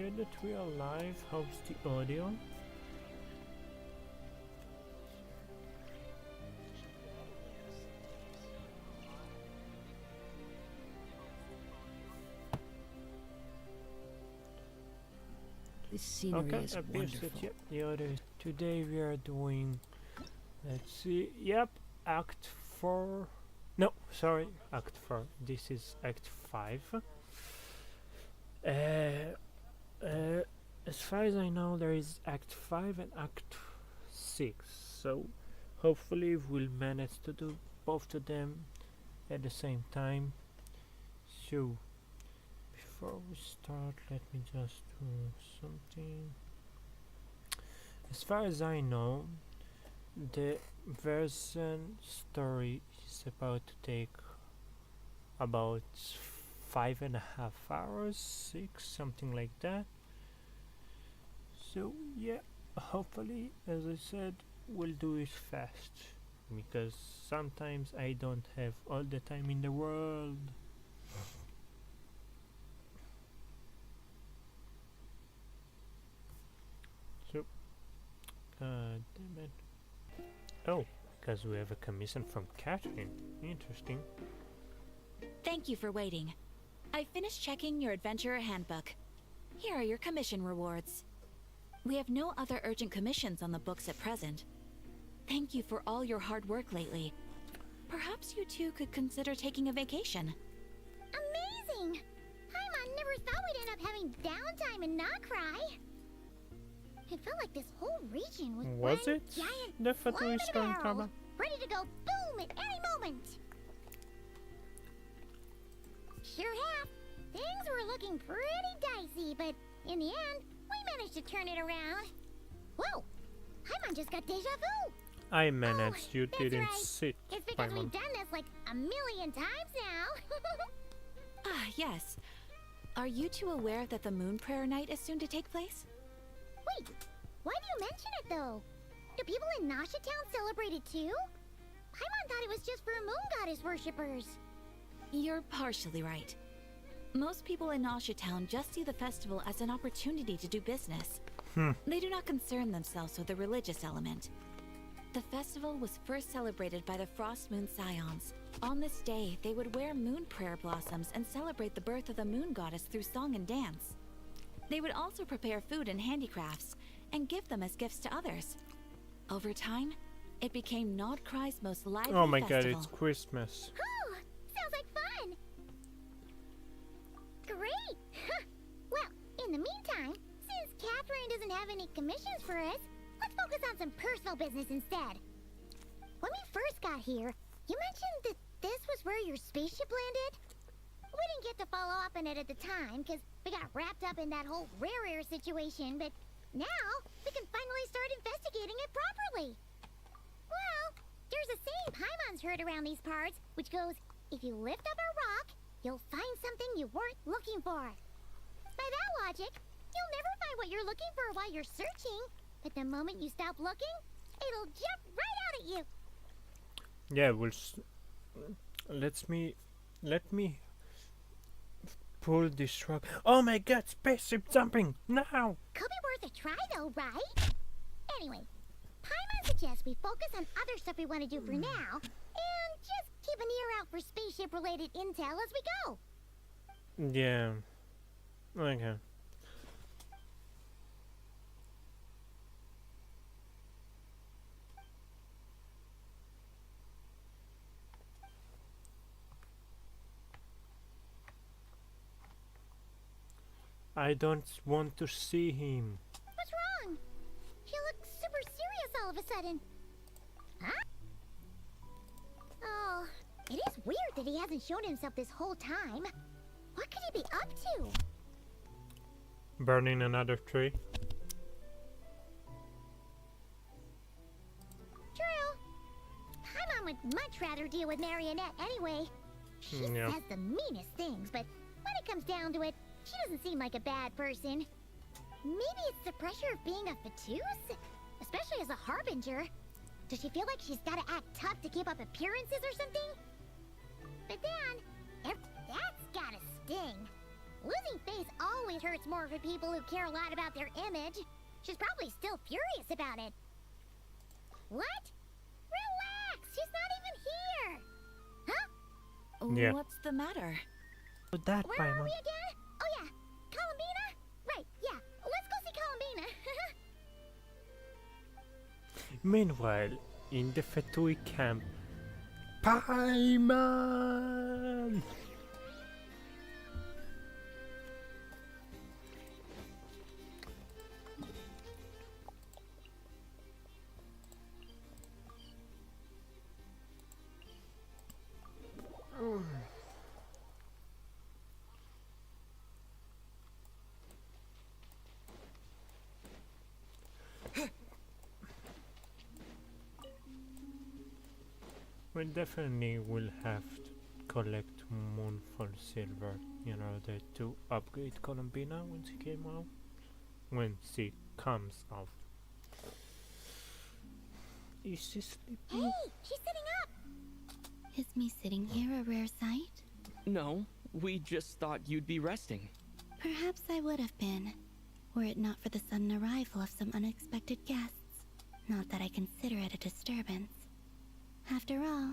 weird that we are live. How's the audio? This scenery Okay, is appears wonderful. that the audio. Today we are doing. Let's see. Yep, Act 4. No, sorry, Act 4. This is Act 5. As far as I know, there is Act 5 and Act 6. So, hopefully, we'll manage to do both of them at the same time. So, before we start, let me just do something. As far as I know, the version story is about to take about 5.5 hours, 6, something like that. So yeah, hopefully, as I said, we'll do it fast, because sometimes I don't have all the time in the world. So, god damn it. Oh, because we have a commission from Catherine. Interesting. Thank you for waiting. I finished checking your adventurer handbook. Here are your commission rewards. We have no other urgent commissions on the books at present. Thank you for all your hard work lately. Perhaps you two could consider taking a vacation. Amazing! Paimon never thought we'd end up having downtime in Krai. It felt like this whole region was Was one it giant definitely fly in a Storm barrel, Trauma? ready to go boom at any moment. Sure have. Things were looking pretty dicey, but in the end, we managed to turn it around. Whoa! Paimon just got deja vu. I managed, you that's didn't right. sit, It's because Paimon. we've done this like a million times now. Ah, yes. Are you two aware that the Moon Prayer Night is soon to take place? Wait, why do you mention it though? Do people in Nasha Town celebrate it too? Paimon thought it was just for moon goddess worshippers. You're partially right. Most people in Nasha Town just see the festival as an opportunity to do business. They do not concern themselves with the religious element. The festival was first celebrated by the Frost Moon Scions. On this day, they would wear moon prayer blossoms and celebrate the birth of the moon goddess through song and dance. They would also prepare food and handicrafts and give them as gifts to others. Over time, it became Nod Krai's most lively Oh my god, festival. it's Christmas. Oh, sounds like fun. Great. Well, in the meantime, since Catherine doesn't have any commissions for us, let's focus on some personal business instead. When we first got here, you mentioned that this was where your spaceship landed? We didn't get to follow up on it at the time, because we got wrapped up in that whole rare situation, but now we can finally start investigating it properly. Well, there's a saying Paimon's heard around these parts, which goes, if you lift up a rock, you'll find something you weren't looking for. By that logic, you'll never find what you're looking for while you're searching, but the moment you stop looking, it'll jump right out at you. Yeah, let me pull this rock. Oh my god, spaceship jumping now! Could be worth a try though, right? Anyway, Paimon suggests we focus on other stuff we want to do for now, and just keep an ear out for spaceship-related intel as we go. Yeah. Okay. I don't want to see him. What's wrong? He looks super serious all of a sudden. Huh? Oh, it is weird that he hasn't shown himself this whole time. What could he be up to? Burning another tree. True. Paimon would much rather deal with Marionette anyway. She Yeah. says the meanest things, but when it comes down to it, she doesn't seem like a bad person. Maybe it's the pressure of being a Fatuse? Especially as a Harbinger. Does she feel like she's gotta act tough to keep up appearances or something? But then, that's gotta sting. Losing face always hurts more for people who care a lot about their image. She's probably still furious about it. What? Relax, she's not even here. Huh? Yeah. What's the matter? With that, Where are Paimon. we again? Oh yeah, Columbina? Right, yeah. Let's go see Columbina. Meanwhile, in the Fatui camp, Paimon! We definitely will have to collect Moonfall Silver in order to upgrade Columbina when she came out. When she comes out. Is she sleeping? Hey, she's sitting up. Is me sitting here a rare sight? No, we just thought you'd be resting. Perhaps I would have been, were it not for the sudden arrival of some unexpected guests. Not that I consider it a disturbance. After all,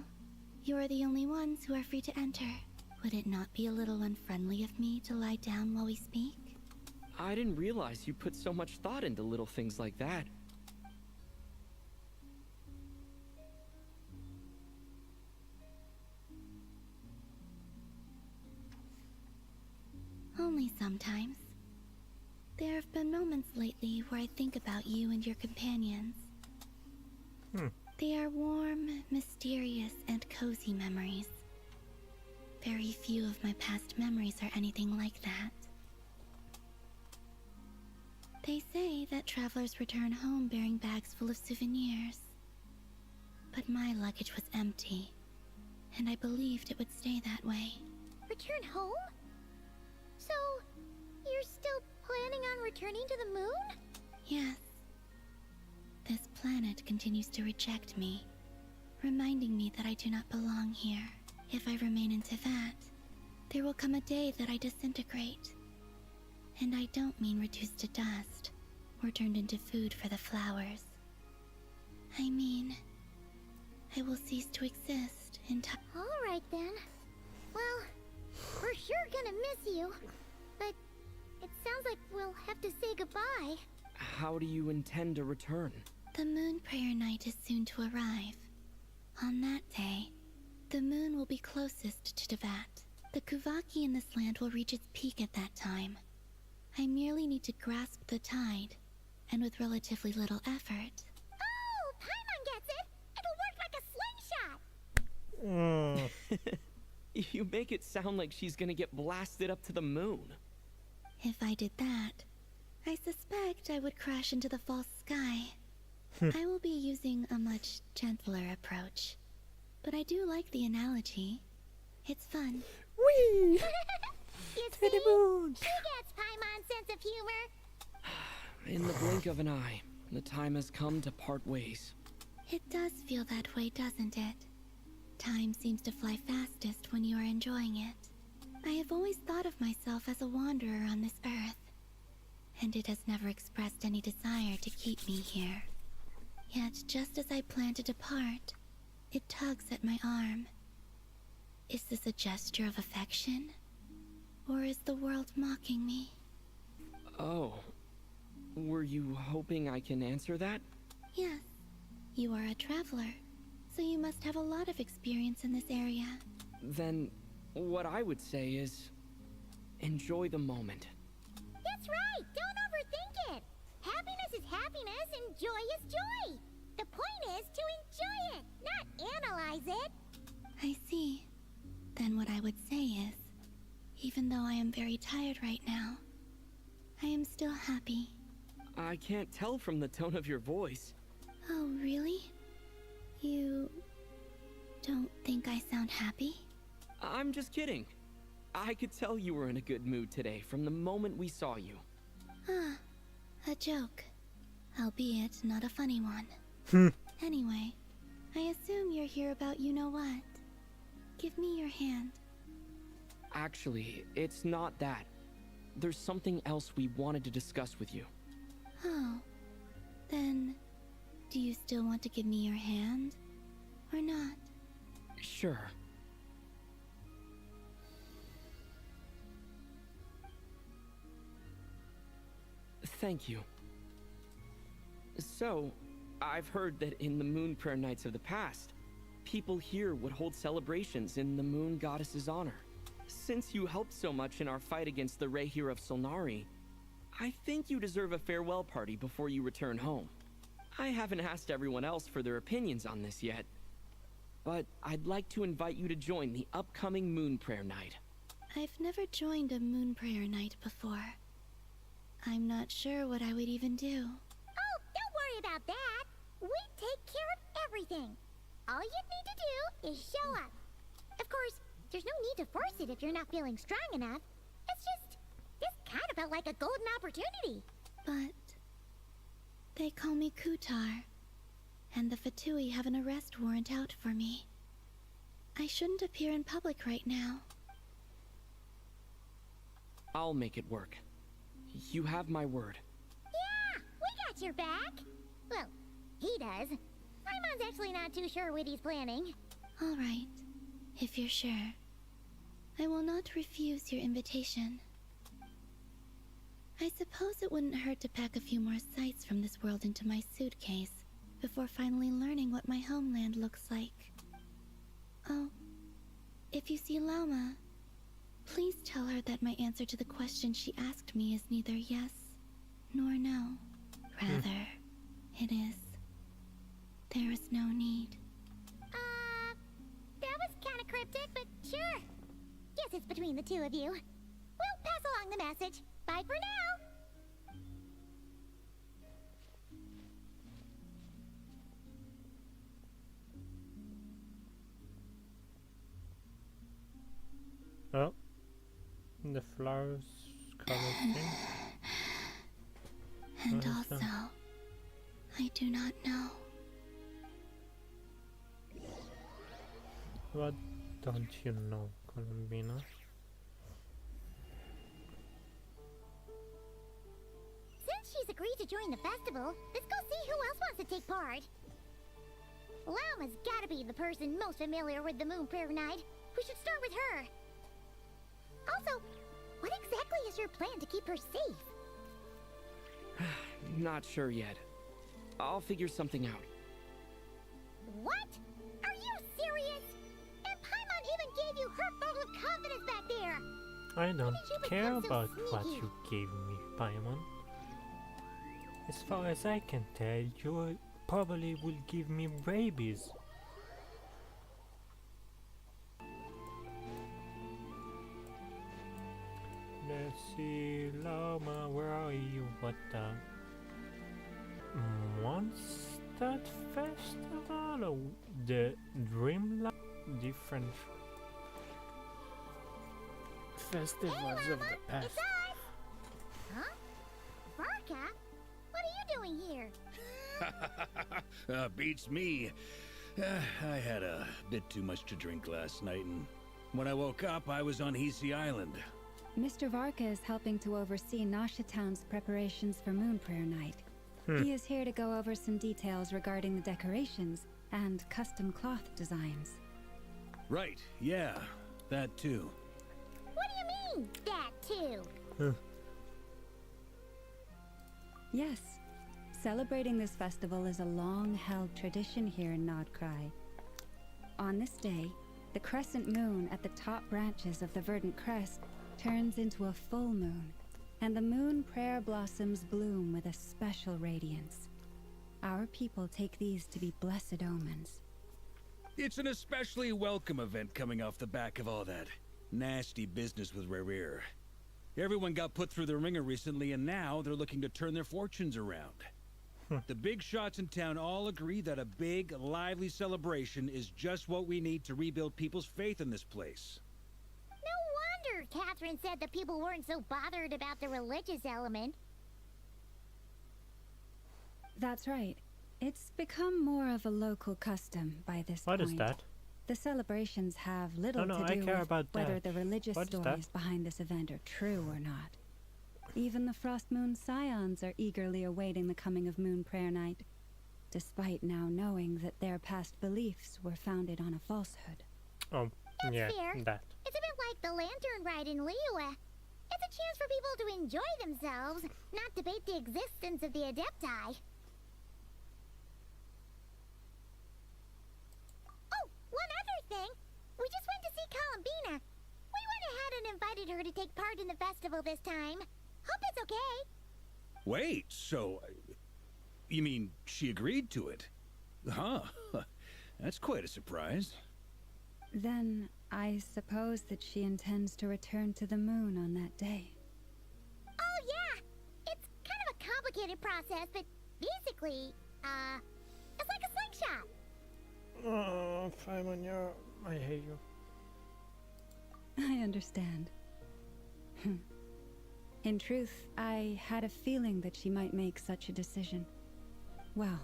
you are the only ones who are free to enter. Would it not be a little unfriendly of me to lie down while we speak? I didn't realize you put so much thought into little things like that. Only sometimes. There have been moments lately where I think about you and your companions. They are warm, mysterious, and cozy memories. Very few of my past memories are anything like that. They say that travelers return home bearing bags full of souvenirs. But my luggage was empty, and I believed it would stay that way. Return home? So, you're still planning on returning to the moon? Yes. This planet continues to reject me, reminding me that I do not belong here. If I remain in Teyvat, there will come a day that I disintegrate. And I don't mean reduced to dust, or turned into food for the flowers. I mean, I will cease to exist in time. Alright then. Well, we're sure gonna miss you. But it sounds like we'll have to say goodbye. How do you intend to return? The moon prayer night is soon to arrive. On that day, the moon will be closest to Teyvat. The Kuvaki in this land will reach its peak at that time. I merely need to grasp the tide, and with relatively little effort. Oh, Paimon gets it! It'll work like a slingshot! You make it sound like she's gonna get blasted up to the moon. If I did that, I suspect I would crash into the false sky. I will be using a much gentler approach. But I do like the analogy. It's fun. Whee! You To the see? moon! She gets Paimon's sense of humor. In the blink of an eye, the time has come to part ways. It does feel that way, doesn't it? Time seems to fly fastest when you are enjoying it. I have always thought of myself as a wanderer on this earth, and it has never expressed any desire to keep me here. Yet, just as I plan to depart, it tugs at my arm. Is this a gesture of affection? Or is the world mocking me? Oh. Were you hoping I can answer that? Yes. You are a traveler, so you must have a lot of experience in this area. Then, what I would say is, enjoy the moment. That's right! Don't overthink it! Happiness is happiness and joy is joy! The point is to enjoy it, not analyze it! I see. Then what I would say is, even though I am very tired right now, I am still happy. I can't tell from the tone of your voice. Oh, really? You don't think I sound happy? I'm just kidding. I could tell you were in a good mood today from the moment we saw you. Ah, a joke. Albeit not a funny one. Anyway, I assume you're here about you-know-what. Give me your hand. Actually, it's not that. there's something else we wanted to discuss with you. Oh. Then, do you still want to give me your hand? Or not? Sure. Thank you. So, I've heard that in the Moon Prayer Nights of the past, people here would hold celebrations in the Moon Goddess's honor. Since you helped so much in our fight against the Rehir of Solnari, I think you deserve a farewell party before you return home. I haven't asked everyone else for their opinions on this yet, but I'd like to invite you to join the upcoming Moon Prayer Night. I've never joined a moon prayer night before. I'm not sure what I would even do. Oh, don't worry about that. We take care of everything. All you need to do is show up. Of course, there's no need to force it if you're not feeling strong enough. It's just, this kind of felt like a golden opportunity. But they call me Kutar, and the Fatui have an arrest warrant out for me. I shouldn't appear in public right now. I'll make it work. You have my word. Yeah, we got your back. Well, he does. Paimon's actually not too sure what he's planning. All right, if you're sure. I will not refuse your invitation. I suppose it wouldn't hurt to pack a few more sights from this world into my suitcase before finally learning what my homeland looks like. Oh, if you see Lauma, please tell her that my answer to the question she asked me is neither yes nor no. Rather, it is. There is no need. That was kind of cryptic, but sure. Guess it's between the two of you. We'll pass along the message. Bye for now. Oh, the flowers colored thing. And What is also, that? I do not know. What don't you know, Columbina? Since she's agreed to join the festival, let's go see who else wants to take part. Lauma's gotta be the person most familiar with the Moon Prayer Night. We should start with her. Also, what exactly is your plan to keep her safe? Not sure yet. I'll figure something out. What? Are you serious? And Paimon even gave you her vote of confidence back there. I don't did you care become so about what sneaky? you gave me, Paimon. As far as I can tell, you probably will give me rabies. Let's see, Lama, where are you? What the? Mondstadt Festival? Or the Dreamland? Different festivals Hey, of Lama, the past. it's us! Huh? Varka? What are you doing here? Beats me. I had a bit too much to drink last night, and when I woke up, I was on Hisi Island. Mr. Varka is helping to oversee Nasha Town's preparations for Moon Prayer Night. He is here to go over some details regarding the decorations and custom cloth designs. Right, yeah, that too. What do you mean, that too? Yes, celebrating this festival is a long-held tradition here in Krai. On this day, the crescent moon at the top branches of the verdant crest turns into a full moon, and the moon prayer blossoms bloom with a special radiance. Our people take these to be blessed omens. It's an especially welcome event coming off the back of all that nasty business with Rehir. Everyone got put through the ringer recently, and now they're looking to turn their fortunes around. The big shots in town all agree that a big, lively celebration is just what we need to rebuild people's faith in this place. No wonder Catherine said the people weren't so bothered about the religious element. That's right. It's become more of a local custom by this What point. is that? The celebrations have little No, to I do care with about whether that. the religious What is that? stories behind this event are true or not. Even the Frost Moon Scions are eagerly awaiting the coming of Moon Prayer Night, despite now knowing that their past beliefs were founded on a falsehood. Oh, That's yeah, fair. that. It's a bit like the lantern ride in Liyue. It's a chance for people to enjoy themselves, not debate the existence of the Adepti. Oh, one other thing. We just went to see Columbina. We went ahead and invited her to take part in the festival this time. Hope it's okay. Wait, so... you mean she agreed to it? Huh. That's quite a surprise. Then I suppose that she intends to return to the moon on that day. Oh, yeah. It's kind of a complicated process, but basically, it's like a slingshot. Oh, Paimon, I hate you. I understand. In truth, I had a feeling that she might make such a decision. Well,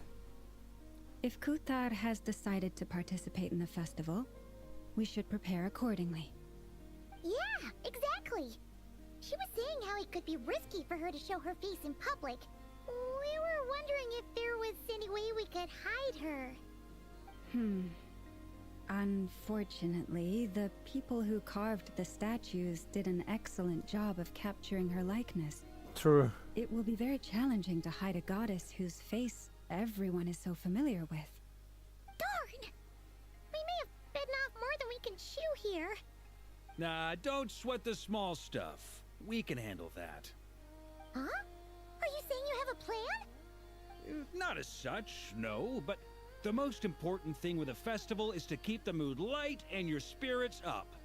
if Kuthar has decided to participate in the festival, we should prepare accordingly. Yeah, exactly. She was saying how it could be risky for her to show her face in public. We were wondering if there was any way we could hide her. Unfortunately, the people who carved the statues did an excellent job of capturing her likeness. True. It will be very challenging to hide a goddess whose face everyone is so familiar with. Darn! We may have bitten off more than we can chew here. Nah, don't sweat the small stuff. We can handle that. Huh? Are you saying you have a plan? Not as such, no, but the most important thing with a festival is to keep the mood light and your spirits up.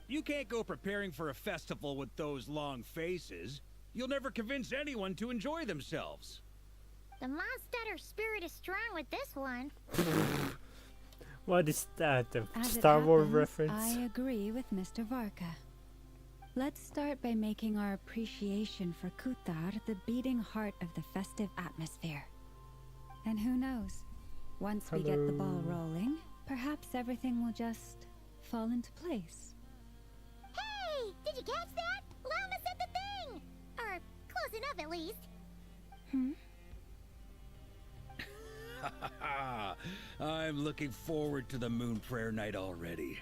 You can't go preparing for a festival with those long faces. You'll never convince anyone to enjoy themselves. The Mondstatter spirit is strong with this one. What is that? A As it Star Wars happens, reference? I agree with Mr. Varka. Let's start by making our appreciation for Kuthar the beating heart of the festive atmosphere. And who knows? Once we get the ball rolling, perhaps everything will just fall into place. Hey! Did you catch that? Llama said the thing! Or close enough at least. I'm looking forward to the Moon Prayer Night already.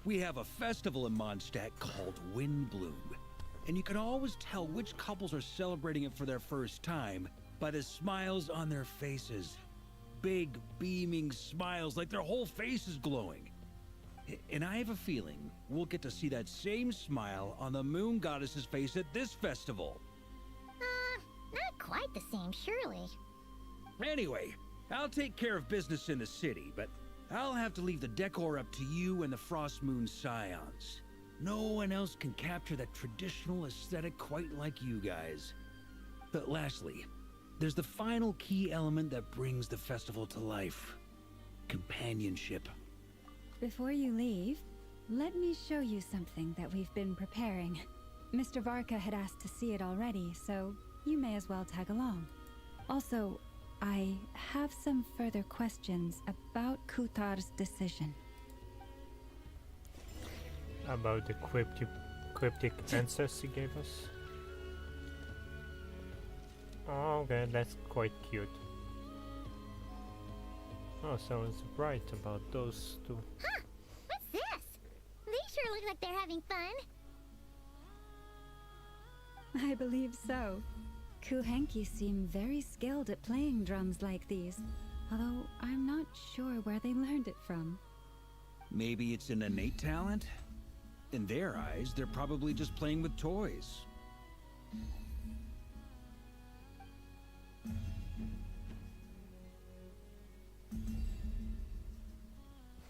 We have a festival in Mondstadt called Windbloom, and you can always tell which couples are celebrating it for their first time by the smiles on their faces. Big, beaming smiles like their whole face is glowing. And I have a feeling we'll get to see that same smile on the Moon Goddess's face at this festival. Not quite the same, surely. Anyway, I'll take care of business in the city, but I'll have to leave the decor up to you and the Frost Moon Scions. No one else can capture that traditional aesthetic quite like you guys. But lastly, there's the final key element that brings the festival to life. Companionship. Before you leave, let me show you something that we've been preparing. Mr. Varka had asked to see it already, so you may as well tag along. Also, I have some further questions about Kuthar's decision. About the cryptic answers he gave us? Oh, okay, that's quite cute. Oh, someone's right about those two. Huh! What's this? They sure look like they're having fun. I believe so. Kuhenki seem very skilled at playing drums like these, although I'm not sure where they learned it from. Maybe it's an innate talent? In their eyes, they're probably just playing with toys.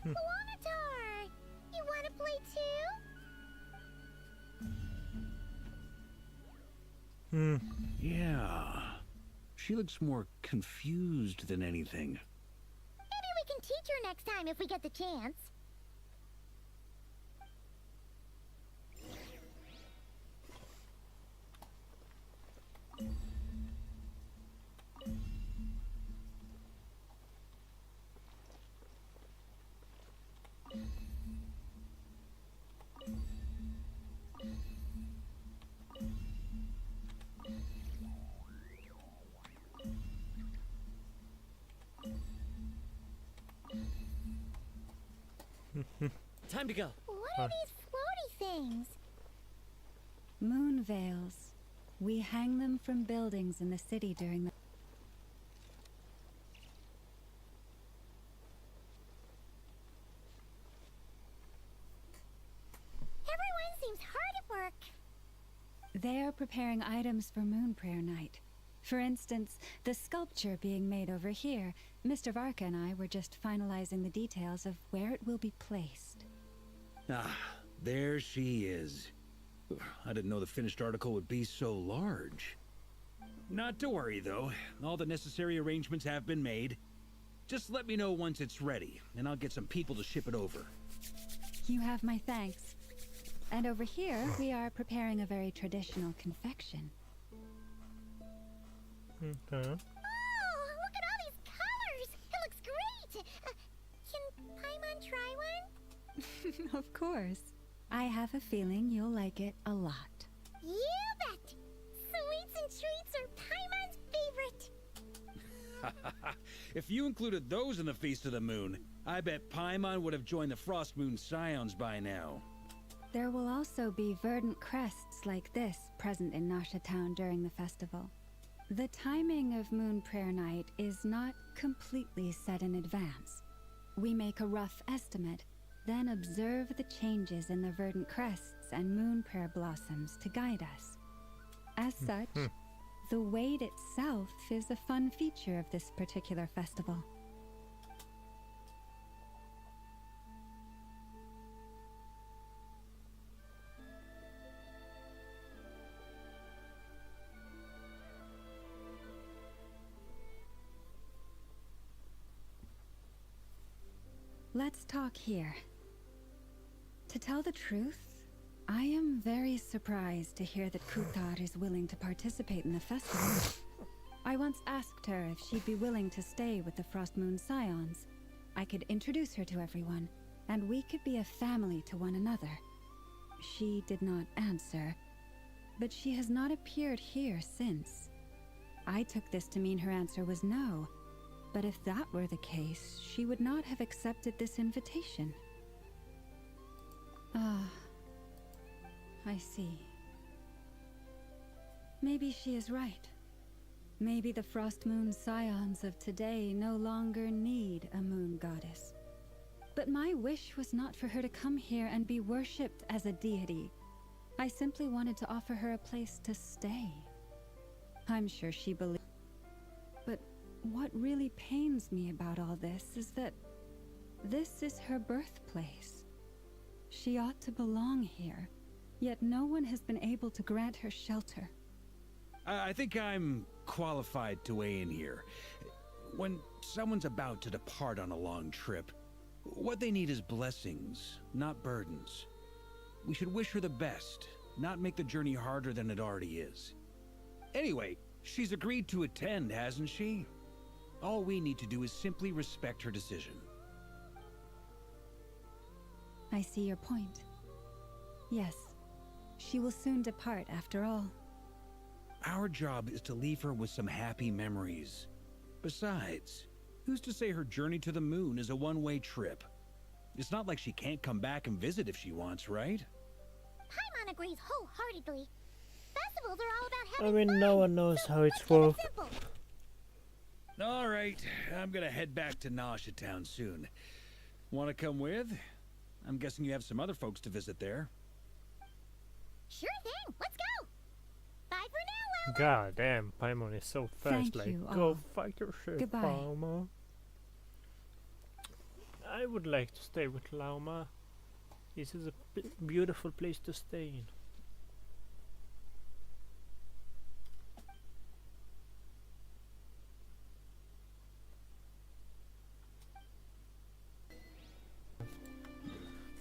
Luanatar! You wanna play too? Yeah. She looks more confused than anything. Maybe we can teach her next time if we get the chance. Time to go. What are these floaty things? Moon veils. We hang them from buildings in the city during the... Everyone seems hard at work. They are preparing items for Moon Prayer Night. For instance, the sculpture being made over here. Mr. Varka and I were just finalizing the details of where it will be placed. Ah, there she is. I didn't know the finished article would be so large. Not to worry, though. All the necessary arrangements have been made. Just let me know once it's ready, and I'll get some people to ship it over. You have my thanks. And over here, we are preparing a very traditional confection. Okay. Oh, look at all these colors! It looks great! Can Paimon try one? Of course. I have a feeling you'll like it a lot. You bet! Sweets and treats are Paimon's favorite. If you included those in the Feast of the Moon, I bet Paimon would have joined the Frost Moon Scions by now. There will also be verdant crests like this present in Nasha Town during the festival. The timing of Moon Prayer Night is not completely set in advance. We make a rough estimate, then observe the changes in the verdant crests and moon prayer blossoms to guide us. As such, the wait itself is a fun feature of this particular festival. Let's talk here. To tell the truth, I am very surprised to hear that Kuthar is willing to participate in the festival. I once asked her if she'd be willing to stay with the Frost Moon Scions. I could introduce her to everyone, and we could be a family to one another. She did not answer, but she has not appeared here since. I took this to mean her answer was no, but if that were the case, she would not have accepted this invitation. Ah, I see. Maybe she is right. Maybe the Frost Moon Scions of today no longer need a moon goddess. But my wish was not for her to come here and be worshipped as a deity. I simply wanted to offer her a place to stay. I'm sure she believes. But what really pains me about all this is that this is her birthplace. She ought to belong here, yet no one has been able to grant her shelter. I think I'm qualified to weigh in here. When someone's about to depart on a long trip, what they need is blessings, not burdens. We should wish her the best, not make the journey harder than it already is. Anyway, she's agreed to attend, hasn't she? All we need to do is simply respect her decision. I see your point. Yes, she will soon depart after all. Our job is to leave her with some happy memories. Besides, who's to say her journey to the moon is a one-way trip? It's not like she can't come back and visit if she wants, right? Paimon agrees wholeheartedly. Festivals are all about I having mean, fun. no one knows So how it's let's keep it worked. simple. All right, I'm gonna head back to Nasha Town soon. Want to come with? I'm guessing you have some other folks to visit there. Sure thing. Let's go. Bye for now, Lala. God damn, Paimon is so fast. Thank Like, you go all. fight your shit, Goodbye. Lauma. I would like to stay with Lauma. This is a beautiful place to stay in.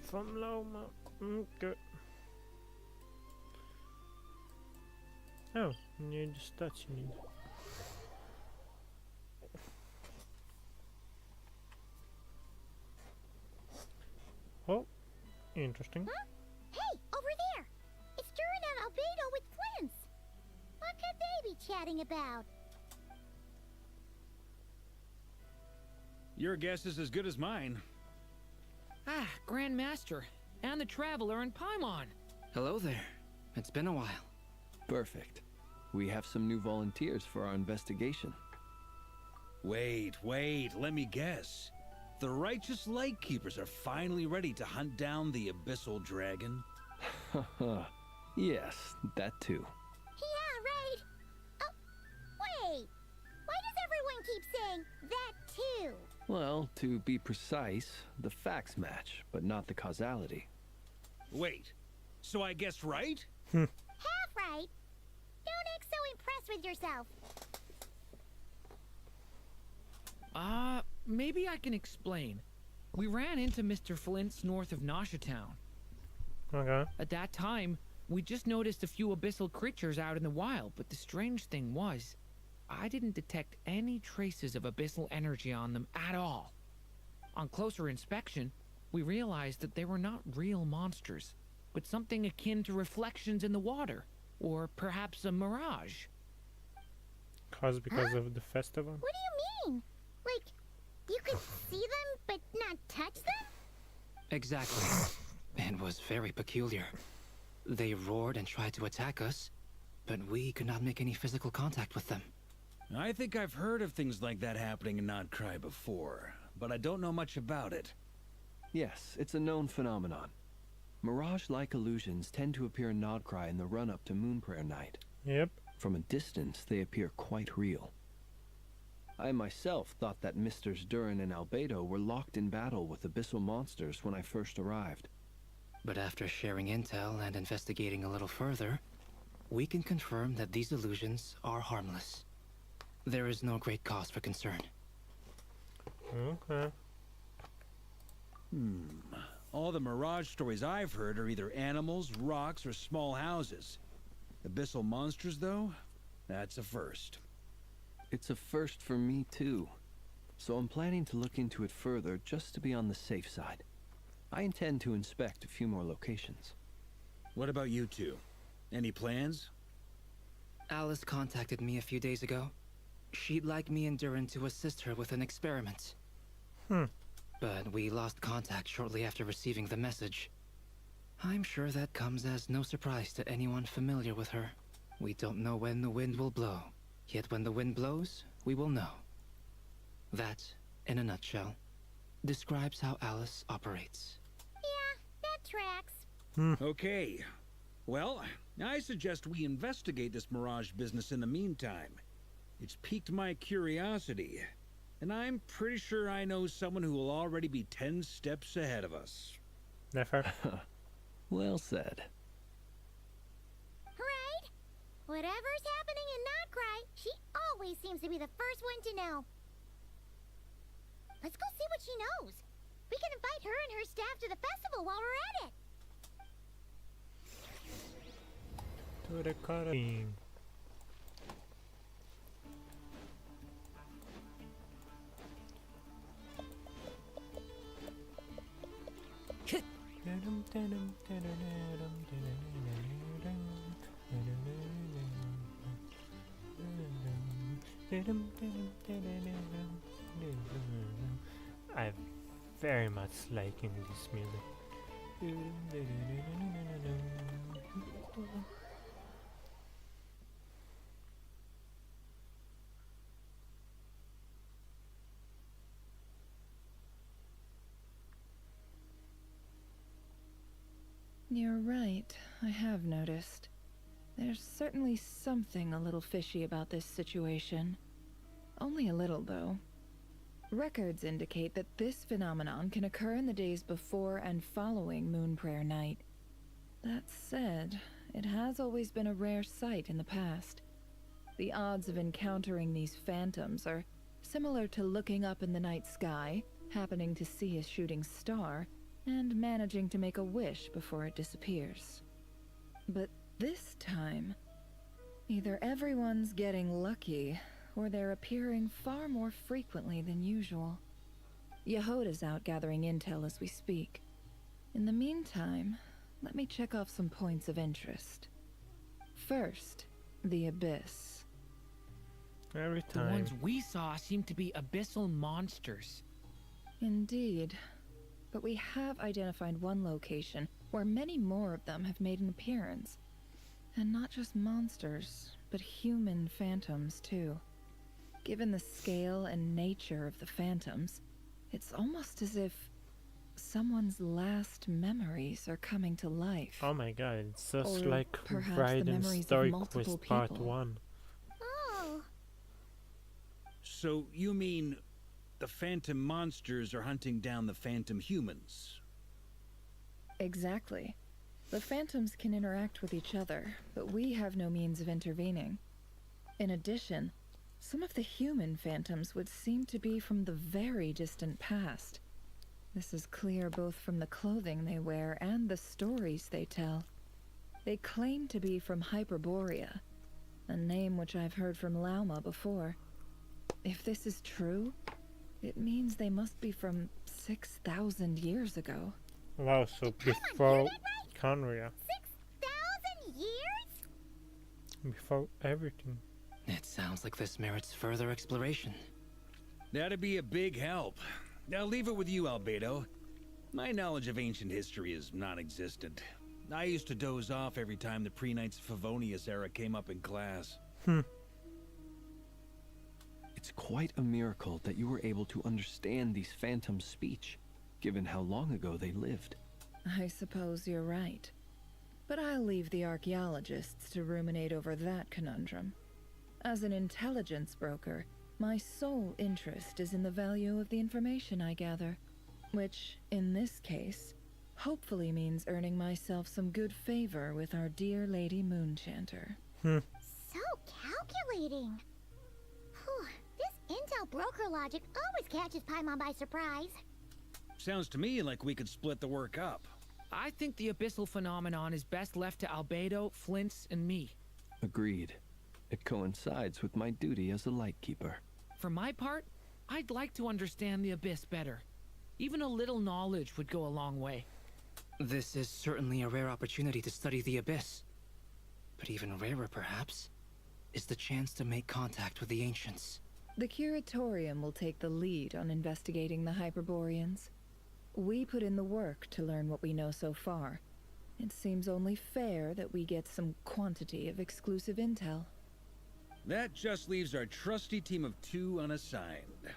From Lauma. Okay. Oh, new stats you need. Oh, interesting. Huh? Hey, over there. It's Durin and Albedo with twins. What could they be chatting about? Your guess is as good as mine. Ah, Grand Master, and the Traveler and Paimon. Hello there. It's been a while. Perfect. We have some new volunteers for our investigation. Wait, let me guess. The righteous Lightkeepers are finally ready to hunt down the Abyssal Dragon? Haha. Yes, that too. Yeah, right. Oh, wait. Why does everyone keep saying that too? Well, to be precise, the facts match, but not the causality. Wait, so I guessed right? Half right. Don't act so impressed with yourself. Maybe I can explain. We ran into Mr. Flint's north of Nosha Town. Okay. At that time, we just noticed a few abyssal creatures out in the wild, but the strange thing was, I didn't detect any traces of abyssal energy on them at all. On closer inspection, we realized that they were not real monsters, but something akin to reflections in the water, or perhaps a mirage. Because of the festival? What do you mean? Like, you could see them but not touch them? Exactly. It was very peculiar. They roared and tried to attack us, but we could not make any physical contact with them. I think I've heard of things like that happening in Krai before, but I don't know much about it. Yes, it's a known phenomenon. Mirage-like illusions tend to appear in Krai in the run-up to Moonprayer Night. Yep. From a distance, they appear quite real. I myself thought that Misters Durin and Albedo were locked in battle with abyssal monsters when I first arrived. But after sharing intel and investigating a little further, we can confirm that these illusions are harmless. There is no great cause for concern. Okay. All the Mirage stories I've heard are either animals, rocks, or small houses. Abyssal monsters, though? That's a first. It's a first for me, too. So I'm planning to look into it further just to be on the safe side. I intend to inspect a few more locations. What about you two? Any plans? Alice contacted me a few days ago. She'd like me and Durin to assist her with an experiment. But we lost contact shortly after receiving the message. I'm sure that comes as no surprise to anyone familiar with her. We don't know when the wind will blow, yet when the wind blows, we will know. That, in a nutshell, describes how Alice operates. Yeah, that tracks. Okay. Well, I suggest we investigate this Mirage business in the meantime. It's piqued my curiosity, and I'm pretty sure I know someone who will already be 10 steps ahead of us. Never. Well said. Right? Whatever's happening in Krai, she always seems to be the first one to know. Let's go see what she knows. We can invite her and her staff to the festival while we're at it. To the cutting. I'm very much liking this music. You're right, I have noticed. There's certainly something a little fishy about this situation. Only a little, though. Records indicate that this phenomenon can occur in the days before and following Moonprayer Night. That said, it has always been a rare sight in the past. The odds of encountering these phantoms are similar to looking up in the night sky, happening to see a shooting star, and managing to make a wish before it disappears. But this time, either everyone's getting lucky, or they're appearing far more frequently than usual. Yehoda's out gathering intel as we speak. In the meantime, let me check off some points of interest. First, the Abyss. Every The time. ones we saw seemed to be abyssal monsters. Indeed. but we have identified one location where many more of them have made an appearance. And not just monsters, but human phantoms too. Given the scale and nature of the phantoms, it's almost as if someone's last memories are coming to life. Oh my god, it's just Or like perhaps the Raiden memories of Story multiple Quest Part people. 1. Oh, So you mean the phantom monsters are hunting down the phantom humans? Exactly. The phantoms can interact with each other, but we have no means of intervening. In addition, some of the human phantoms would seem to be from the very distant past. This is clear both from the clothing they wear and the stories they tell. They claim to be from Hyperborea, a name which I've heard from Lauma before. If this is true, it means they must be from 6,000 years ago. Wow, so before Conria, 6,000 years? before everything. It sounds like this merits further exploration. That'd be a big help. Now leave it with you, Albedo. My knowledge of ancient history is non-existent. I used to doze off every time the pre-Knights of Favonius era came up in class. It's quite a miracle that you were able to understand these phantoms' speech, given how long ago they lived. I suppose you're right. But I'll leave the archaeologists to ruminate over that conundrum. As an intelligence broker, my sole interest is in the value of the information I gather, which, in this case, hopefully means earning myself some good favor with our dear Lady Moonchanter. So calculating. Whew, this intel broker logic always catches Paimon by surprise. Sounds to me like we could split the work up. I think the abyssal phenomenon is best left to Albedo, Flint's, and me. Agreed. It coincides with my duty as a lightkeeper. For my part, I'd like to understand the abyss better. Even a little knowledge would go a long way. This is certainly a rare opportunity to study the abyss. But even rarer, perhaps, is the chance to make contact with the ancients. The Curatorium will take the lead on investigating the Hyperboreans. We put in the work to learn what we know so far. It seems only fair that we get some quantity of exclusive intel. That just leaves our trusty team of 2 unassigned.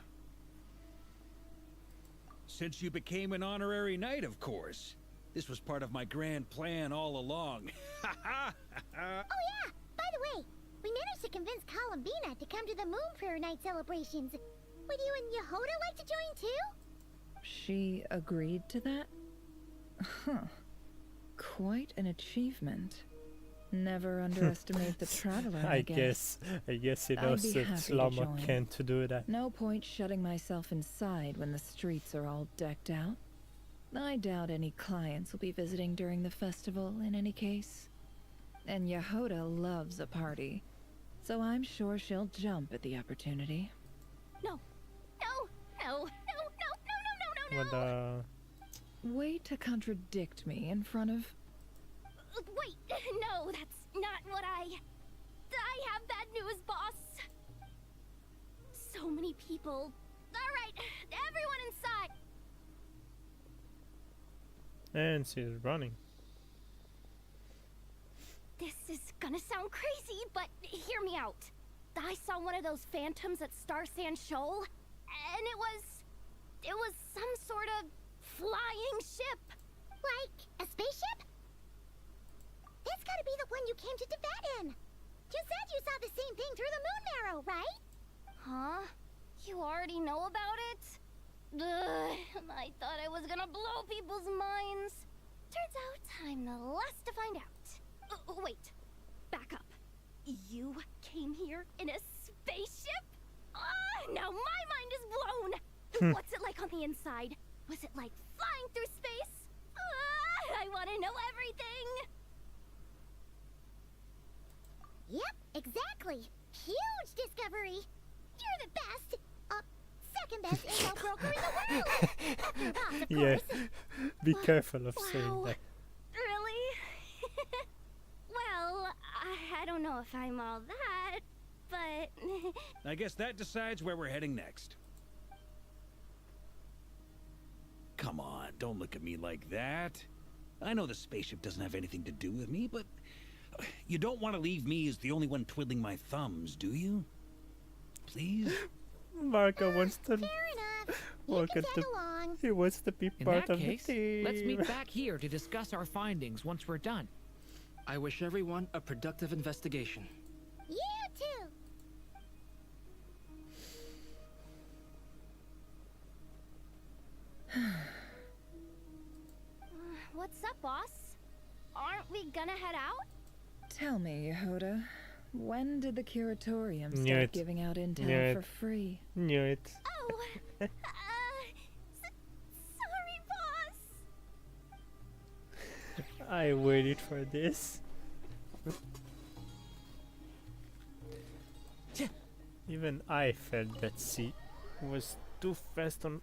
Since you became an honorary knight, of course. This was part of my grand plan all along. Oh yeah, by the way, we managed to convince Columbina to come to the Moon Prayer Night celebrations. Would you and Yehoda like to join too? She agreed to that? Huh. Quite an achievement. Never underestimate the traveler, I guess. I guess he I'd knows be that happy to Slama join. can't do that. No point shutting myself inside when the streets are all decked out. I doubt any clients will be visiting during the festival in any case. And Yehoda loves a party, so I'm sure she'll jump at the opportunity. No, no, no, no, no, no, no, no, no, no. But Way to contradict me in front of... Wait, no, that's not what I have bad news, boss. So many people. All right, everyone inside. and she's running. This is gonna sound crazy, but hear me out. I saw one of those phantoms at Star Sand Shoal, and it was some sort of flying ship. Like a spaceship? That's gotta be the one you came to Tibet in. You said you saw the same thing through the moon marrow, right? Huh? You already know about it? Ugh, I thought I was gonna blow people's minds. Turns out I'm the last to find out. Wait, back up. You came here in a spaceship? Now my mind is blown. What's it like on the inside? Was it like flying through space? I want to know everything. Yep, exactly. Huge discovery. You're the best. Second best intel broker in the world. After your boss, of Yeah, course. be careful of saying Wow. that. Really? Well, I don't know if I'm all that, but... I guess that decides where we're heading next. Come on, don't look at me like that. I know the spaceship doesn't have anything to do with me, but you don't want to leave me as the only one twiddling my thumbs, do you? Please? Marco wants to. Fair enough. You can tag along. He wants to be In part that of case, the team. let's meet back here to discuss our findings once we're done. I wish everyone a productive investigation. You too. What's up, boss? Aren't we gonna head out? Tell me, Yehoda, when did the curatorium Knew start it. giving out Knew intel it. for free? Knew it. Oh, sorry, boss. I waited for this. Even I felt that she was too fast on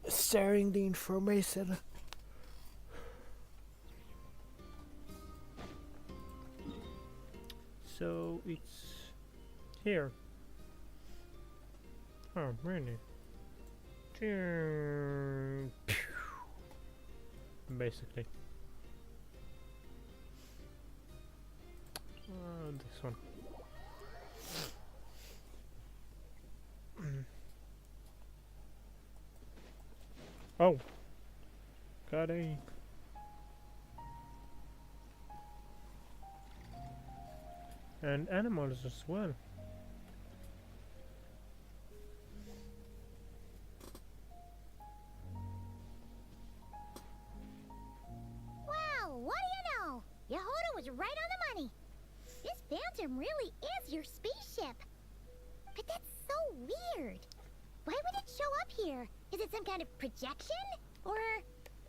sharing the information. So it's here. Oh, really? Basically. This one. Oh, got a. And animals as well. Wow, what do you know? Yehoda was right on the money. This phantom really is your spaceship. But that's so weird. Why would it show up here? Is it some kind of projection? Or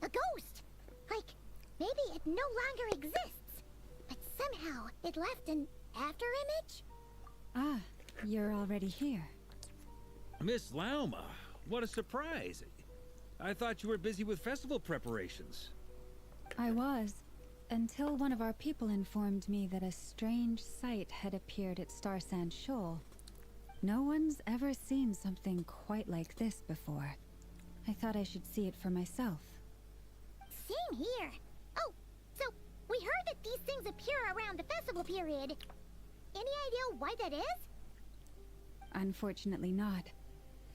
a ghost? Like, maybe it no longer exists. But somehow it left an after image? Ah, you're already here. Miss Lauma, what a surprise. I thought you were busy with festival preparations. I was, until one of our people informed me that a strange sight had appeared at Star Sand Shoal. No one's ever seen something quite like this before. I thought I should see it for myself. Same here. Oh, so we heard that these things appear around the festival period. Any idea why that is? Unfortunately not.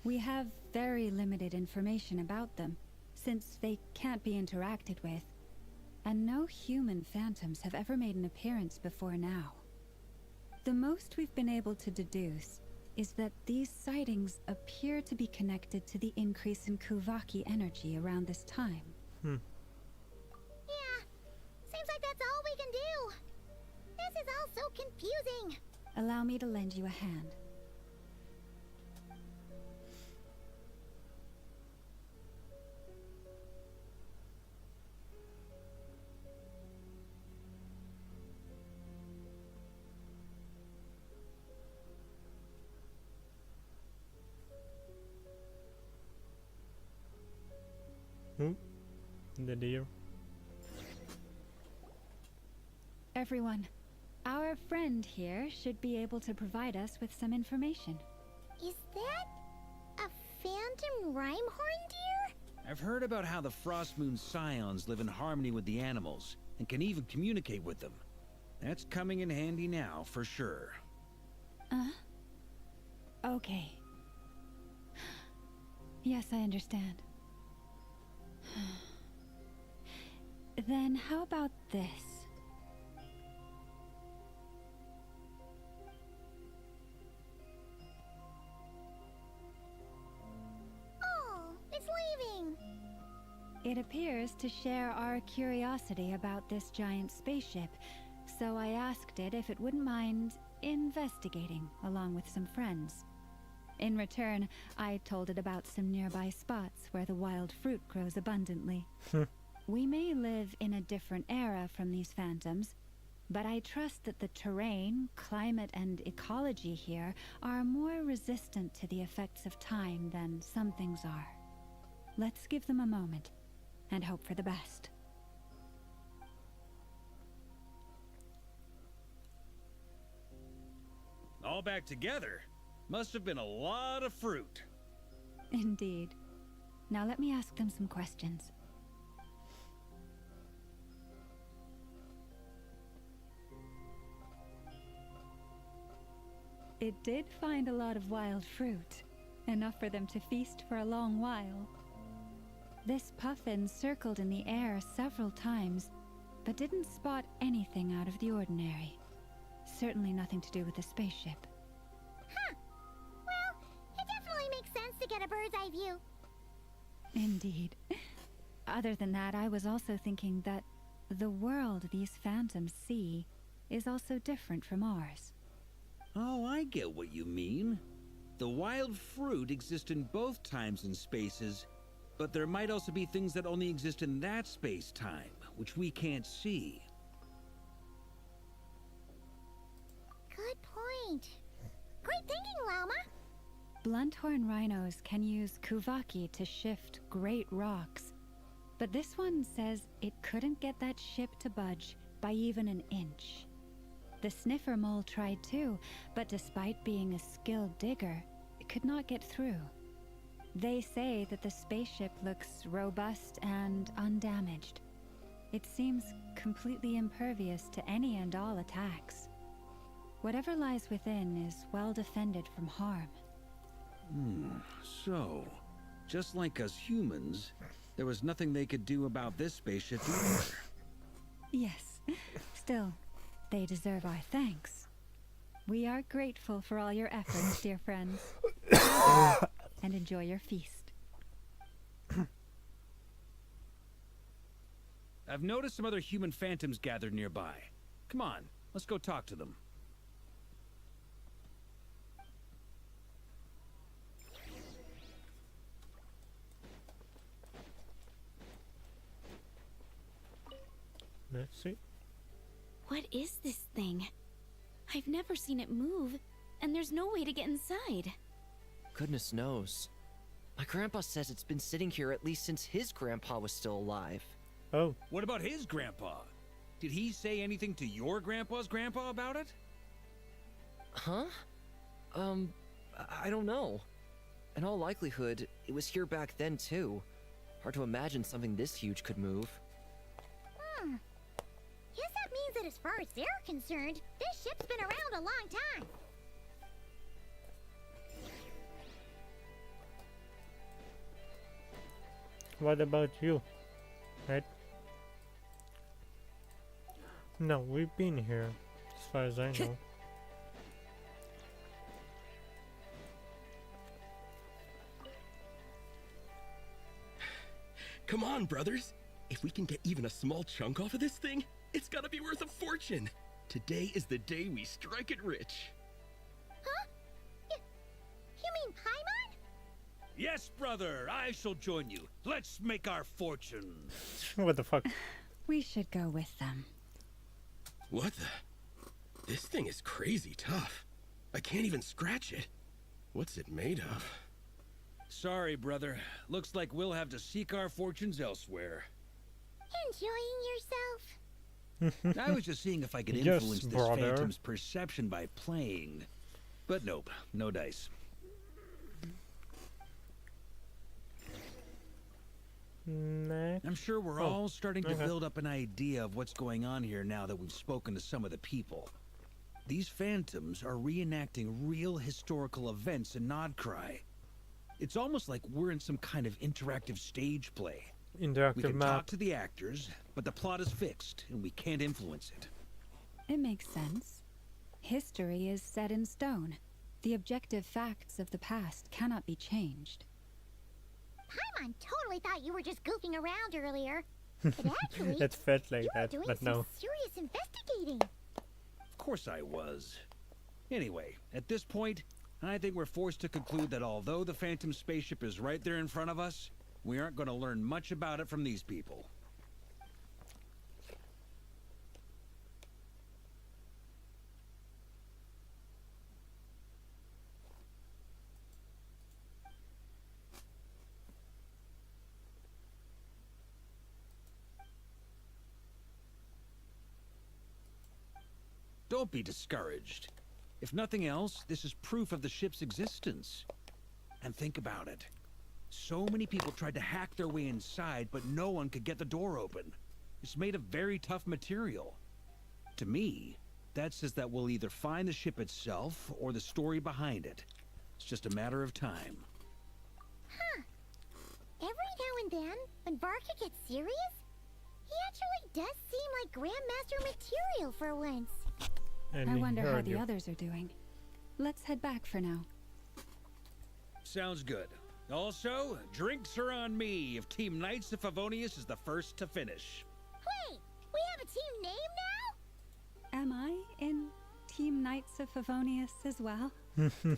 We have very limited information about them, since they can't be interacted with. And no human phantoms have ever made an appearance before now. The most we've been able to deduce is that these sightings appear to be connected to the increase in Kuvaki energy around this time. Yeah, seems like that's all we can do. This is all so confusing. Allow me to lend you a hand. The deer. Everyone, our friend here should be able to provide us with some information. Is that a phantom Rhymehorn deer? I've heard about how the Frost Moon Scions live in harmony with the animals and can even communicate with them. That's coming in handy now, for sure. Okay. Yes, I understand. Then how about this? Oh, it's leaving. It appears to share our curiosity about this giant spaceship, so I asked it if it wouldn't mind investigating along with some friends. In return, I told it about some nearby spots where the wild fruit grows abundantly. We may live in a different era from these phantoms, but I trust that the terrain, climate, and ecology here are more resistant to the effects of time than some things are. Let's give them a moment and hope for the best. All back together? Must have been a lot of fruit. Indeed. Now let me ask them some questions. It did find a lot of wild fruit, enough for them to feast for a long while. This puffin circled in the air several times, but didn't spot anything out of the ordinary. Certainly nothing to do with the spaceship. Huh. Well, it definitely makes sense to get a bird's eye view. Indeed. Other than that, I was also thinking that the world these phantoms see is also different from ours. Oh, I get what you mean. The wild fruit exists in both times and spaces, but there might also be things that only exist in that space-time, which we can't see. Good point. Great thinking, Lauma. Blunthorn rhinos can use kuvaki to shift great rocks, but this one says it couldn't get that ship to budge by even an inch. The sniffer mole tried too, but despite being a skilled digger, it could not get through. They say that the spaceship looks robust and undamaged. It seems completely impervious to any and all attacks. Whatever lies within is well defended from harm. So, just like us humans, there was nothing they could do about this spaceship either. Yes. Still, they deserve our thanks. We are grateful for all your efforts, dear friends. And enjoy your feast. I've noticed some other human phantoms gathered nearby. Come on, let's go talk to them. Let's see. What is this thing? I've never seen it move, and there's no way to get inside. Goodness knows. My grandpa says it's been sitting here at least since his grandpa was still alive. Oh. What about his grandpa? Did he say anything to your grandpa's grandpa about it? Huh? I don't know. In all likelihood, it was here back then too. Hard to imagine something this huge could move. Guess that means that as far as they're concerned, this ship's been around a long time. What about you? Right? No, we've been here, as far as I know. Come on, brothers. If we can get even a small chunk off of this thing, it's gotta be worth a fortune. Today is the day we strike it rich. Huh? You mean Paimon? Yes, brother, I shall join you. Let's make our fortune. What the fuck? We should go with them. What the? This thing is crazy tough. I can't even scratch it. What's it made of? Sorry, brother. Looks like we'll have to seek our fortunes elsewhere. Enjoying yourself? I was just seeing if I could Yes, influence this brother. phantom's perception by playing. But nope, no dice. Next. I'm sure we're Oh, all starting to okay. build up an idea of what's going on here now that we've spoken to some of the people. These phantoms are reenacting real historical events in Krai. It's almost like we're in some kind of interactive stage play. We Interactive can map. talk to the actors, but the plot is fixed, and we can't influence it. It makes sense. History is set in stone. The objective facts of the past cannot be changed. Paimon totally thought you were just goofing around earlier. But actually, It felt like you were that, doing but some no. serious investigating. Of course I was. Anyway, at this point, I think we're forced to conclude that although the Phantom spaceship is right there in front of us, we aren't going to learn much about it from these people. Don't be discouraged. If nothing else, this is proof of the ship's existence. And think about it. So many people tried to hack their way inside, but no one could get the door open. It's made of very tough material. To me, that says that we'll either find the ship itself or the story behind it. It's just a matter of time. Huh. Every now and then, when Varka gets serious, he actually does seem like Grandmaster material for once. I wonder how the others are doing. Let's head back for now. Sounds good. Also, drinks are on me if Team Knights of Favonius is the first to finish. Wait, we have a team name now? Am I in Team Knights of Favonius as well?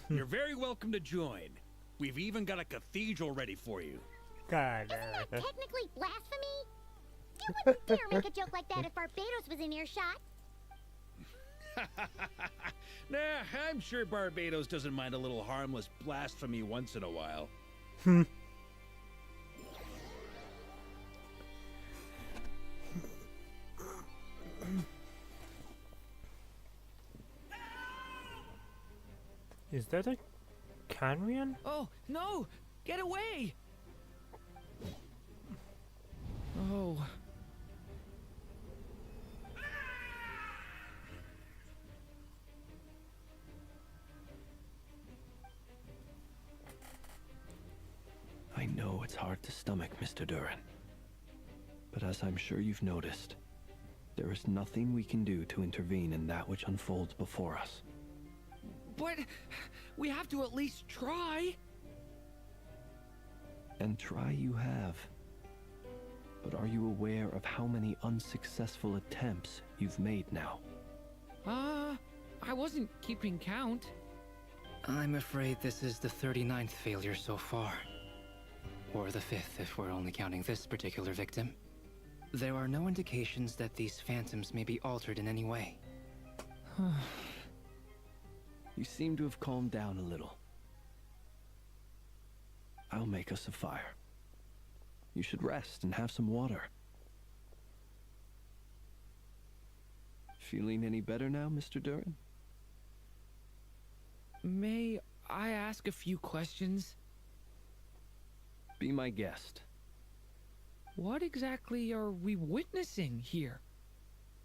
You're very welcome to join. We've even got a cathedral ready for you. God. Isn't that technically blasphemy? You wouldn't dare make a joke like that if Barbados was in earshot. Nah, I'm sure Barbados doesn't mind a little harmless blasphemy once in a while. Is that a Canrian? Oh, no! Get away! Oh. I know it's hard to stomach, Mr. Durin. But as I'm sure you've noticed, there is nothing we can do to intervene in that which unfolds before us. But we have to at least try. And try you have. But are you aware of how many unsuccessful attempts you've made now? I wasn't keeping count. I'm afraid this is the 39th failure so far. Or the 5th if we're only counting this particular victim. There are no indications that these phantoms may be altered in any way. You seem to have calmed down a little. I'll make us a fire. You should rest and have some water. Feeling any better now, Mr. Durin? May I ask a few questions? Be my guest. What exactly are we witnessing here?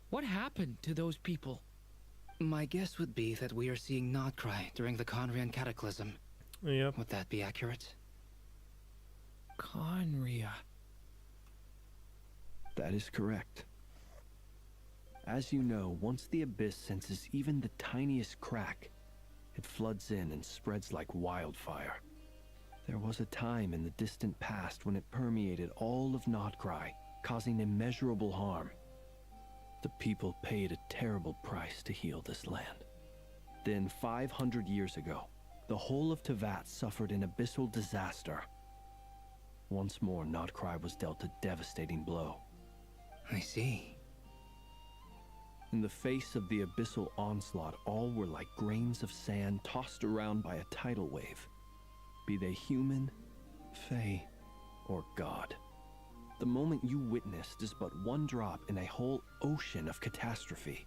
What happened to those people? My guess would be that we are seeing Krai during the Conrian Cataclysm. Yep. Would that be accurate? Conria. That is correct. As you know, once the Abyss senses even the tiniest crack, it floods in and spreads like wildfire. There was a time in the distant past when it permeated all of Krai, causing immeasurable harm. The people paid a terrible price to heal this land. Then 500 years ago, the whole of Teyvat suffered an abyssal disaster. Once more, Krai was dealt a devastating blow. I see. In the face of the abyssal onslaught, all were like grains of sand tossed around by a tidal wave. Be they human, fae, or god. The moment you witnessed is but one drop in a whole ocean of catastrophe.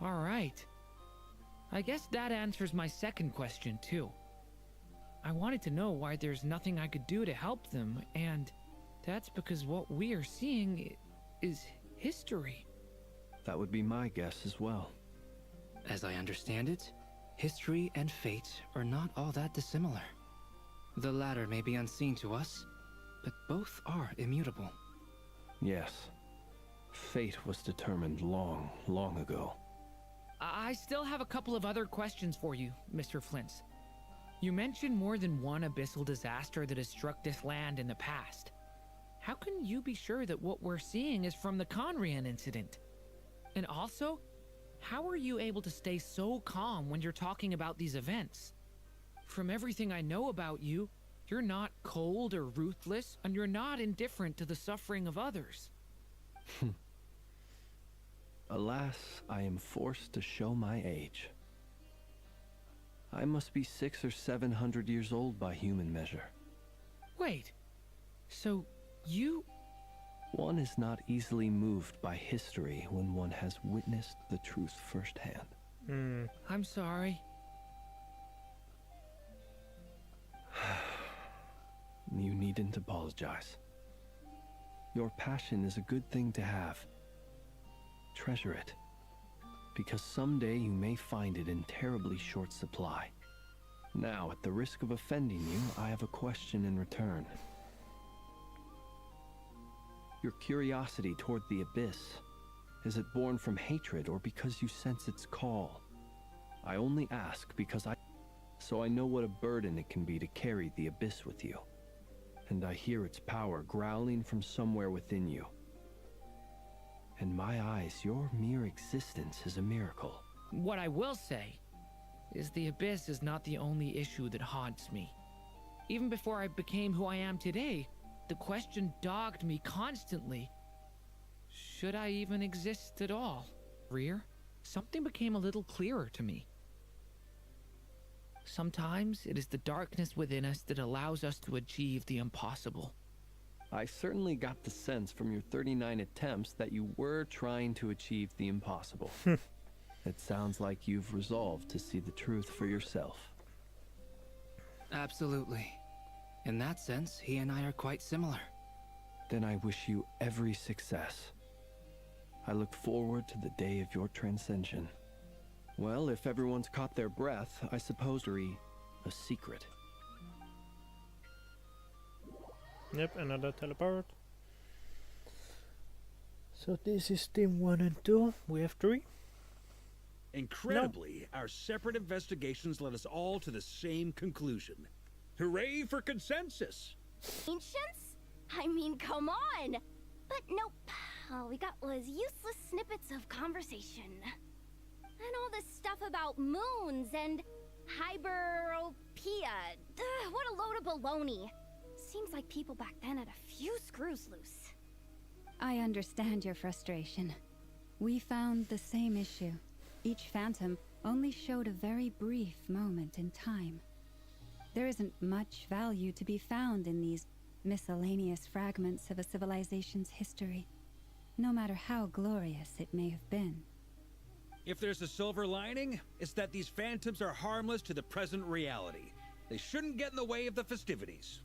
All right. I guess that answers my second question, too. I wanted to know why there's nothing I could do to help them, and that's because what we are seeing is history. That would be my guess as well. As I understand it, history and fate are not all that dissimilar. The latter may be unseen to us, but both are immutable. Yes. Fate was determined long, long ago. I still have a couple of other questions for you, Mr. Flint's. You mentioned more than one abyssal disaster that has struck this land in the past. How can you be sure that what we're seeing is from the Conrian incident? And also, how are you able to stay so calm when you're talking about these events? From everything I know about you, you're not cold or ruthless, and you're not indifferent to the suffering of others. Alas, I am forced to show my age. I must be 600 or 700 years old by human measure. Wait, so you... One is not easily moved by history when one has witnessed the truth firsthand. I'm sorry. needn't apologize. Your passion is a good thing to have. Treasure it, because someday you may find it in terribly short supply. Now, at the risk of offending you, I have a question in return. Your curiosity toward the Abyss, is it born from hatred or because you sense its call? I only ask because so I know what a burden it can be to carry the Abyss with you. And I hear its power growling from somewhere within you. In my eyes, your mere existence is a miracle. What I will say is the Abyss is not the only issue that haunts me. Even before I became who I am today, the question dogged me constantly. Should I even exist at all? Rear, something became a little clearer to me. Sometimes it is the darkness within us that allows us to achieve the impossible. I certainly got the sense from your 39 attempts that you were trying to achieve the impossible. It sounds like you've resolved to see the truth for yourself. Absolutely. In that sense, he and I are quite similar. Then I wish you every success. I look forward to the day of your transcension. Well, if everyone's caught their breath, I suppose a secret. Yep, another teleport. So this is team 1 and 2. We have 3. Incredibly, our separate investigations led us all to the same conclusion. Hooray for consensus! Ancients? I mean, come on! But nope. All we got was useless snippets of conversation. And all this stuff about moons and hyperopia. What a load of baloney. Seems like people back then had a few screws loose. I understand your frustration. We found the same issue. Each phantom only showed a very brief moment in time. There isn't much value to be found in these miscellaneous fragments of a civilization's history, no matter how glorious it may have been. If there's a silver lining, it's that these phantoms are harmless to the present reality. They shouldn't get in the way of the festivities.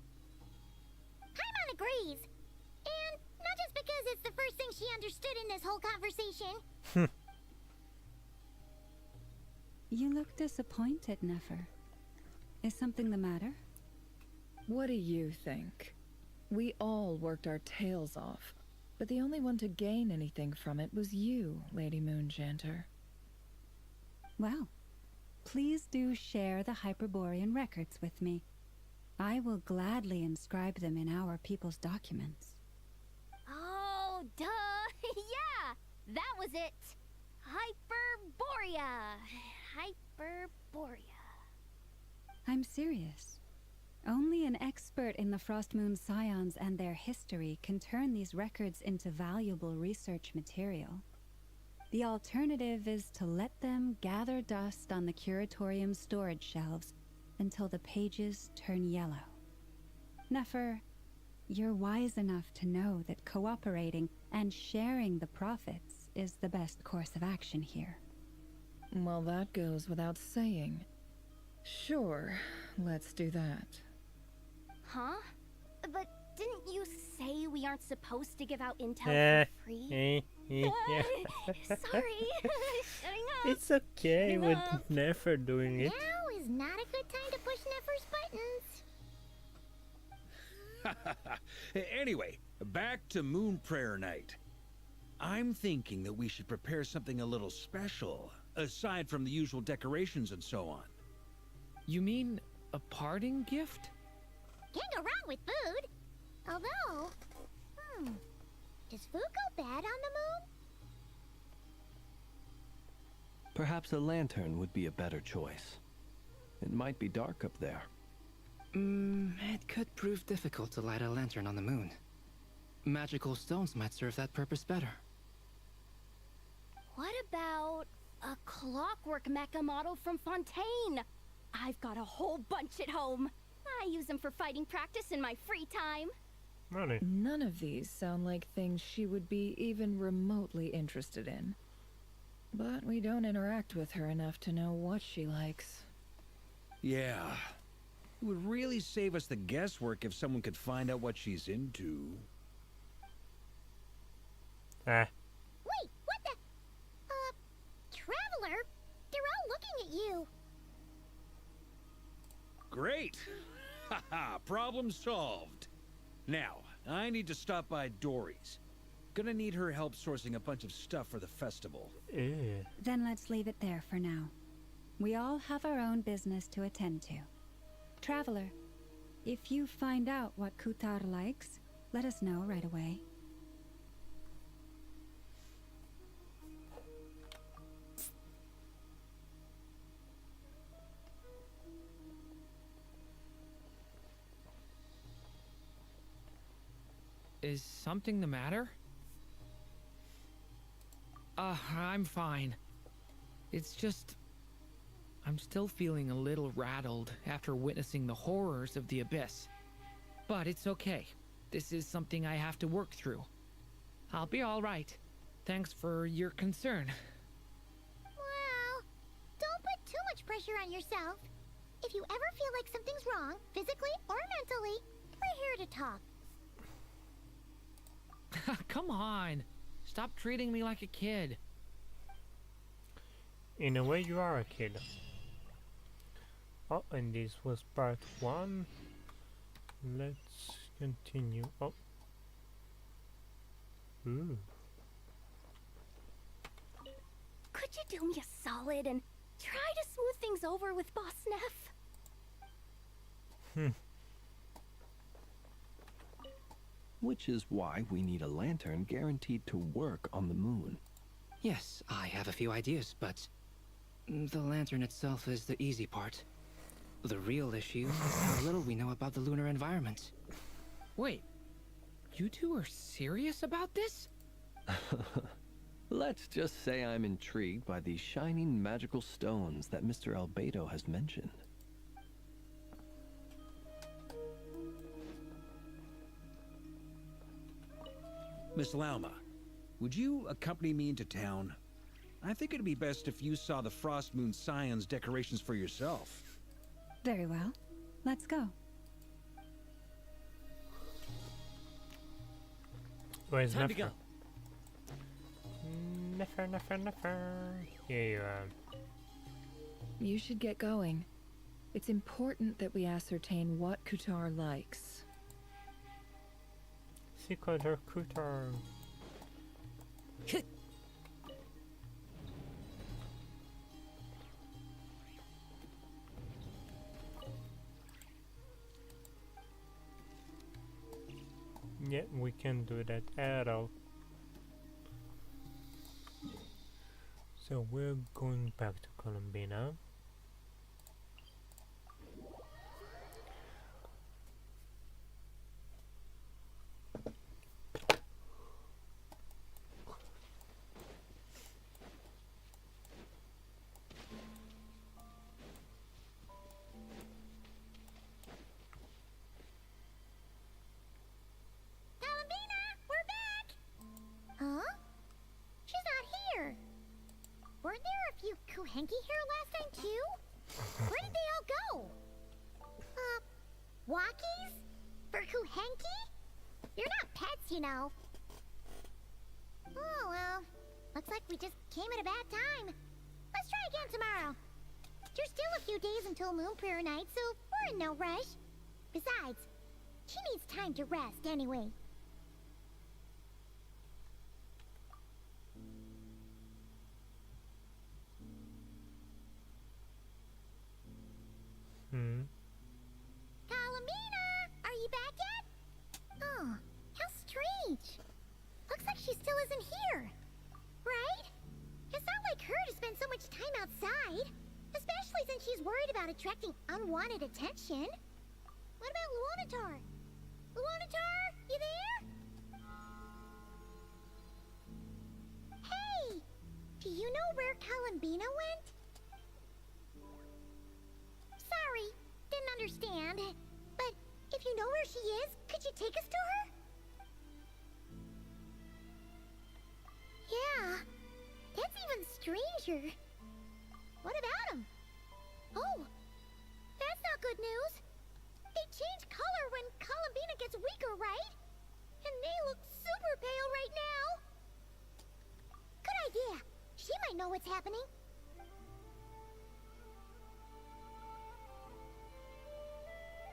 Paimon agrees. And not just because it's the first thing she understood in this whole conversation. You look disappointed, Nefer. Is something the matter? What do you think? We all worked our tails off, but the only one to gain anything from it was you, Lady Moonjanter. Well, please do share the Hyperborean records with me. I will gladly inscribe them in our people's documents. Oh, duh! Yeah! That was it! Hyperborea! Hyperborea. I'm serious. Only an expert in the Frostmoon Scions and their history can turn these records into valuable research material. The alternative is to let them gather dust on the Curatorium's storage shelves until the pages turn yellow. Nefer, you're wise enough to know that cooperating and sharing the profits is the best course of action here. Well, that goes without saying. Sure, let's do that. Huh? But didn't you say we aren't supposed to give out intel for free? Sorry. Shutting up. It's okay with Nefer doing it. Now is not a good time to push Nefer's buttons. Anyway, back to Moon Prayer Night. I'm thinking that we should prepare something a little special, aside from the usual decorations and so on. You mean a parting gift? Can't go wrong with food. Although, does food go bad on the moon? Perhaps a lantern would be a better choice. It might be dark up there. It could prove difficult to light a lantern on the moon. Magical stones might serve that purpose better. What about a clockwork mecha model from Fontaine? I've got a whole bunch at home. I use them for fighting practice in my free time. Really? None of these sound like things she would be even remotely interested in. But we don't interact with her enough to know what she likes. Yeah. It would really save us the guesswork if someone could find out what she's into. Ah. Wait, what the? Traveler? They're all looking at you. Great! Haha, problem solved. Now, I need to stop by Dory's. Gonna need her help sourcing a bunch of stuff for the festival. Ew. Then let's leave it there for now. We all have our own business to attend to. Traveler, if you find out what Kutar likes, let us know right away. Is something the matter? I'm fine. It's just... I'm still feeling a little rattled after witnessing the horrors of the Abyss. But it's okay. This is something I have to work through. I'll be alright. Thanks for your concern. Well, don't put too much pressure on yourself. If you ever feel like something's wrong, physically or mentally, we're here to talk. Come on. Stop treating me like a kid. In a way, you are a kid. Oh, and this was part 1. Let's continue. Oh. Ooh. Could you do me a solid and try to smooth things over with Boss Neff? Which is why we need a lantern guaranteed to work on the moon. Yes, I have a few ideas, but the lantern itself is the easy part. The real issue is how little we know about the lunar environment. Wait, you two are serious about this? Let's just say I'm intrigued by these shining magical stones that Mr. Albedo has mentioned. Miss Lauma, would you accompany me into town? I think it'd be best if you saw the Frost Moon Scion's decorations for yourself. Very well. Let's go. Where's Time to go. Nefer. Here you are. You should get going. It's important that we ascertain what Kutar likes. Secret recruiter. Yeah, we can do that at all. So we're going back to Columbina. Hanky here last time too? Where did they all go? Walkies? For Kuhenki? You're not pets, you know. Oh, well. Looks like we just came at a bad time. Let's try again tomorrow. There's still a few days until Moon Prayer Night, so we're in no rush. Besides, she needs time to rest anyway. Kalamina! Are you back yet? Oh, how strange. Looks like she still isn't here. Right? It's not like her to spend so much time outside. Especially since she's worried about attracting unwanted attention. What about Luonatar? Luonatar, you there? Hey! Do you know where Kalambina went? Sorry, didn't understand. But if you know where she is, could you take us to her? Yeah, that's even stranger. What about him? Oh, that's not good news. They change color when Columbina gets weaker, right? And they look super pale right now. Good idea. She might know what's happening.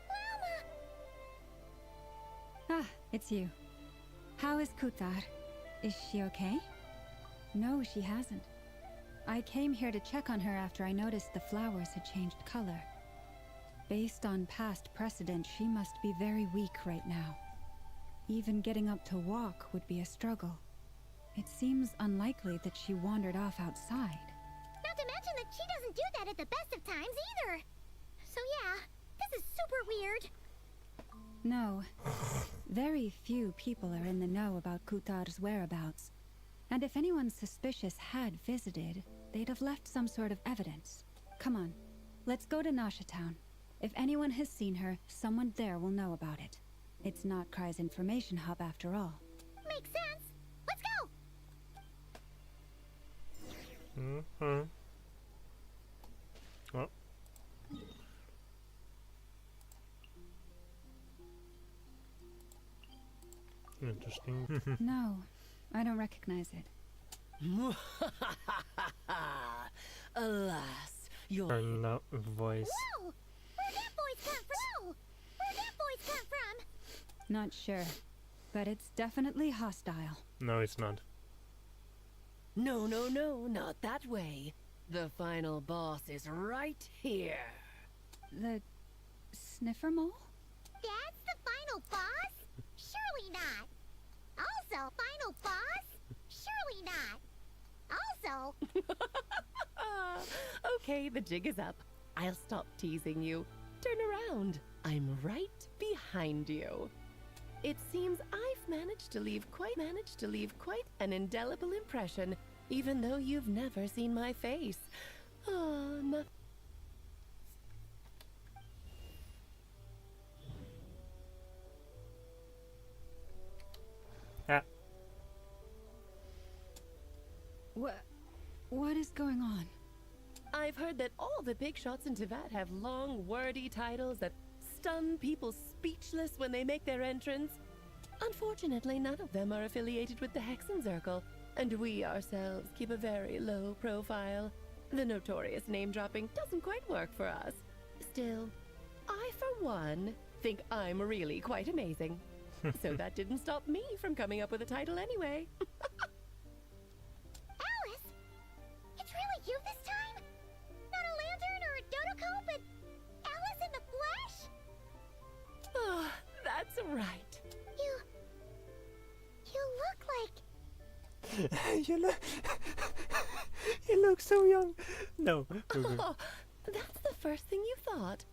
Llama! Ah, it's you. How is Kutar? Is she okay? No, she hasn't. I came here to check on her after I noticed the flowers had changed color. Based on past precedent, she must be very weak right now. Even getting up to walk would be a struggle. It seems unlikely that she wandered off outside. Not to mention that she doesn't do that at the best of times either. So yeah, this is super weird. No. Very few people are in the know about Kutar's whereabouts. And if anyone suspicious had visited, they'd have left some sort of evidence. Come on, let's go to Nasha Town. If anyone has seen her, someone there will know about it. It's not Krai's information hub after all. Makes sense. Let's go! Mm-hmm. Oh. Interesting. No, I don't recognize it. Alas, your voice. Whoa! Where'd that voice come from? Where'd that voice come from? Not sure, but it's definitely hostile. No, it's not. No, not that way. The final boss is right here. The sniffer mole? That's the final boss? Surely not. Also, final boss? Surely not. Also... Okay, the jig is up. I'll stop teasing you. Turn around. I'm right behind you. It seems I've managed to leave quite an indelible impression, even though you've never seen my face. Oh, nothing. What is going on? I've heard that all the big shots in Teyvat have long, wordy titles that stun people speechless when they make their entrance. Unfortunately, none of them are affiliated with the Hexenzirkel, and we ourselves keep a very low profile. The notorious name-dropping doesn't quite work for us. Still, I, for one, think I'm really quite amazing. So that didn't stop me from coming up with a title anyway. Alice? It's really you this time? Not a lantern or a dodoco, but Alice in the flesh? Oh, that's right. You look like... You look so young. No. Oh, that's the first thing you thought.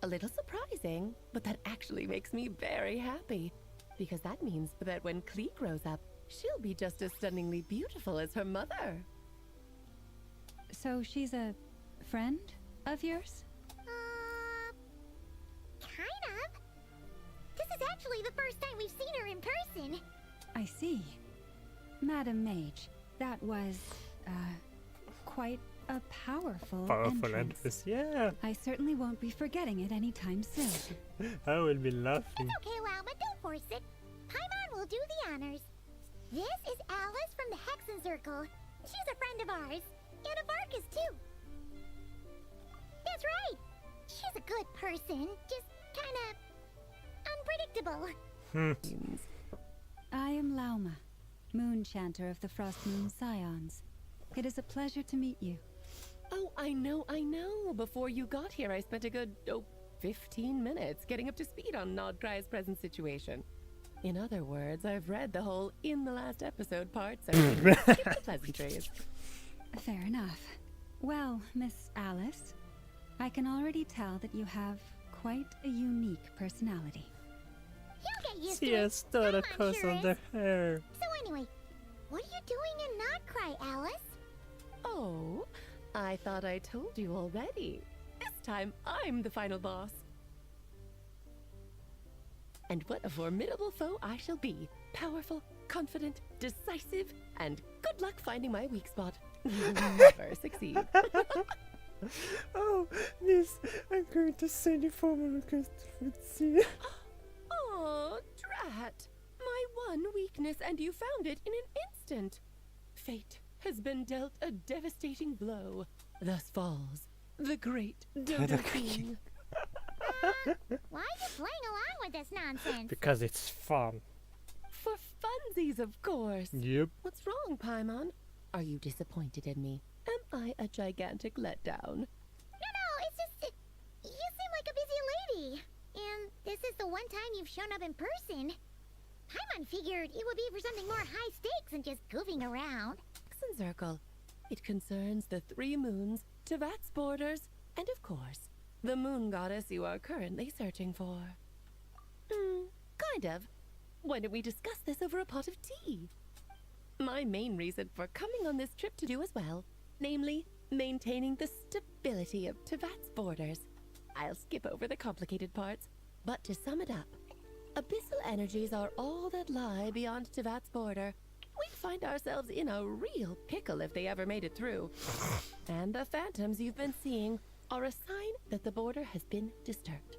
A little surprising, but that actually makes me very happy. Because that means that when Klee grows up, she'll be just as stunningly beautiful as her mother. So she's a friend of yours? Kind of. This is actually the first time we've seen her in person. I see. Madam Mage, that was, quite a powerful entrance, yeah. I certainly won't be forgetting it anytime soon. I will be laughing. It's okay, Llama, don't force it. Paimon will do the honors. This is Alice from the Hexenzirkel. She's a friend of ours. And of Arcus, too. That's right. She's a good person, just kinda... unpredictable. I am Lauma, Moon Chanter of the Frost Moon Scions. It is a pleasure to meet you. Oh, I know. Before you got here, I spent a good, 15 minutes getting up to speed on Nodkrai's present situation. In other words, I've read the whole in the last episode part, so skip the pleasantries. Fair enough. Well, Miss Alice, I can already tell that you have quite a unique personality. You'll get used She to it. has Doracos on the hair. So anyway, what are you doing in Nodkrai, Alice? Oh, I thought I told you already. This time, I'm the final boss. And what a formidable foe I shall be. Powerful, confident, decisive, and good luck finding my weak spot. You'll never succeed. Oh, this, I'm going to say the formula see. Oh, drat! My one weakness, and you found it in an instant. Fate has been dealt a devastating blow. Thus falls the great Dodo King. Why are you playing along with this nonsense? Because it's fun. For funsies, of course. Yep. What's wrong, Paimon? Are you disappointed in me? Am I a gigantic letdown? No, it's just you seem like a busy lady. And this is the one time you've shown up in person. Paimon figured it would be for something more high stakes than just goofing around. Listen, Circle. It concerns the 3 moons, Tevat's borders, and of course, the moon goddess you are currently searching for. Kind of. Why don't we discuss this over a pot of tea? My main reason for coming on this trip to do as well, namely, maintaining the stability of Tevat's borders. I'll skip over the complicated parts, but to sum it up, abyssal energies are all that lie beyond Tevat's border. We'd find ourselves in a real pickle if they ever made it through. And the phantoms you've been seeing are a sign that the border has been disturbed.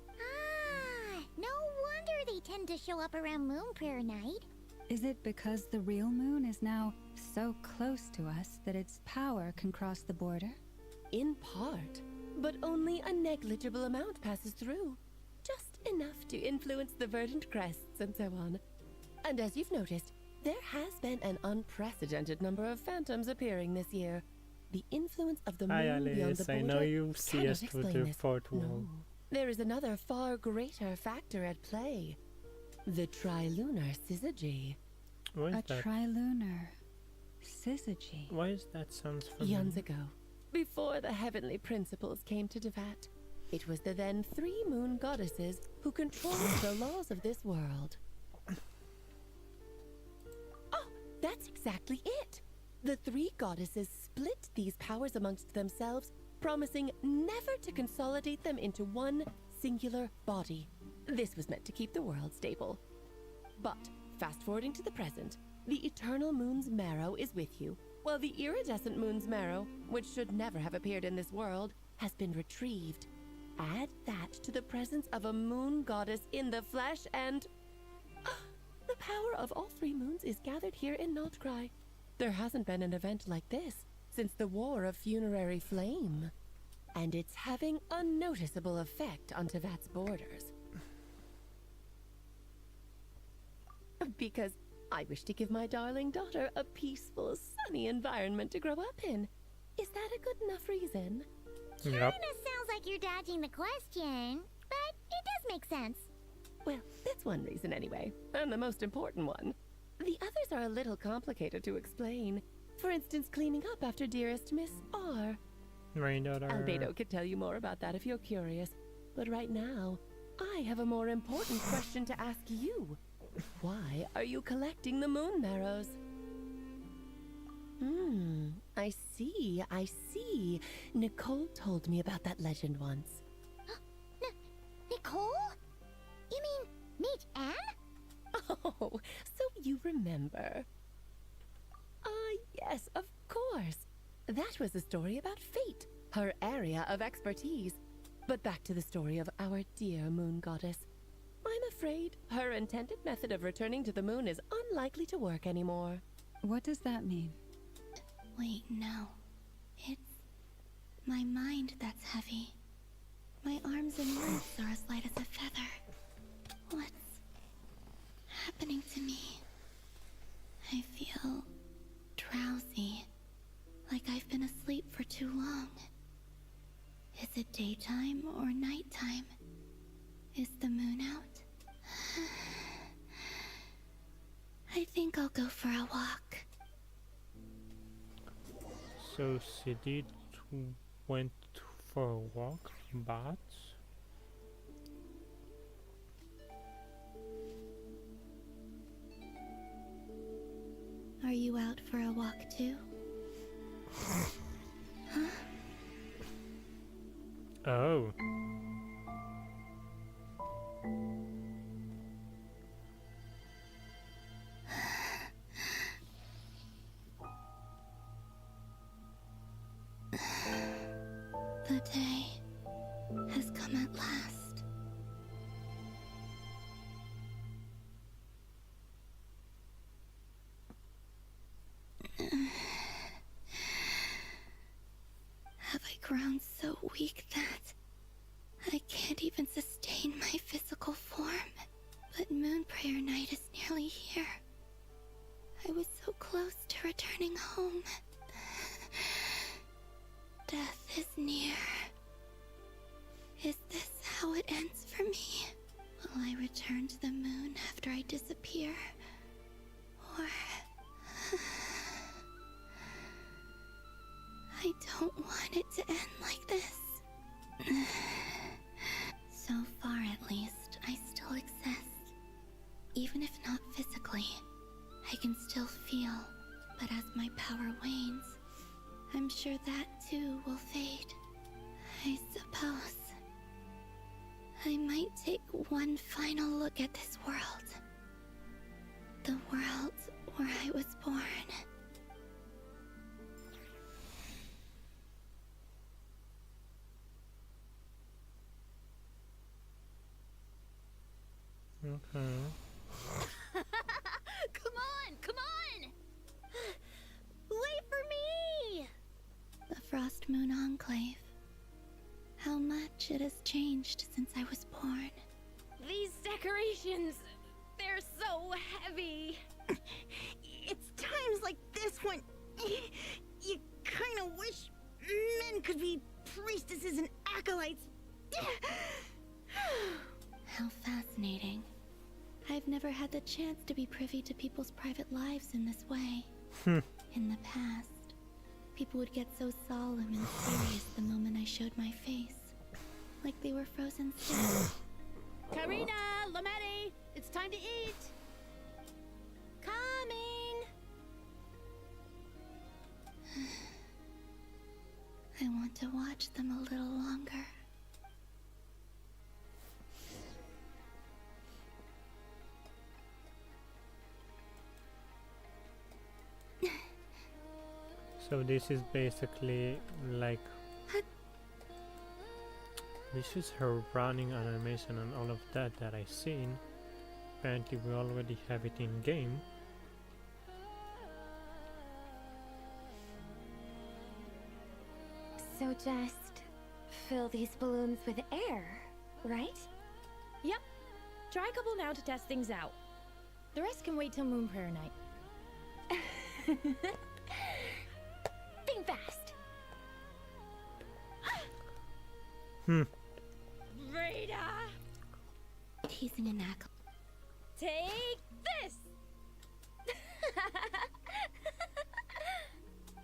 Ah, no wonder they tend to show up around Moon Prayer Night. Is it because the real moon is now so close to us that its power can cross the border? In part, but only a negligible amount passes through. Just enough to influence the verdant crests and so on. And as you've noticed, there has been an unprecedented number of phantoms appearing this year. The influence of the moon Hi beyond the Alice, I border know you see cannot us through explain the this. fourth wall. No, there is another far greater factor at play. The trilunar syzygy. What is A that? trilunar syzygy. Why is that sounds familiar? Eons ago, before the heavenly principles came to Tevat, it was the then 3 moon goddesses who controlled the laws of this world. Oh, that's exactly it! The 3 goddesses split these powers amongst themselves, promising never to consolidate them into one singular body. This was meant to keep the world stable. But, fast forwarding to the present, the eternal moon's marrow is with you, while the iridescent moon's marrow, which should never have appeared in this world, has been retrieved. Add that to the presence of a moon goddess in the flesh and... the power of all 3 moons is gathered here in Krai. There hasn't been an event like this since the War of Funerary Flame. And it's having a noticeable effect on Tevat's borders. Because I wish to give my darling daughter a peaceful, sunny environment to grow up in. Is that a good enough reason? Yep. Kinda sounds like you're dodging the question, but it does make sense. Well, that's one reason anyway, and the most important one. The others are a little complicated to explain. For instance, cleaning up after dearest Miss R. Granddaughter. Albedo could tell you more about that if you're curious. But right now, I have a more important question to ask you. Why are you collecting the moon marrows? I see. Nicole told me about that legend once. Nicole? You mean meet Anne? Oh, so you remember. Yes, of course. That was a story about fate, her area of expertise. But back to the story of our dear moon goddess. I'm afraid her intended method of returning to the moon is unlikely to work anymore. What does that mean? Wait, no. It's my mind that's heavy. My arms and legs are as light as a feather. What's happening to me? I feel drowsy, like I've been asleep for too long. Is it daytime or nighttime? Is the moon out? I think I'll go for a walk. So Sidit went for a walk, but Are you out for a walk too? Huh? oh. grown so weak that I can't even sustain my physical form. But Moon Prayer Night is nearly here. I was so close to returning home. Death is near. Is this how it ends for me? Will I return to the moon after I disappear? Or... I don't want it to end like this. So far, at least, I still exist. Even if not physically, I can still feel. But as my power wanes, I'm sure that too will fade. I suppose I might take one final look at this world. The world where I was born. Okay. Come on, come on! Wait for me! The Frost Moon Enclave. How much it has changed since I was born. These decorations, they're so heavy. It's times like this when you kind of wish men could be priestesses and acolytes. How fascinating. I've never had the chance to be privy to people's private lives in this way. In the past, people would get so solemn and serious the moment I showed my face. Like they were frozen still. Karina, Lametti, it's time to eat. Coming. I want to watch them a little longer. So this is basically like this is her running animation and all of that I seen. Apparently we already have it in game. So just fill these balloons with air, right? Yep. Try a couple now to test things out. The rest can wait till Moon Prayer Night. Think fast. Rita! Teasing a knack. Take this!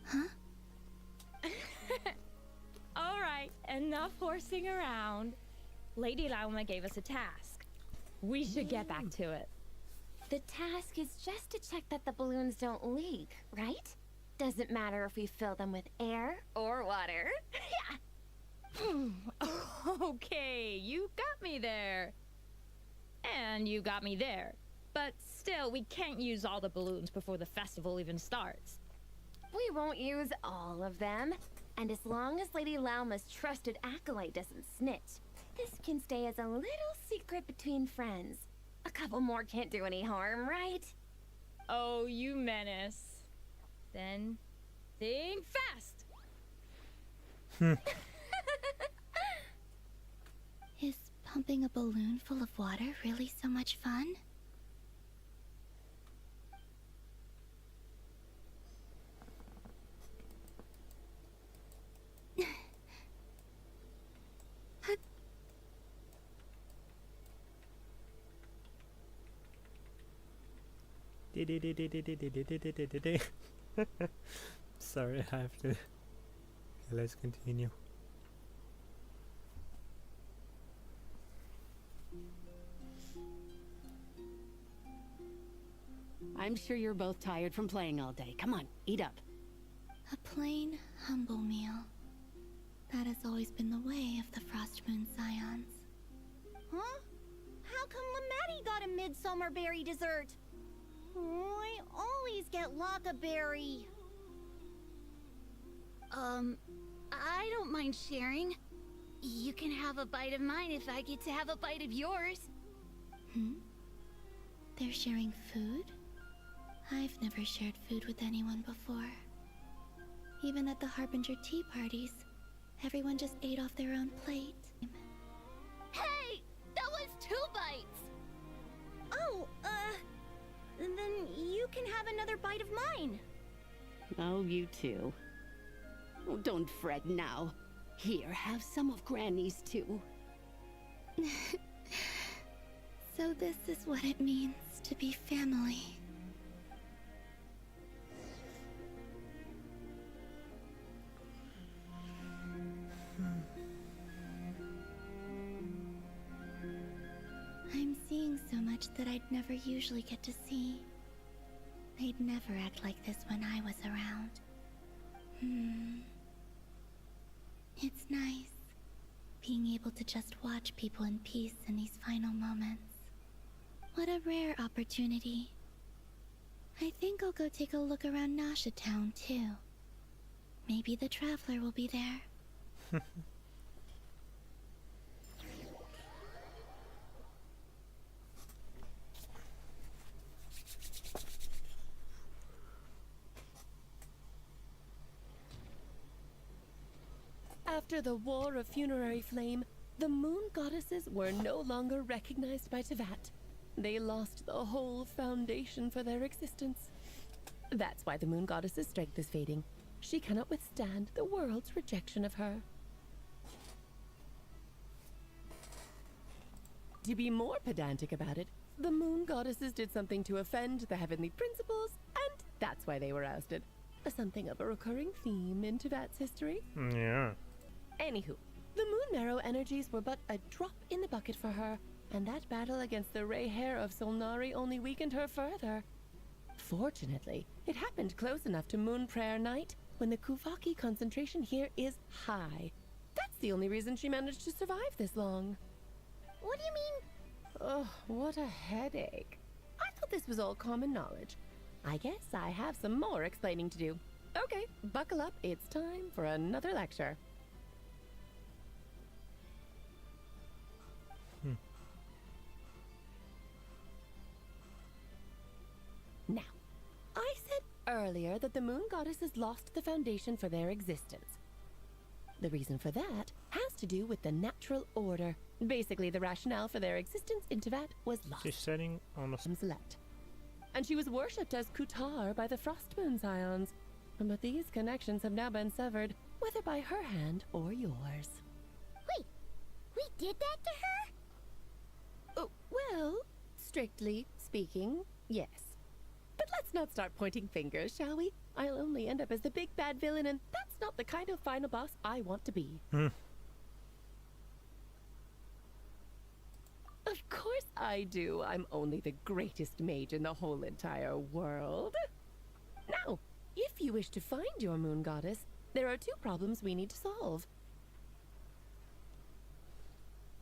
Huh? Alright, enough horsing around. Lady Lauma gave us a task. We should get back to it. The task is just to check that the balloons don't leak, right? Doesn't matter if we fill them with air or water. Okay, you got me there. And you got me there. But still, we can't use all the balloons before the festival even starts. We won't use all of them. And as long as Lady Lauma's trusted acolyte doesn't snitch, this can stay as a little secret between friends. A couple more can't do any harm, right? Oh, you menace. Then, think fast! Is pumping a balloon full of water really so much fun? Sorry, I have to. Okay, let's continue. I'm sure you're both tired from playing all day. Come on, eat up. A plain, humble meal. That has always been the way of the Frost Moon Scions. Huh? How come Lametti got a midsummer berry dessert? Oh, I always get Lockaberry. I don't mind sharing. You can have a bite of mine if I get to have a bite of yours. They're sharing food? I've never shared food with anyone before. Even at the Harbinger tea parties, Everyone just ate off their own plate. Hey! That was 2 bites! Oh, then you can have another bite of mine. Oh, you too. Oh, don't fret now. Here, have some of Granny's too. So this is what it means to be family. I'm seeing so much that I'd never usually get to see. They'd never act like this when I was around. It's nice, being able to just watch people in peace in these final moments. What a rare opportunity. I think I'll go take a look around Nasha Town, too. Maybe the Traveler will be there. After the War of Funerary Flame, the Moon Goddesses were no longer recognized by Teyvat. They lost the whole foundation for their existence. That's why the Moon Goddess's strength is fading. She cannot withstand the world's rejection of her. To be more pedantic about it, the Moon Goddesses did something to offend the heavenly principles, and that's why they were ousted. Something of a recurring theme in Teyvat's history. Yeah. Anywho, the Moon Marrow energies were but a drop in the bucket for her, and that battle against the Ray Hair of Solnari only weakened her further. Fortunately, it happened close enough to Moon Prayer Night, when the Kuvaki concentration here is high. That's the only reason she managed to survive this long. What do you mean? Oh, what a headache. I thought this was all common knowledge. I guess I have some more explaining to do. Okay, buckle up, it's time for another lecture. Now, I said earlier that the Moon Goddesses lost the foundation for their existence. The reason for that has to do with the natural order. Basically, the rationale for their existence in Teyvat was lost. She's setting on a select. And she was worshipped as Kutar by the Frost Moon Scions. But these connections have now been severed, whether by her hand or yours. Wait, we did that to her? Oh, well, strictly speaking, yes. But let's not start pointing fingers, shall we? I'll only end up as the big bad villain, and that's not the kind of final boss I want to be. Of course I do. I'm only the greatest mage in the whole entire world. Now, if you wish to find your Moon Goddess, there are 2 problems we need to solve.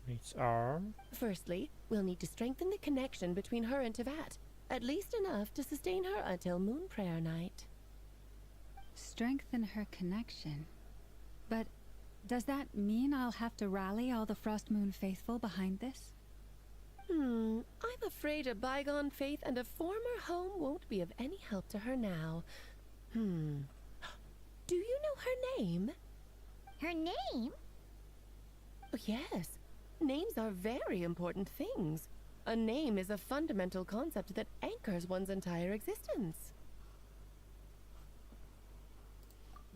It's arm. Firstly, we'll need to strengthen the connection between her and Teyvat. At least enough to sustain her until Moon Prayer Night. Strengthen her connection. But does that mean I'll have to rally all the Frost Moon faithful behind this? I'm afraid a bygone faith and a former home won't be of any help to her now. Do you know her name? Her name? Oh, yes. Names are very important things. A name is a fundamental concept that anchors one's entire existence.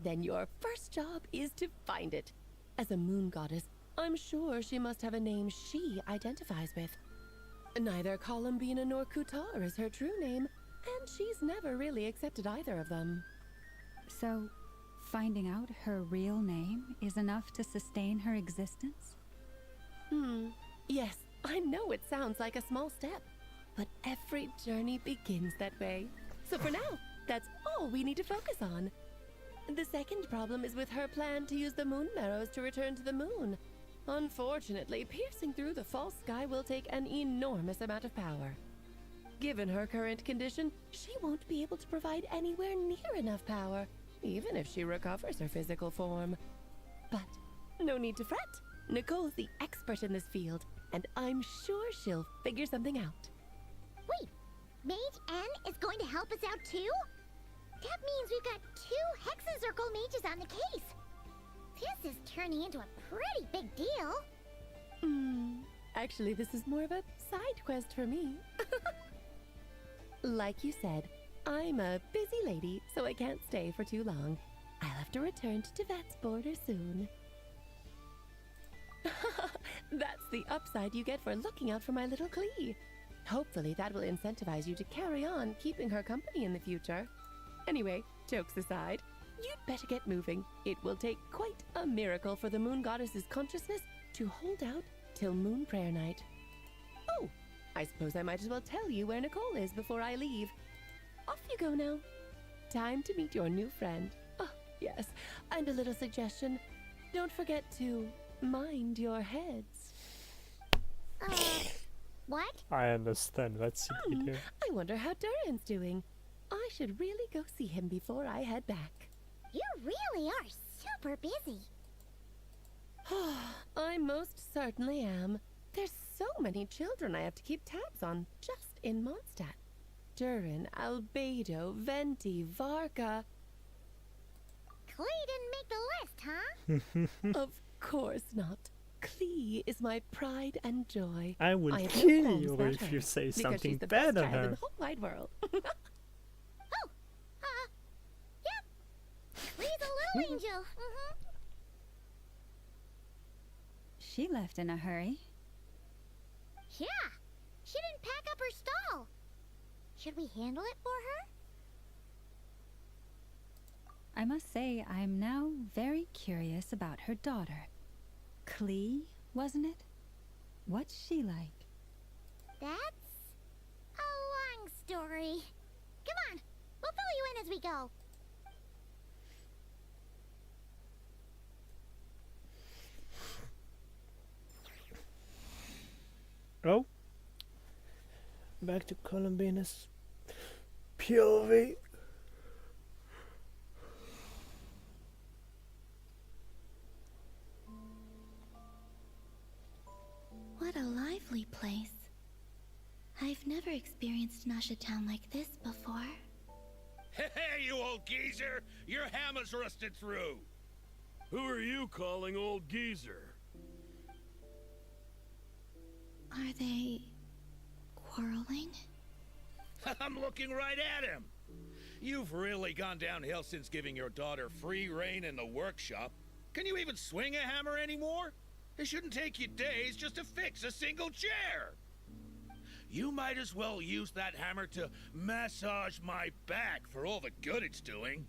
Then your first job is to find it. As a Moon Goddess, I'm sure she must have a name she identifies with. Neither Columbina nor Kutar is her true name, and she's never really accepted either of them. So, finding out her real name is enough to sustain her existence? Yes, I know it sounds like a small step, but every journey begins that way. So for now, that's all we need to focus on. The second problem is with her plan to use the Moon Marrows to return to the moon. Unfortunately, piercing through the false sky will take an enormous amount of power. Given her current condition, she won't be able to provide anywhere near enough power, even if she recovers her physical form. But no need to fret. Nicole's the expert in this field, and I'm sure she'll figure something out. Wait, Mage N is going to help us out too? That means we've got 2 Hexacircle mages on the case. This is turning into a pretty big deal. Actually, this is more of a side quest for me. Like you said, I'm a busy lady, so I can't stay for too long. I'll have to return to Tevat's border soon. That's the upside you get for looking out for my little Klee. Hopefully that will incentivize you to carry on keeping her company in the future. Anyway, jokes aside, you'd better get moving. It will take quite a miracle for the Moon Goddess's consciousness to hold out till Moon Prayer Night. Oh, I suppose I might as well tell you where Nicole is before I leave. Off you go now. Time to meet your new friend. Oh, yes, and a little suggestion. Don't forget to mind your heads. What? I understand. Let's see here. I wonder how Durin's doing. I should really go see him before I head back. You really are super busy. I most certainly am. There's so many children I have to keep tabs on just in Mondstadt. Durin, Albedo, Venti, Varka. Klee didn't make the list, huh? Of course not. Klee is my pride and joy. I will have no kill qualms you about if her, you say because something she's the bad best on child in her. the whole wide world. Yep. Klee's a little angel. She left in a hurry. Yeah. She didn't pack up her stall. Should we handle it for her? I must say, I am now very curious about her daughter. Klee, wasn't it? What's she like? That's a long story. Come on, we'll fill you in as we go. Oh. Back to Columbina's POV. What a lively place. I've never experienced Nasha Town like this before. Hey, you old geezer! Your hammer's rusted through! Who are you calling old geezer? Are they quarreling? I'm looking right at him! You've really gone downhill since giving your daughter free reign in the workshop. Can you even swing a hammer anymore? It shouldn't take you days just to fix a single chair! You might as well use that hammer to massage my back for all the good it's doing.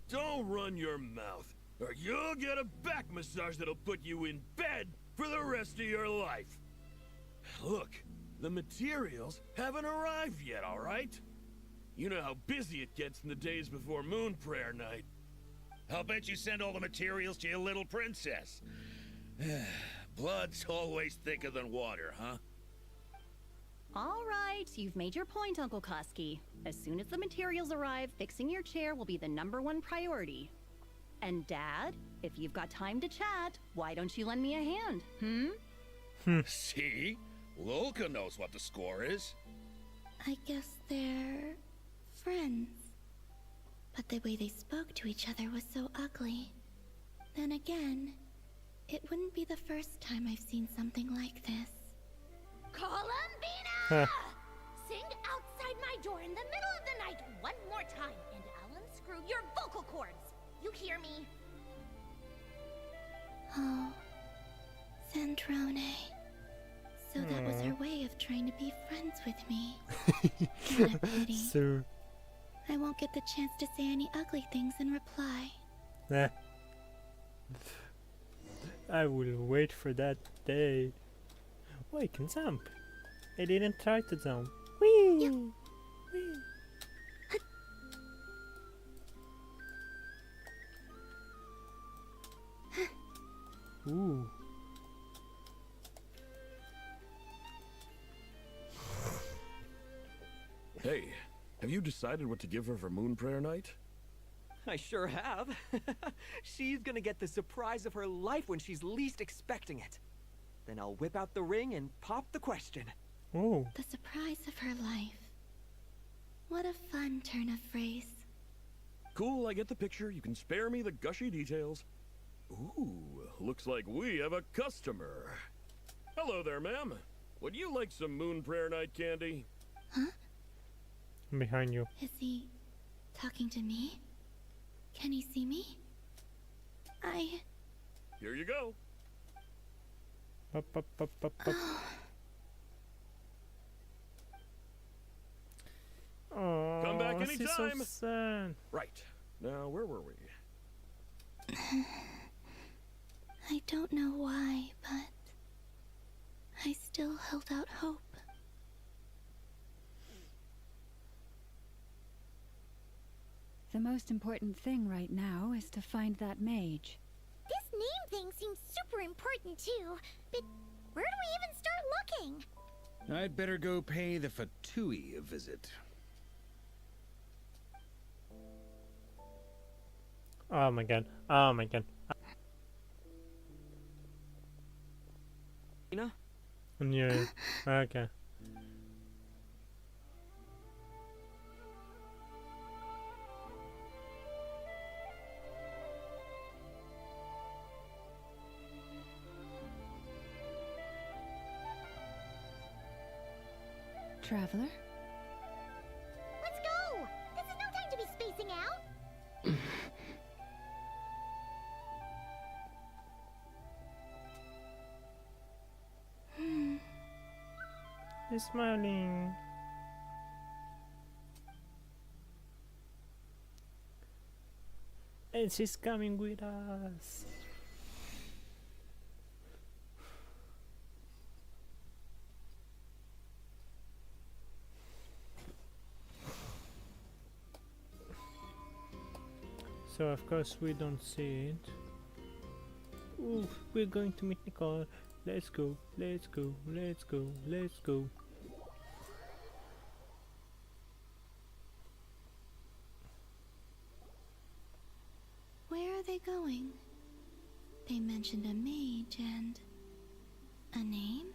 Don't run your mouth, or you'll get a back massage that'll put you in bed for the rest of your life. Look, the materials haven't arrived yet, all right? You know how busy it gets in the days before Moon Prayer Night. I'll bet you send all the materials to your little princess. Blood's always thicker than water, huh? All right, you've made your point, Uncle Koski. As soon as the materials arrive, fixing your chair will be the #1 priority. And Dad, if you've got time to chat, why don't you lend me a hand, See? Lolka knows what the score is. I guess they're friends. But the way they spoke to each other was so ugly. Then again, it wouldn't be the first time I've seen something like this. Columbina! Sing outside my door in the middle of the night one more time, and I'll unscrew your vocal cords. You hear me? Oh, Sandrone. So that was her way of trying to be friends with me. What a pity. So, I won't get the chance to say any ugly things in reply. I will wait for that day. Oh, I can jump. I didn't try to jump. Whee! Yep. Whee! Ooh. Hey, have you decided what to give her for Moon Prayer Night? I sure have. She's gonna get the surprise of her life when she's least expecting it. Then I'll whip out the ring and pop the question. Oh. The surprise of her life. What a fun turn of phrase. Cool, I get the picture. You can spare me the gushy details. Ooh, looks like we have a customer. Hello there, ma'am. Would you like some Moon Prayer Night candy? Huh? Behind you. Is he talking to me? Can he see me? Here you go. Up, up, up, up, up. Oh, Come back this is so anytime. sad. Right. Now, where were we? I don't know why, but I still held out hope. The most important thing right now is to find that mage. This name thing seems super important too, but where do we even start looking? I'd better go pay the Fatui a visit. Oh my god. Oh my god. You know? Yeah. Okay. Traveler? Let's go! This is no time to be spacing out! He's smiling. And she's coming with us. So of course we don't see it. Ooh, we're going to meet Nicole. Let's go, let's go, let's go, let's go. Where are they going? They mentioned a mage and a name?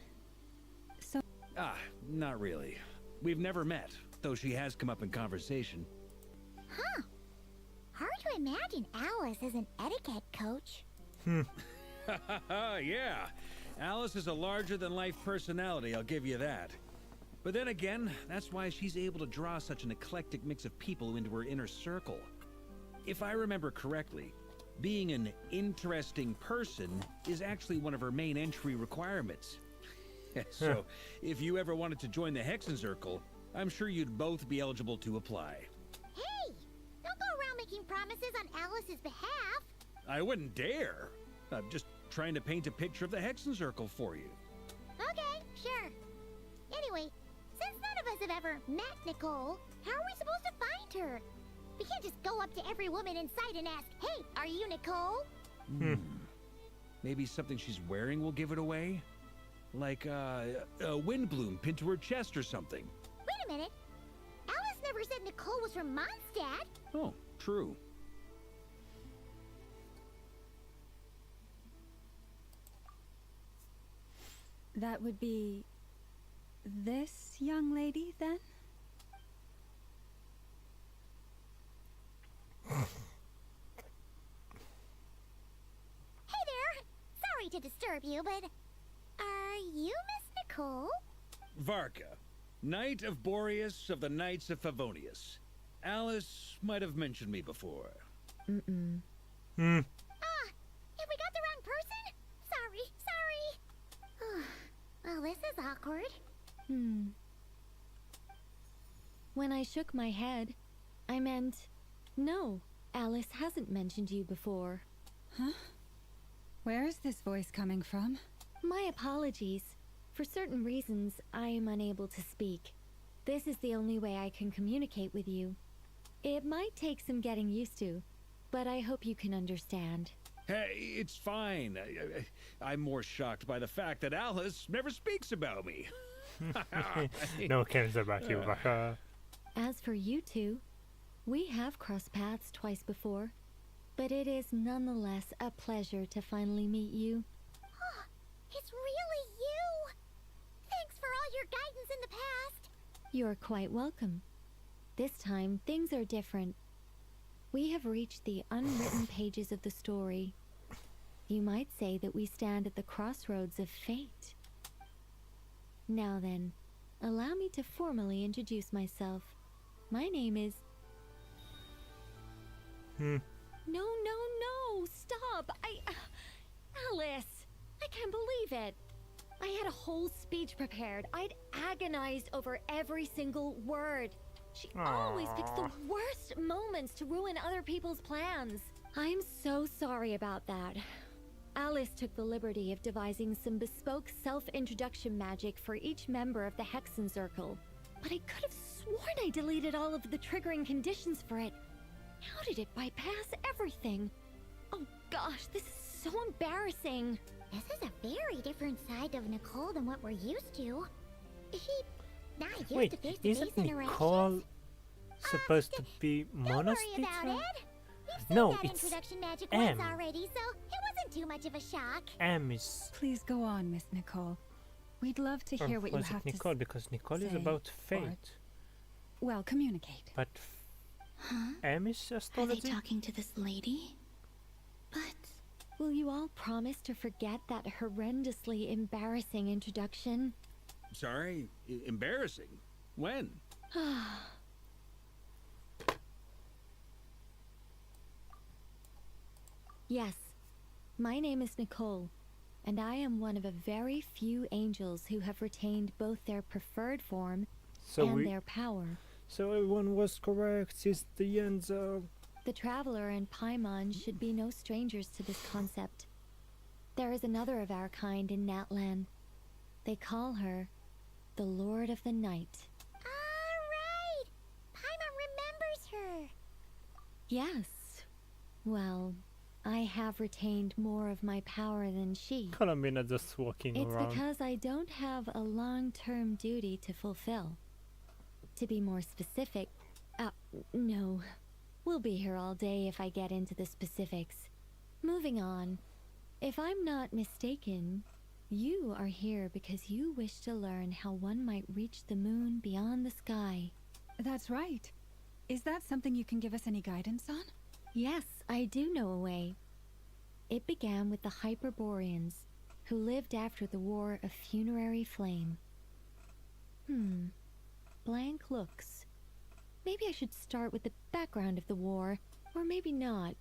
Not really. We've never met, though she has come up in conversation. Huh. Hard to imagine Alice as an etiquette coach. Yeah. Alice is a larger-than-life personality, I'll give you that. But then again, that's why she's able to draw such an eclectic mix of people into her inner circle. If I remember correctly, being an interesting person is actually one of her main entry requirements. So, if you ever wanted to join the Hexen Circle, I'm sure you'd both be eligible to apply. Hey! Don't go around making promises on Alice's behalf! I wouldn't dare. I'm just trying to paint a picture of the Hexen Circle for you. Okay, sure. Anyway, since none of us have ever met Nicole, how are we supposed to find her? We can't just go up to every woman in sight and ask, "Hey, are you Nicole?" Maybe something she's wearing will give it away? Like a windbloom pinned to her chest or something. Wait a minute. Alice never said Nicole was from Mondstadt. Oh, true. That would be this young lady, then? Hey there! Sorry to disturb you, but are you Miss Nicole? Varka, Knight of Boreas of the Knights of Favonius. Alice might have mentioned me before. Have we got the wrong person? Sorry. Well, this is awkward. When I shook my head, I meant, no, Alice hasn't mentioned you before. Huh? Where is this voice coming from? My apologies. For certain reasons, I am unable to speak. This is the only way I can communicate with you. It might take some getting used to, but I hope you can understand. Hey, it's fine. I'm more shocked by the fact that Alice never speaks about me. No one cares about you, Varka. As for you two, we have crossed paths twice before, but it is nonetheless a pleasure to finally meet you. It's really you! Thanks for all your guidance in the past. You're quite welcome. This time, things are different. We have reached the unwritten pages of the story. You might say that we stand at the crossroads of fate. Now then, allow me to formally introduce myself. My name is... No, no, no! Stop! Alice! I can't believe it! I had a whole speech prepared. I'd agonized over every single word. She always picks the worst moments to ruin other people's plans. I'm so sorry about that. Alice took the liberty of devising some bespoke self-introduction magic for each member of the Hexen Circle. But I could have sworn I deleted all of the triggering conditions for it. How did it bypass everything? Oh gosh, this is so embarrassing. This is a very different side of Nicole than what we're used to. Is she not used Wait, to face-to-face isn't interactions? Nicole supposed to be Mona's Don't worry about teacher? it. You've seen No, that it's introduction magic M. once already, so it wasn't too much of a shock. M is... Please go on, Miss Nicole. We'd love to Or hear what you was it have Nicole? to Because Nicole is say, about or- fate. Well, communicate. But Huh? M is Are they astrology? talking to this lady? But... Will you all promise to forget that horrendously embarrassing introduction? Sorry? Embarrassing? When? Yes, my name is Nicole, and I am one of a very few angels who have retained both their preferred form and their power. So everyone was correct since the end of... The Traveler and Paimon should be no strangers to this concept. There is another of our kind in Natlan. They call her the Lord of the Night. Alright! Paimon remembers her. Yes. Well, I have retained more of my power than she. Colomina just walking It's around. because I don't have a long-term duty to fulfill. To be more specific, no. We'll be here all day if I get into the specifics. Moving on. If I'm not mistaken, you are here because you wish to learn how one might reach the moon beyond the sky. That's right. Is that something you can give us any guidance on? Yes, I do know a way. It began with the Hyperboreans, who lived after the War of Funerary Flame. Blank looks. Maybe I should start with the background of the war, or maybe not.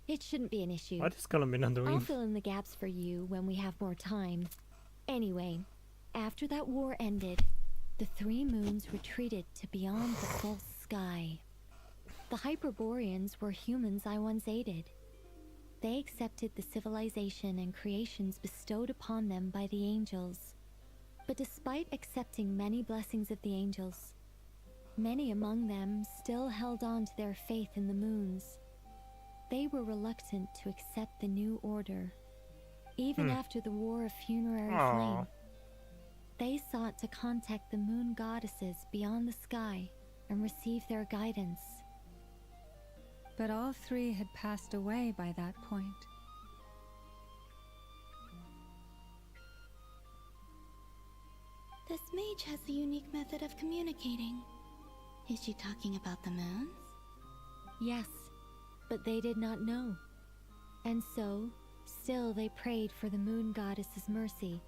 It shouldn't be an issue. What is Colomina doing? I'll fill in the gaps for you when we have more time. Anyway, after that war ended, the three moons retreated to beyond the false sky. The Hyperboreans were humans I once aided. They accepted the civilization and creations bestowed upon them by the angels. But despite accepting many blessings of the angels, many among them still held on to their faith in the moons. They were reluctant to accept the new order. Even after the War of Funerary Flame, they sought to contact the moon goddesses beyond the sky and receive their guidance. But all three had passed away by that point. This mage has a unique method of communicating. Is she talking about the moons? Yes, but they did not know. And so, still they prayed for the moon goddess's mercy.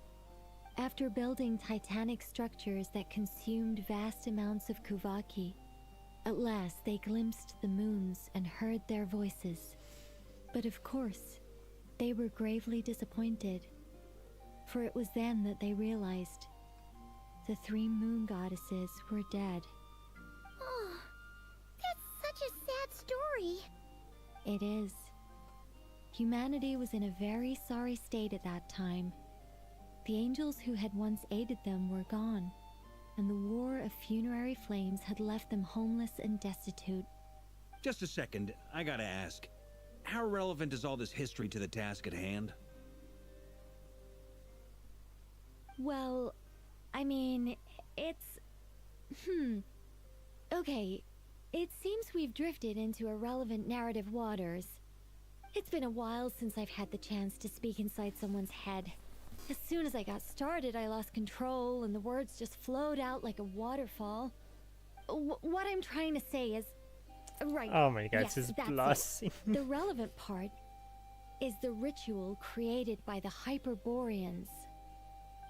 After building titanic structures that consumed vast amounts of Kuvaki, at last they glimpsed the moons and heard their voices. But of course, they were gravely disappointed. For it was then that they realized the three moon goddesses were dead. Oh, that's such a sad story. It is. Humanity was in a very sorry state at that time. The angels who had once aided them were gone, and the War of Funerary Flames had left them homeless and destitute. Just a second, I gotta ask. How relevant is all this history to the task at hand? Well, I mean, it's... Okay, it seems we've drifted into irrelevant narrative waters. It's been a while since I've had the chance to speak inside someone's head. As soon as I got started, I lost control and the words just flowed out like a waterfall. What I'm trying to say is, Right. Oh my god, yes, it's that's blushing. it. The relevant part is the ritual created by the Hyperboreans.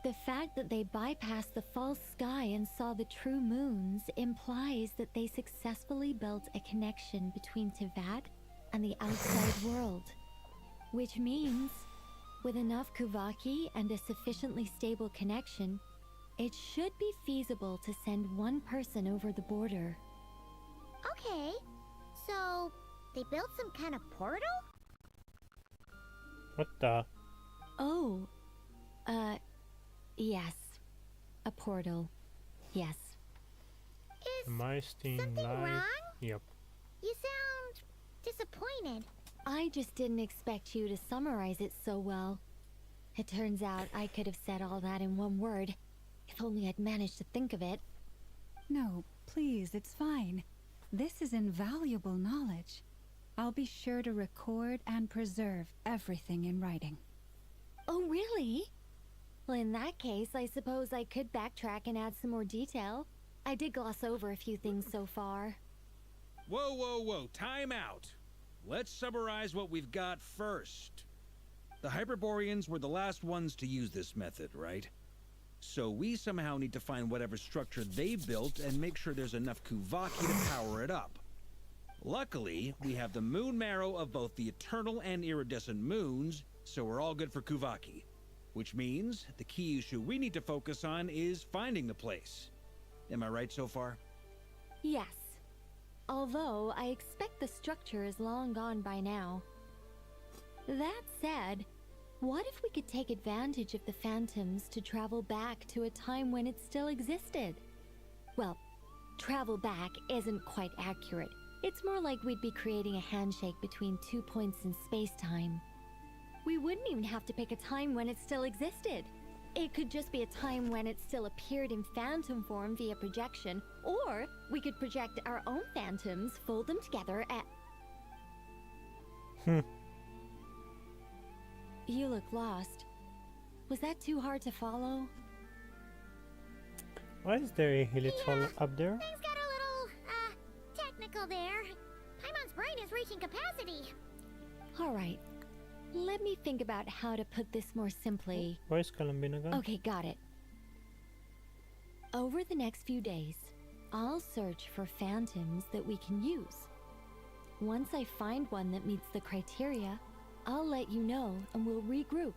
The fact that they bypassed the false sky and saw the true moons implies that they successfully built a connection between Tivat and the outside world. Which means, with enough Kuvaki and a sufficiently stable connection, it should be feasible to send one person over the border. Okay, so they built some kind of portal? What the? Oh, yes. A portal. Yes. Am I staying something live? wrong? Yep. You sound disappointed. I just didn't expect you to summarize it so well. It turns out I could have said all that in one word, if only I'd managed to think of it. No, please, it's fine. This is invaluable knowledge. I'll be sure to record and preserve everything in writing. Oh, really? Well, in that case, I suppose I could backtrack and add some more detail. I did gloss over a few things so far. Whoa, whoa, whoa, time out. Let's summarize what we've got first. The Hyperboreans were the last ones to use this method, right? So we somehow need to find whatever structure they built and make sure there's enough Kuvaki to power it up. Luckily, we have the moon marrow of both the eternal and iridescent moons, so we're all good for Kuvaki. Which means the key issue we need to focus on is finding the place. Am I right so far? Yes. Although, I expect the structure is long gone by now. That said, what if we could take advantage of the phantoms to travel back to a time when it still existed? Well, travel back isn't quite accurate. It's more like we'd be creating a handshake between 2 points in space-time. We wouldn't even have to pick a time when it still existed. It could just be a time when it still appeared in phantom form via projection, or we could project our own phantoms, fold them together, You look lost. Was that too hard to follow? Why is there a little up there? Things got a little, technical there. Paimon's brain is reaching capacity. Alright. Let me think about how to put this more simply. Where's Columbina gone? Okay, got it. Over the next few days, I'll search for phantoms that we can use. Once I find one that meets the criteria, I'll let you know and we'll regroup.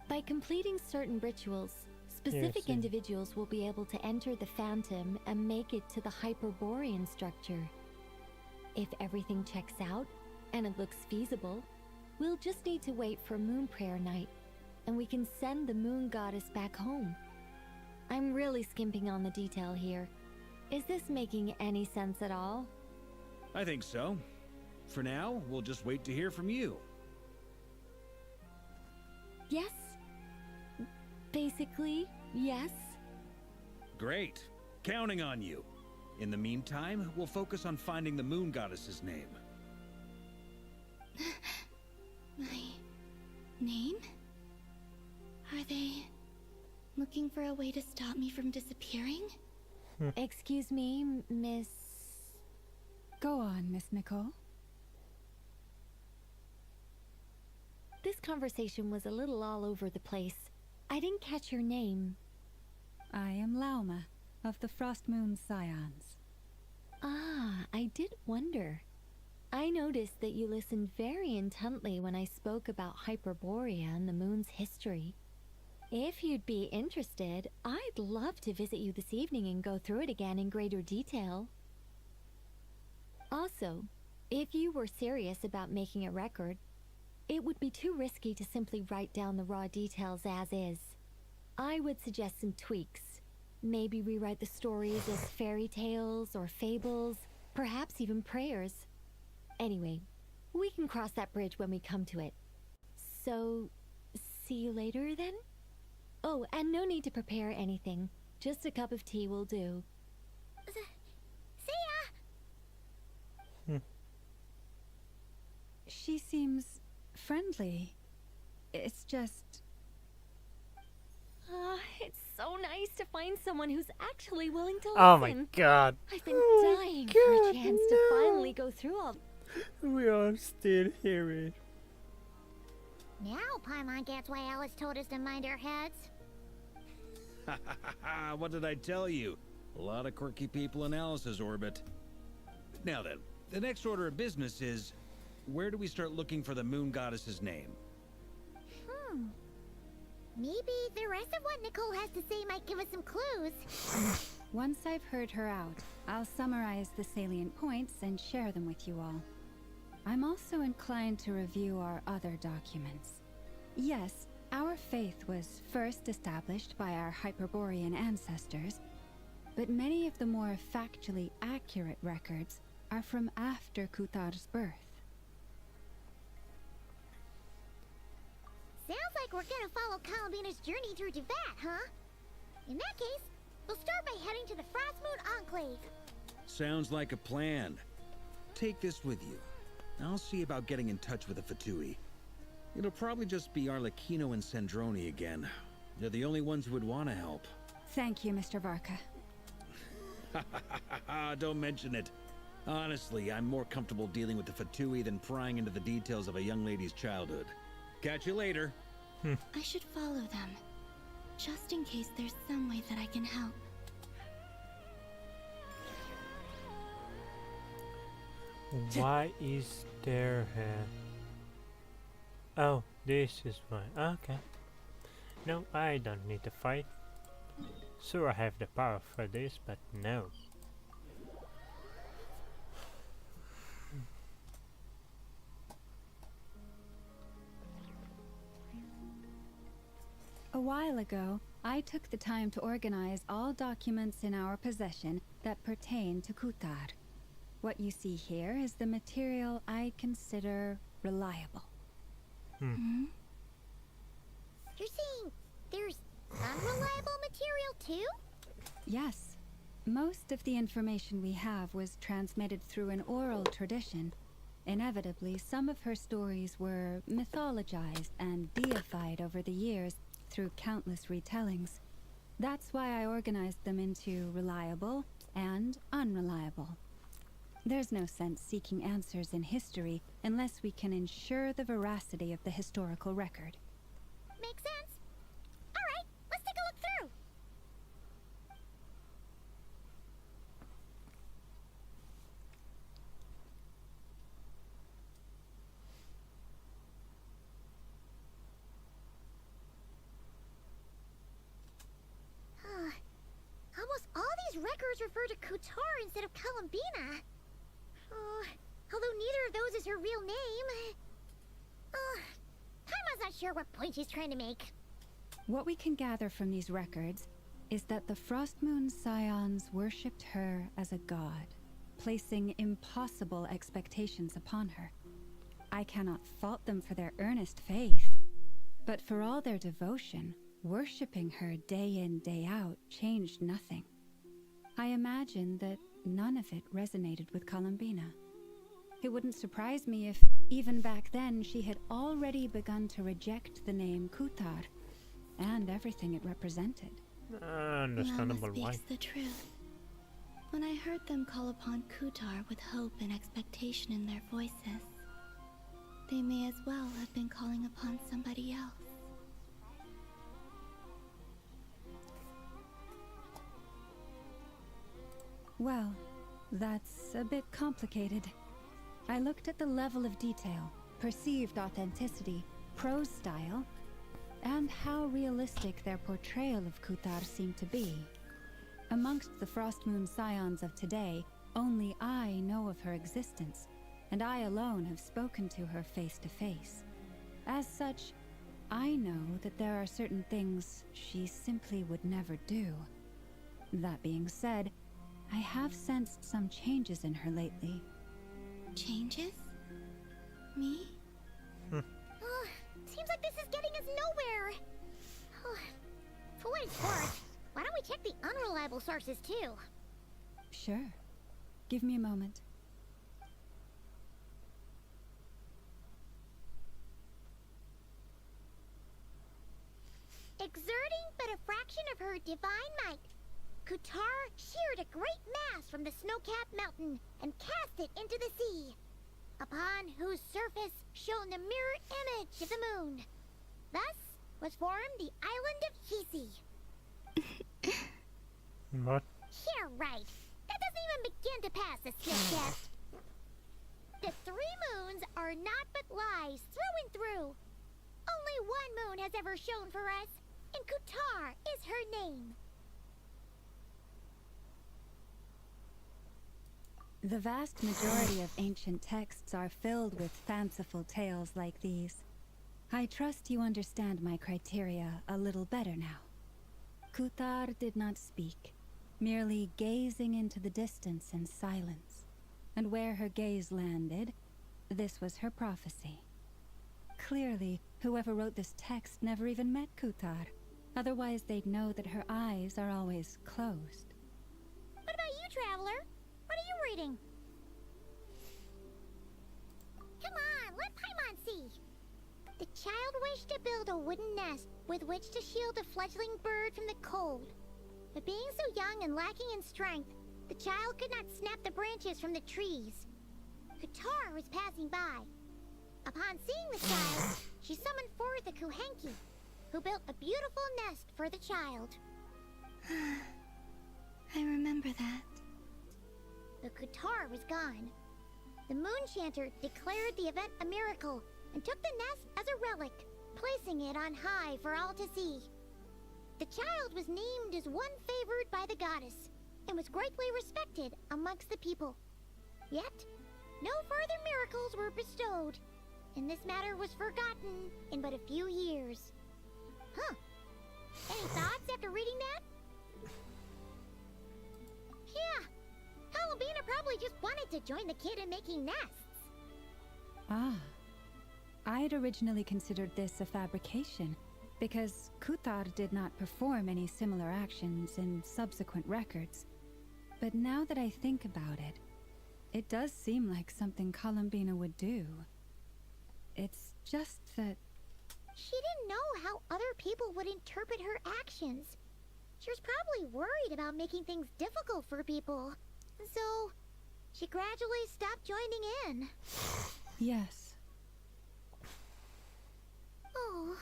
By completing certain rituals, specific individuals will be able to enter the phantom and make it to the Hyperborean structure. If everything checks out and it looks feasible, we'll just need to wait for Moon Prayer Night, and we can send the Moon Goddess back home. I'm really skimping on the detail here. Is this making any sense at all? I think so. For now, we'll just wait to hear from you. Yes. Basically, yes. Great. Counting on you. In the meantime, we'll focus on finding the Moon Goddess's name. My name? Are they looking for a way to stop me from disappearing? Excuse me, Miss... Go on, Miss Nicole. This conversation was a little all over the place. I didn't catch your name. I am Lauma, of the Frost Moon Scions. Ah, I did wonder. I noticed that you listened very intently when I spoke about Hyperborea and the moon's history. If you'd be interested, I'd love to visit you this evening and go through it again in greater detail. Also, if you were serious about making a record, it would be too risky to simply write down the raw details as is. I would suggest some tweaks. Maybe rewrite the stories as fairy tales or fables, perhaps even prayers. Anyway, we can cross that bridge when we come to it. So, see you later then? Oh, and no need to prepare anything. Just a cup of tea will do. See ya! She seems friendly. It's just... It's so nice to find someone who's actually willing to listen. Oh my god. I've been dying for a chance to finally go through all. We are still here. Now Paimon gets why Alice told us to mind our heads. What did I tell you? A lot of quirky people in Alice's orbit. Now then, the next order of business is, where do we start looking for the moon goddess's name? Maybe the rest of what Nicole has to say might give us some clues. Once I've heard her out, I'll summarize the salient points and share them with you all. I'm also inclined to review our other documents. Yes, our faith was first established by our Hyperborean ancestors, but many of the more factually accurate records are from after Kuthar's birth. Sounds like we're gonna follow Columbina's journey through Teyvat, huh? In that case, we'll start by heading to the Frostmoon Enclave. Sounds like a plan. Take this with you. I'll see about getting in touch with the Fatui. It'll probably just be Arlecchino and Sandroni again. They're the only ones who would want to help. Thank you, Mr. Varka. Don't mention it. Honestly, I'm more comfortable dealing with the Fatui than prying into the details of a young lady's childhood. Catch you later. I should follow them, just in case there's some way that I can help. Why is there Oh, this is why. Okay. No, I don't need to fight. Sure, I have the power for this, but no. A while ago, I took the time to organize all documents in our possession that pertain to Kuthar. What you see here is the material I consider reliable. You're saying there's unreliable material too? Yes. Most of the information we have was transmitted through an oral tradition. Inevitably, some of her stories were mythologized and deified over the years through countless retellings. That's why I organized them into reliable and unreliable. There's no sense seeking answers in history unless we can ensure the veracity of the historical record. Makes sense. Alright, let's take a look through. Almost all these records refer to Kutar instead of Columbina. Although neither of those is her real name. Paimon's not sure what point she's trying to make. What we can gather from these records is that the Frostmoon Scions worshipped her as a god, placing impossible expectations upon her. I cannot fault them for their earnest faith, but for all their devotion, worshipping her day in, day out changed nothing. I imagine that none of it resonated with Columbina. It wouldn't surprise me if, even back then, she had already begun to reject the name Kuthar and everything it represented. Understandable Lama why. speaks the truth. When I heard them call upon Kutar with hope and expectation in their voices, they may as well have been calling upon somebody else. Well, that's a bit complicated. I looked at the level of detail, perceived authenticity, prose style, and how realistic their portrayal of Kuthar seemed to be. Amongst the Frostmoon Scions of today, only I know of her existence, and I alone have spoken to her face to face. As such, I know that there are certain things she simply would never do. That being said, I have sensed some changes in her lately. Changes? Me? Seems like this is getting us nowhere. For what it's worth, why don't we check the unreliable sources too? Sure. Give me a moment. Exerting but a fraction action of her divine might, Kutar sheared a great mass from the snow-capped mountain and cast it into the sea, upon whose surface shone the mirror image of the moon. Thus was formed the island of Hisi. What? Yeah, right. That doesn't even begin to pass the skill test. The 3 moons are not but lies through and through. Only one moon has ever shone for us, and Kutar is her name. The vast majority of ancient texts are filled with fanciful tales like these. I trust you understand my criteria a little better now. Kutar did not speak, merely gazing into the distance in silence. And where her gaze landed, this was her prophecy. Clearly, whoever wrote this text never even met Kutar. Otherwise, they'd know that her eyes are always closed. What about you, Traveler? What are you reading? Come on, let Paimon see. The child wished to build a wooden nest with which to shield a fledgling bird from the cold. But being so young and lacking in strength, the child could not snap the branches from the trees. Kutar was passing by. Upon seeing the child, she summoned forth a Kuhenki, who built a beautiful nest for the child. I remember that. The Kutar was gone. The moon chanter declared the event a miracle and took the nest as a relic, placing it on high for all to see. The child was named as one favored by the goddess and was greatly respected amongst the people. Yet, no further miracles were bestowed, and this matter was forgotten in but a few years. Huh. Any thoughts after reading that? Yeah. Columbina probably just wanted to join the kid in making nests. Ah. I'd originally considered this a fabrication, because Kutar did not perform any similar actions in subsequent records. But now that I think about it, it does seem like something Columbina would do. It's just that... She didn't know how other people would interpret her actions. She was probably worried about making things difficult for people. So, she gradually stopped joining in. Yes. Oh,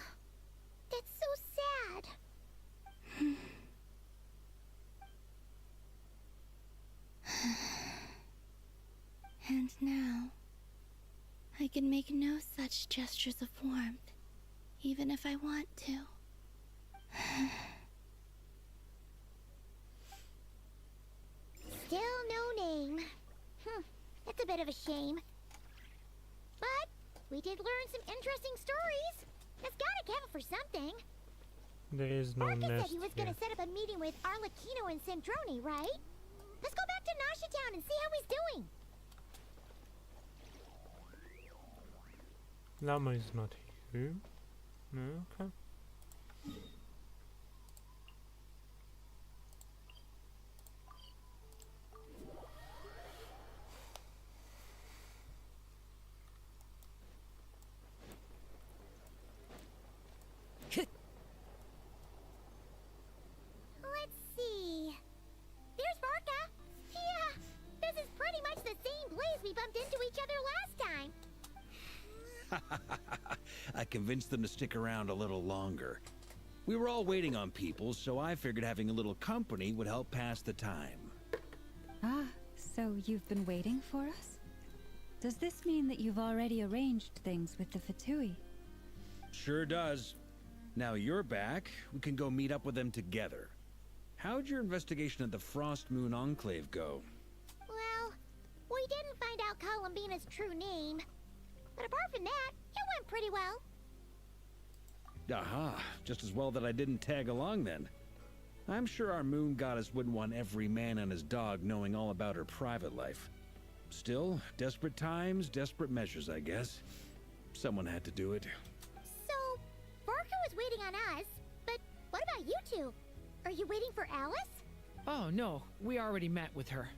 that's so sad. And now, I can make no such gestures of warmth, even if I want to. Still no name. That's a bit of a shame. But we did learn some interesting stories. That's gotta count for something. There is no Marcus nest said he was gonna set up a meeting with Arlecchino and Sandroni, right? Let's go back to Nasha Town and see how he's doing. Llama is not here. No, okay. Let's see. There's Varka. Yeah, this is pretty much the same place we bumped into each other last time. I convinced them to stick around a little longer. We were all waiting on people, so I figured having a little company would help pass the time. Ah, so you've been waiting for us? Does this mean that you've already arranged things with the Fatui? Sure does. Now you're back, we can go meet up with them together. How'd your investigation of the Frost Moon Enclave go? Well, we didn't find out Columbina's true name. But apart from that, it went pretty well. Aha, just as well that I didn't tag along then. I'm sure our moon goddess wouldn't want every man and his dog knowing all about her private life. Still, desperate times, desperate measures, I guess. Someone had to do it. So, Varka was waiting on us, but what about you two? Are you waiting for Alice? Oh, no. We already met with her.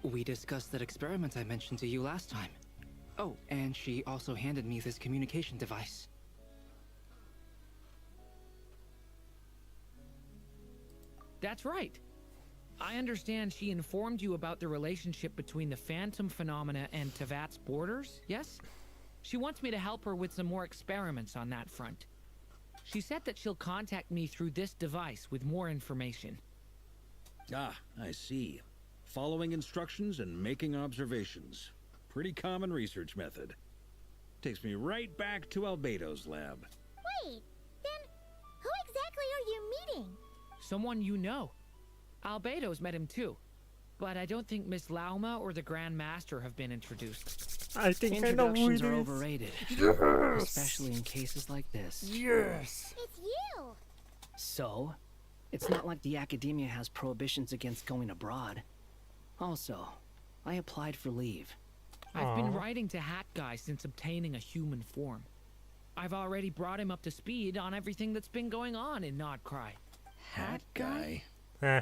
We discussed that experiment I mentioned to you last time. Oh, and she also handed me this communication device. That's right. I understand she informed you about the relationship between the phantom phenomena and Tevat's borders, yes? She wants me to help her with some more experiments on that front. She said that she'll contact me through this device with more information. Ah, I see. Following instructions and making observations. Pretty common research method. Takes me right back to Albedo's lab. Wait, then who exactly are you meeting? Someone you know. Albedo's met him too. But I don't think Miss Lauma or the Grand Master have been introduced. I think I know who it Introductions are is. overrated. Yes! Especially in cases like this. Yes! It's you! So, it's not like the academia has prohibitions against going abroad. Also, I applied for leave. I've been writing to Hat Guy since obtaining a human form. I've already brought him up to speed on everything that's been going on in Krai. Hat Guy? Eh.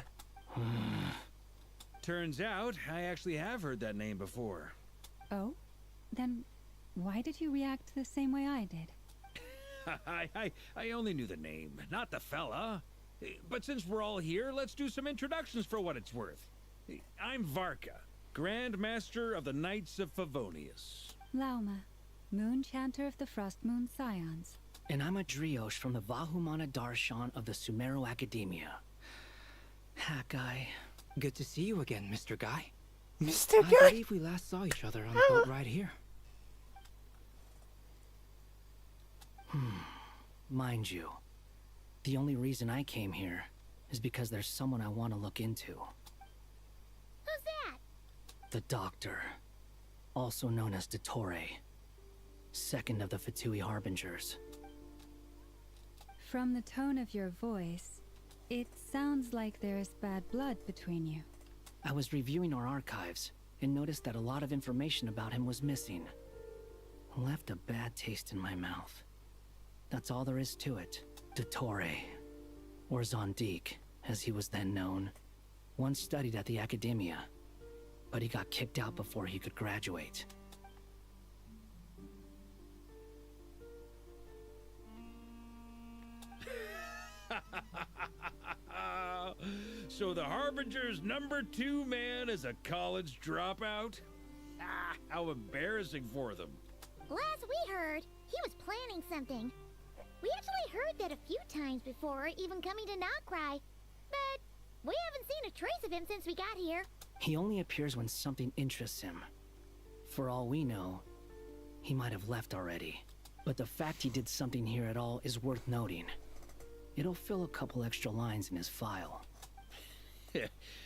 Turns out, I actually have heard that name before. Oh? Then why did you react the same way I did? I only knew the name, not the fella. But since we're all here, let's do some introductions for what it's worth. I'm Varka, Grand Master of the Knights of Favonius. Lauma, Moon Chanter of the Frost Moon Scions. And I'm a Driosh from the Vahumana Darshan of the Sumeru Academia. Hat Guy. Good to see you again, Mr. Guy. Mr. I Guy? believe we last saw each other on the boat right here. Mind you, the only reason I came here is because there's someone I want to look into. Who's that? The Doctor, also known as Dottore, second of the Fatui Harbingers. From the tone of your voice, it sounds like there's bad blood between you. I was reviewing our archives and noticed that a lot of information about him was missing. Left a bad taste in my mouth. That's all there is to it. Dottore, or Zondique, as he was then known, once studied at the Academia, but he got kicked out before he could graduate. So the Harbinger's #2 man is a college dropout? Ah, how embarrassing for them. Last we heard, he was planning something. We actually heard that a few times before, even coming to Krai, but we haven't seen a trace of him since we got here. He only appears when something interests him. For all we know, he might have left already. But the fact he did something here at all is worth noting. It'll fill a couple extra lines in his file.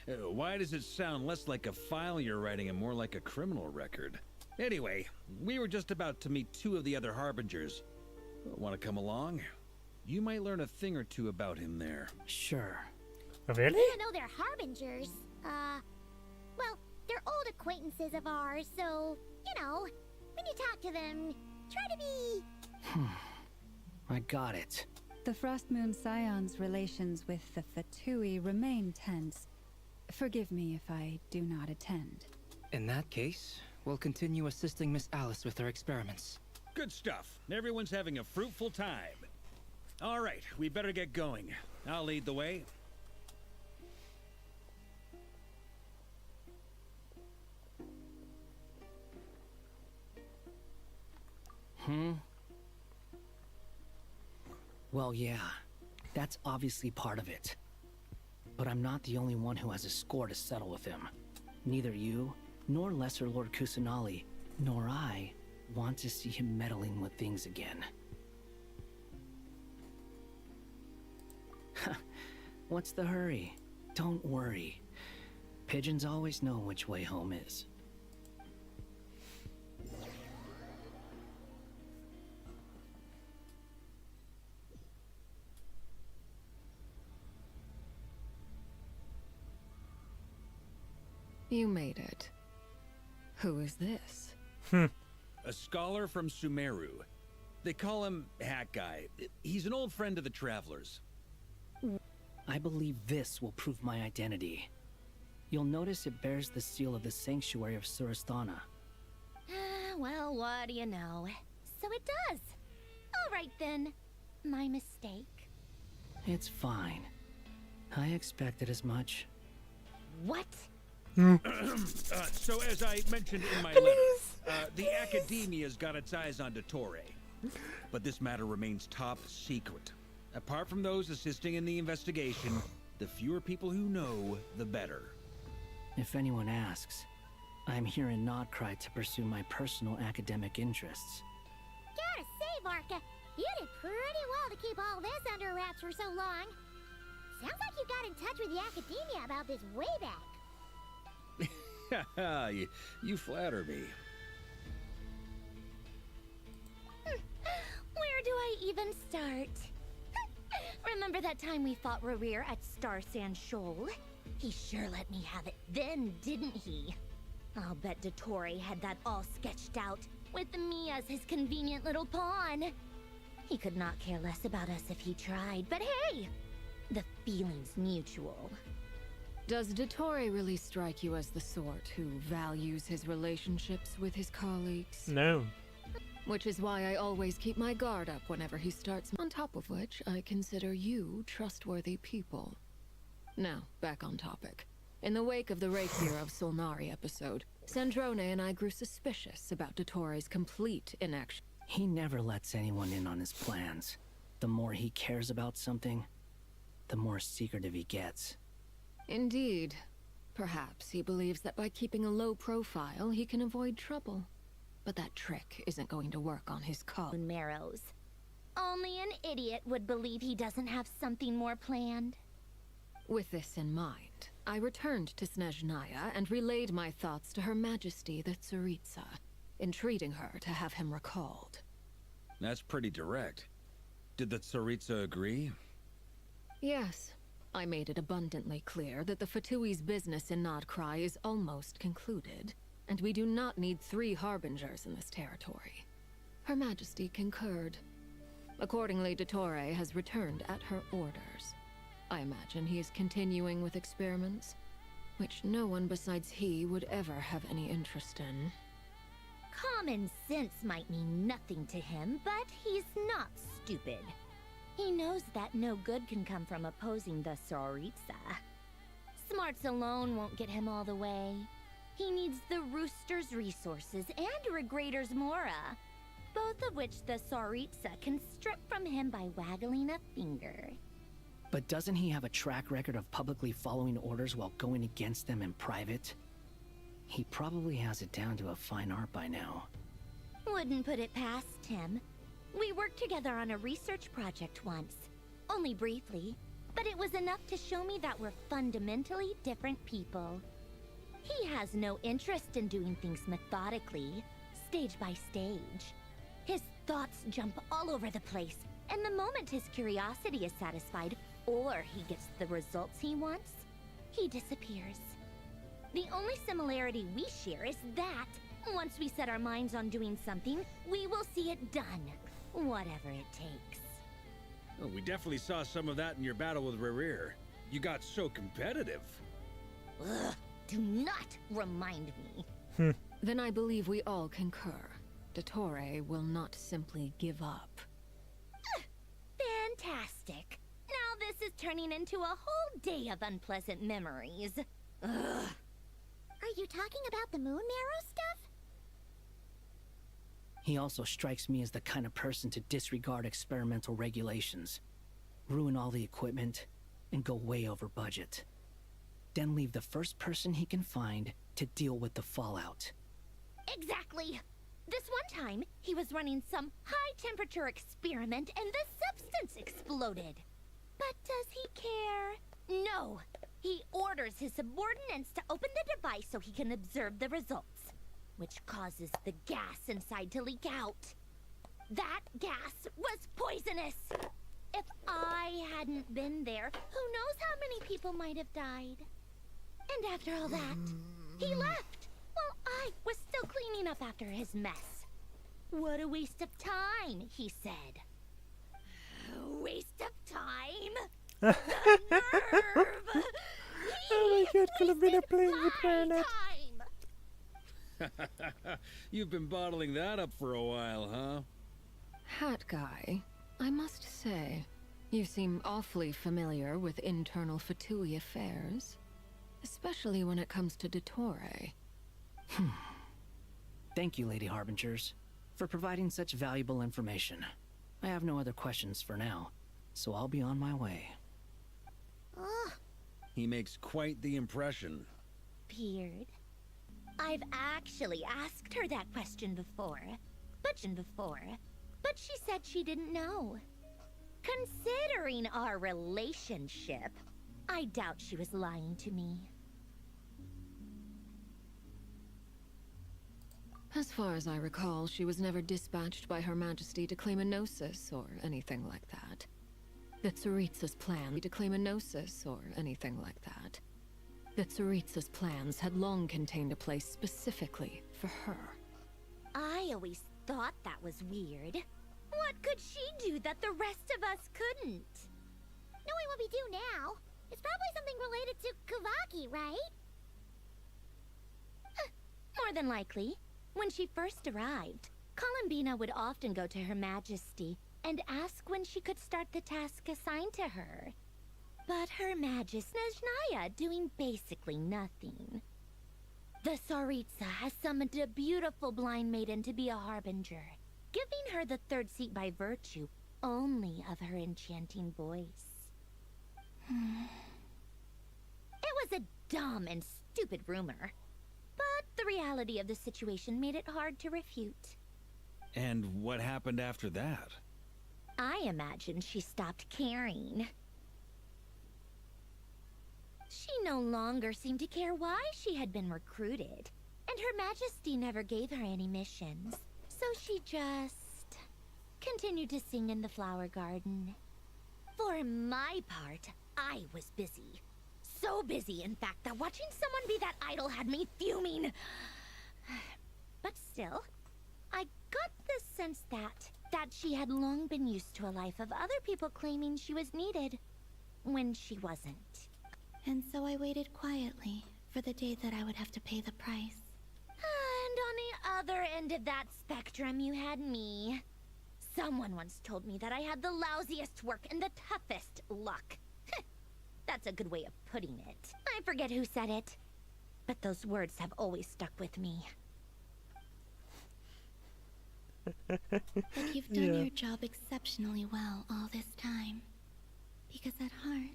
Why does it sound less like a file you're writing and more like a criminal record? Anyway, we were just about to meet 2 of the other Harbingers. Want to come along? You might learn a thing or two about him there. Sure. Really? Even though they're harbingers, well, they're old acquaintances of ours, so, you know, when you talk to them, try to be... I got it. The Frost Moon Scions' relations with the Fatui remain tense. Forgive me if I do not attend. In that case, we'll continue assisting Miss Alice with her experiments. Good stuff. Everyone's having a fruitful time. All right, we better get going. I'll lead the way. Well, yeah, that's obviously part of it. But I'm not the only one who has a score to settle with him. Neither you, nor Lesser Lord Kusanali, nor I want to see him meddling with things again. What's the hurry? Don't worry. Pigeons always know which way home is. You made it. Who is this? A scholar from Sumeru. They call him Hat Guy. He's an old friend of the Travelers. I believe this will prove my identity. You'll notice it bears the seal of the Sanctuary of Surasthana. Well, what do you know? So it does. All right then. My mistake. It's fine. I expected as much. What? So as I mentioned in my letter, the Academia's got its eyes on Dottore. But this matter remains top secret. Apart from those assisting in the investigation, the fewer people who know, the better. If anyone asks, I'm here in Krai to pursue my personal academic interests. Gotta say, Varka, you did pretty well to keep all this under wraps for so long. Sounds like you got in touch with the Academia about this way back. you flatter me. Where do I even start? Remember that time we fought Rerir at Star Sand Shoal? He sure let me have it then, didn't he? I'll bet Dottore had that all sketched out, with me as his convenient little pawn. He could not care less about us if he tried, but hey! The feeling's mutual. Does Dottore really strike you as the sort who values his relationships with his colleagues? No. Which is why I always keep my guard up whenever he starts. On top of which, I consider you trustworthy people. Now, back on topic. In the wake of the Rapier of Solnari episode, Sandrone and I grew suspicious about Dottore's complete inaction. He never lets anyone in on his plans. The more he cares about something, the more secretive he gets. Indeed. Perhaps he believes that by keeping a low profile, he can avoid trouble. But that trick isn't going to work on his Marrows. Only an idiot would believe he doesn't have something more planned. With this in mind, I returned to Snezhnaya and relayed my thoughts to Her Majesty the Tsaritsa, entreating her to have him recalled. That's pretty direct. Did the Tsaritsa agree? Yes. I made it abundantly clear that the Fatui's business in Krai is almost concluded, and we do not need 3 harbingers in this territory. Her Majesty concurred. Accordingly, Dottore has returned at her orders. I imagine he is continuing with experiments, which no one besides he would ever have any interest in. Common sense might mean nothing to him, but he's not stupid. He knows that no good can come from opposing the Tsaritsa. Smarts alone won't get him all the way. He needs the Rooster's resources and Regrator's Mora, both of which the Tsaritsa can strip from him by waggling a finger. But doesn't he have a track record of publicly following orders while going against them in private? He probably has it down to a fine art by now. Wouldn't put it past him. We worked together on a research project once. Only briefly, but it was enough to show me that we're fundamentally different people. He has no interest in doing things methodically, stage by stage. His thoughts jump all over the place, and the moment his curiosity is satisfied, or he gets the results he wants, he disappears. The only similarity we share is that, once we set our minds on doing something, we will see it done, whatever it takes. Well, we definitely saw some of that in your battle with Rerir. You got so competitive. Ugh, do not remind me. Then I believe we all concur. Dottore will not simply give up. Fantastic. Now this is turning into a whole day of unpleasant memories. Ugh. Are you talking about the Moon Marrow stuff? He also strikes me as the kind of person to disregard experimental regulations, ruin all the equipment, and go way over budget. Then leave the first person he can find to deal with the fallout. Exactly. This one time, he was running some high-temperature experiment and the substance exploded. But does he care? No. He orders his subordinates to open the device so he can observe the results, which causes the gas inside to leak out. That gas was poisonous. If I hadn't been there, who knows how many people might have died. And after all that, he left. While I was still cleaning up after his mess. What a waste of time, he said. Waste of time? The nerve! Oh my god, could have been a playing with Planet. You've been bottling that up for a while, huh? Hat guy, I must say, You seem awfully familiar with internal Fatui affairs, especially when it comes to Dottore. Thank you, Lady Harbingers, for providing such valuable information. I have no other questions for now, so I'll be on my way. Ugh. He makes quite the impression. Beard. I've actually asked her that question before, but she said she didn't know. Considering our relationship, I doubt she was lying to me. As far as I recall, she was never dispatched by Her Majesty to claim a gnosis or anything like that. That Tsaritsa's plan to claim a gnosis or anything like that. That Tsaritsa's plans had long contained a place specifically for her. I always thought that was weird. What could she do that the rest of us couldn't? Knowing what we do now, it's probably something related to Kavaki, right? More than likely. When she first arrived, Columbina would often go to Her Majesty and ask when she could start the task assigned to her. But Her Majesty Snezhnaya doing basically nothing. The Tsaritsa has summoned a beautiful blind maiden to be a harbinger, giving her the third seat by virtue only of her enchanting voice. It was a dumb and stupid rumor, but the reality of the situation made it hard to refute. And what happened after that? I imagine she stopped caring. She no longer seemed to care why she had been recruited, and Her Majesty never gave her any missions. So she just continued to sing in the flower garden. For my part, I was busy. So busy, in fact, that watching someone be that idle had me fuming. But still, I got the sense that she had long been used to a life of other people claiming she was needed when she wasn't. And so I waited quietly for the day that I would have to pay the price. And on the other end of that spectrum, you had me. Someone once told me that I had the lousiest work and the toughest luck. That's a good way of putting it. I forget who said it, but those words have always stuck with me. But you've done your job exceptionally well all this time. Because at heart,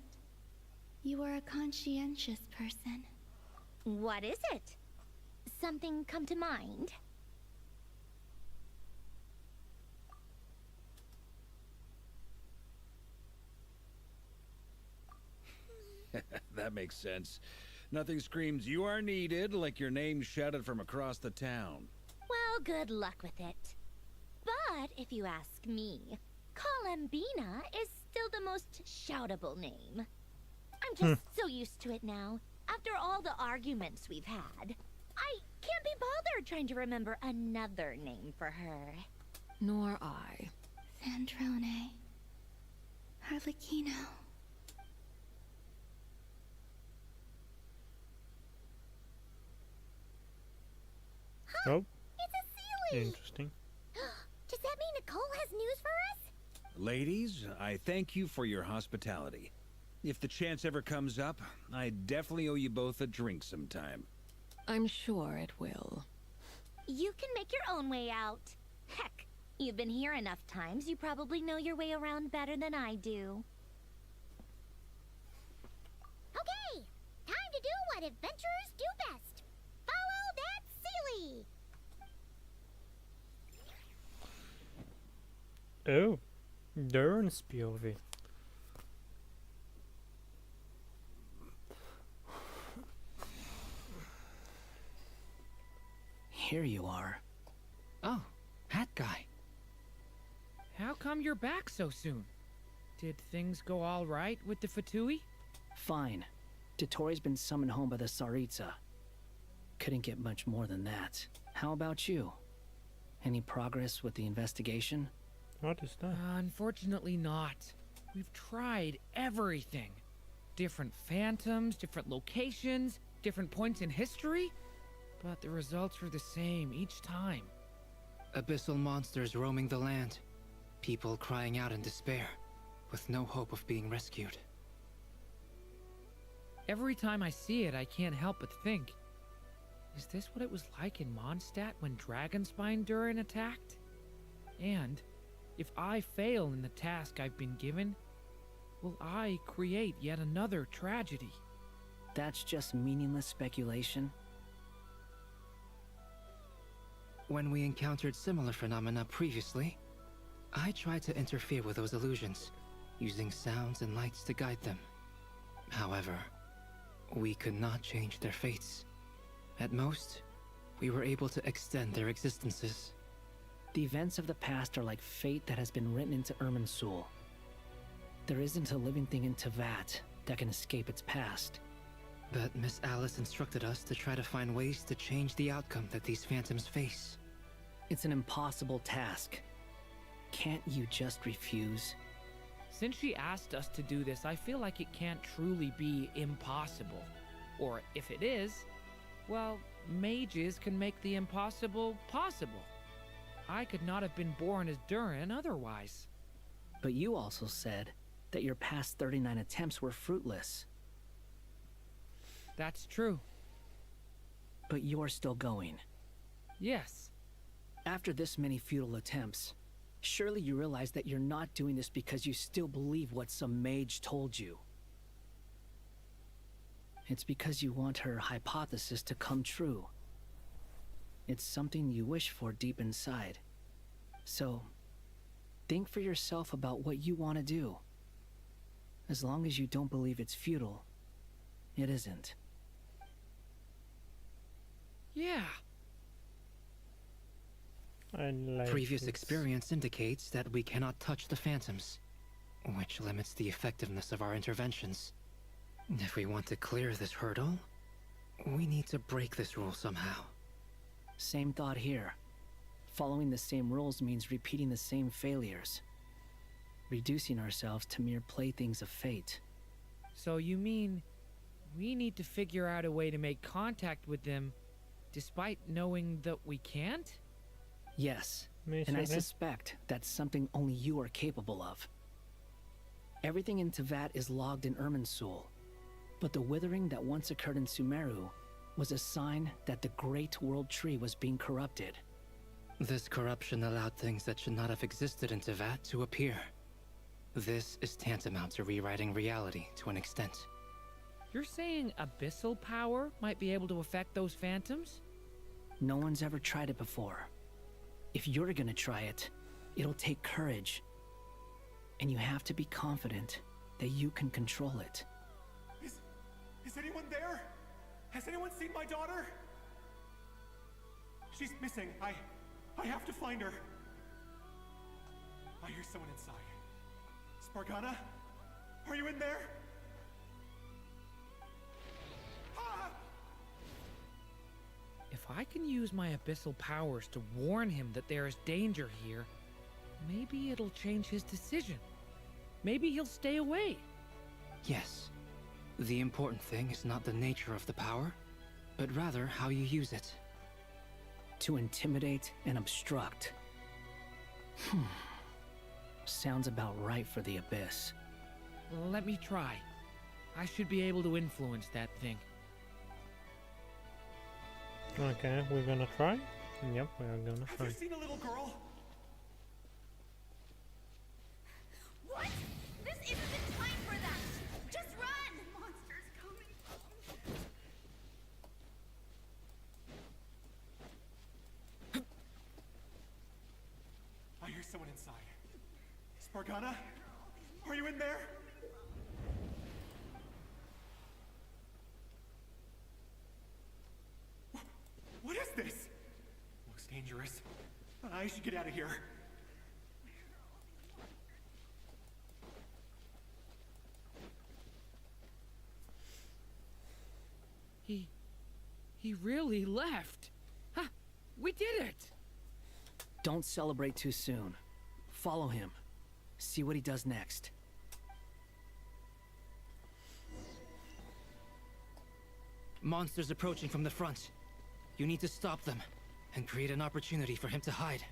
you are a conscientious person. What is it? Something come to mind? That makes sense. Nothing screams you are needed like your name shouted from across the town. Well, good luck with it. But if you ask me, Columbina is still the most shoutable name. I'm just so used to it now. After all the arguments we've had, I can't be bothered trying to remember another name for her. Nor I. Sandrone. Harlequino. Oh, It's a Sealy! interesting. Does that mean Nicole has news for us? Ladies, I thank you for your hospitality. If the chance ever comes up, I definitely owe you both a drink sometime. I'm sure it will. You can make your own way out. Heck, you've been here enough times, you probably know your way around better than I do. Okay, time to do what adventurers do best. Follow that Sealy! Oh, Darren's POV. Here you are. Oh, that guy. How come you're back so soon? Did things go all right with the Fatui? Fine. Dottore's been summoned home by the Tsaritsa. Couldn't get much more than that. How about you? Any progress with the investigation? What is that? Unfortunately not. We've tried everything. Different phantoms, different locations, different points in history. But the results are the same each time. Abyssal monsters roaming the land. People crying out in despair. with no hope of being rescued. Every time I see it, I can't help but think, is this what it was like in Mondstadt when Dragonspine Durin attacked? And if I fail in the task I've been given, will I create yet another tragedy? That's just meaningless speculation. When we encountered similar phenomena previously, I tried to interfere with those illusions, using sounds and lights to guide them. However, we could not change their fates. At most, we were able to extend their existences. The events of the past are like fate that has been written into Irminsul. There isn't a living thing in Teyvat that can escape its past. But Miss Alice instructed us to try to find ways to change the outcome that these phantoms face. It's an impossible task. Can't you just refuse? Since she asked us to do this, I feel like it can't truly be impossible. Or if it is, well, mages can make the impossible possible. I could not have been born as Durin otherwise. But you also said that your past 39 attempts were fruitless. That's true. But you're still going. Yes. After this many futile attempts, surely you realize that you're not doing this because you still believe what some mage told you. It's because you want her hypothesis to come true. It's something you wish for deep inside. So, think for yourself about what you want to do. As long as you don't believe it's futile, it isn't. Yeah. Previous experience indicates that we cannot touch the phantoms, which limits the effectiveness of our interventions. If we want to clear this hurdle, we need to break this rule somehow. Same thought here. Following the same rules means repeating the same failures. Reducing ourselves to mere playthings of fate. So you mean we need to figure out a way to make contact with them despite knowing that we can't? Yes, and I suspect that's something only you are capable of. Everything in Teyvat is logged in Irminsul, but the withering that once occurred in Sumeru was a sign that the Great World Tree was being corrupted. This corruption allowed things that should not have existed in Teyvat to appear. This is tantamount to rewriting reality to an extent. You're saying abyssal power might be able to affect those phantoms? No one's ever tried it before. If you're gonna try it, it'll take courage. And you have to be confident that you can control it. Is anyone there? Has anyone seen my daughter? She's missing. I have to find her. I hear someone inside. Spargana? Are you in there? Ah! If I can use my abyssal powers to warn him that there is danger here, maybe it'll change his decision. Maybe he'll stay away. Yes. The important thing is not the nature of the power, but rather how you use it. To intimidate and obstruct. Sounds about right for the Abyss. Let me try. I should be able to influence that thing. Okay, we're gonna try? Yep, we're gonna try. Have you seen a little girl? What? This isn't the time for that! Just run! The monster's coming. I hear someone inside. Spargana? Are you in there? What is this? Looks dangerous. I should get out of here. He really left. Huh, we did it! Don't celebrate too soon. Follow him. See what he does next. Monsters approaching from the front. You need to stop them and create an opportunity for him to hide.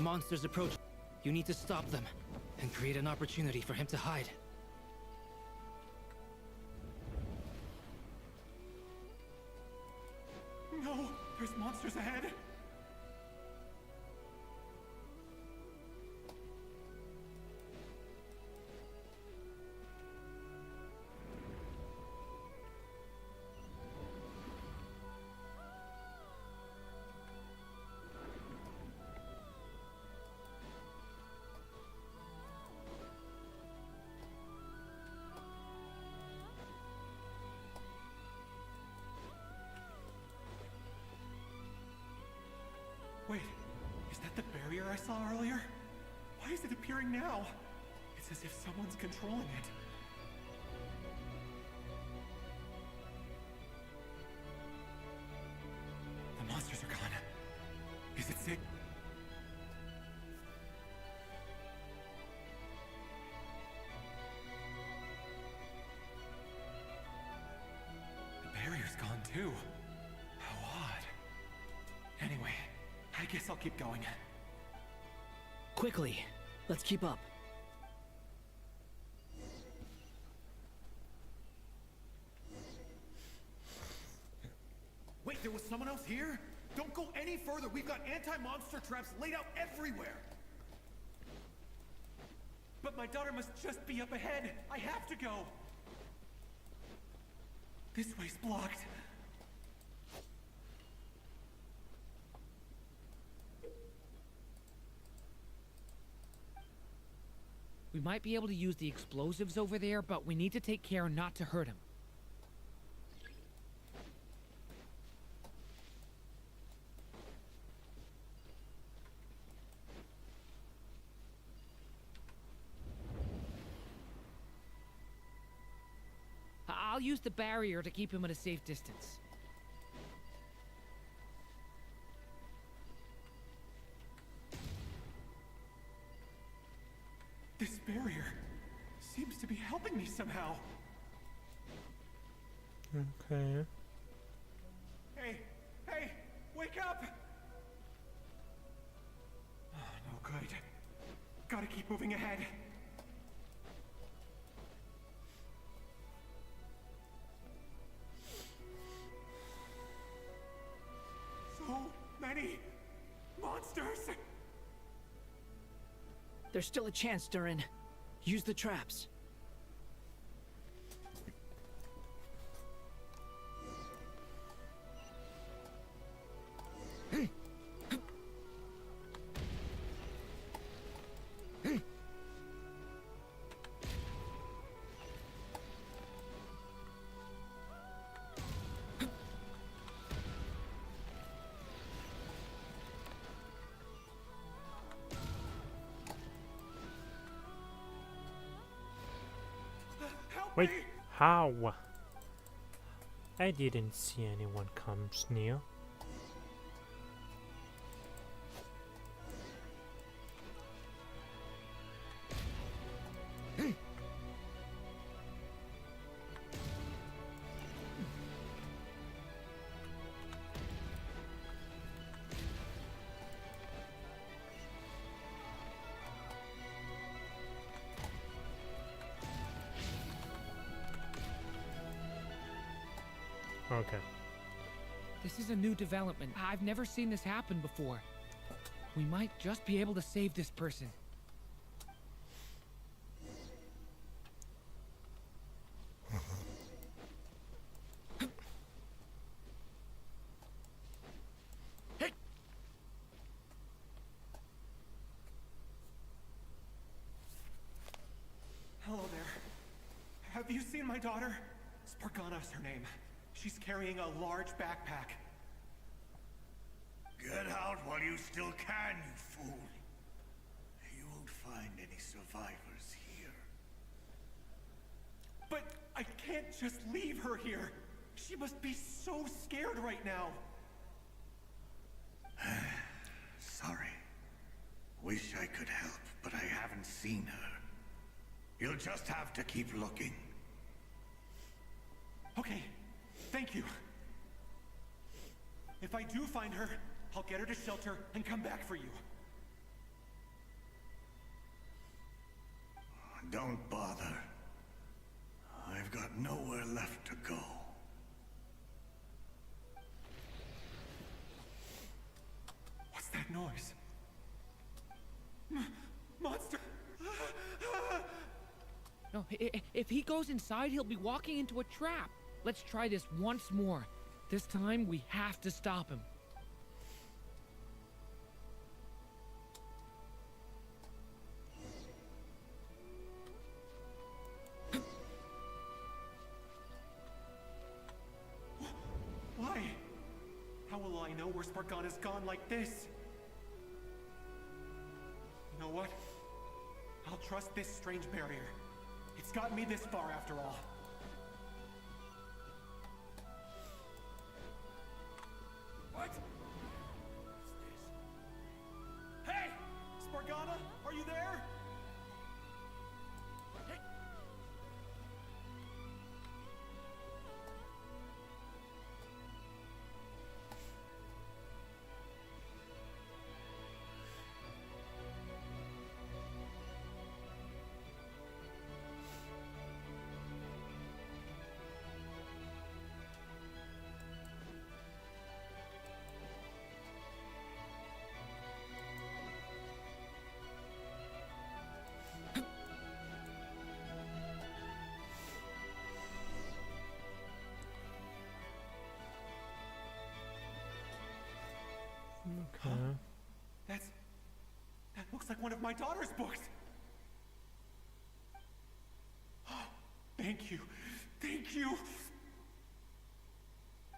Monsters approach. You need to stop them and create an opportunity for him to hide. No! There's monsters ahead! Wait, is that the barrier I saw earlier? Why is it appearing now? It's as if someone's controlling it. The monsters are gone. Is it safe? The barrier's gone too. How odd. Anyway, I guess I'll keep going. Quickly, let's keep up. Wait, there was someone else here? Don't go any further. We've got anti-monster traps laid out everywhere. But my daughter must just be up ahead. I have to go. This way's blocked. We might be able to use the explosives over there, but we need to take care not to hurt him. I'll use the barrier to keep him at a safe distance. This barrier seems to be helping me somehow. Okay. Hey, hey, wake up! Oh, no good. Gotta keep moving ahead. So many monsters! There's still a chance, Durin. Use the traps. Wait, how? I didn't see anyone come near. Okay. This is a new development. I've never seen this happen before. We might just be able to save this person. Hello there. Have you seen my daughter? Spargana's her name. She's carrying a large backpack. Get out while you still can, you fool. You won't find any survivors here. But I can't just leave her here. She must be so scared right now. Sorry. Wish I could help, but I haven't seen her. You'll just have to keep looking. Okay, thank you. If I do find her, I'll get her to shelter and come back for you. Don't bother. I've got nowhere left to go. What's that noise? Monster! No, if he goes inside, he'll be walking into a trap. Let's try this once more. This time, we have to stop him. Why? How will I know where Spargana's gone like this? You know what? I'll trust this strange barrier. It's gotten me this far after all. What? Hey! Spargana, are you there? Okay. That looks like one of my daughter's books. Thank you. Thank you.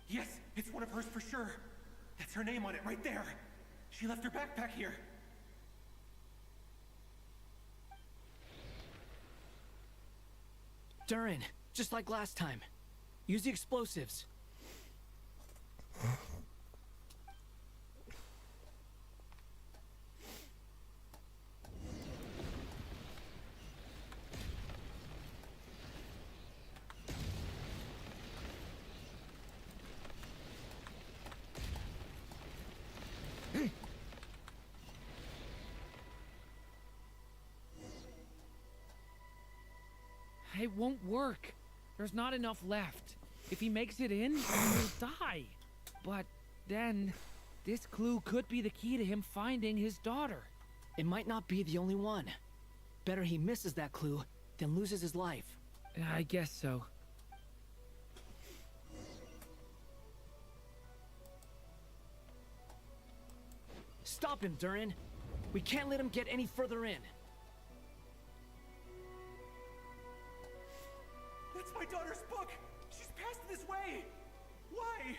Yes, it's one of hers for sure. That's her name on it right there. She left her backpack here. Durin, just like last time. Use the explosives. It won't work. There's not enough left. If he makes it in, he'll die. But then, this clue could be the key to him finding his daughter. It might not be the only one. Better he misses that clue than loses his life. I guess so. Stop him, Durin. We can't let him get any further in. That's my daughter's book! She's passed this way! Why?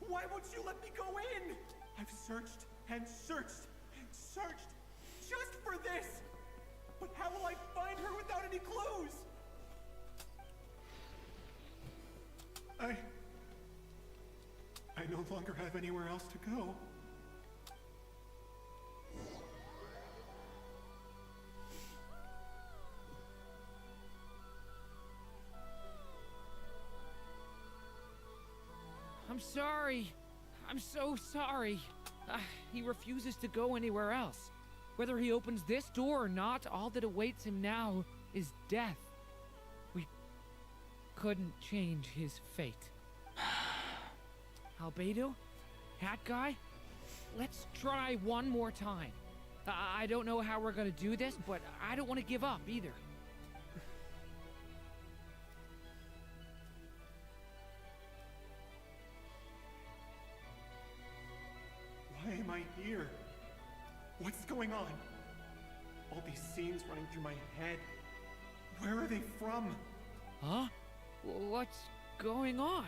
Why won't you let me go in? I've searched and searched and searched just for this! But how will I find her without any clues? I no longer have anywhere else to go. I'm sorry. I'm so sorry. He refuses to go anywhere else. Whether he opens this door or not, all that awaits him now is death. We couldn't change his fate. Albedo? Hat Guy? Let's try one more time. I don't know how we're gonna do this, but I don't want to give up either. Why am I here? What's going on? All these scenes running through my head. Where are they from? Huh? What's going on?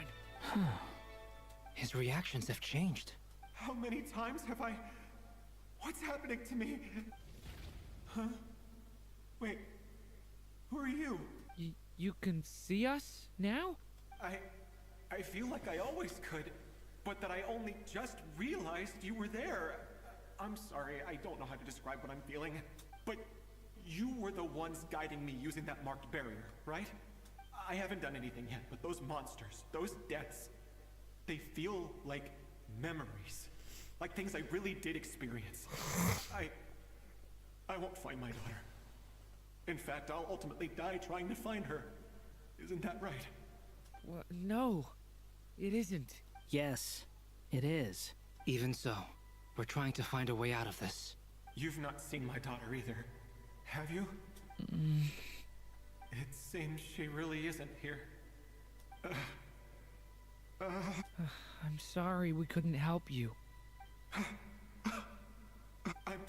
His reactions have changed. How many times have I... What's happening to me? Huh? Wait, who are you? You can see us now? I feel like I always could, but that I only just realized you were there. I'm sorry, I don't know how to describe what I'm feeling, but you were the ones guiding me using that marked barrier, right? I haven't done anything yet, but those monsters, those deaths, they feel like memories. Like things I really did experience. I won't find my daughter. In fact, I'll ultimately die trying to find her. Isn't that right? Well, no, it isn't. Yes, it is. Even so, we're trying to find a way out of this. You've not seen my daughter either, have you? It seems she really isn't here. I'm sorry we couldn't help you. I'm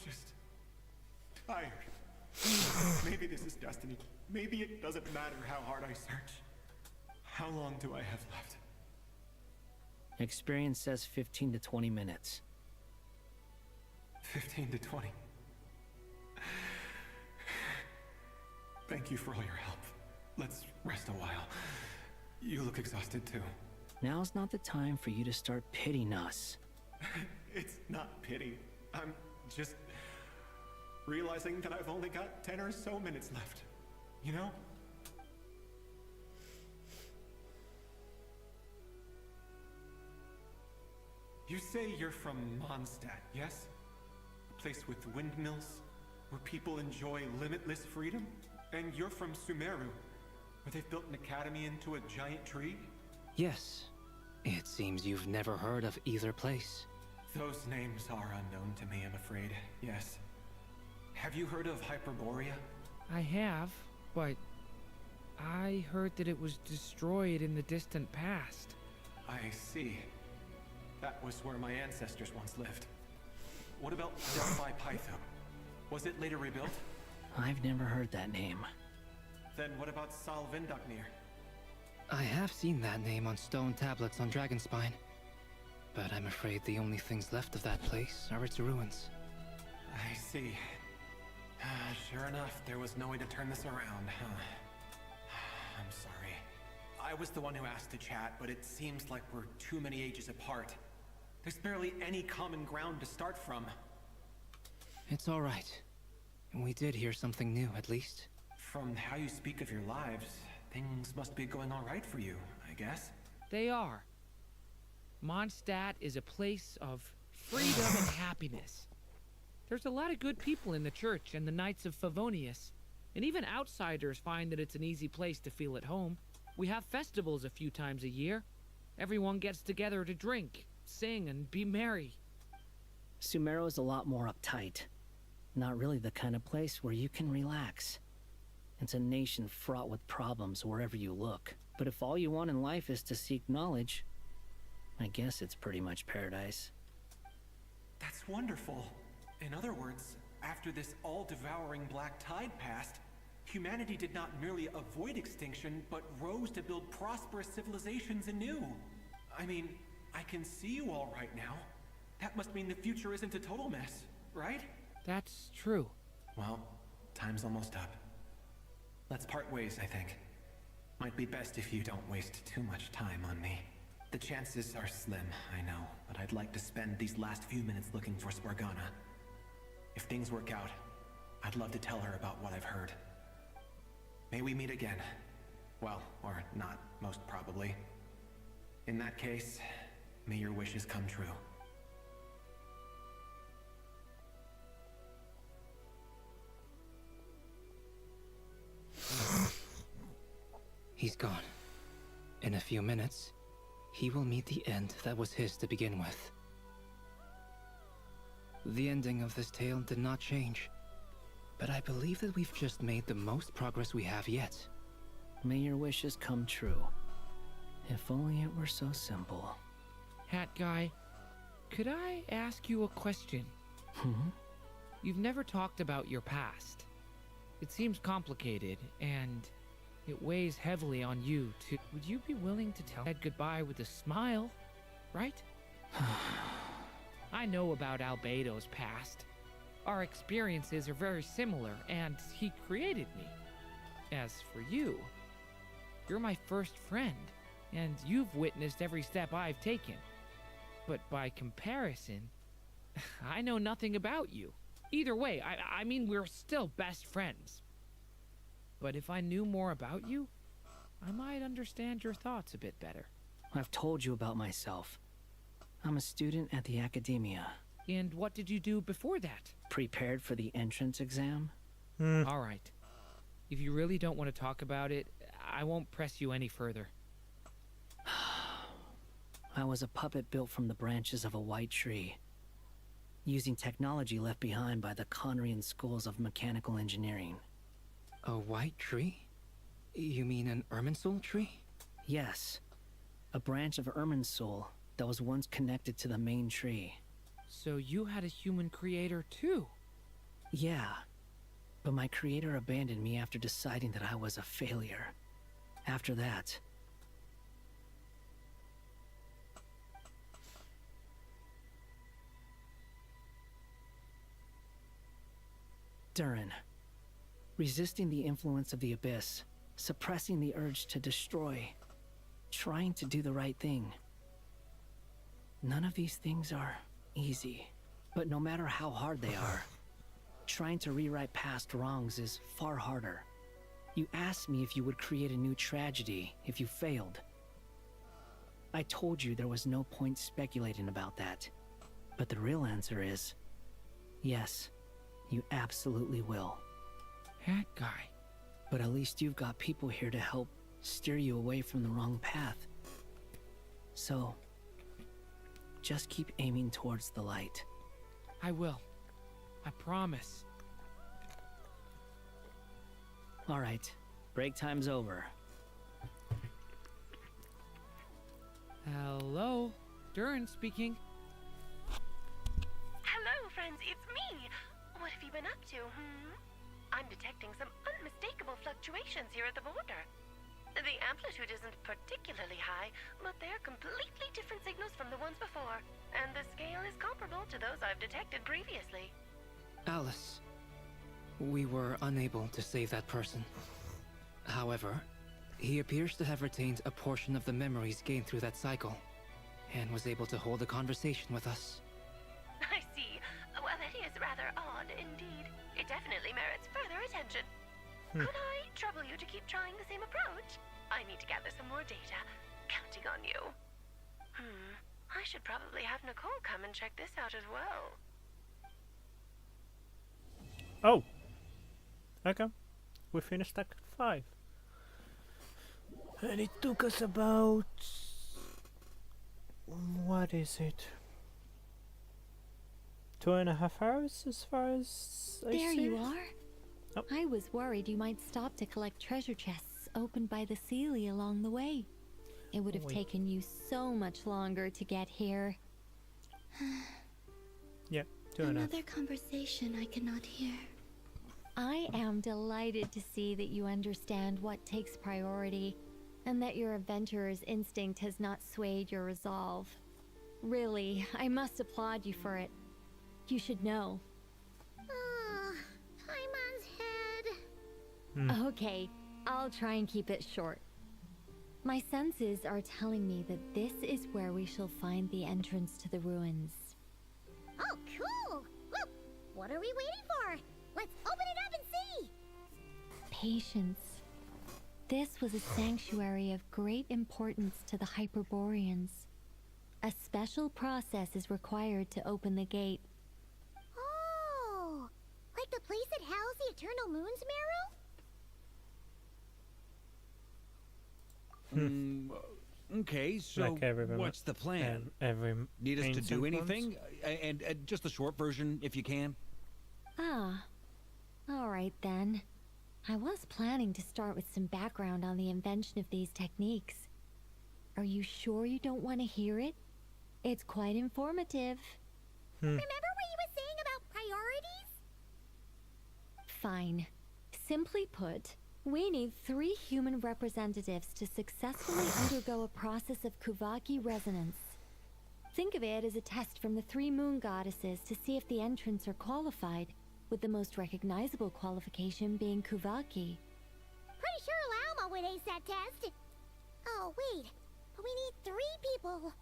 just tired. Maybe this is destiny. Maybe it doesn't matter how hard I search. How long do I have left? Experience says 15 to 20 minutes. 15 to 20. Thank you for all your help. Let's rest a while. You look exhausted too. Now's not the time for you to start pitying us. It's not pity. I'm just realizing that I've only got 10 or so minutes left. You know? You say you're from Mondstadt, yes? A place with windmills, where people enjoy limitless freedom? And you're from Sumeru, where they've built an academy into a giant tree? Yes. It seems you've never heard of either place. Those names are unknown to me, I'm afraid. Yes. Have you heard of Hyperborea? I have, but I heard that it was destroyed in the distant past. I see. That was where my ancestors once lived. What about Delphi Pytho? Was it later rebuilt? I've never heard that name. Then what about Sal Vindaknir? I have seen that name on stone tablets on Dragonspine. But I'm afraid the only things left of that place are its ruins. I see. Sure enough, there was no way to turn this around, huh? I'm sorry. I was the one who asked to chat, but it seems like we're too many ages apart. There's barely any common ground to start from. It's all right. We did hear something new, at least. From how you speak of your lives, things must be going all right for you, I guess. They are. Mondstadt is a place of freedom and happiness. There's a lot of good people in the church and the Knights of Favonius, and even outsiders find that it's an easy place to feel at home. We have festivals a few times a year. Everyone gets together to drink, sing, and be merry. Sumeru is a lot more uptight. Not really the kind of place where you can relax. It's a nation fraught with problems wherever you look. But if all you want in life is to seek knowledge, I guess it's pretty much paradise. That's wonderful. In other words, after this all-devouring black tide passed, humanity did not merely avoid extinction, but rose to build prosperous civilizations anew. I mean, I can see you all right now. That must mean the future isn't a total mess, right? That's true. Well, time's almost up. Let's part ways, I think. Might be best if you don't waste too much time on me. The chances are slim, I know, but I'd like to spend these last few minutes looking for Spargana. If things work out, I'd love to tell her about what I've heard. May we meet again. Well, or not, most probably. In that case, may your wishes come true. He's gone. In a few minutes, he will meet the end that was his to begin with. The ending of this tale did not change, but I believe that we've just made the most progress we have yet. May your wishes come true. If only it were so simple. Hat Guy, could I ask you a question? You've never talked about your past. It seems complicated, and it weighs heavily on you too. Would you be willing to tell Dad goodbye with a smile, right? I know about Albedo's past. Our experiences are very similar, and he created me. As for you, you're my first friend, and you've witnessed every step I've taken. But by comparison, I know nothing about you. Either way, I mean, we're still best friends. But if I knew more about you, I might understand your thoughts a bit better. I've told you about myself. I'm a student at the academia. And what did you do before that? Prepared for the entrance exam. All right. If you really don't want to talk about it, I won't press you any further. I was a puppet built from the branches of a white tree, using technology left behind by the Conrian schools of mechanical engineering. A white tree? You mean an Irminsul tree? Yes. A branch of Irminsul that was once connected to the main tree. So you had a human creator too? Yeah. But my creator abandoned me after deciding that I was a failure. After that... Durin. Resisting the influence of the Abyss, suppressing the urge to destroy, trying to do the right thing. None of these things are easy, but no matter how hard they are, trying to rewrite past wrongs is far harder. You asked me if you would create a new tragedy if you failed. I told you there was no point speculating about that, but the real answer is, yes, you absolutely will. That guy. But at least you've got people here to help steer you away from the wrong path. So, just keep aiming towards the light. I will. I promise. Alright, break time's over. Hello? Durin speaking. Hello, friends, it's me! What have you been up to, I'm detecting some unmistakable fluctuations here at the border. The amplitude isn't particularly high, but they're completely different signals from the ones before, and the scale is comparable to those I've detected previously. Alice, we were unable to save that person. However, he appears to have retained a portion of the memories gained through that cycle, and was able to hold a conversation with us. I see. Well, that is rather odd indeed. It definitely merits further attention. Could I trouble you to keep trying the same approach? I need to gather some more data. Counting on you. I should probably have Nicole come and check this out as well. Oh! Okay. We finished Act 5. And it took us about... what is it? 2.5 hours as far as I There see. you are. Oh. I was worried you might stop to collect treasure chests opened by the Seelie along the way. It would have taken you so much longer to get here. Yeah, 2.5. Another conversation I cannot hear. I am delighted to see that you understand what takes priority, and that your adventurer's instinct has not swayed your resolve. Really, I must applaud you for it. You should know. Paimon's head. Okay, I'll try and keep it short. My senses are telling me that this is where we shall find the entrance to the ruins. Oh, cool! Well, what are we waiting for? Let's open it up and see! Patience. This was a sanctuary of great importance to the Hyperboreans. A special process is required to open the gate. Oh! Like the place that housed the Eternal Moon's marrow? Okay, so Like every what's the plan? Every Need us to ancient do ones? anything? And just the short version, if you can. Ah. Alright then. I was planning to start with some background on the invention of these techniques. Are you sure you don't want to hear it? It's quite informative. Remember what you were saying about priorities? Fine. Simply put, we need 3 human representatives to successfully undergo a process of Kuvaki resonance. Think of it as a test from the 3 moon goddesses to see if the entrants are qualified, with the most recognizable qualification being Kuvaki. Pretty sure Lauma would ace that test. Oh, wait. But we need 3 people.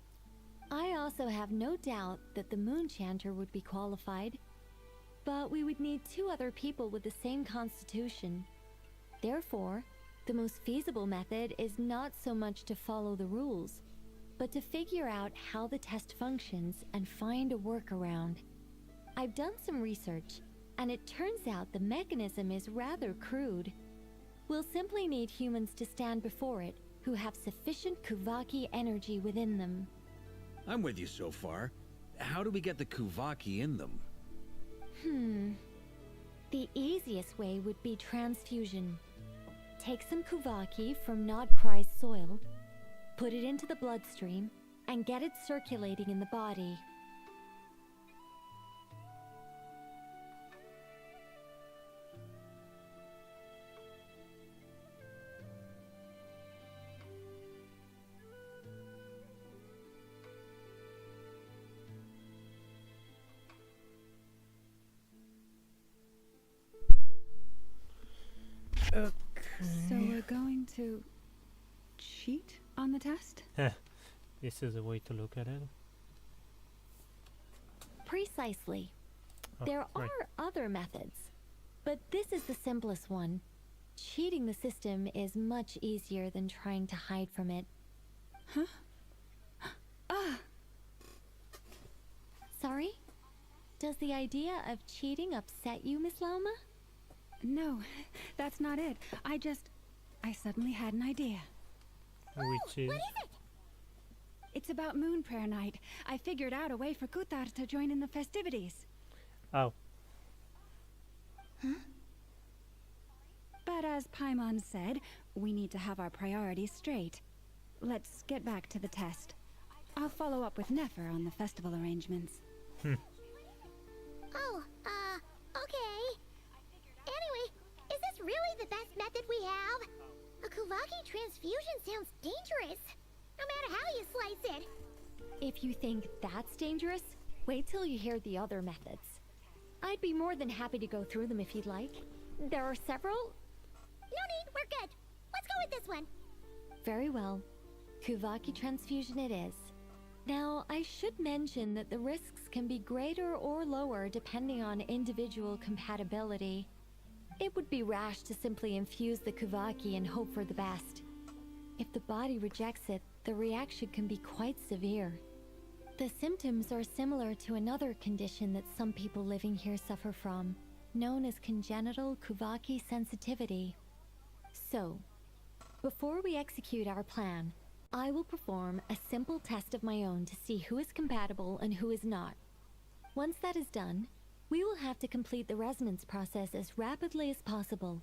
I also have no doubt that the Moon Chanter would be qualified, but we would need 2 other people with the same constitution. Therefore, the most feasible method is not so much to follow the rules, but to figure out how the test functions and find a workaround. I've done some research, and it turns out the mechanism is rather crude. We'll simply need humans to stand before it who have sufficient Kuvaki energy within them. I'm with you so far. How do we get the Kuvaki in them? The easiest way would be transfusion. Take some Kuvaki from Nod Krai's soil, put it into the bloodstream, and get it circulating in the body. So we're going to cheat on the test? This is a way to look at it. Precisely. Oh, There right. are other methods, but this is the simplest one. Cheating the system is much easier than trying to hide from it. Huh? Ah! Sorry? Does the idea of cheating upset you, Miss Lauma? No, that's not it. I suddenly had an idea. Which is... What is it? It's about Moon Prayer Night. I figured out a way for Kuthar to join in the festivities. Oh. Huh? But as Paimon said, we need to have our priorities straight. Let's get back to the test. I'll follow up with Nefer on the festival arrangements. Oh, okay. Anyway, is this really the best method we have? A Kuvaki transfusion sounds dangerous, no matter how you slice it. If you think that's dangerous, wait till you hear the other methods. I'd be more than happy to go through them if you'd like. There are several. No need, we're good. Let's go with this one. Very well. Kuvaki transfusion it is. Now, I should mention that the risks can be greater or lower depending on individual compatibility. It would be rash to simply infuse the Kuvaki and hope for the best. If the body rejects it, the reaction can be quite severe. The symptoms are similar to another condition that some people living here suffer from, known as congenital Kuvaki sensitivity. So, before we execute our plan, I will perform a simple test of my own to see who is compatible and who is not. Once that is done, we will have to complete the resonance process as rapidly as possible.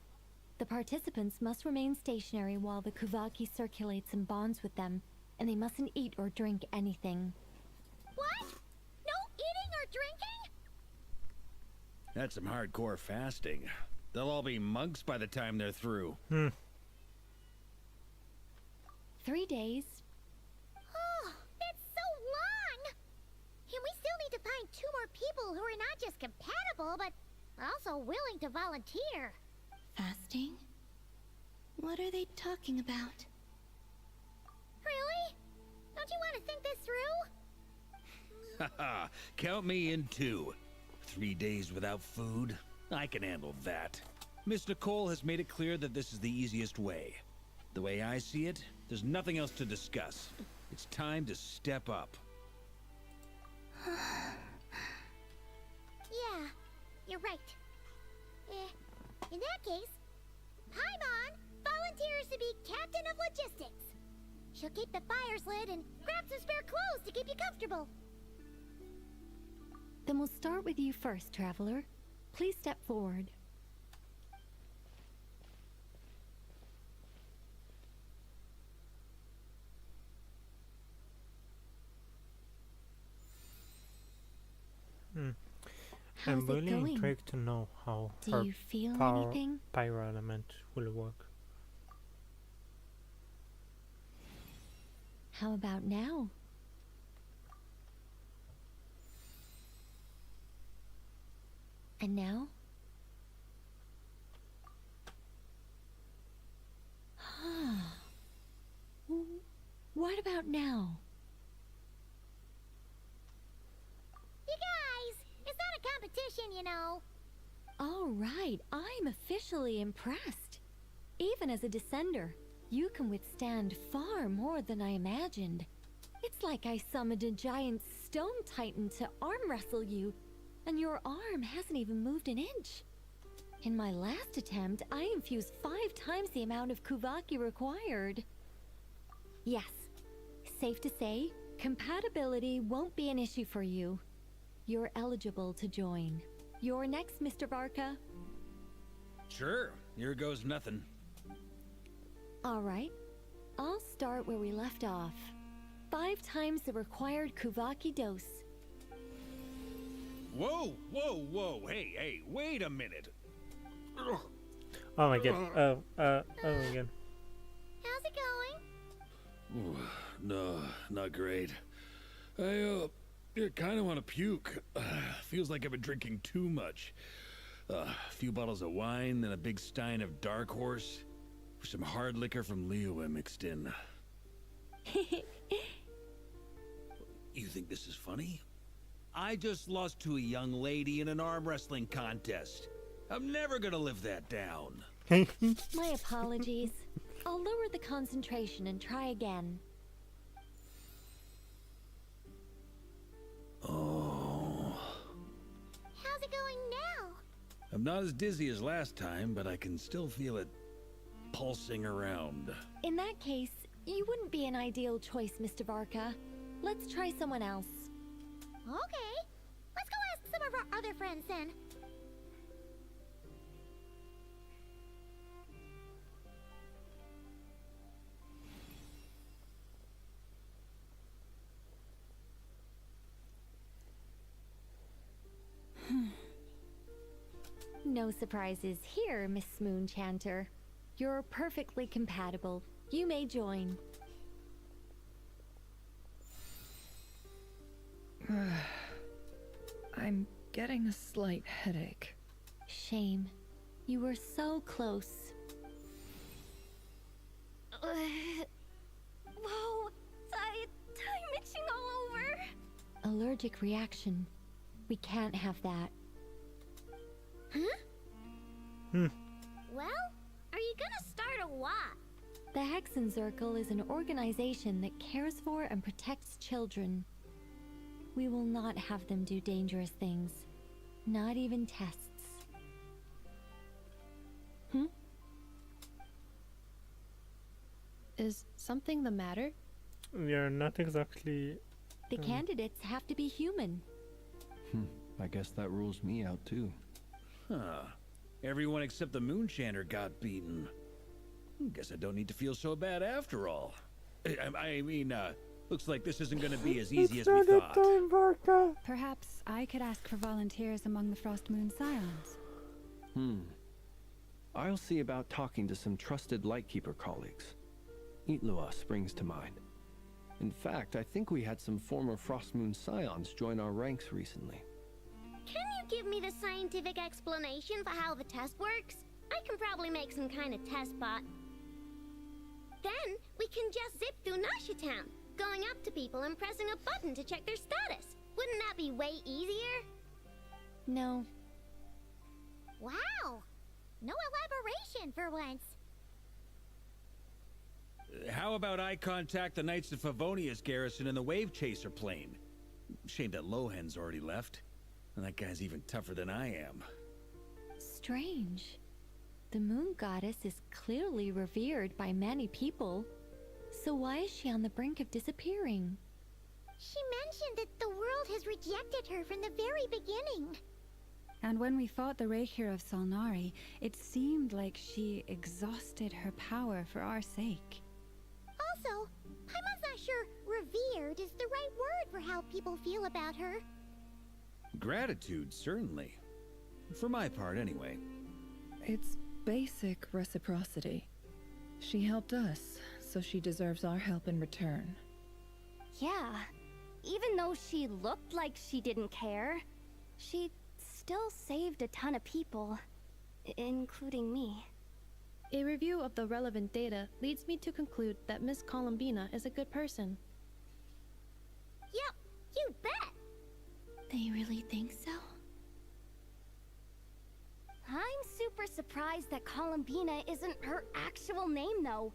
The participants must remain stationary while the Kuvaki circulates and bonds with them, and they mustn't eat or drink anything. What? No eating or drinking? That's some hardcore fasting. They'll all be monks by the time they're through. 3 days. Oh, that's so long! And we still need to find 2 more people who are not just compatible, but also willing to volunteer. Fasting? What are they talking about? Really? Don't you want to think this through? Haha, count me in too. 3 days without food? I can handle that. Miss Nicole has made it clear that this is the easiest way. The way I see it, there's nothing else to discuss. It's time to step up. Yeah, you're right. In that case, Paimon volunteers to be captain of logistics. She'll keep the fires lit and grab some spare clothes to keep you comfortable. Then we'll start with you first, traveler. Please step forward. I'm How's it really going? intrigued to know how Do her you feel power anything? pyro element will work. How about now? And now? What about now? You guys, it's not a competition, you know. All right, I'm officially impressed. Even as a descender, you can withstand far more than I imagined. It's like I summoned a giant stone titan to arm wrestle you, and your arm hasn't even moved an inch. In my last attempt, I infused 5 times the amount of Kuvaki required. Yes, safe to say, compatibility won't be an issue for you. You're eligible to join. You're next, Mr. Varka. Sure, here goes nothing. Alright, I'll start where we left off. 5 times the required Kuvaki dose. Whoa, whoa, whoa, hey, wait a minute. Oh my god. Oh my god. How's it going? Ooh, no, not great. I kind of want to puke. Feels like I've been drinking too much. A few bottles of wine, then a big stein of Dark Horse, with some hard liquor from Liyue mixed in. You think this is funny? I just lost to a young lady in an arm wrestling contest. I'm never gonna live that down. My apologies. I'll lower the concentration and try again. Oh. How's it going now? I'm not as dizzy as last time, but I can still feel it pulsing around. In that case, you wouldn't be an ideal choice, Mr. Varka. Let's try someone else. Okay. Let's go ask some of our other friends then. No surprises here, Miss Moonchanter. You're perfectly compatible. You may join. I'm getting a slight headache. Shame. You were so close. Whoa! I'm itching all over! Allergic reaction. We can't have that. Huh? Well, are you gonna start a what? The Hexenzirkel is an organization that cares for and protects children. We will not have them do dangerous things. Not even tests. Is something the matter? You're not exactly... The candidates have to be human. I guess that rules me out too. Huh. Everyone except the Moonchanter got beaten. Guess I don't need to feel so bad after all. I mean, looks like this isn't gonna be as easy as we thought. Perhaps I could ask for volunteers among the Frost Moon Scions. I'll see about talking to some trusted Lightkeeper colleagues. Itlua springs to mind. In fact, I think we had some former Frost Moon Scions join our ranks recently. Can you give me the scientific explanation for how the test works? I can probably make some kind of test bot. Then we can just zip through Nasha Town, going up to people and pressing a button to check their status. Wouldn't that be way easier? No. Wow! No elaboration for once. How about I contact the Knights of Favonia's garrison in the Wave Chaser plane? Shame that Lohan's already left. And that guy's even tougher than I am. Strange. The moon goddess is clearly revered by many people. So why is she on the brink of disappearing? She mentioned that the world has rejected her from the very beginning. And when we fought the Reikir of Solnari, it seemed like she exhausted her power for our sake. Also, I'm not sure revered is the right word for how people feel about her. Gratitude, certainly. For my part, anyway. It's basic reciprocity. She helped us, so she deserves our help in return. Yeah. Even though she looked like she didn't care, she still saved a ton of people, including me. A review of the relevant data leads me to conclude that Miss Columbina is a good person. Yep, you bet! They really think so? I'm super surprised that Columbina isn't her actual name, though.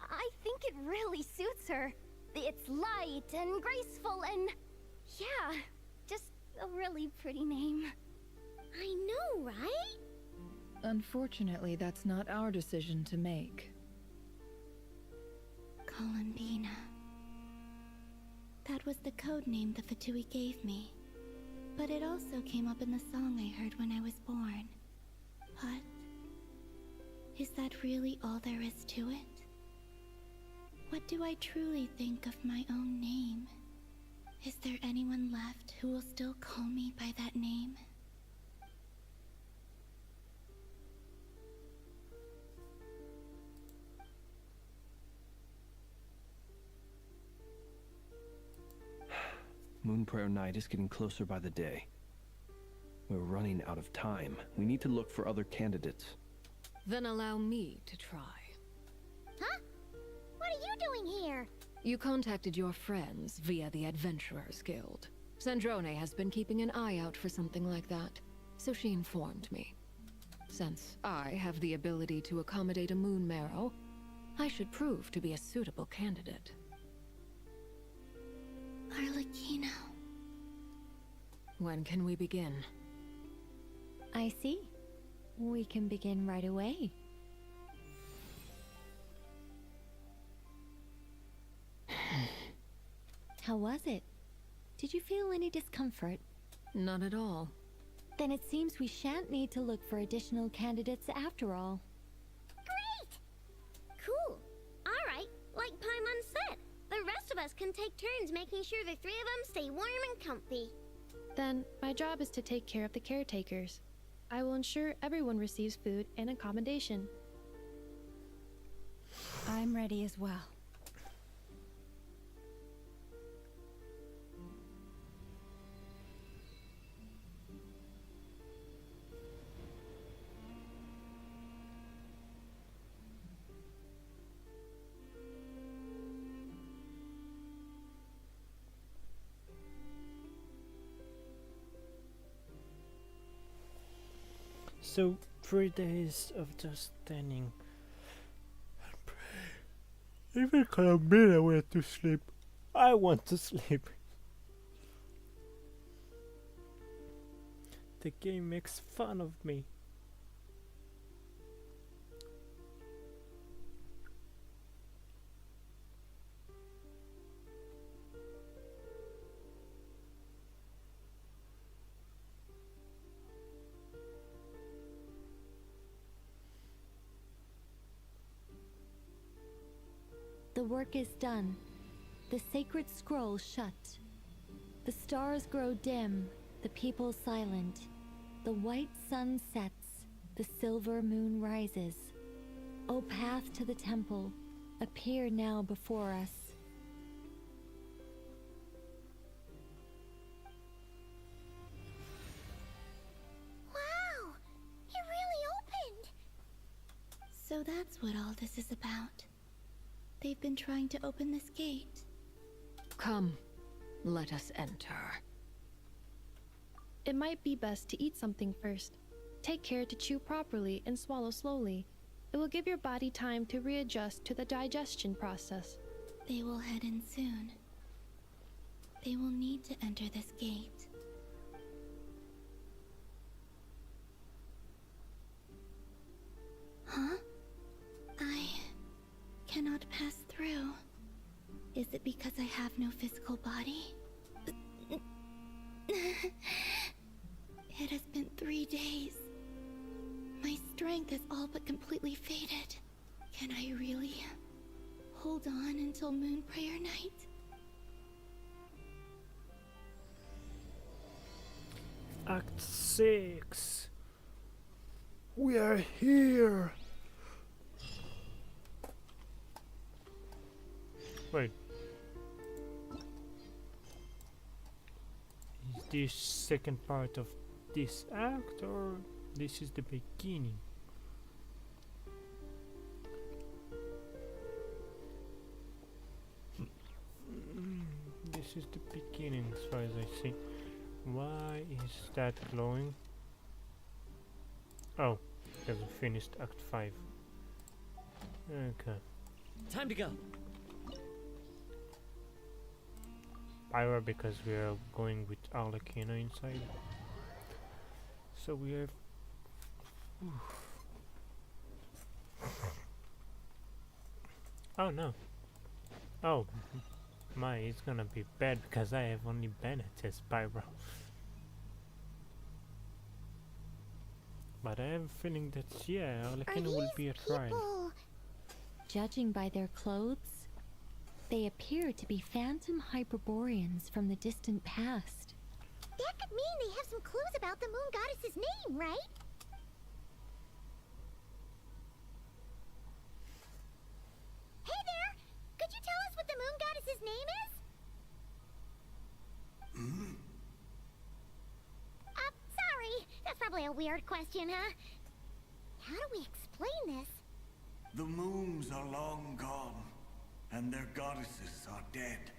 I think it really suits her. It's light and graceful and... yeah, just a really pretty name. I know, right? Unfortunately, that's not our decision to make. Columbina. That was the code name the Fatui gave me. But it also came up in the song I heard when I was born. But is that really all there is to it? What do I truly think of my own name? Is there anyone left who will still call me by that name? Moon Prayer Night is getting closer by the day. We're running out of time. We need to look for other candidates. Then allow me to try. Huh? What are you doing here? You contacted your friends via the Adventurers Guild. Sandrone has been keeping an eye out for something like that, so she informed me. Since I have the ability to accommodate a moon marrow, I should prove to be a suitable candidate. Arlecchino. When can we begin? I see. We can begin right away. How was it? Did you feel any discomfort? Not at all. Then it seems we shan't need to look for additional candidates after all. Great! Cool. Alright, like Paimon said, the rest of us can take turns making sure the three of them stay warm and comfy. Then, my job is to take care of the caretakers. I will ensure everyone receives food and accommodation. I'm ready as well. So 3 days of just standing and pray. Even Columbina went to sleep. I want to sleep. The game makes fun of me. The work is done. The sacred scroll shut. The stars grow dim, the people silent. The white sun sets, the silver moon rises. O path to the temple, appear now before us. Wow! It really opened! So that's what all this is about. They've been trying to open this gate. Come, let us enter. It might be best to eat something first. Take care to chew properly and swallow slowly. It will give your body time to readjust to the digestion process. They will head in soon. They will need to enter this gate. Huh? I cannot pass through. Is it because I have no physical body? It has been 3 days. My strength is all but completely faded. Can I really hold on until Moon Prayer Night? Act 6. We are here. Wait. Is this second part of this act, or this is the beginning? This is the beginning as far as I see. Why is that glowing? Oh, because we finished Act 5. Okay. Time to go. Pyra, because we are going with Arlecchino inside. So we have Oh no. Oh, my, it's gonna be bad because I have only Bennett as Pyro. But I have a feeling that, yeah, Welkin will be a trial. Judging by their clothes, they appear to be phantom Hyperboreans from the distant past. That could mean they have some clues about the moon goddess's name, right? Hey there! Could you tell us what the moon goddess's name is? Sorry. That's probably a weird question, huh? How do we explain this? The moons are long gone, and their goddesses are dead.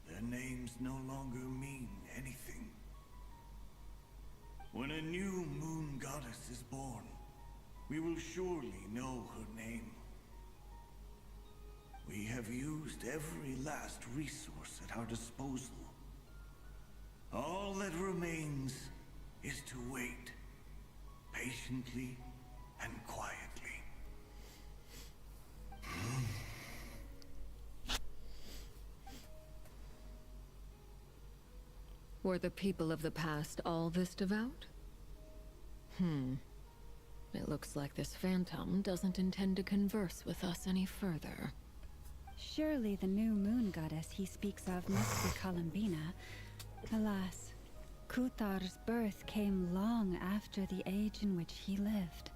Their names no longer mean anything. When a new moon goddess is born, we will surely know her name. We have used every last resource at our disposal. All that remains is to wait, patiently and quietly. Were the people of the past all this devout? It looks like this phantom doesn't intend to converse with us any further. Surely the new moon goddess he speaks of must be Columbina. Alas, Kuthar's birth came long after the age in which he lived.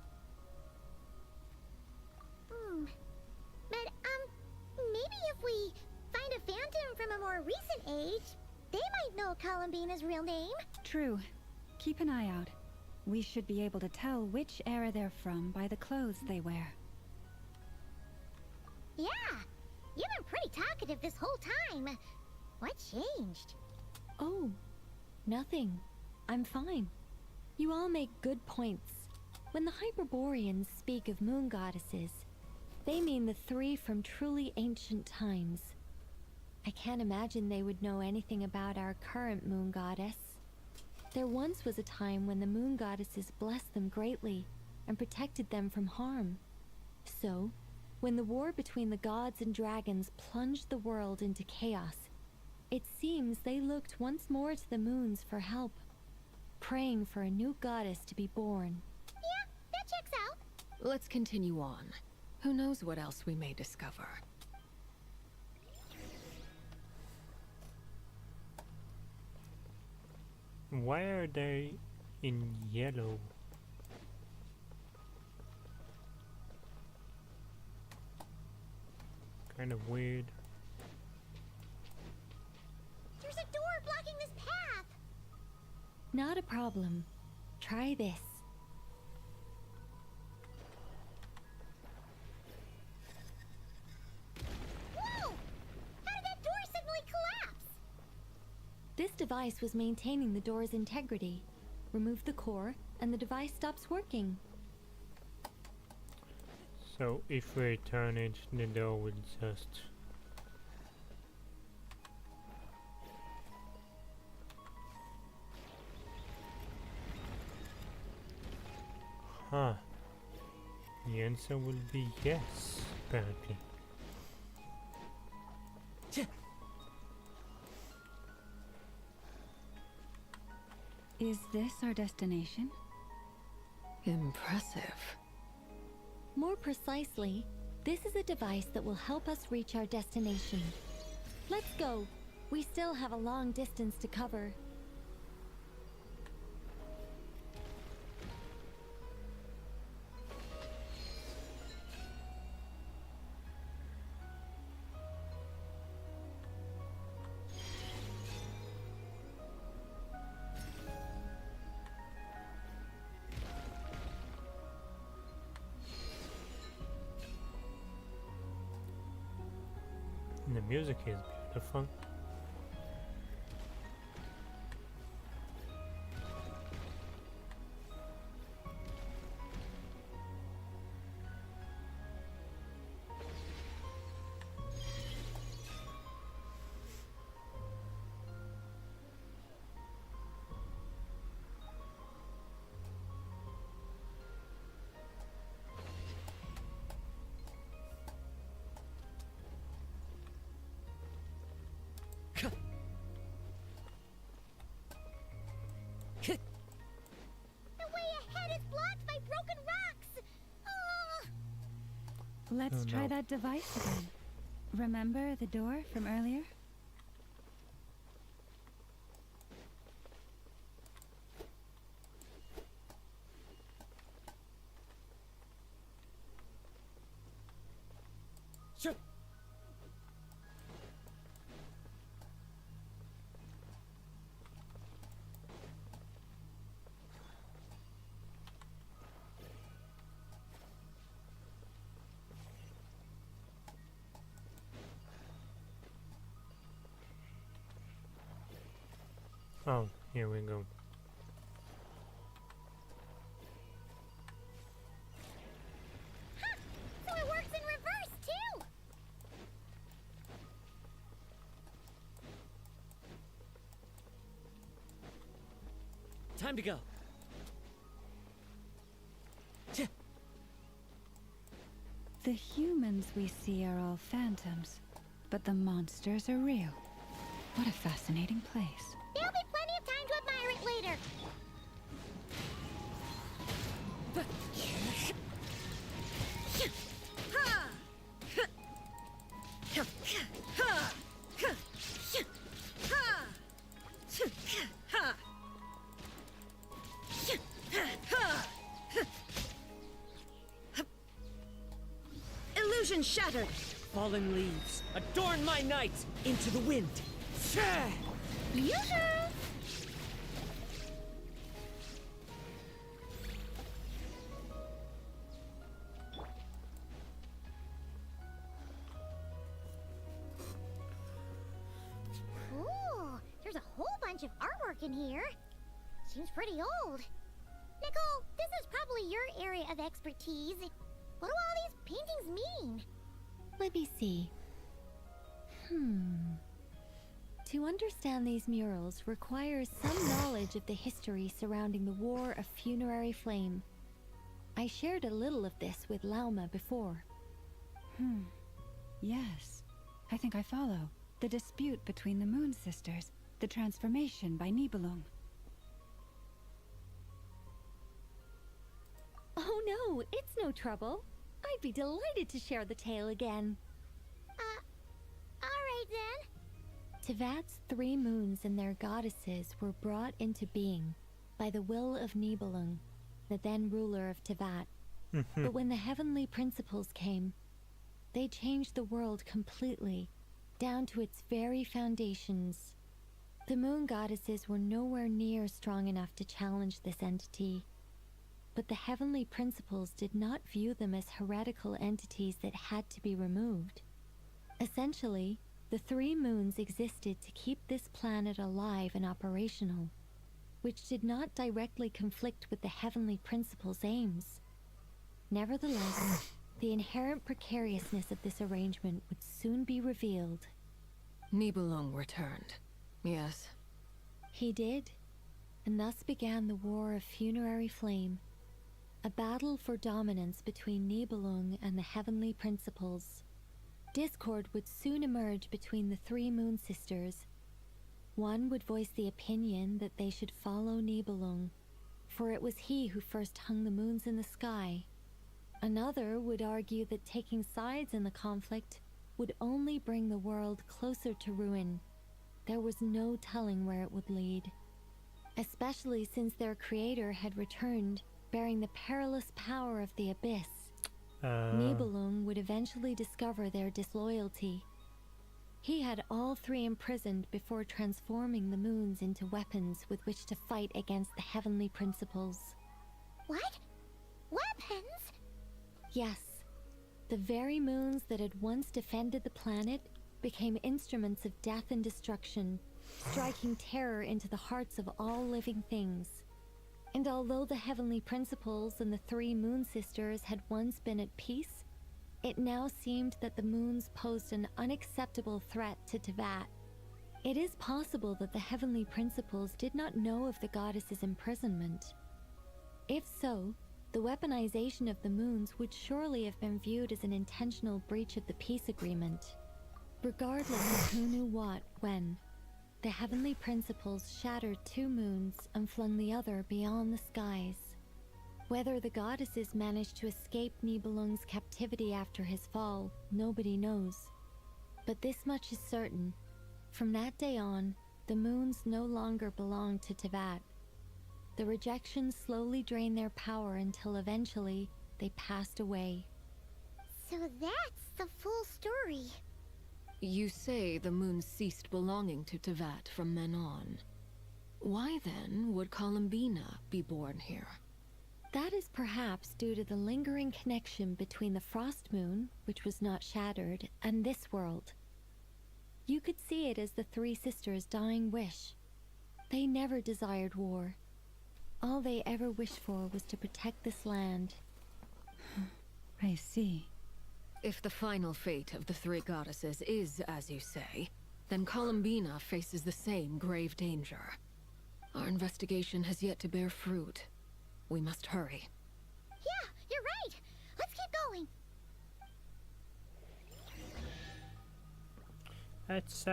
But, maybe if we find a phantom from a more recent age, they might know Columbina's real name. True. Keep an eye out. We should be able to tell which era they're from by the clothes they wear. Yeah, you've been pretty talkative this whole time. What changed? Oh, nothing. I'm fine. You all make good points. When the Hyperboreans speak of moon goddesses, they mean the three from truly ancient times. I can't imagine they would know anything about our current moon goddess. There once was a time when the moon goddesses blessed them greatly and protected them from harm. So, when the war between the gods and dragons plunged the world into chaos, it seems they looked once more to the moons for help, praying for a new goddess to be born. Yeah, that checks out. Let's continue on. Who knows what else we may discover? Why are they in yellow? Kind of weird. There's a door blocking this path. Not a problem. Try this. Whoa! How did that door suddenly collapse? This device was maintaining the door's integrity. Remove the core, and the device stops working. So if we turn it, the door will just... Huh. The answer will be yes, apparently. Is this our destination? Impressive. More precisely, this is a device that will help us reach our destination. Let's go. We still have a long distance to cover. The music is beautiful. Let's try that device again. Remember the door from earlier? Sure. Oh, here we go. So it works in reverse, too! Time to go. The humans we see are all phantoms, but the monsters are real. What a fascinating place. There'll be plenty of time to admire it later. Illusion shattered! Fallen leaves, adorn my night into the wind! Yoo-hoo! Ooh, there's a whole bunch of artwork in here. Seems pretty old. Nicole, this is probably your area of expertise. What do all these paintings mean? Let me see. To understand these murals requires some knowledge of the history surrounding the War of Funerary Flame. I shared a little of this with Lauma before. Yes, I think I follow. The dispute between the Moon Sisters, the transformation by Nibelung. Oh no, it's no trouble. I'd be delighted to share the tale again. Alright then. Tevat's 3 moons and their goddesses were brought into being by the will of Nibelung, the then ruler of Tevat. But when the heavenly principles came, they changed the world completely, down to its very foundations. The moon goddesses were nowhere near strong enough to challenge this entity. But the heavenly principles did not view them as heretical entities that had to be removed. Essentially, the 3 moons existed to keep this planet alive and operational, which did not directly conflict with the heavenly principles' aims. Nevertheless, the inherent precariousness of this arrangement would soon be revealed. Nibelung returned, yes. He did, and thus began the War of Funerary Flame, a battle for dominance between Nibelung and the heavenly principles. Discord would soon emerge between the 3 Moon Sisters. One would voice the opinion that they should follow Nibelung, for it was he who first hung the moons in the sky. Another would argue that taking sides in the conflict would only bring the world closer to ruin. There was no telling where it would lead, especially since their creator had returned, bearing the perilous power of the abyss. Nibelung would eventually discover their disloyalty. He had all 3 imprisoned before transforming the moons into weapons with which to fight against the heavenly principles. What? Weapons? Yes. The very moons that had once defended the planet became instruments of death and destruction, striking terror into the hearts of all living things. And although the heavenly principles and the 3 Moon Sisters had once been at peace, it now seemed that the moons posed an unacceptable threat to Tevat. It is possible that the heavenly principles did not know of the goddess's imprisonment. If so, the weaponization of the moons would surely have been viewed as an intentional breach of the peace agreement. Regardless of who knew what, when, the heavenly principles shattered 2 moons and flung the other beyond the skies. Whether the goddesses managed to escape Nibelung's captivity after his fall, nobody knows. But this much is certain. From that day on, the moons no longer belonged to Tevat. The rejections slowly drained their power until eventually they passed away. So that's the full story. You say the moons ceased belonging to Tevat from then on. Why then would Columbina be born here? That is perhaps due to the lingering connection between the Frost Moon, which was not shattered, and this world. You could see it as the three sisters' dying wish. They never desired war. All they ever wished for was to protect this land. I see. If the final fate of the three goddesses is as you say, then Columbina faces the same grave danger. Our investigation has yet to bear fruit. We must hurry. Yeah, you're right. Let's keep going. Let's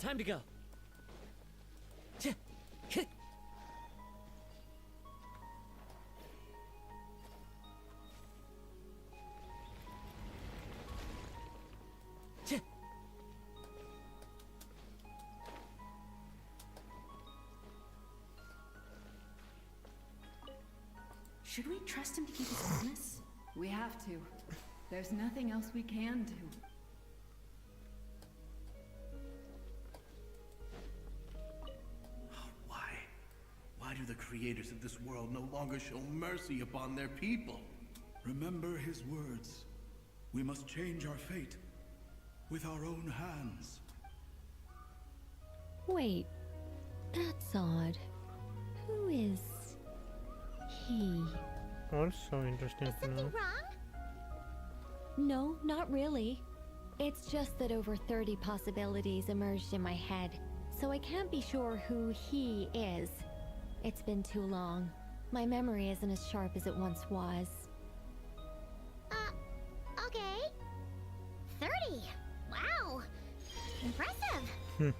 Time to go. Should we trust him to keep his promise? We have to. There's nothing else we can do. Why do the creators of this world no longer show mercy upon their people? Remember his words. We must change our fate with our own hands. Wait, that's odd. Who is he? Also interesting to know. No, not really. It's just that over 30 possibilities emerged in my head, so I can't be sure who he is. It's been too long. My memory isn't as sharp as it once was. Okay. 30. Wow. Impressive.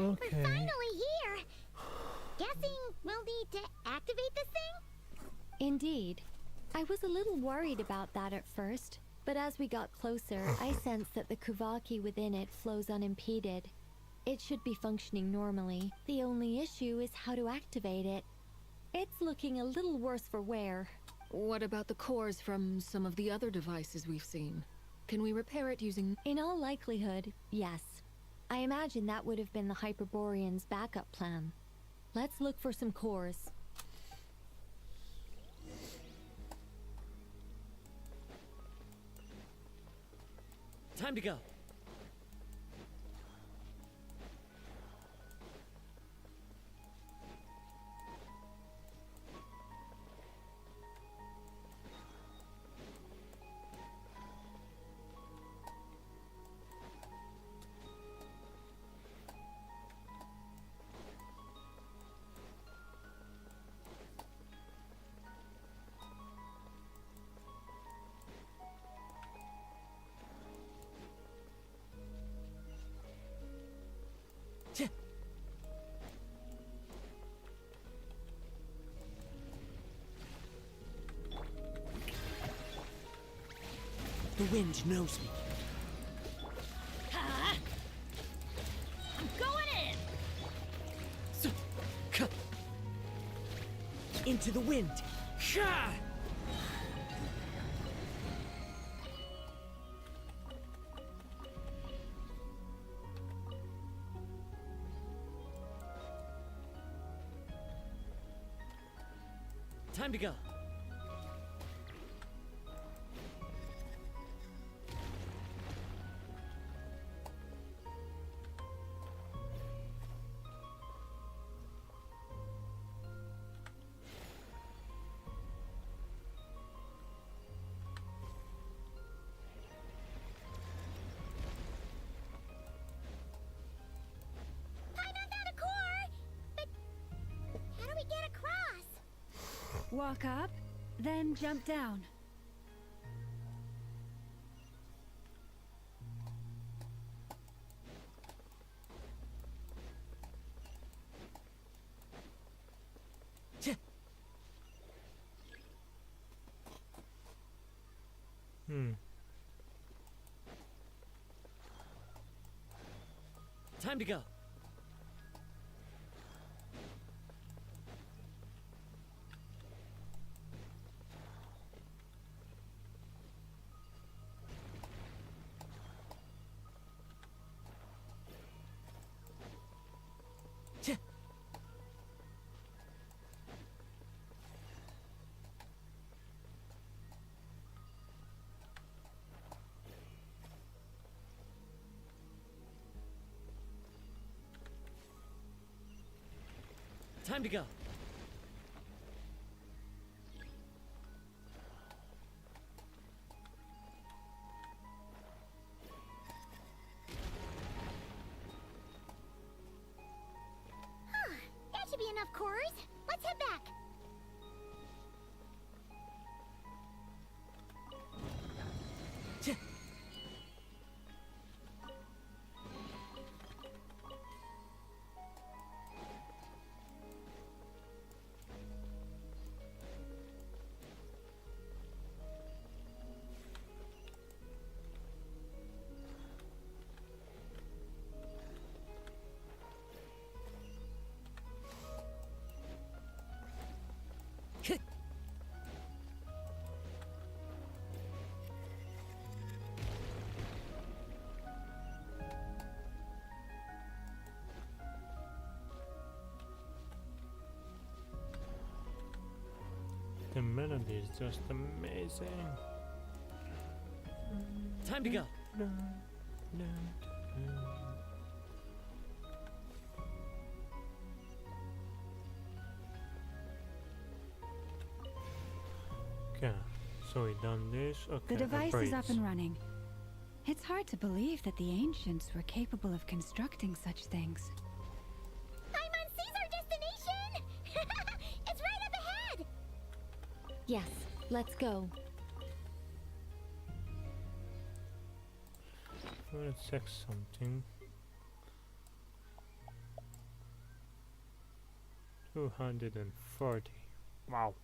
Okay. We're finally here. Guessing we'll need to activate this thing? Indeed. I was a little worried about that at first, but as we got closer, I sensed that the Kuvaki within it flows unimpeded. It should be functioning normally. The only issue is how to activate it. It's looking a little worse for wear. What about the cores from some of the other devices we've seen? Can we repair it using... In all likelihood, yes. I imagine that would have been the Hyperborean's backup plan. Let's look for some cores. Time to go. The wind knows me. Into the wind. Sha! Time to go. Walk up, then jump down. Time to go. Time to go. That should be enough cores. Let's head back. The melody is just amazing. Time to go. Okay, so we done this. Okay, The device is up upgrades. and running. It's hard to believe that the ancients were capable of constructing such things. Paimon's our destination! It's right up ahead! Yes, let's go. Let's check something. 240. Wow.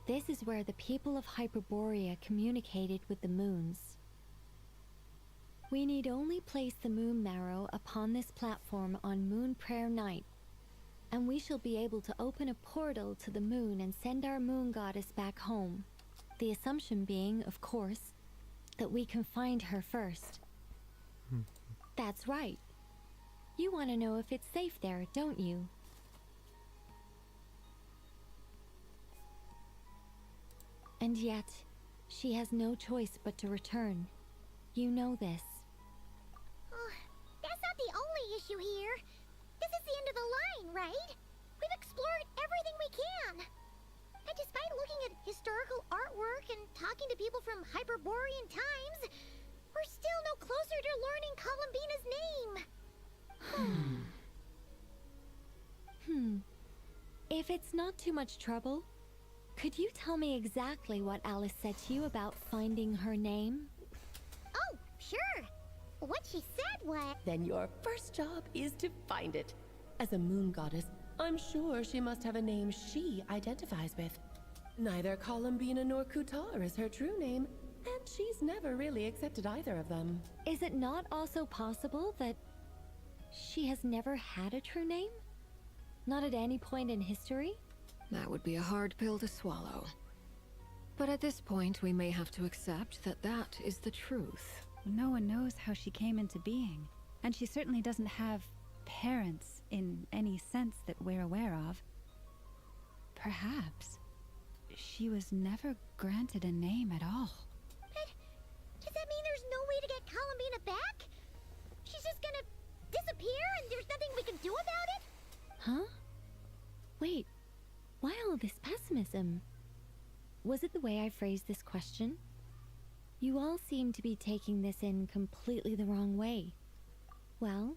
This is where the people of Hyperborea communicated with the moons. We need only place the moon marrow upon this platform on Moon Prayer Night, and we shall be able to open a portal to the moon and send our moon goddess back home. The assumption being, of course, that we can find her first. That's right. You want to know if it's safe there, don't you? And yet, she has no choice but to return. You know this. Oh, that's not the only issue here. This is the end of the line, right? We've explored everything we can. And despite looking at historical artwork and talking to people from Hyperborean times, learning Columbina's name. If it's not too much trouble, could you tell me exactly what Alice said to you about finding her name? Oh, sure. What she said was... Then your first job is to find it. As a moon goddess, I'm sure she must have a name she identifies with. Neither Columbina nor Kutar is her true name, and she's never really accepted either of them. Is it not also possible that she has never had a true name? Not at any point in history? That would be a hard pill to swallow. But at this point, we may have to accept that that is the truth. No one knows how she came into being, and she certainly doesn't have parents in any sense that we're aware of. Perhaps she was never granted a name at all. But does that mean there's no way to get Columbina back? She's just gonna disappear and there's nothing we can do about it? Huh? Wait, why all this pessimism? Was it the way I phrased this question? You all seem to be taking this in completely the wrong way. Well,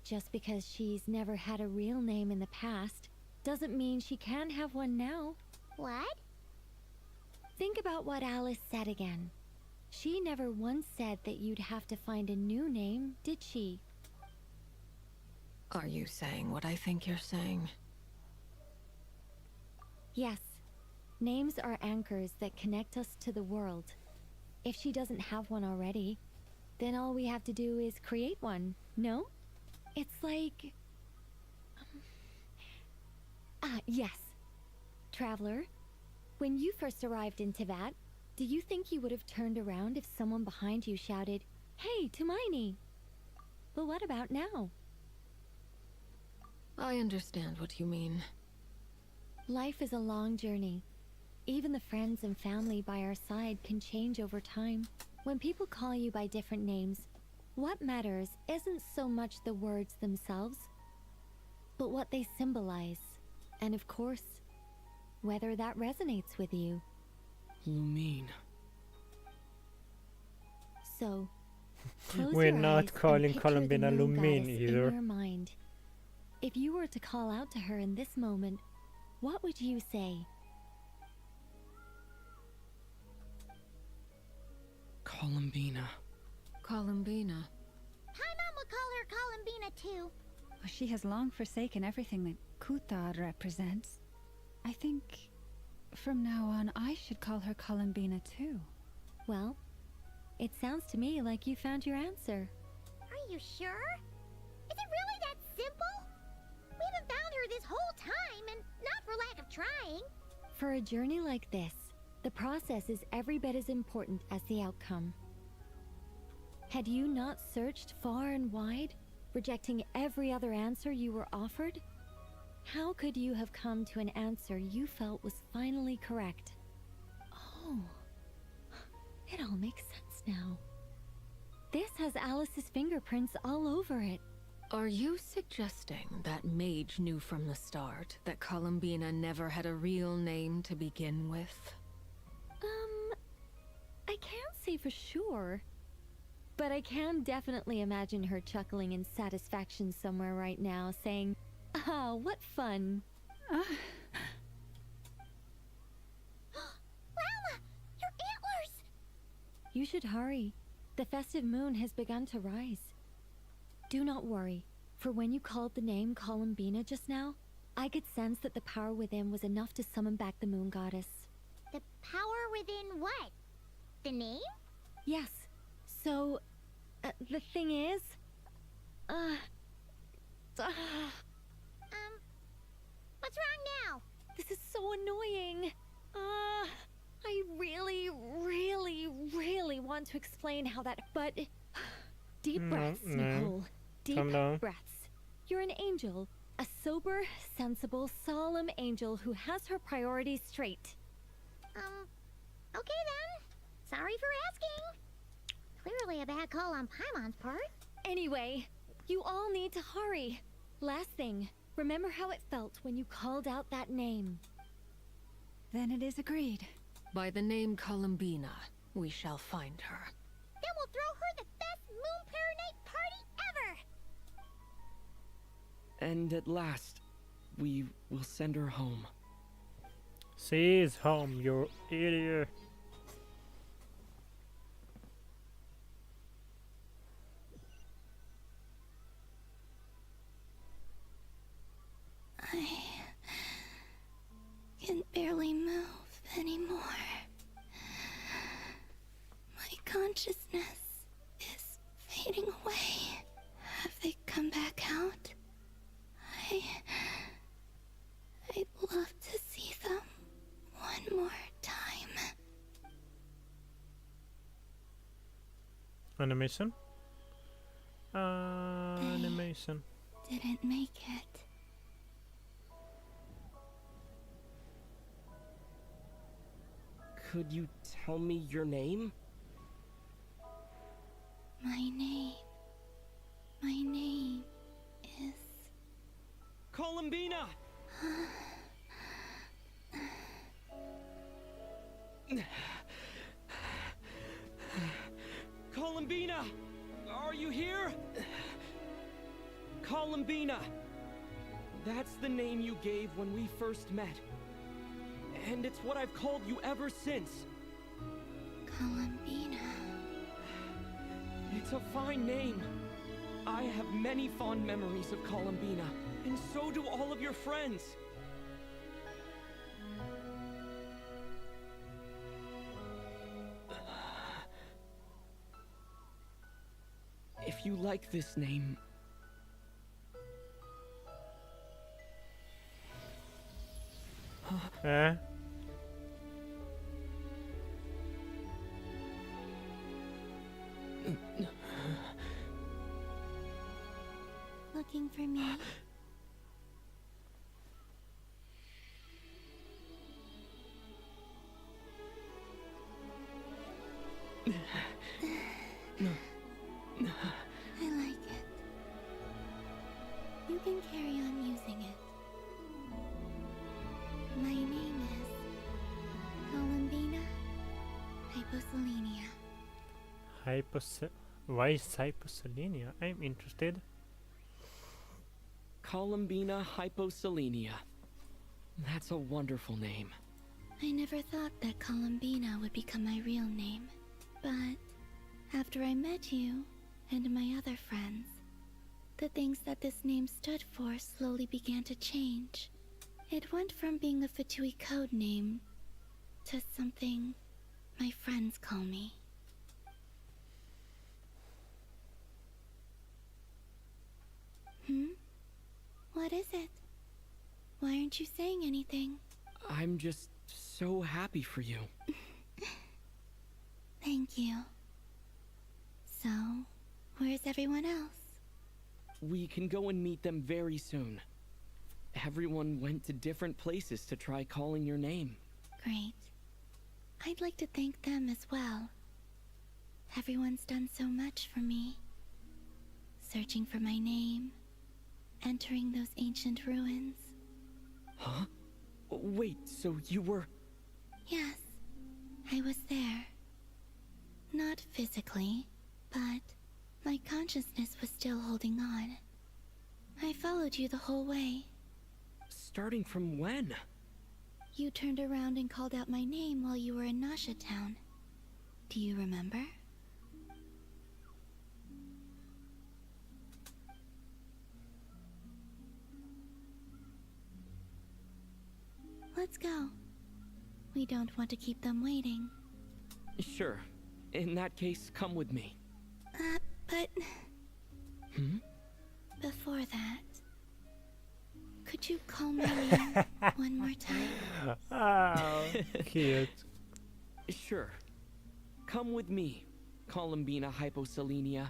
just because she's never had a real name in the past doesn't mean she can't have one now. What? Think about what Alice said again. She never once said that you'd have to find a new name, did she? Are you saying what I think you're saying? Yes. Names are anchors that connect us to the world. If she doesn't have one already, then all we have to do is create one, no? It's like... yes. Traveler, when you first arrived in Teyvat, do you think you would have turned around if someone behind you shouted, "Hey, Tumaini"? But what about now? I understand what you mean. Life is a long journey. Even the friends and family by our side can change over time. When people call you by different names, what matters isn't so much the words themselves, but what they symbolize. And of course, whether that resonates with you. Lumine. So, close We're your eyes not and calling picture the Columbina moon Lumine goddess either. in your mind. If you were to call out to her in this moment, what would you say? Columbina. Columbina. Paimon would call her Columbina too. She has long forsaken everything that Kutar represents. I think from now on I should call her Columbina too. Well, it sounds to me like you found your answer. Are you sure? Is it really that simple? We haven't found her this whole time, and not for lack of trying. For a journey like this, the process is every bit as important as the outcome. Had you not searched far and wide, rejecting every other answer you were offered, how could you have come to an answer you felt was finally correct? Oh, it all makes sense now. This has Alice's fingerprints all over it. Are you suggesting that Mage knew from the start that Columbina never had a real name to begin with? I can't say for sure, but I can definitely imagine her chuckling in satisfaction somewhere right now, saying, "Ah, what fun." Llama! Your antlers! You should hurry. The festive moon has begun to rise. Do not worry, for when you called the name Columbina just now, I could sense that the power within was enough to summon back the moon goddess. The power within what? The name? Yes. So, the thing is... What's wrong now? This is so annoying. I really, really want to explain how that... But... Deep breaths, Nicole. Deep breaths. You're an angel. A sober, sensible, solemn angel who has her priorities straight. Okay then. Sorry for asking. Clearly a bad call on Paimon's part. Anyway, you all need to hurry. Last thing, remember how it felt when you called out that name. Then it is agreed. By the name Columbina, we shall find her. Then we'll throw her the best Moon Prayer Night party ever! And at last, we will send her home. She is home, you idiot. I can barely move anymore. My consciousness is fading away. Have they come back out? I'd love to see them one more time. Animation? Animation. Didn't make it. Could you tell me your name? My name is... Columbina! Columbina! Are you here? Columbina! That's the name you gave when we first met. And it's what I've called you ever since. Columbina. It's a fine name. I have many fond memories of Columbina, and so do all of your friends. If you like this name... Eh? Looking for me? I like it. You can carry on using it. My name is Columbina Hyposelenia. Why is hyposelenia? I'm interested. Columbina Hyposelenia. That's a wonderful name. I never thought that Columbina would become my real name. But after I met you and my other friends, the things that this name stood for slowly began to change. It went from being a Fatui code name to something my friends call me. What is it? Why aren't you saying anything? I'm just so happy for you. Thank you. So, where's everyone else? We can go and meet them very soon. Everyone went to different places to try calling your name. Great. I'd like to thank them as well. Everyone's done so much for me. Searching for my name, entering those ancient ruins. Huh? Wait, so you were... Yes, I was there. Not physically, but my consciousness was still holding on. I followed you the whole way. Starting from when? You turned around and called out my name while you were in Nasha Town. Do you remember? Let's go. We don't want to keep them waiting. Sure. In that case, come with me. But... Before that... Could you call my name one more time? Oh, cute. Sure. Come with me, Columbina Hyposelenia.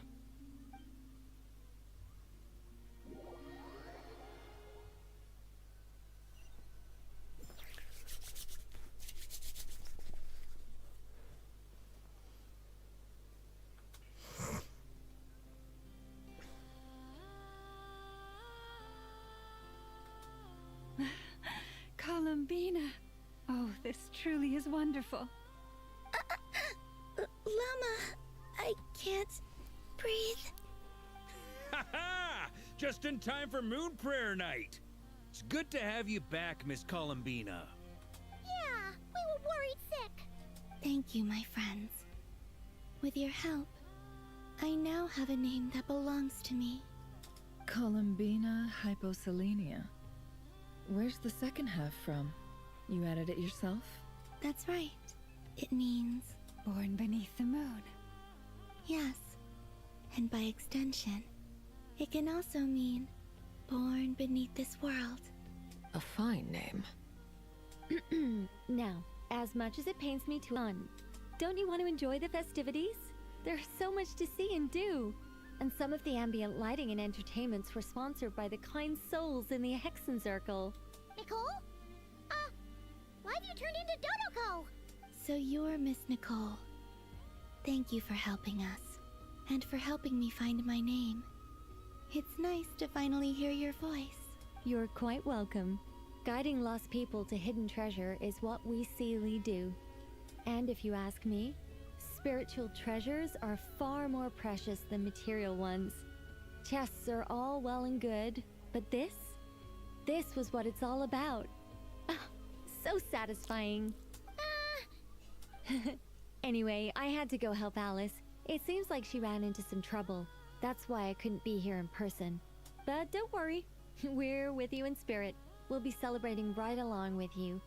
Columbina. Oh, this truly is wonderful. Llama, I can't breathe. Ha ha! Just in time for Moon Prayer Night. It's good to have you back, Miss Columbina. Yeah, we were worried sick. Thank you, my friends. With your help, I now have a name that belongs to me. Columbina hyposelenia. Where's the second half from? You added it yourself? That's right. It means... Born beneath the moon. Yes. And by extension, it can also mean born beneath this world. A fine name. Now, as much as it pains me to don't you want to enjoy the festivities? There's so much to see and do. And some of the ambient lighting and entertainments were sponsored by the kind souls in the Hexen Circle. Nicole? Why have you turned into Dodoko? So you're Miss Nicole. Thank you for helping us, and for helping me find my name. It's nice to finally hear your voice. You're quite welcome. Guiding lost people to hidden treasure is what we Seelie do. And if you ask me, spiritual treasures are far more precious than material ones. Chests are all well and good, but this was what it's all about. So satisfying. Anyway, I had to go help Alice. It seems like she ran into some trouble. That's why I couldn't be here in person. But don't worry, we're with you in spirit. We'll be celebrating right along with you.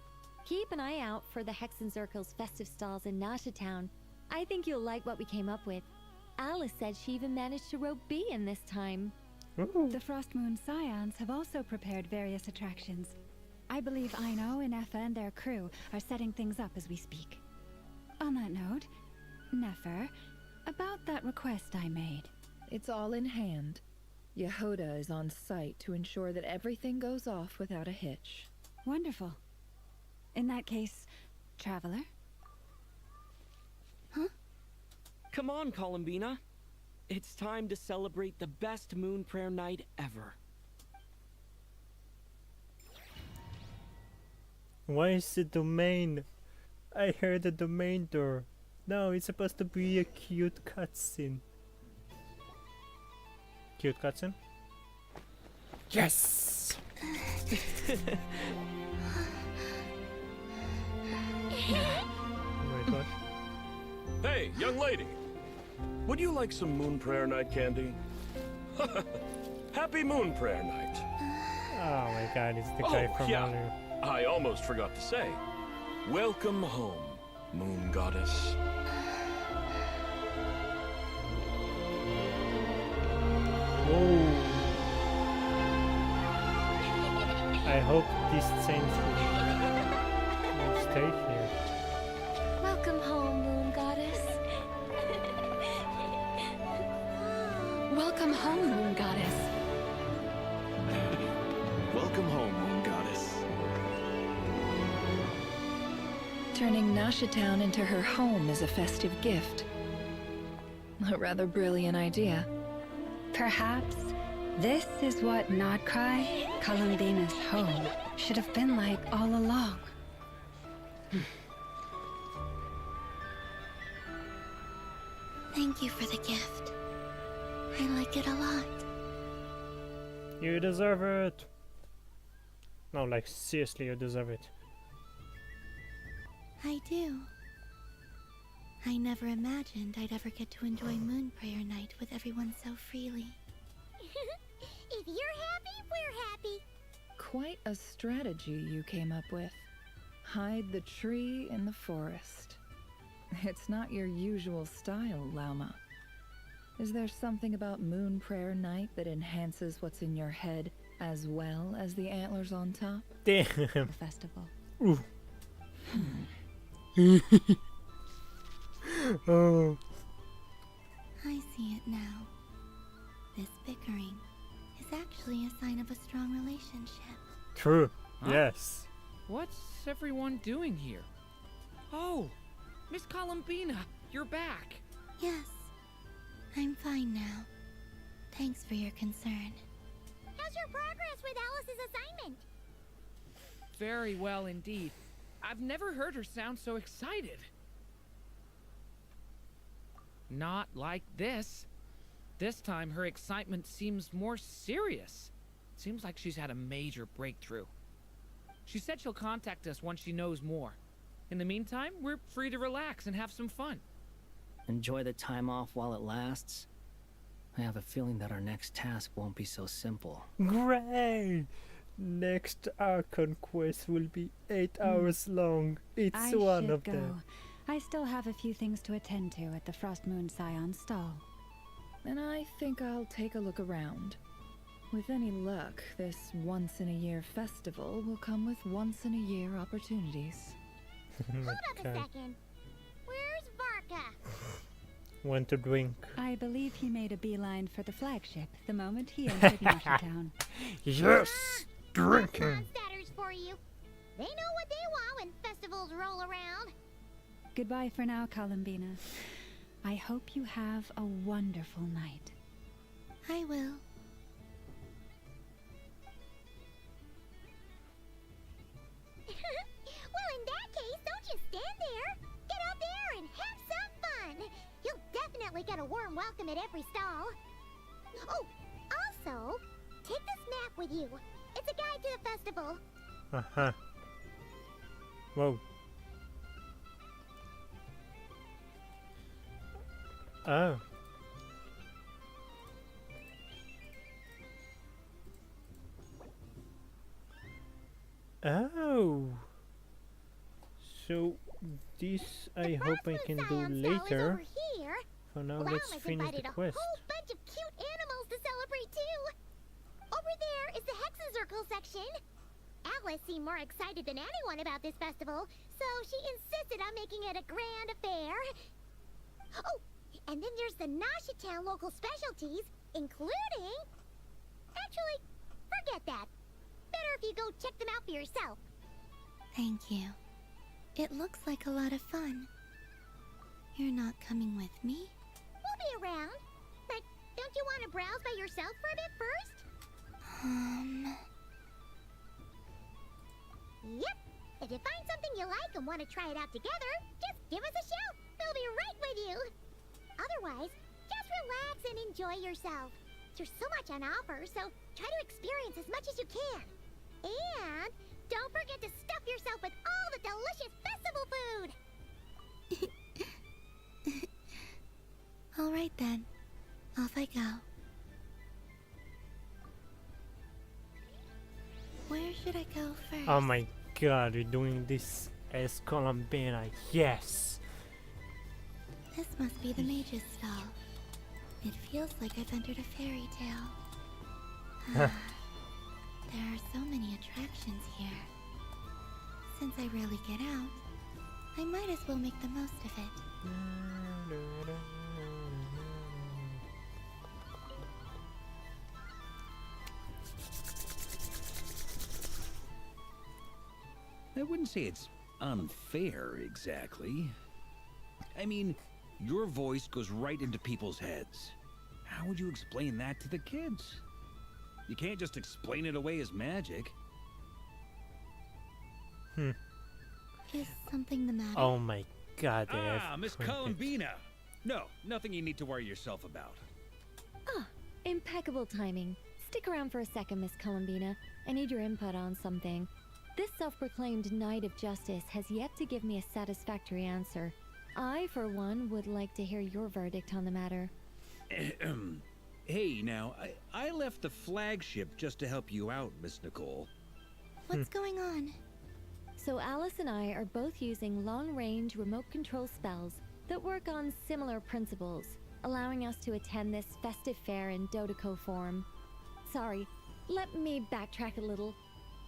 Keep an eye out for the Hexen Circle's festive stalls in Nasha Town. I think you'll like what we came up with. Alice said she even managed to rope B in this time. Ooh. The Frost Moon Scions have also prepared various attractions. I believe Aino, Nefer, and their crew are setting things up as we speak. On that note, Nefer, about that request I made. It's all in hand. Yehoda is on site to ensure that everything goes off without a hitch. Wonderful. In that case, Traveler? Huh? Come on, Columbina. It's time to celebrate the best Moon Prayer Night ever. Why is the domain? I heard the domain door. No, it's supposed to be a cute cutscene. Cute cutscene? Yes! Oh my gosh. Hey, young lady. Would you like some Moon Prayer Night candy? Happy Moon Prayer Night. Oh my god, it's the guy from earlier. I almost forgot to say. Welcome home, Moon Goddess. Whoa. I hope these things will stay here. Welcome home, Moon Goddess. Welcome home, Moon Goddess. Welcome home, Moon Goddess. Turning Nasha Town into her home is a festive gift. A rather brilliant idea. Perhaps this is what Krai, Columbina's home, should have been like all along. Thank you for the gift. I like it a lot. You deserve it. No, like seriously, you deserve it. I do. I never imagined I'd ever get to enjoy Moon Prayer Night with everyone so freely. If you're happy, we're happy. Quite a strategy you came up with. Hide the tree in the forest. It's not your usual style, Lauma. Is there something about Moon Prayer Night that enhances what's in your head as well as the antlers on top? Damn. The festival. Ooh. Oh. I see it now. This bickering is actually a sign of a strong relationship. True. Huh? Yes. What's everyone doing here? Oh, Miss Columbina, you're back. Yes, I'm fine now. Thanks for your concern. How's your progress with Alice's assignment? Very well indeed. I've never heard her sound so excited. Not like this. This time, her excitement seems more serious. Seems like she's had a major breakthrough. She said she'll contact us once she knows more. In the meantime, we're free to relax and have some fun. Enjoy the time off while it lasts. I have a feeling that our next task won't be so simple. Great! Next Archon quest will be 8 hours long. It's I one should of go. them. I still have a few things to attend to at the Frost Moon Scion's stall. And I think I'll take a look around. With any luck, this once-in-a-year festival will come with once-in-a-year opportunities. Hold up a second. Where's Varka? Want to drink? I believe he made a beeline for the flagship the moment he entered Marshalltown. Yes! Drinking! Statters for you. They know what they want when festivals roll around. Goodbye for now, Columbina. I hope you have a wonderful night. I will. Well, in that case, don't just stand there. Get out there and have some fun. You'll definitely get a warm welcome at every stall. Oh, also, take this map with you. It's a guide to the festival. Uh-huh. Whoa. Oh. Oh. So this I hope I can do later. For now, let's finish the quest. A whole bunch of cute animals to celebrate too. Over there is the Hexacircle section. Alice seemed more excited than anyone about this festival, so she insisted on making it a grand affair. Oh, and then there's the Nashitown local specialties, including... Actually, forget that. Better if you go check them out for yourself. Thank you. It looks like a lot of fun. You're not coming with me? We'll be around. But don't you want to browse by yourself for a bit first? Yep. If you find something you like and want to try it out together, just give us a shout. We'll be right with you. Otherwise, just relax and enjoy yourself. There's so much on offer, so try to experience as much as you can. And don't forget to stuff yourself with all the delicious festival food. All right then. Off I go. Where should I go first? Oh my god, we're doing this as Columbina. Yes! This must be the mage's stall. It feels like I've entered a fairy tale. There are so many attractions here. Since I rarely get out, I might as well make the most of it. I wouldn't say it's unfair, exactly. I mean, your voice goes right into people's heads. How would you explain that to the kids? You can't just explain it away as magic. Is something the matter? Oh my god, Miss Columbina! No, nothing you need to worry yourself about. Ah, impeccable timing. Stick around for a second, Miss Columbina. I need your input on something. This self-proclaimed Knight of Justice has yet to give me a satisfactory answer. I, for one, would like to hear your verdict on the matter. Hey, now, I left the flagship just to help you out, Miss Nicole. What's going on? So Alice and I are both using long-range remote control spells that work on similar principles, allowing us to attend this festive fair in Dodeco form. Sorry, let me backtrack a little.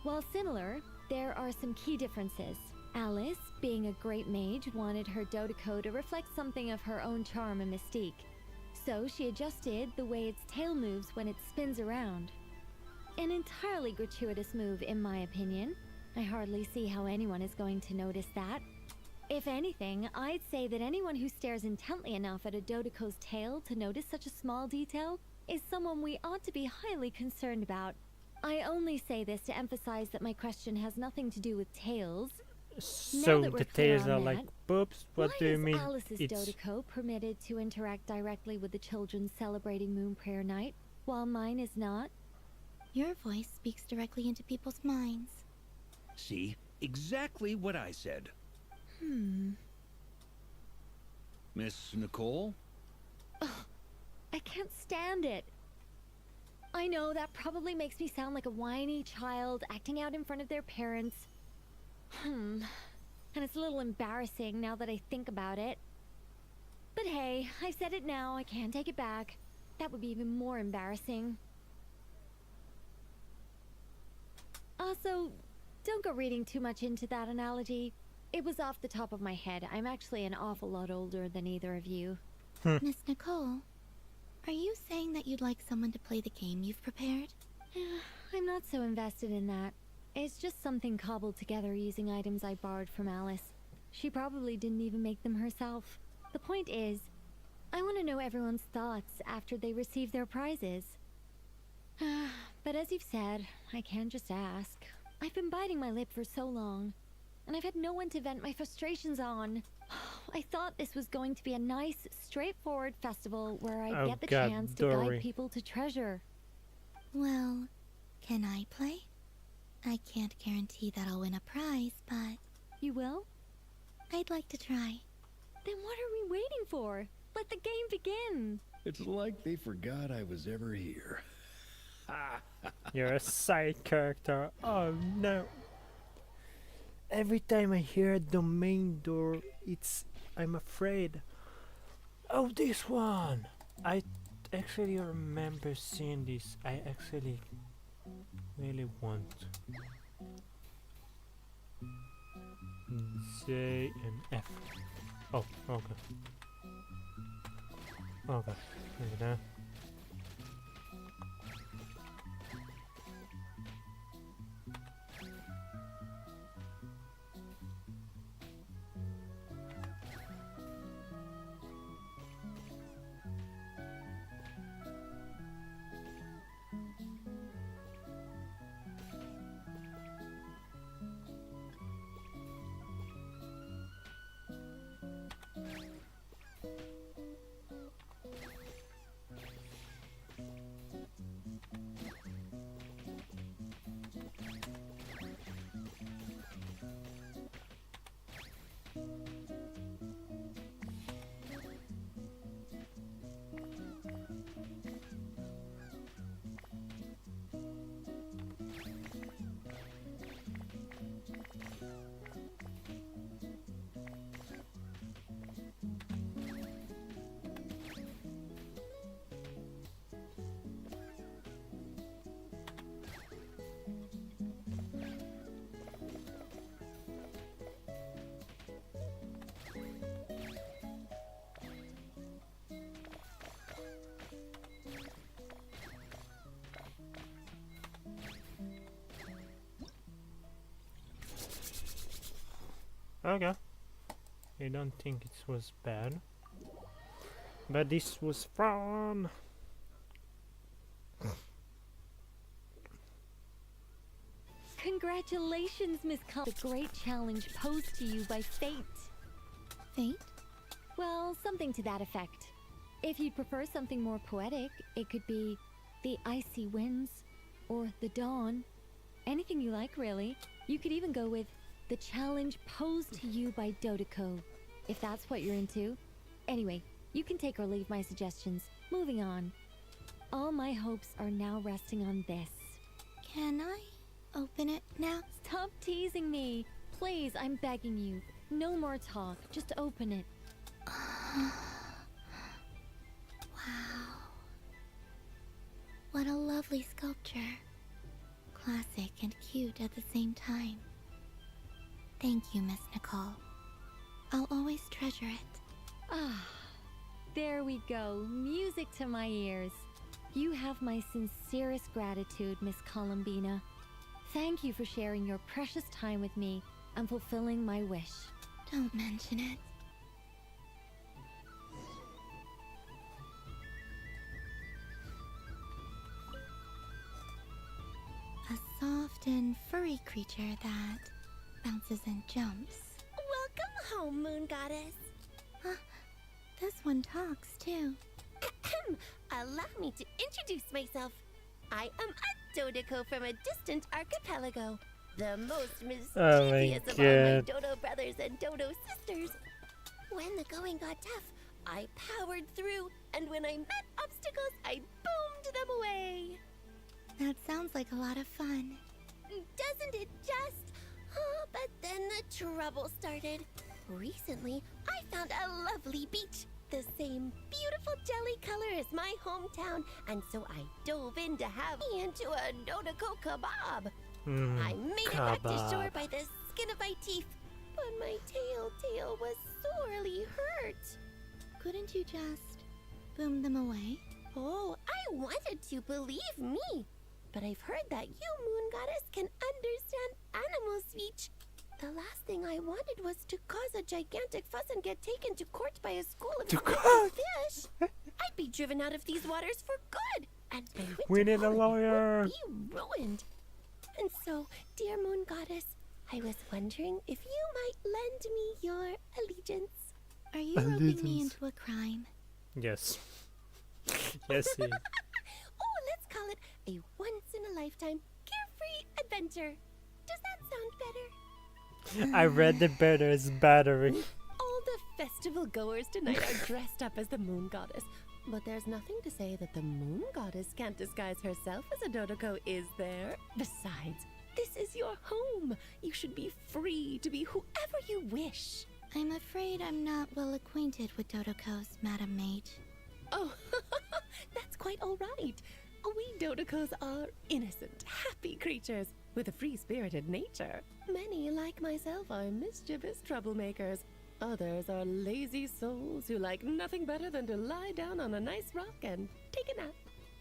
While similar, there are some key differences. Alice, being a great mage, wanted her Dodeco to reflect something of her own charm and mystique. So she adjusted the way its tail moves when it spins around. An entirely gratuitous move, in my opinion. I hardly see how anyone is going to notice that. If anything, I'd say that anyone who stares intently enough at a Dodeco's tail to notice such a small detail is someone we ought to be highly concerned about. I only say this to emphasize that my question has nothing to do with tails. So that we're the clear tails on are like that, poops? What why do you is mean? Alice's It's Dodeco permitted to interact directly with the children celebrating Moon Prayer Night, while mine is not? Your voice speaks directly into people's minds. See? Exactly what I said. Miss Nicole? I can't stand it. I know that probably makes me sound like a whiny child acting out in front of their parents. And it's a little embarrassing now that I think about it. But hey, I've said it now, I can't take it back. That would be even more embarrassing. Also, don't go reading too much into that analogy. It was off the top of my head. I'm actually an awful lot older than either of you. Miss Nicole, are you saying that you'd like someone to play the game you've prepared? I'm not so invested in that. It's just something cobbled together using items I borrowed from Alice. She probably didn't even make them herself. The point is, I want to know everyone's thoughts after they receive their prizes. But as you've said, I can't just ask. I've been biting my lip for so long, and I've had no one to vent my frustrations on. I thought this was going to be a nice, straightforward festival where I'd get the chance to guide people to treasure. Well, can I play? I can't guarantee that I'll win a prize, but... You will? I'd like to try. Then what are we waiting for? Let the game begin! It's like they forgot I was ever here. You're a side character. Oh no. Every time I hear a domain door, I'm afraid. Oh, this one! I actually remember seeing this. I actually really want J and F. Oh, okay. Okay, look at that. Okay. I don't think it was bad. But this was fun! Congratulations, Miss The great challenge posed to you by fate. Fate? Well, something to that effect. If you'd prefer something more poetic, it could be the icy winds, or the dawn. Anything you like, really. You could even go with the challenge posed to you by Dodeco, if that's what you're into. Anyway, you can take or leave my suggestions. Moving on. All my hopes are now resting on this. Can I open it now? Stop teasing me. Please, I'm begging you. No more talk. Just open it. Wow. What a lovely sculpture. Classic and cute at the same time. Thank you, Miss Nicole. I'll always treasure it. Ah, there we go. Music to my ears. You have my sincerest gratitude, Miss Columbina. Thank you for sharing your precious time with me and fulfilling my wish. Don't mention it. A soft and furry creature that bounces and jumps. Welcome home, Moon Goddess. Huh? This one talks too. Allow me to introduce myself. I am a Dodoco from a distant archipelago. The most mischievous of all my Dodo brothers and Dodo sisters. When the going got tough, I powered through, and when I met obstacles, I boomed them away. That sounds like a lot of fun. Doesn't it just? Oh, but then the trouble started. Recently, I found a lovely beach, the same beautiful jelly color as my hometown, and so I dove in to have me into a Dodoco kebab. I made it back to shore by the skin of my teeth, but my tail was sorely hurt. Couldn't you just boom them away? Oh, I wanted to, believe me. But I've heard that you, Moon Goddess, can understand animal speech. The last thing I wanted was to cause a gigantic fuss and get taken to court by a school of fish. I'd be driven out of these waters for good, and my We need a lawyer. would be ruined. And so, dear Moon Goddess, I was wondering if you might lend me your allegiance. Are you roping me into a crime? Yes. Yes, he is. Oh, let's call it a once-in-a-lifetime carefree adventure. Does that sound better? I read it better as battery. All the festival goers tonight are dressed up as the Moon Goddess. But there's nothing to say that the Moon Goddess can't disguise herself as a Dodoco, is there? Besides, this is your home. You should be free to be whoever you wish. I'm afraid I'm not well acquainted with Dodocos, Madam Mage. Oh, that's quite all right. We Dodocos are innocent, happy creatures with a free-spirited nature. Many, like myself, are mischievous troublemakers. Others are lazy souls who like nothing better than to lie down on a nice rock and take a nap.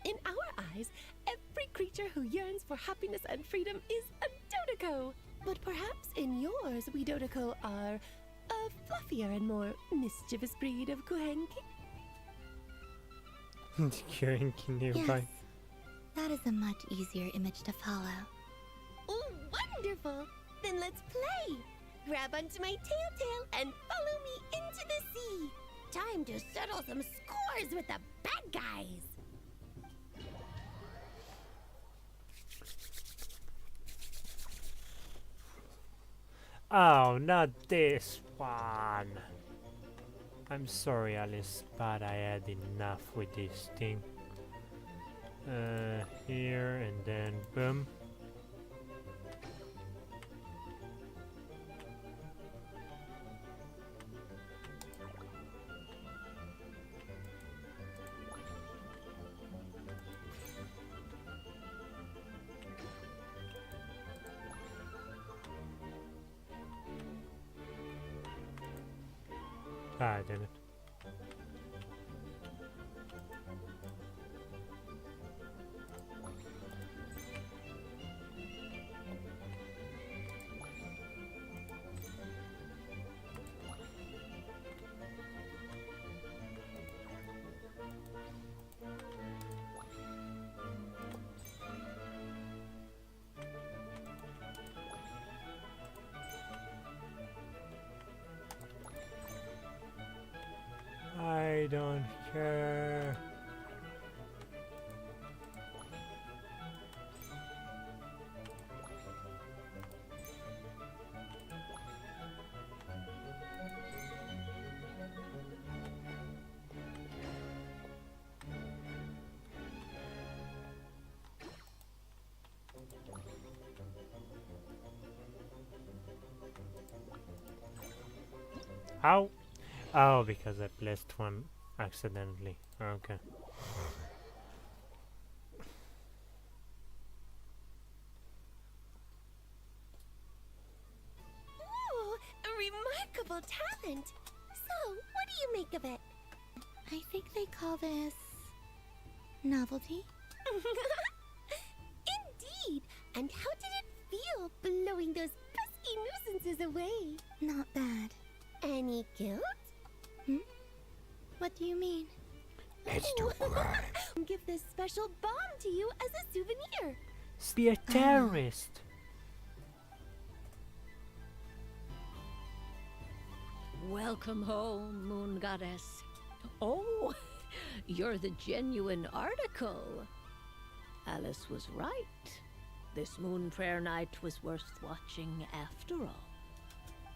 In our eyes, every creature who yearns for happiness and freedom is a Dodoco. But perhaps in yours, we Dodoco are a fluffier and more mischievous breed of Kuhenki. Kuhenki nearby. Yes, that is a much easier image to follow. Oh, wonderful! Then let's play! Grab onto my tail and follow me into the sea! Time to settle some scores with the bad guys! Oh, not this one. I'm sorry, Alice, but I had enough with this thing. Here and then boom. Ah, damn it. I don't care. How? Oh, because I placed one accidentally. Okay. Ooh, a remarkable talent! So, what do you make of it? I think they call this novelty. Indeed! And how did it feel blowing those pesky nuisances away? Not bad. Any guilt? Hmm? What do you mean? Let's do crime. Give this special bomb to you as a souvenir. Be a terrorist. Welcome home, Moon Goddess. Oh, you're the genuine article. Alice was right. This moon prayer night was worth watching after all.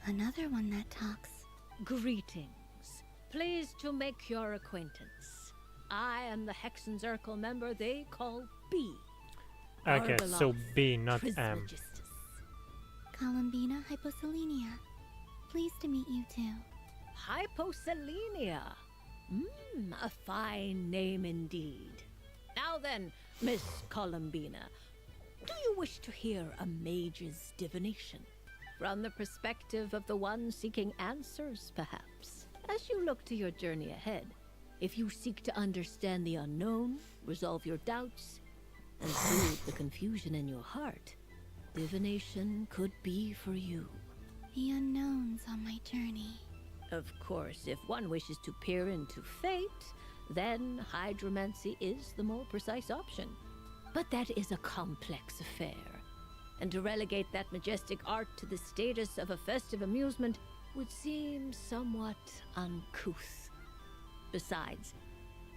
Another one that talks. Greetings. Pleased to make your acquaintance. I am the Hexenzirkel member they call B. Okay, so B, not M. Trismegistus. Columbina Hyposelenia. Pleased to meet you too. Hyposelenia. A fine name indeed. Now then, Miss Columbina, do you wish to hear a mage's divination? From the perspective of the one seeking answers, perhaps. As you look to your journey ahead, if you seek to understand the unknown, resolve your doubts, and soothe the confusion in your heart, divination could be for you. The unknowns on my journey. Of course, if one wishes to peer into fate, then hydromancy is the more precise option. But that is a complex affair, and to relegate that majestic art to the status of a festive amusement would seem somewhat uncouth. Besides,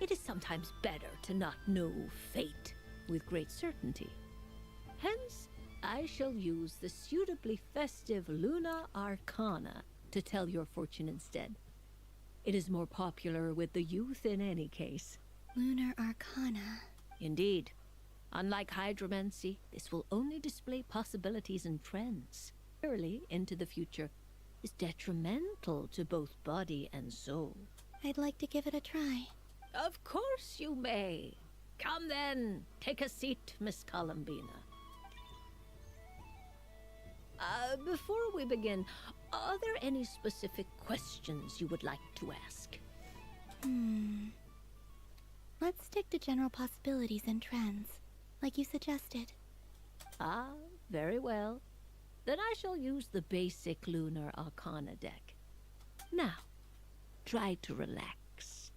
it is sometimes better to not know fate with great certainty. Hence, I shall use the suitably festive Luna Arcana to tell your fortune instead. It is more popular with the youth in any case. Lunar Arcana. Indeed. Unlike hydromancy, this will only display possibilities and trends. Early into the future is detrimental to both body and soul. I'd like to give it a try. Of course you may. Come then, take a seat, Miss Columbina. Before we begin, are there any specific questions you would like to ask? Let's stick to general possibilities and trends, like you suggested. Ah, very well. Then I shall use the basic Lunar Arcana deck. Now, try to relax.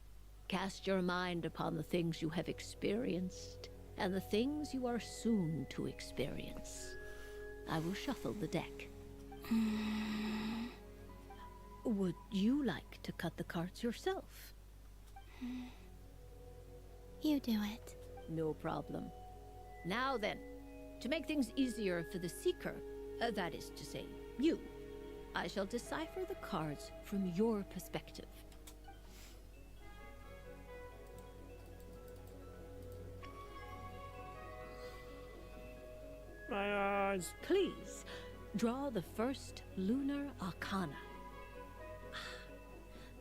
Cast your mind upon the things you have experienced and the things you are soon to experience. I will shuffle the deck. Would you like to cut the cards yourself? You do it. No problem. Now then, to make things easier for the seeker, that is to say, you, I shall decipher the cards from your perspective. My eyes. Please, draw the first Lunar Arcana.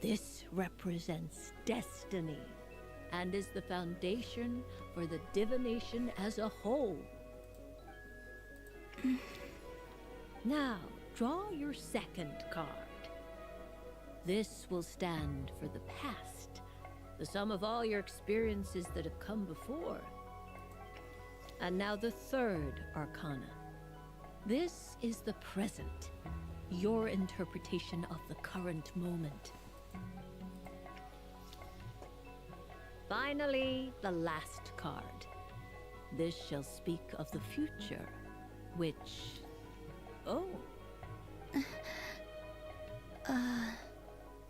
This represents destiny and is the foundation for the divination as a whole. Now, draw your second card. This will stand for the past, the sum of all your experiences that have come before. And now the third Arcana. This is the present, your interpretation of the current moment. Finally, the last card. This shall speak of the future, which... Oh.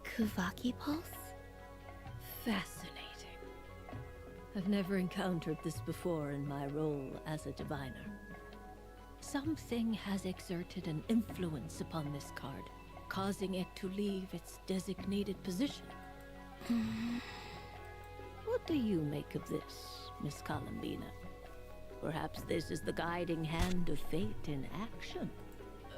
Kuvaki Pulse? Fascinating. I've never encountered this before in my role as a diviner. Something has exerted an influence upon this card, causing it to leave its designated position. What do you make of this, Miss Columbina? Perhaps this is the guiding hand of fate in action.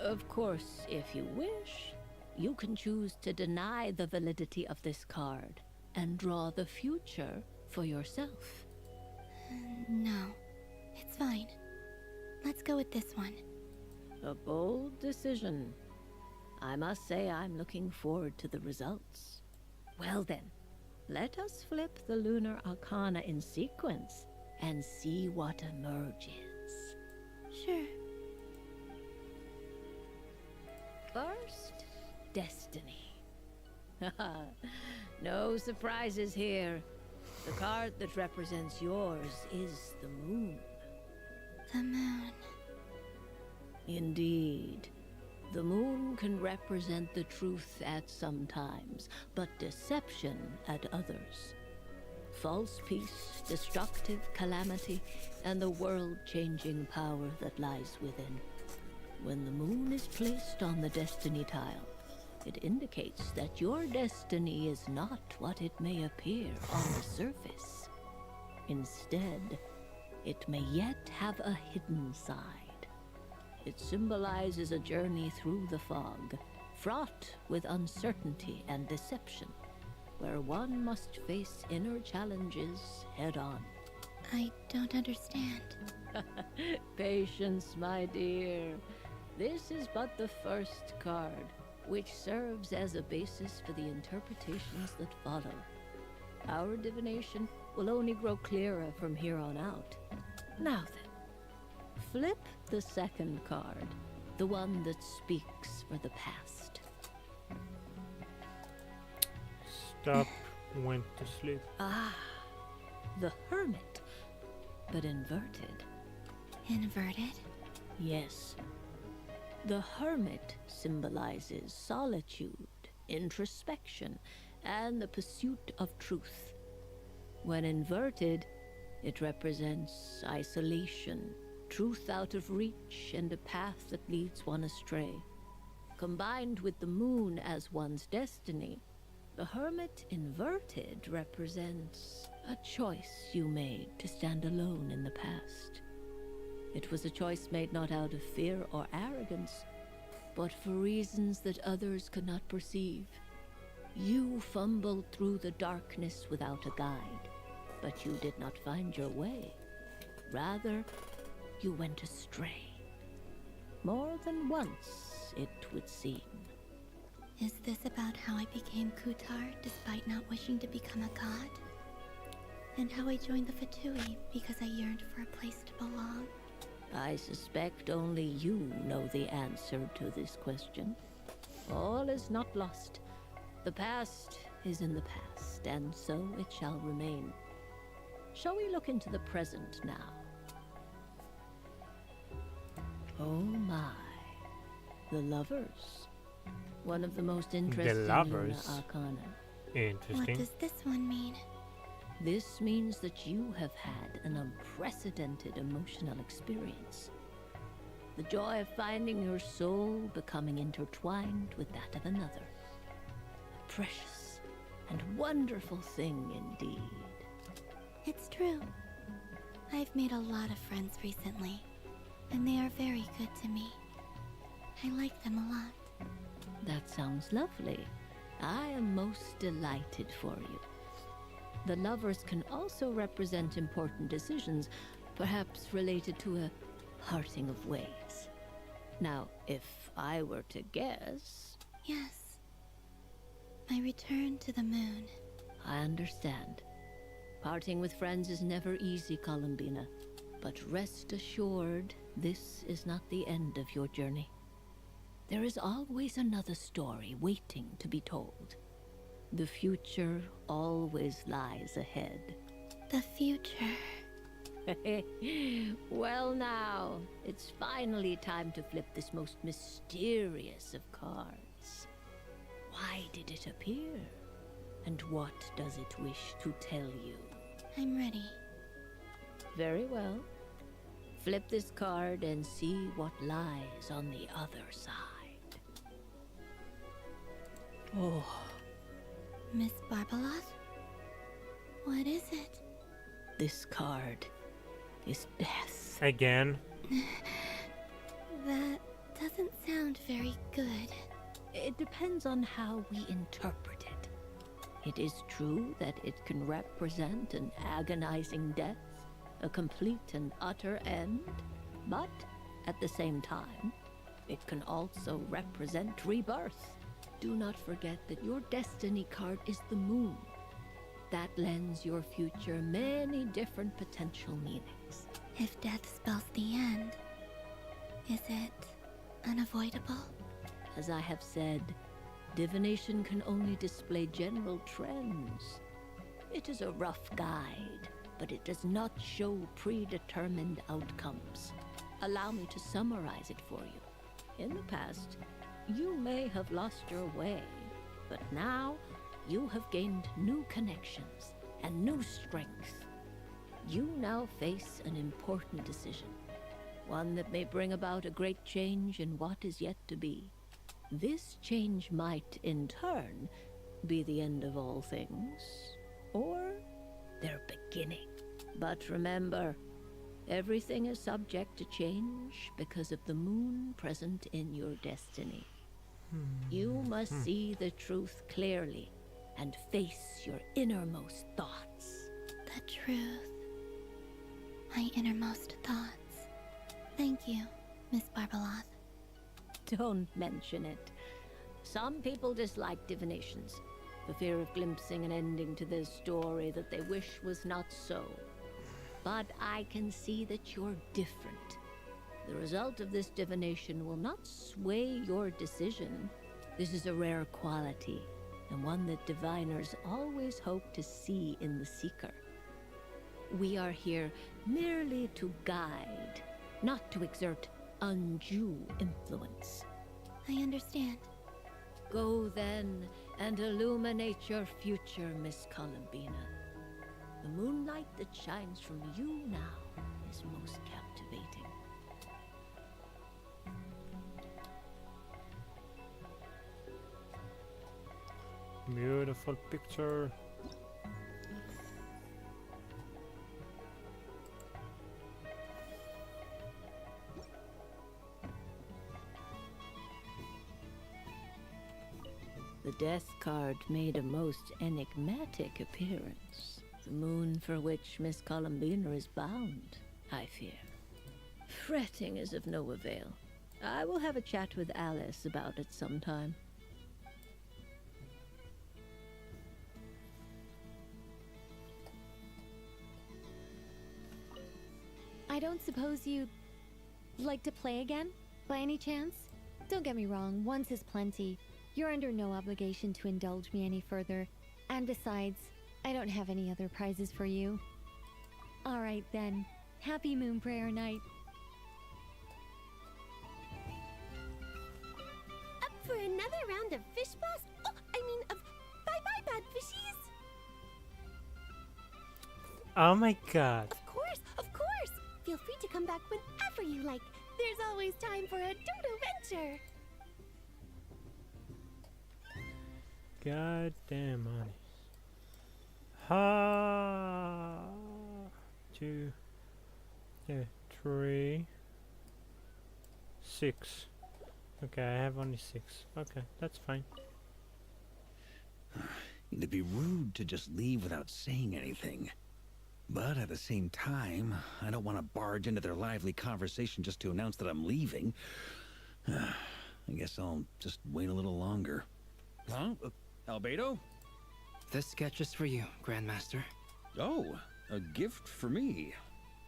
Of course, if you wish, you can choose to deny the validity of this card and draw the future for yourself. No, it's fine. Let's go with this one. A bold decision. I must say I'm looking forward to the results. Well then, let us flip the Lunar Arcana in sequence and see what emerges. Sure. First, destiny. No surprises here. The card that represents yours is the moon. The moon. Indeed. The moon can represent the truth at some times, but deception at others. False peace, destructive calamity, and the world-changing power that lies within. When the moon is placed on the destiny tile, it indicates that your destiny is not what it may appear on the surface. Instead, it may yet have a hidden side. It symbolizes a journey through the fog, fraught with uncertainty and deception, where one must face inner challenges head-on. I don't understand. Patience, my dear. This is but the first card, which serves as a basis for the interpretations that follow. Our divination will only grow clearer from here on out. Now then, flip the second card, the one that speaks for the past. Stop, went to sleep. Ah, the Hermit, but inverted. Inverted? Yes. The Hermit symbolizes solitude, introspection, and the pursuit of truth. When inverted, it represents isolation, truth out of reach, and a path that leads one astray. Combined with the moon as one's destiny, the Hermit inverted represents a choice you made to stand alone in the past. It was a choice made not out of fear or arrogance, but for reasons that others could not perceive. You fumbled through the darkness without a guide, but you did not find your way. Rather, you went astray. More than once, it would seem. Is this about how I became Kutar despite not wishing to become a god? And how I joined the Fatui because I yearned for a place to belong? I suspect only you know the answer to this question. All is not lost. The past is in the past, and so it shall remain. Shall we look into the present now? Oh my. The Lovers. One of the most interesting The Lovers? Luna Arcana. Interesting. What does this one mean? This means that you have had an unprecedented emotional experience. The joy of finding your soul becoming intertwined with that of another. A precious and wonderful thing indeed. It's true. I've made a lot of friends recently, and they are very good to me. I like them a lot. That sounds lovely. I am most delighted for you. The Lovers can also represent important decisions, perhaps related to a parting of ways. Now, if I were to guess... Yes. My return to the moon. I understand. Parting with friends is never easy, Columbina. But rest assured, this is not the end of your journey. There is always another story waiting to be told. The future always lies ahead. The future. Well now, it's finally time to flip this most mysterious of cards. Why did it appear? And what does it wish to tell you? I'm ready. Very well. Flip this card and see what lies on the other side. Oh. Miss Barbaroth? What is it? This card is death. Again? That doesn't sound very good. It depends on how we interpret it. It is true that it can represent an agonizing death, a complete and utter end, but at the same time, it can also represent rebirth. Do not forget that your destiny card is the moon. That lends your future many different potential meanings. If death spells the end, is it unavoidable? As I have said, divination can only display general trends. It is a rough guide, but it does not show predetermined outcomes. Allow me to summarize it for you. In the past, You may have lost your way, but now you have gained new connections and new strength. You now face an important decision, one that may bring about a great change in what is yet to be. This change might, in turn, be the end of all things, or their beginning. But remember, everything is subject to change because of the moon present in your destiny. You must see the truth clearly and face your innermost thoughts. The truth. My innermost thoughts. Thank you, Miss Barbaloth. Don't mention it. Some people dislike divinations, for fear of glimpsing an ending to their story that they wish was not so. But I can see that you're different. The result of this divination will not sway your decision. This is a rare quality, and one that diviners always hope to see in the seeker. We are here merely to guide, not to exert undue influence. I understand. Go then and illuminate your future, Miss Columbina. The moonlight that shines from you now is most captivating. Beautiful picture. The death card made a most enigmatic appearance. The moon for which Miss Columbina is bound, I fear. Fretting is of no avail. I will have a chat with Alice about it sometime. I don't suppose you'd like to play again, by any chance? Don't get me wrong, once is plenty. You're under no obligation to indulge me any further. And besides, I don't have any other prizes for you. Alright then, happy Moon Prayer Night. Up for another round of fish blast? Oh, I mean of bye-bye bad fishies! Oh my god. Of course! Feel free to come back whenever you like. There's always time for a dodo venture. God damn honey. Ha 2 3 6. Okay, I have only 6. Okay, that's fine. It'd be rude to just leave without saying anything. But at the same time, I don't want to barge into their lively conversation just to announce that I'm leaving. I guess I'll just wait a little longer. Huh? Albedo? This sketch is for you, Grandmaster. Oh, a gift for me.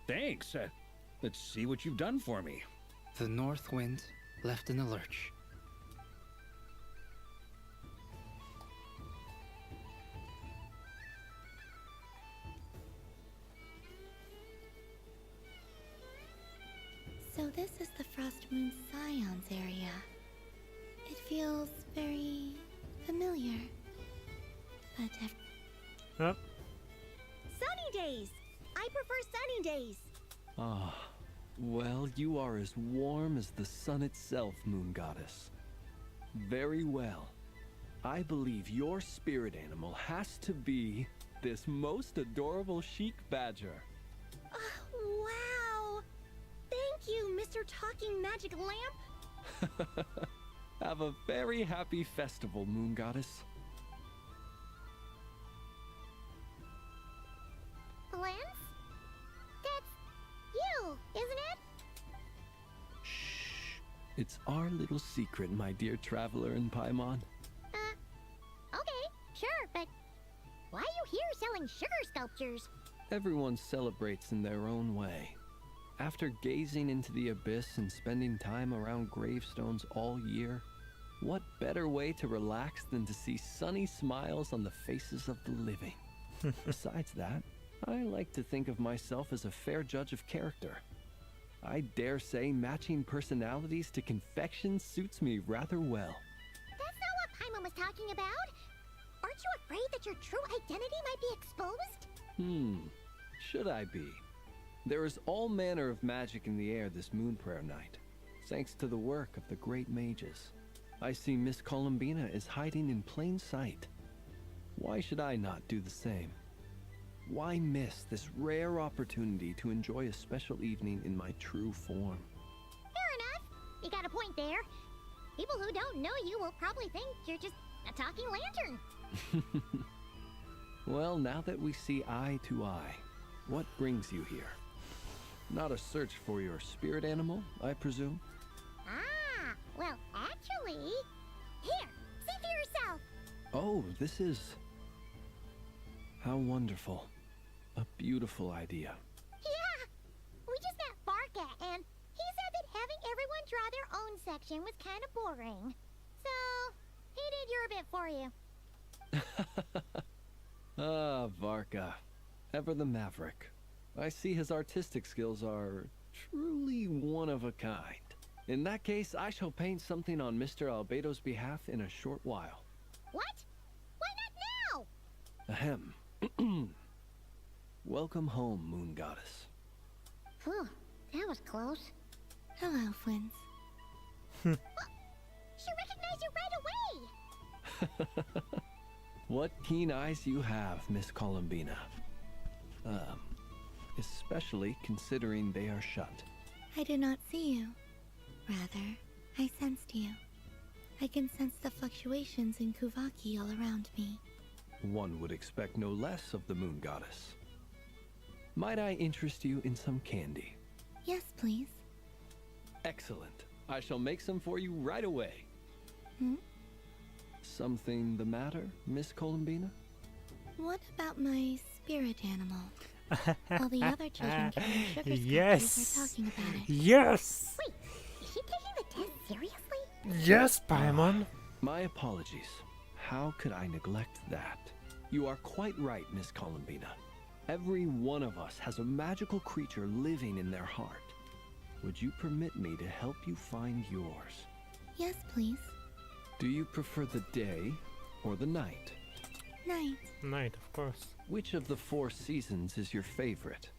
Thanks. Let's see what you've done for me. The North Wind left in the lurch. So this is the Frost Moon Scions area. It feels very familiar. But Yep. Sunny days! I prefer sunny days. Ah, well, you are as warm as the sun itself, Moon Goddess. Very well. I believe your spirit animal has to be this most adorable chic badger. Wow! Thank you, Mr. Talking Magic Lamp. Have a very happy festival, Moon Goddess. Lance? That's you, isn't it? Shh. It's our little secret, my dear traveler in Paimon. Okay, sure, but why are you here selling sugar sculptures? Everyone celebrates in their own way. After gazing into the abyss and spending time around gravestones all year, what better way to relax than to see sunny smiles on the faces of the living? Besides that, I like to think of myself as a fair judge of character. I dare say matching personalities to confection suits me rather well. That's not what Paimon was talking about. Aren't you afraid that your true identity might be exposed? Should I be? There is all manner of magic in the air this moon prayer night, thanks to the work of the great mages. I see Miss Columbina is hiding in plain sight. Why should I not do the same? Why miss this rare opportunity to enjoy a special evening in my true form? Fair enough. You got a point there. People who don't know you will probably think you're just a talking lantern. Well, now that we see eye to eye, what brings you here? Not a search for your spirit animal, I presume? Ah, well, actually... Here, see for yourself. Oh, this is... How wonderful. A beautiful idea. Yeah, we just met Varka, and he said that having everyone draw their own section was kind of boring. So, he did your bit for you. Ah, Varka. Ever the maverick. I see his artistic skills are truly one of a kind. In that case, I shall paint something on Mr. Albedo's behalf in a short while. What? Why not now? Ahem. Welcome home, Moon Goddess. Phew, that was close. Hello, Twins. She recognized you right away! What keen eyes you have, Miss Columbina. Especially considering they are shut. I do not see you. Rather, I sensed you. I can sense the fluctuations in Kuvaki all around me. One would expect no less of the Moon Goddess. Might I interest you in some candy? Yes, please. Excellent. I shall make some for you right away. Something the matter, Miss Columbina? What about my spirit animal? All the other children carrying sugar Yes. are talking about it. Yes. Wait, is she taking the test seriously? Yes, Paimon. My apologies. How could I neglect that? You are quite right, Miss Columbina. Every one of us has a magical creature living in their heart. Would you permit me to help you find yours? Yes, please. Do you prefer the day or the night? Night. Night, of course. Which of the 4 seasons is your favorite?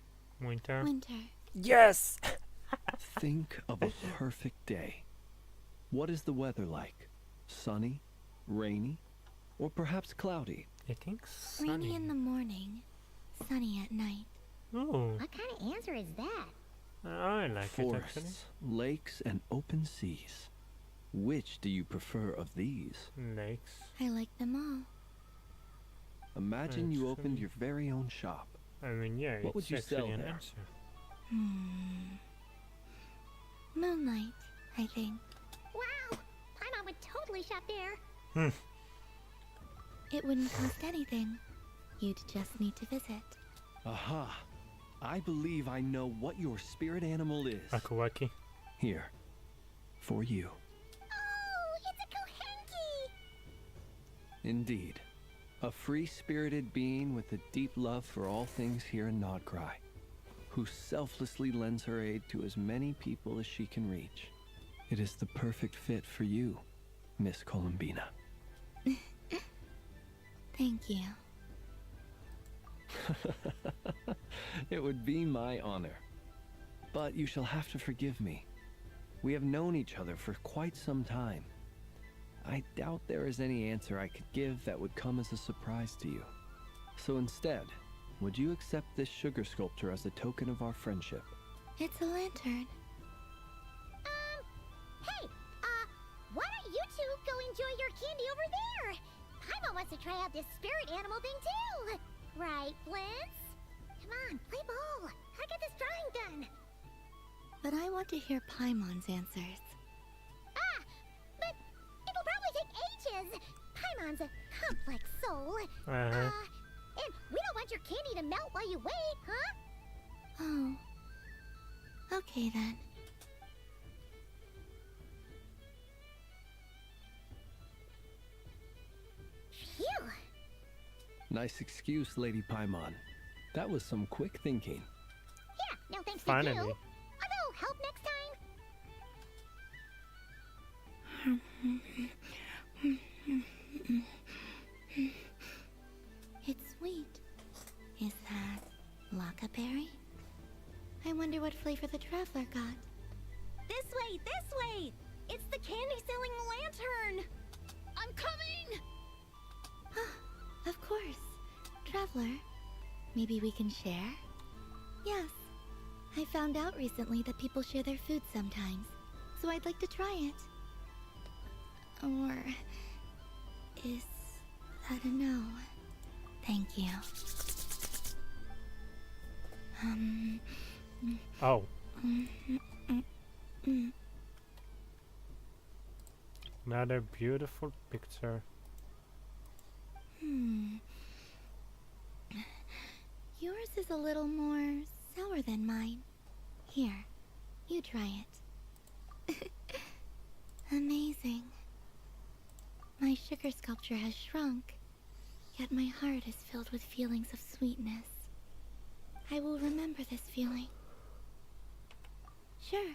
Winter. Winter. Yes! Think of a perfect day. What is the weather like? Sunny? Rainy? Or perhaps cloudy? I think sunny. Rainy in the morning, sunny at night. Oh. What kind of answer is that? I like it, actually. Forests, lakes, and open seas. Which do you prefer of these? Lakes. I like them all. Imagine you opened your very own shop. I mean, yeah, What would it's you actually sell an there? answer. Moonlight, I think. Wow, Paimon would totally shop there. It wouldn't cost anything. You'd just need to visit. Aha! I believe I know what your spirit animal is. Akuwaki. Here. For you. Oh, it's a Kohenki! Indeed. A free-spirited being with a deep love for all things here in Nodcry, who selflessly lends her aid to as many people as she can reach. It is the perfect fit for you, Miss Columbina. Thank you. It would be my honor. But you shall have to forgive me. We have known each other for quite some time. I doubt there is any answer I could give that would come as a surprise to you. So instead, would you accept this sugar sculpture as a token of our friendship? It's a lantern. Hey, why don't you two go enjoy your candy over there? Paimon wants to try out this spirit animal thing too. Right, Blitz? Come on, play ball. I got this drawing done. But I want to hear Paimon's answers. Ah, but it'll probably take ages. Paimon's a complex soul. And we don't want your candy to melt while you wait, huh? Oh. Okay then. Phew. Nice excuse, Lady Paimon. That was some quick thinking. Yeah, no thanks Finally. to you. Although help It's sweet. Is that Laka berry? I wonder what flavor the traveler got. This way, this way! It's the candy-selling lantern! I'm coming! Of course. Traveler, maybe we can share? Yes. I found out recently that people share their food sometimes, so I'd like to try it. Or is that a no? Thank you. Oh. Another beautiful picture. Yours is a little more sour than mine. Here, you try it. Amazing. My sugar sculpture has shrunk, yet my heart is filled with feelings of sweetness. I will remember this feeling. Sure.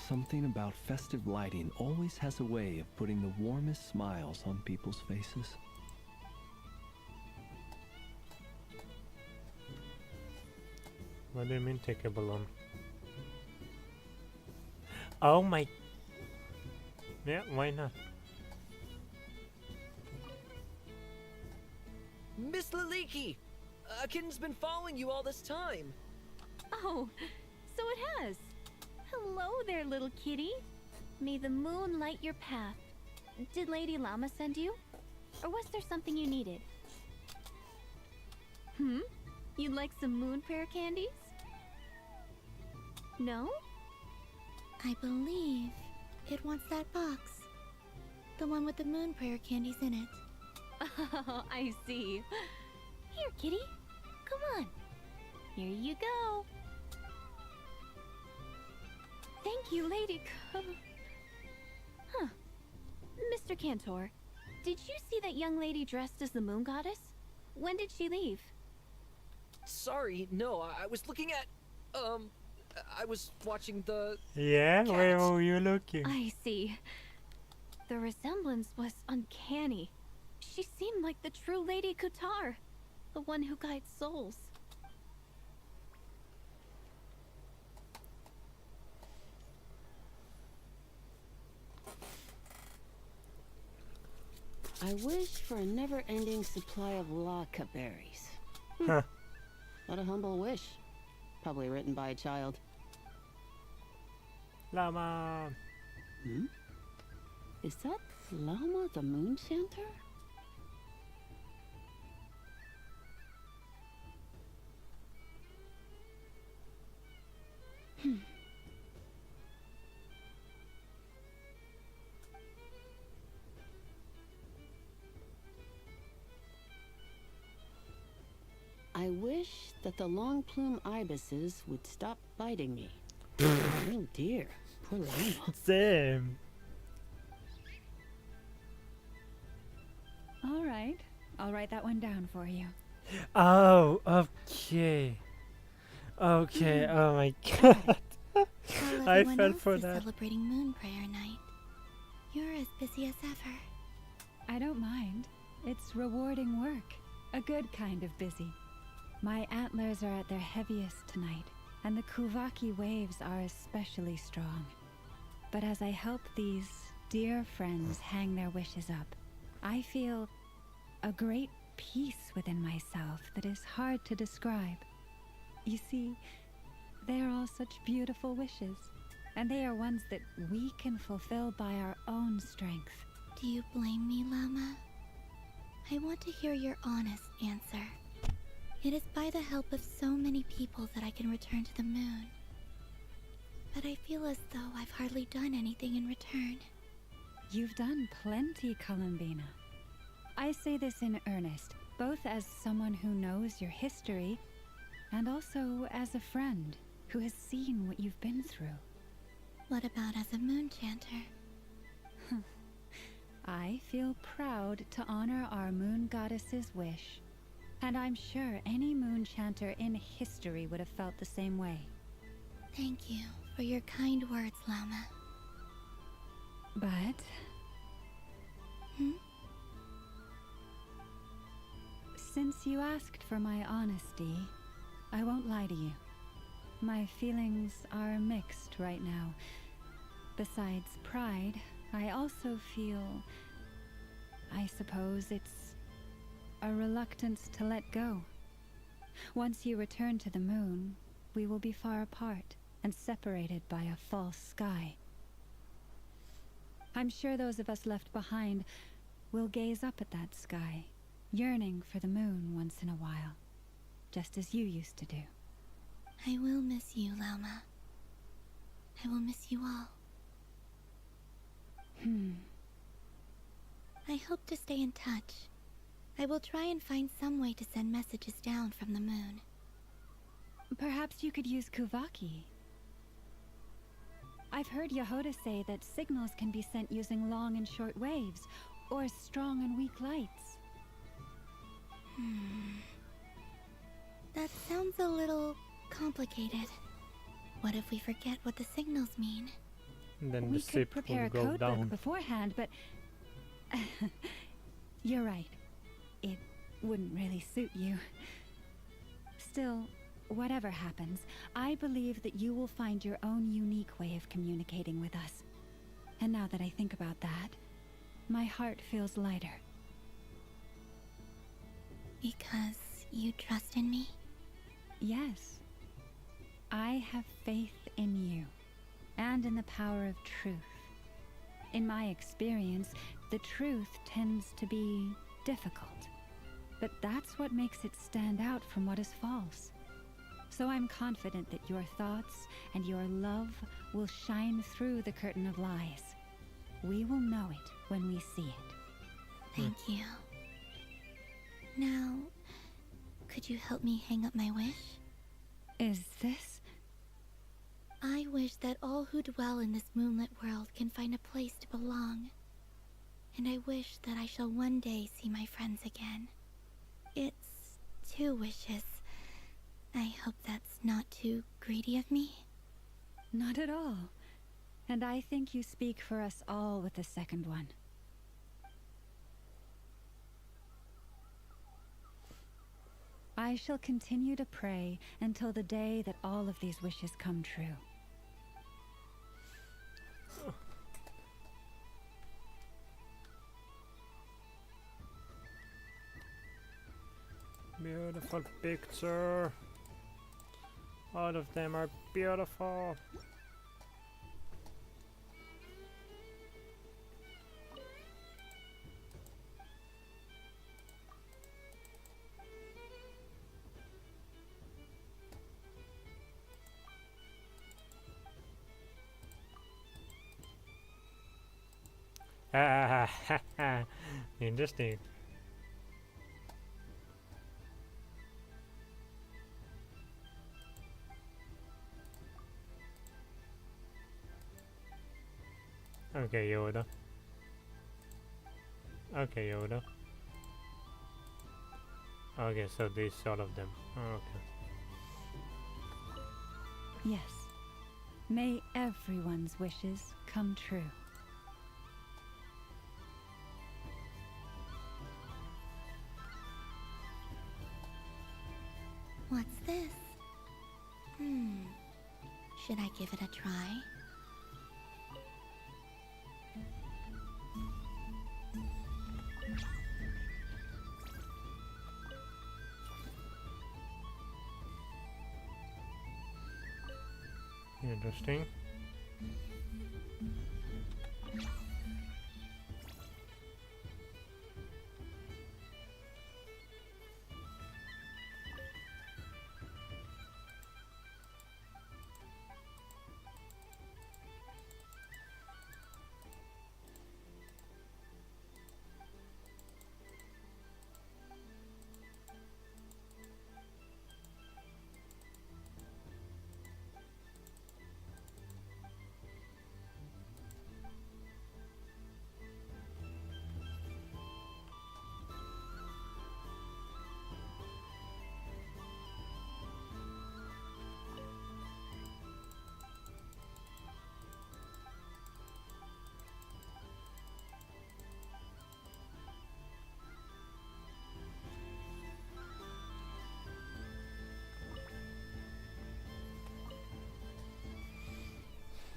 Something about festive lighting always has a way of putting the warmest smiles on people's faces. What do you mean take a balloon? Oh my... Yeah, why not? Miss Laliki! A kitten's been following you all this time. Oh, so it has. Hello there, little kitty. May the moon light your path. Did Lady Llama send you? Or was there something you needed? You'd like some moon prayer candies? No? I believe it wants that box. The one with the moon prayer candies in it. Oh, I see. Here, kitty. Come on. Here you go. Thank you, Lady Mr. Cantor, did you see that young lady dressed as the moon goddess? When did she leave? Sorry, no, I was looking at, I was watching the... Yeah, cat. where were you looking? I see. The resemblance was uncanny. She seemed like the true Lady Kutar, the one who guides souls. I wish for a never-ending supply of laka berries. Huh. What a humble wish. Probably written by a child. Llama. Is that Llama the moon chanter? I wish that the long plume ibises would stop biting me. Oh dear, poor Llama. Same. All right, I'll write that one down for you. Oh, okay. Okay, oh my god. While I everyone fell else for is that. celebrating Moon Prayer Night, you're as busy as ever. I don't mind. It's rewarding work. A good kind of busy. My antlers are at their heaviest tonight, and the Kuvaki waves are especially strong. But as I help these dear friends hang their wishes up, I feel a great peace within myself that is hard to describe. You see, they are all such beautiful wishes, and they are ones that we can fulfill by our own strength. Do you blame me, Llama? I want to hear your honest answer. It is by the help of so many people that I can return to the moon. But I feel as though I've hardly done anything in return. You've done plenty, Columbina. I say this in earnest, both as someone who knows your history, and also as a friend who has seen what you've been through. What about as a moon chanter? I feel proud to honor our moon goddess's wish. And I'm sure any moon chanter in history would have felt the same way. Thank you for your kind words, Lama. But... Since you asked for my honesty, I won't lie to you. My feelings are mixed right now. Besides pride, I also feel... I suppose it's a reluctance to let go. Once you return to the moon, we will be far apart and separated by a false sky. I'm sure those of us left behind will gaze up at that sky, yearning for the moon once in a while, just as you used to do. I will miss you, Lama. I will miss you all. I hope to stay in touch. I will try and find some way to send messages down from the moon. Perhaps you could use Kuvaki. I've heard Yehoda say that signals can be sent using long and short waves, or strong and weak lights. That sounds a little complicated. What if we forget what the signals mean? And then We the could ship prepare will a go code down. book beforehand, but... You're right. It wouldn't really suit you. Still, whatever happens, I believe that you will find your own unique way of communicating with us. And now that I think about that, my heart feels lighter. Because you trust in me? Yes. I have faith in you, and in the power of truth. In my experience, the truth tends to be difficult. But that's what makes it stand out from what is false. So I'm confident that your thoughts and your love will shine through the curtain of lies. We will know it when we see it. Thank you. Now, could you help me hang up my wish? Is this? I wish that all who dwell in this moonlit world can find a place to belong. And I wish that I shall one day see my friends again. It's 2 wishes. I hope that's not too greedy of me. Not at all. And I think you speak for us all with the second one. I shall continue to pray until the day that all of these wishes come true. Beautiful picture. All of them are beautiful. Interesting. Okay, Yoda. Okay, Yoda. Okay, so these all of them. Okay. Yes. May everyone's wishes come true. What's this? Should I give it a try? Interesting.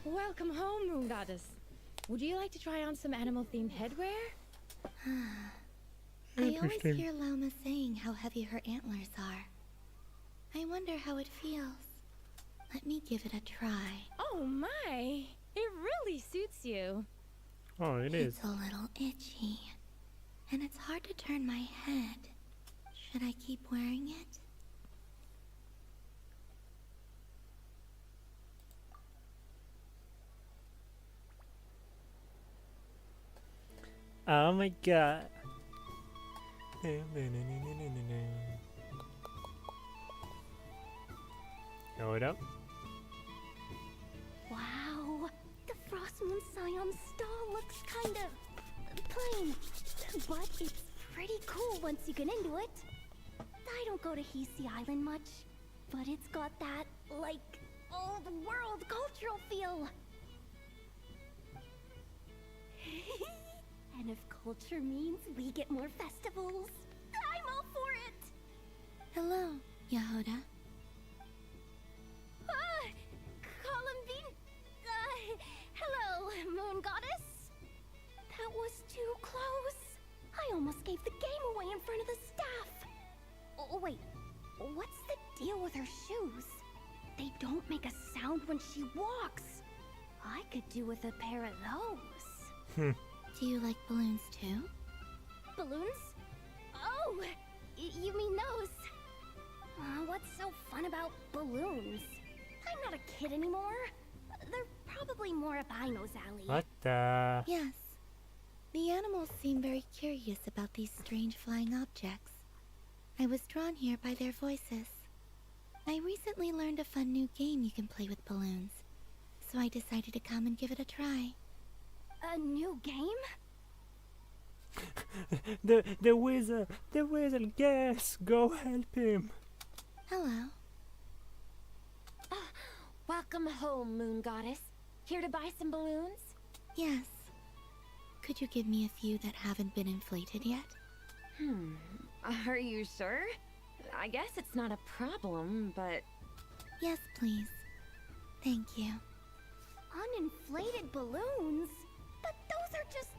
Welcome home, Moon Goddess. Would you like to try on some animal-themed headwear? I always hear Llama saying how heavy her antlers are. I wonder how it feels. Let me give it a try. Oh my! It really suits you. Oh, it is. It's a little itchy. And it's hard to turn my head. Should I keep wearing it? Oh my god. Hold up. Wow, the Frost Moon Scion stall looks kind of plain, but it's pretty cool once you get into it. I don't go to Hisi Island much, but it's got that, like, old world cultural feel. And if culture means we get more festivals, I'm all for it! Hello, Yehoda. Columbine... hello, Moon Goddess. That was too close. I almost gave the game away in front of the staff. Oh, wait. What's the deal with her shoes? They don't make a sound when she walks. I could do with a pair of those. Do you like balloons too? Balloons? Oh, you mean those? What's so fun about balloons? I'm not a kid anymore. They're probably more up Aino's alley. What the? Yes. The animals seem very curious about these strange flying objects. I was drawn here by their voices. I recently learned a fun new game you can play with balloons, so I decided to come and give it a try. A new game? the wizard, yes, go help him. Hello. Welcome home, Moon Goddess. Here to buy some balloons? Yes. Could you give me a few that haven't been inflated yet? Are you sure? I guess it's not a problem, but... Yes, please. Thank you. Uninflated balloons? But those are just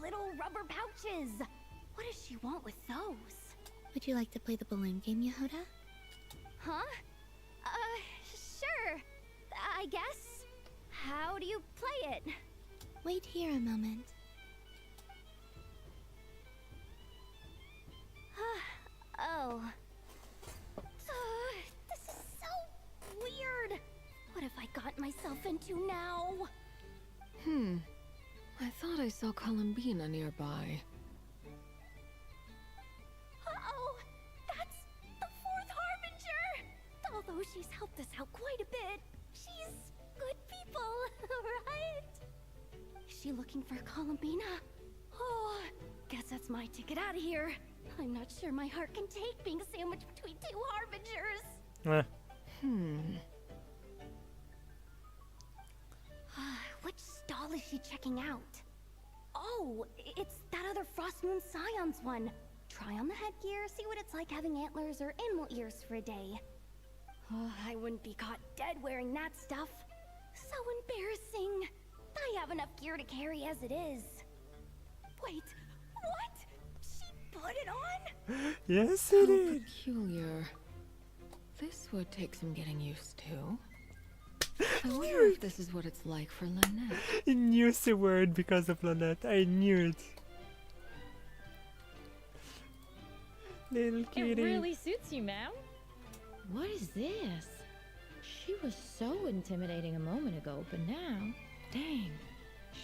little rubber pouches. What does she want with those? Would you like to play the balloon game, Yehoda? Huh? Sure. I guess. How do you play it? Wait here a moment. Oh. This is so weird. What have I got myself into now? I thought I saw Columbina nearby. Uh-oh! That's the fourth Harbinger! Although she's helped us out quite a bit, she's good people, right? Is she looking for Columbina? Oh, guess that's my ticket out of here. I'm not sure my heart can take being sandwiched between two Harbingers. Which stall is she checking out? Oh, it's that other Frost Moon Scion's one. Try on the headgear, see what it's like having antlers or animal ears for a day. Oh, I wouldn't be caught dead wearing that stuff. So embarrassing. I have enough gear to carry as it is. Wait, what? She put it on? Yes, it How is. peculiar. This would take some getting used to. I wonder if this is what it's like for Lynette. I knew the word because of Lynette. I knew it. Little kitty. It really suits you, ma'am. What is this? She was so intimidating a moment ago, but now, dang,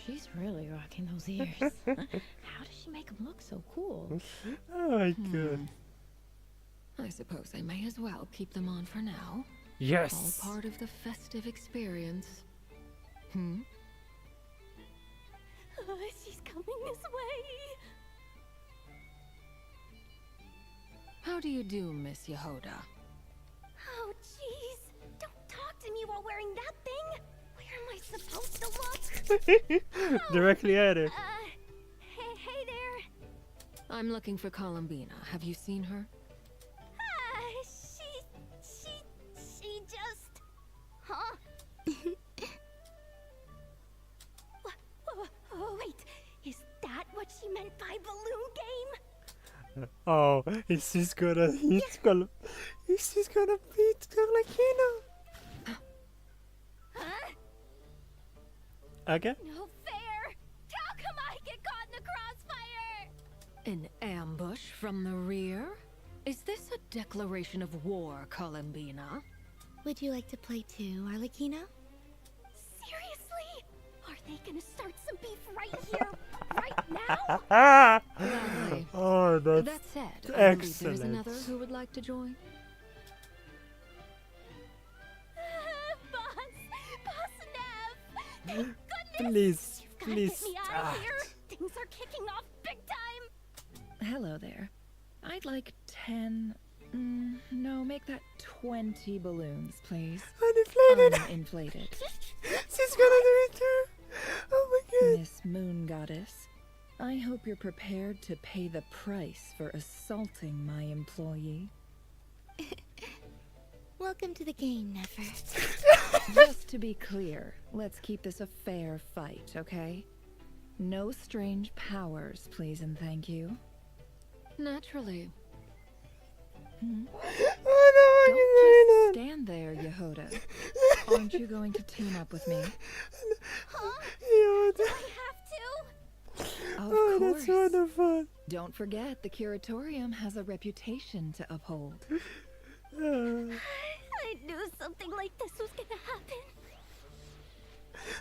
she's really rocking those ears. How does she make them look so cool? Oh my god. I suppose I may as well keep them on for now. Yes. All part of the festive experience. She's coming this way. How do you do, Miss Yehoda? Oh, jeez. Don't talk to me while wearing that thing. Where am I supposed to look? Directly at her. Hey there. I'm looking for Columbina. Have you seen her? She just... Huh? my balloon game? Oh, he's just gonna beat Arlecchino. Huh? Again? No fair! How come I get caught in the crossfire? An ambush from the rear? Is this a declaration of war, Columbina? Would you like to play too, Arlecchino? Seriously? Are they gonna start some beef right here, right now? Lovely. Oh, that's That said, I believe there's excellent. another who would like to join. Boss Nev! Thank goodness! Please, You've gotta please get me out start. of here! Things are kicking off big time! Hello there. I'd like 10. No, make that 20 balloons, please. Uninflated. Uninflated. She's gonna do it too. Oh my god. Miss Moon Goddess, I hope you're prepared to pay the price for assaulting my employee. Welcome to the game, Never. Just to be clear, let's keep this a fair fight, okay? No strange powers, please and thank you. Naturally. Don't Oh, just stand there, Yehoda. Aren't you going to team up with me? Huh? no. Do I have to? Of Oh, course. that's wonderful. Don't forget, the Curatorium has a reputation to uphold. I knew something like this was gonna happen.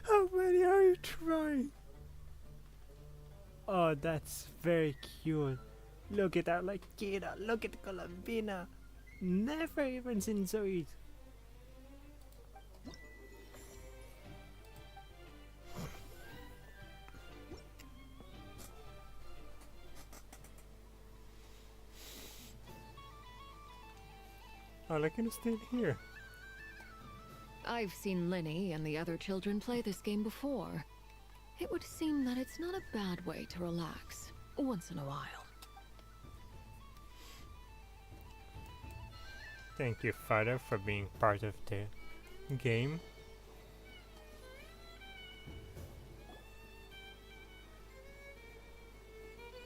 How many are you trying? Oh, that's very cute. Look at Arlecchino. Look at Columbina. Never even seen Zoe. Arlecchino stayed here. I've seen Linny and the other children play this game before. It would seem that it's not a bad way to relax, once in a while. Thank you, Father, for being part of the game.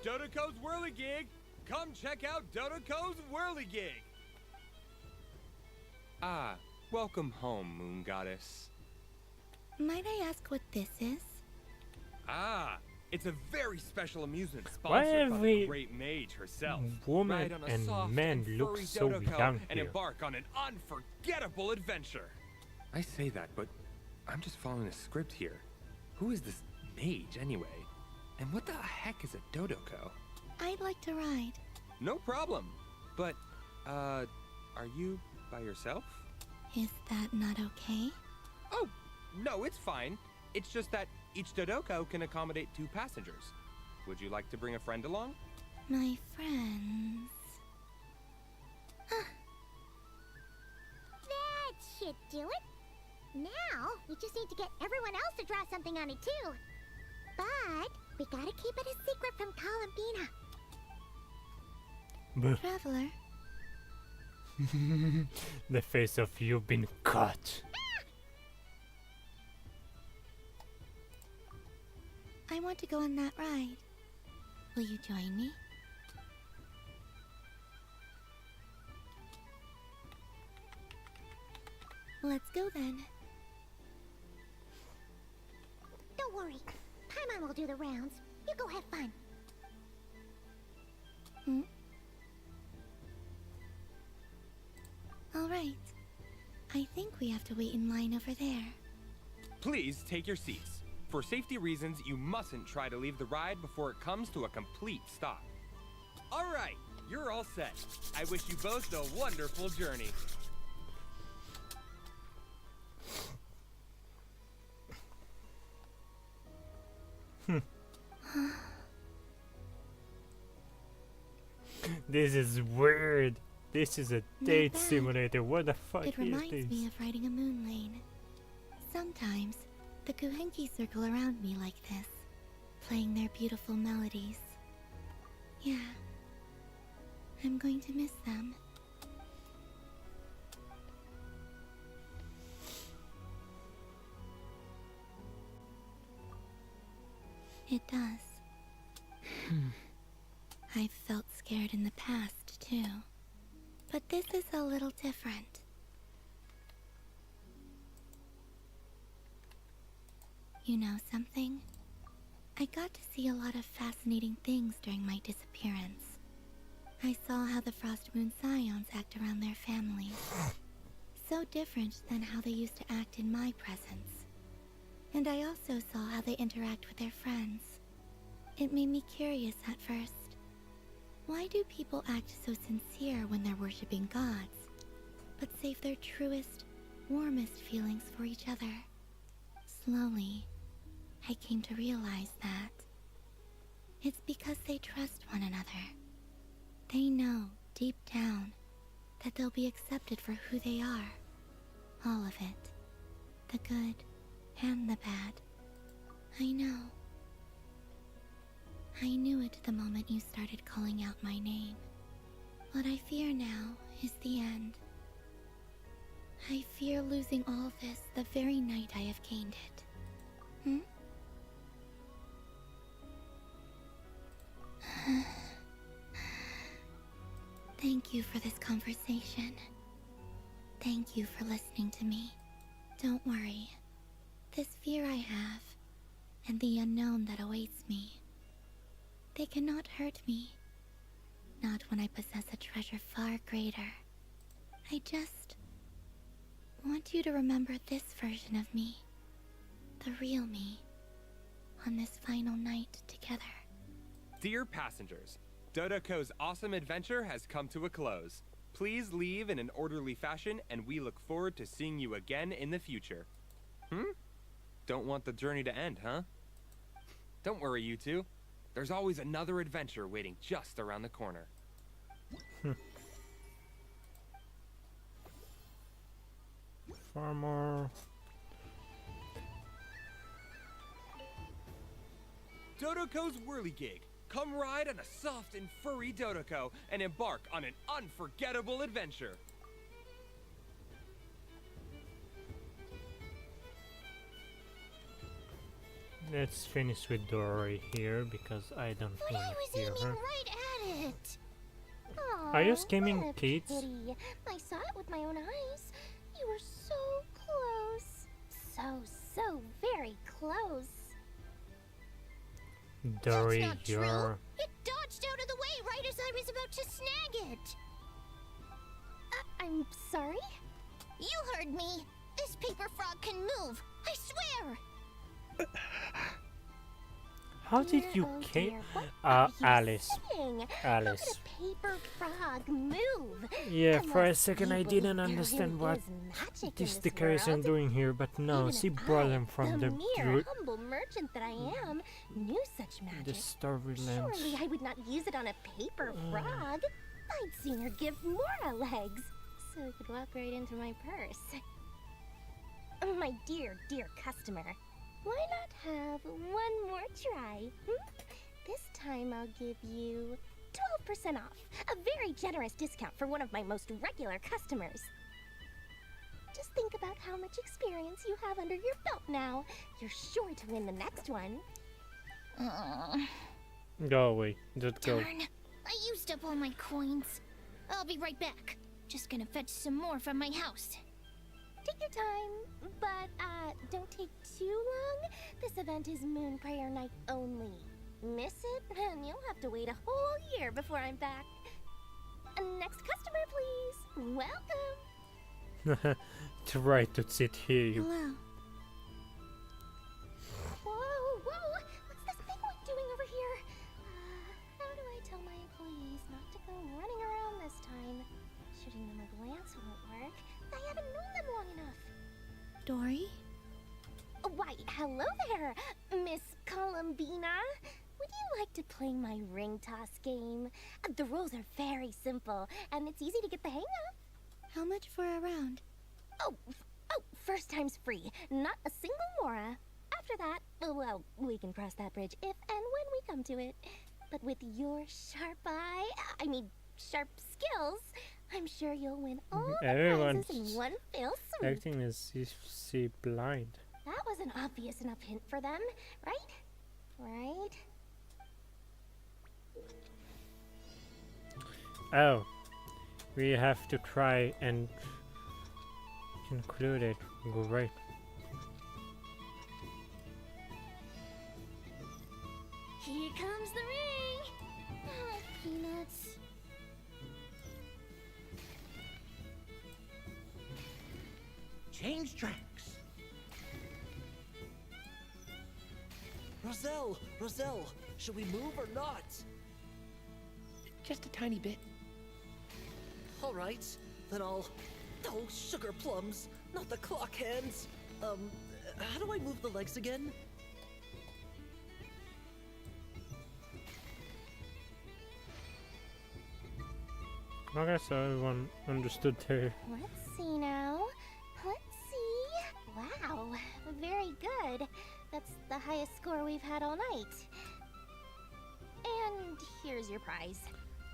Dodoco's Whirligig! Come check out Dodoco's Whirligig! Ah, welcome home, Moon Goddess. Might I ask what this is? Ah, it's a very special amusement Why sponsored by every the great mage herself. woman Ride on a and soft man and look furry so Dodoco young and here? embark on an unforgettable adventure. I say that, but I'm just following a script here. Who is this mage anyway? And what the heck is a Dodoco? I'd like to ride. No problem. But, are you by yourself? Is that not okay? Oh, no, it's fine. It's just that each Dodoco can accommodate 2 passengers. Would you like to bring a friend along? My friends. That should do it. Now, we just need to get everyone else to draw something on it too. But we gotta keep it a secret from Columbina. Traveler. The face of you been cut. I want to go on that ride. Will you join me? Let's go then. Don't worry. Paimon will do the rounds. You go have fun. All right. I think we have to wait in line over there. Please take your seats. For safety reasons, you mustn't try to leave the ride before it comes to a complete stop. All right, you're all set. I wish you both a wonderful journey. This is weird. This is a date bad. simulator. What the fuck It is reminds this? me of riding a moon lane. Sometimes, the Kuhenki circle around me like this, playing their beautiful melodies. Yeah. I'm going to miss them. It does. I've felt scared in the past, too. But this is a little different. You know something? I got to see a lot of fascinating things during my disappearance. I saw how the Frost Moon Scions act around their families. So different than how they used to act in my presence. And I also saw how they interact with their friends. It made me curious at first. Why do people act so sincere when they're worshipping gods, but save their truest, warmest feelings for each other? Slowly, I came to realize that it's because they trust one another. They know, deep down, that they'll be accepted for who they are. All of it. The good and the bad. I know. I knew it the moment you started calling out my name. What I fear now is the end. I fear losing all this the very night I have gained it. Thank you for this conversation. Thank you for listening to me. Don't worry. This fear I have, and the unknown that awaits me, they cannot hurt me. Not when I possess a treasure far greater. I just want you to remember this version of me. The real me. On this final night together. Dear passengers, Dodoko's awesome adventure has come to a close. Please leave in an orderly fashion, and we look forward to seeing you again in the future. Don't want the journey to end, huh? Don't worry, you two. There's always another adventure waiting just around the corner. Farmer. Dodoko's Whirligig. Come ride on a soft and furry Dodoko and embark on an unforgettable adventure. Let's finish with Dory here because I don't want to hear her. Right at it. Aw, Are you skimming what a kids? pity. I saw it with my own eyes. You were so close. So very close. Dory, That's not you're... true. It dodged out of the way right as I was about to snag it. I'm sorry? You heard me. This paper frog can move. I swear. How did you dear, what Alice. saying? Alice. How could a paper frog move? Yeah, for a Unless second I people didn't there understand really what is magic in this this decoration world. doing here, but no, Even she if brought I, them from the mere humble merchant that I am, knew such magic. the Storyland. Surely I would not use it on a paper frog. I'd sooner give Mora legs, so it could walk right into my purse. My dear customer, why not have one more try? This time I'll give you 12% off. A very generous discount for one of my most regular customers. Just think about how much experience you have under your belt now. You're sure to win the next one. Go away, just go. Darn, I used up all my coins. I'll be right back. Just gonna fetch some more from my house. Take your time, but don't take too long. This event is Moon Prayer Night only. Miss it, and you'll have to wait a whole year before I'm back. Next customer, please. Welcome. Try to sit here. Hello. Whoa, what's this big one doing over here? How do I tell my employees not to go running around this time? Shooting them a glance won't work. I haven't known them long enough. Dory? Why, hello there, Miss Columbina. Would you like to play my ring toss game? The rules are very simple, and it's easy to get the hang of. How much for a round? Oh, first time's free. Not a single mora. After that, well, we can cross that bridge if and when we come to it. But with your sharp sharp skills, I'm sure you'll win all the Everyone's prizes in one fell swoop. acting as if she blind. That was an obvious enough hint for them, right? Right? Oh, we have to try and conclude it. Great. Here comes the ring! Oh, Peanuts. Change tracks. Roselle, should we move or not? Just a tiny bit. All right, then I'll... Oh, sugar plums, not the clock hands. How do I move the legs again? Okay, so everyone understood too. Let's see now. Let's see. Wow, very good. That's the highest score we've had all night. And here's your prize.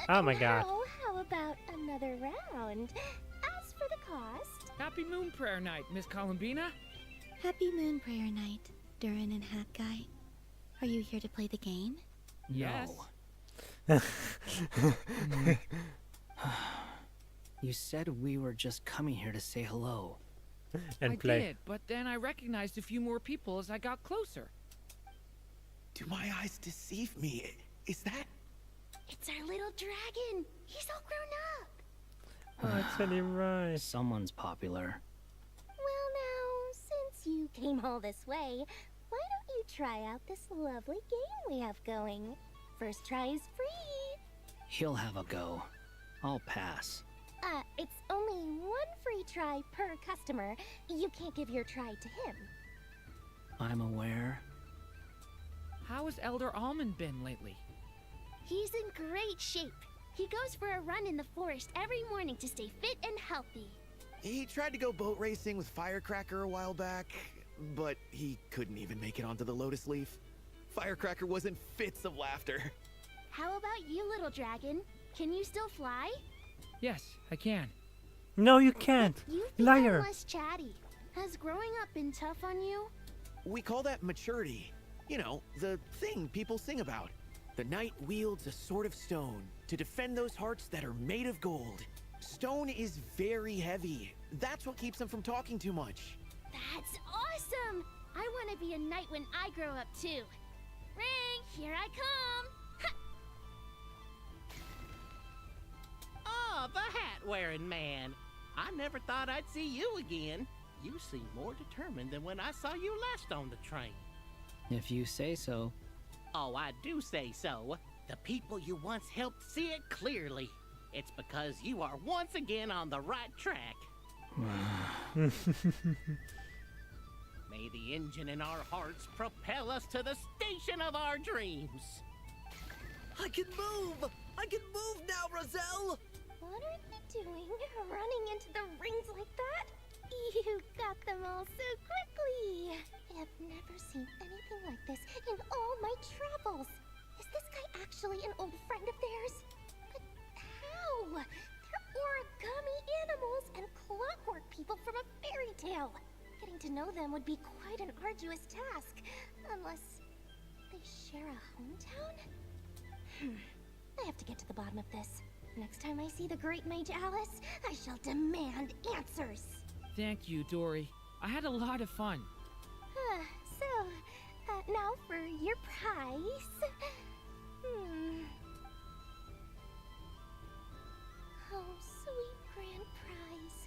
Oh my god. Now, how about another round? As for the cost... Happy Moon Prayer Night, Miss Columbina. Happy Moon Prayer Night, Durin and Hat Guy. Are you here to play the game? Yes. You said we were just coming here to say hello. And I play. did, but then I recognized a few more people as I got closer. Do my eyes deceive me? Is that... It's our little dragon. He's all grown up. Oh, it's really right. Someone's popular. Well now, since you came all this way, why don't you try out this lovely game we have going? First try is free. He'll have a go. I'll pass. It's only one free try per customer. You can't give your try to him. I'm aware. How has Elder Almond been lately? He's in great shape. He goes for a run in the forest every morning to stay fit and healthy. He tried to go boat racing with Firecracker a while back, but he couldn't even make it onto the Lotus Leaf. Firecracker was in fits of laughter. How about you, little dragon? Can you still fly? Yes, I can. No, you can't. You've Liar. become less chatty. Has growing up been tough on you? We call that maturity. You know, the thing people sing about. The knight wields a sword of stone to defend those hearts that are made of gold. Stone is very heavy. That's what keeps them from talking too much. That's awesome! I want to be a knight when I grow up too. Ring, here I come! Oh, the hat-wearing man. I never thought I'd see you again. You seem more determined than when I saw you last on the train. If you say so. Oh, I do say so. The people you once helped see it clearly. It's because you are once again on the right track. May the engine in our hearts propel us to the station of our dreams. I can move! I can move now, Roselle! What are you doing? Running into the rings like that? You got them all so quickly. I've never seen anything like this in all my travels. Is this guy actually an old friend of theirs? But how? They're origami animals and clockwork people from a fairy tale. Getting to know them would be quite an arduous task, unless they share a hometown? I have to get to the bottom of this. Next time I see the great mage Alice, I shall demand answers. Thank you, Dory. I had a lot of fun. Now for your prize. Oh, sweet grand prize.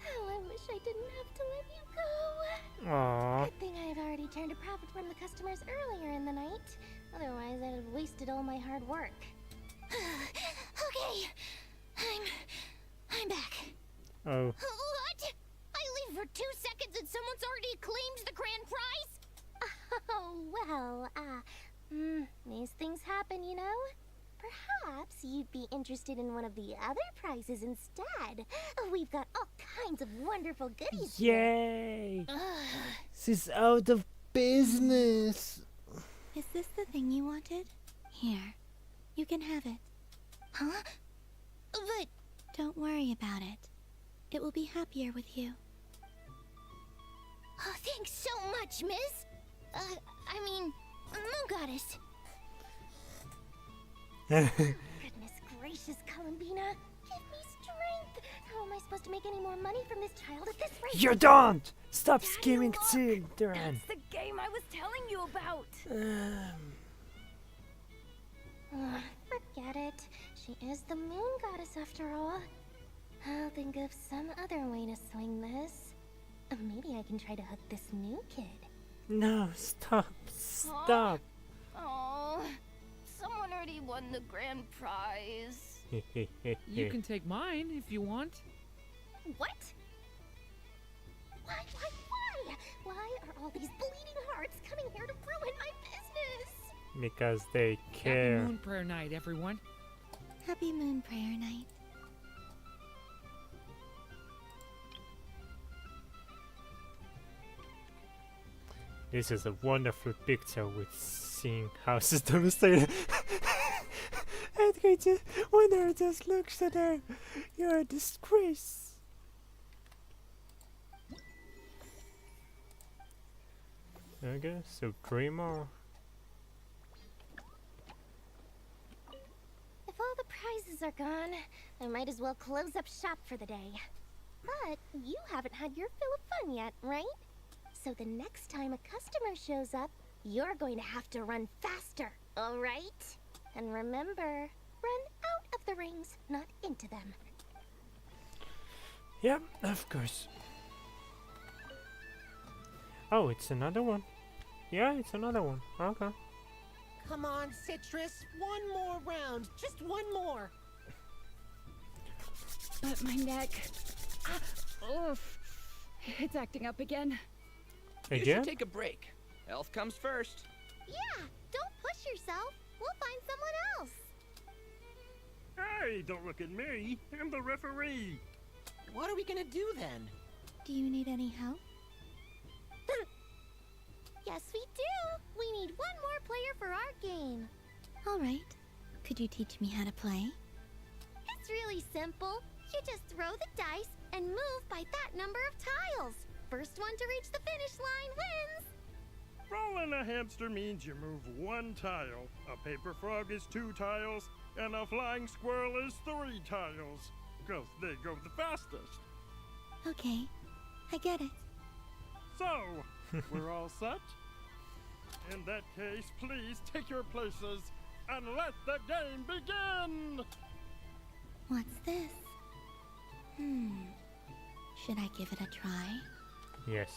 How I wish I didn't have to let you go. Aww. Good thing I've already turned a profit from the customers earlier in the night. Otherwise, I'd have wasted all my hard work. Okay, I'm back. Oh. What? I leave for 2 seconds and someone's already claimed the grand prize? Oh, well, these things happen, you know? Perhaps you'd be interested in one of the other prizes instead. We've got all kinds of wonderful goodies. Yay! She's out of business. Is this the thing you wanted? Here, you can have it. Huh? But... Don't worry about it. It will be happier with you. Oh, thanks so much, miss. I mean, Moon Goddess. Goodness gracious, Columbina. Give me strength. How am I supposed to make any more money from this child at this rate? You don't! Stop Daddy, scheming, look! children! That's the game I was telling you about. Forget it. She is the moon goddess after all. I'll think of some other way to swing this. Maybe I can try to hook this new kid. No, stop, stop. Oh, someone already won the grand prize. You can take mine if you want. What? Why? Why are all these bleeding hearts coming here to ruin my business? Because they care. Happy Moon Prayer Night, everyone. Happy Moon Prayer Night. This is a wonderful picture with seeing houses devastated. And Wonder just looks at her. You're a disgrace. Okay, so 3 more. If all the prizes are gone, I might as well close up shop for the day. But you haven't had your fill of fun yet, right? So the next time a customer shows up, you're going to have to run faster, alright? And remember, run out of the rings, not into them. Yep, of course. Oh, it's another one. Yeah, it's another one. Okay. Come on, Citrus. One more round. Just one more. But my neck. It's acting up again. You should take a break. Health comes first. Yeah, don't push yourself. We'll find someone else. Hey, don't look at me. I'm the referee. What are we gonna do then? Do you need any help? Yes, we do. We need one more player for our game. All right. Could you teach me how to play? It's really simple. You just throw the dice and move by that number of tiles. First one to reach the finish line wins. Rolling a hamster means you move 1 tile. A paper frog is 2 tiles, and a flying squirrel is 3 tiles. Because they go the fastest. Okay, I get it. So, we're all set? In that case, please take your places and let the game begin! What's this? Should I give it a try? Yes.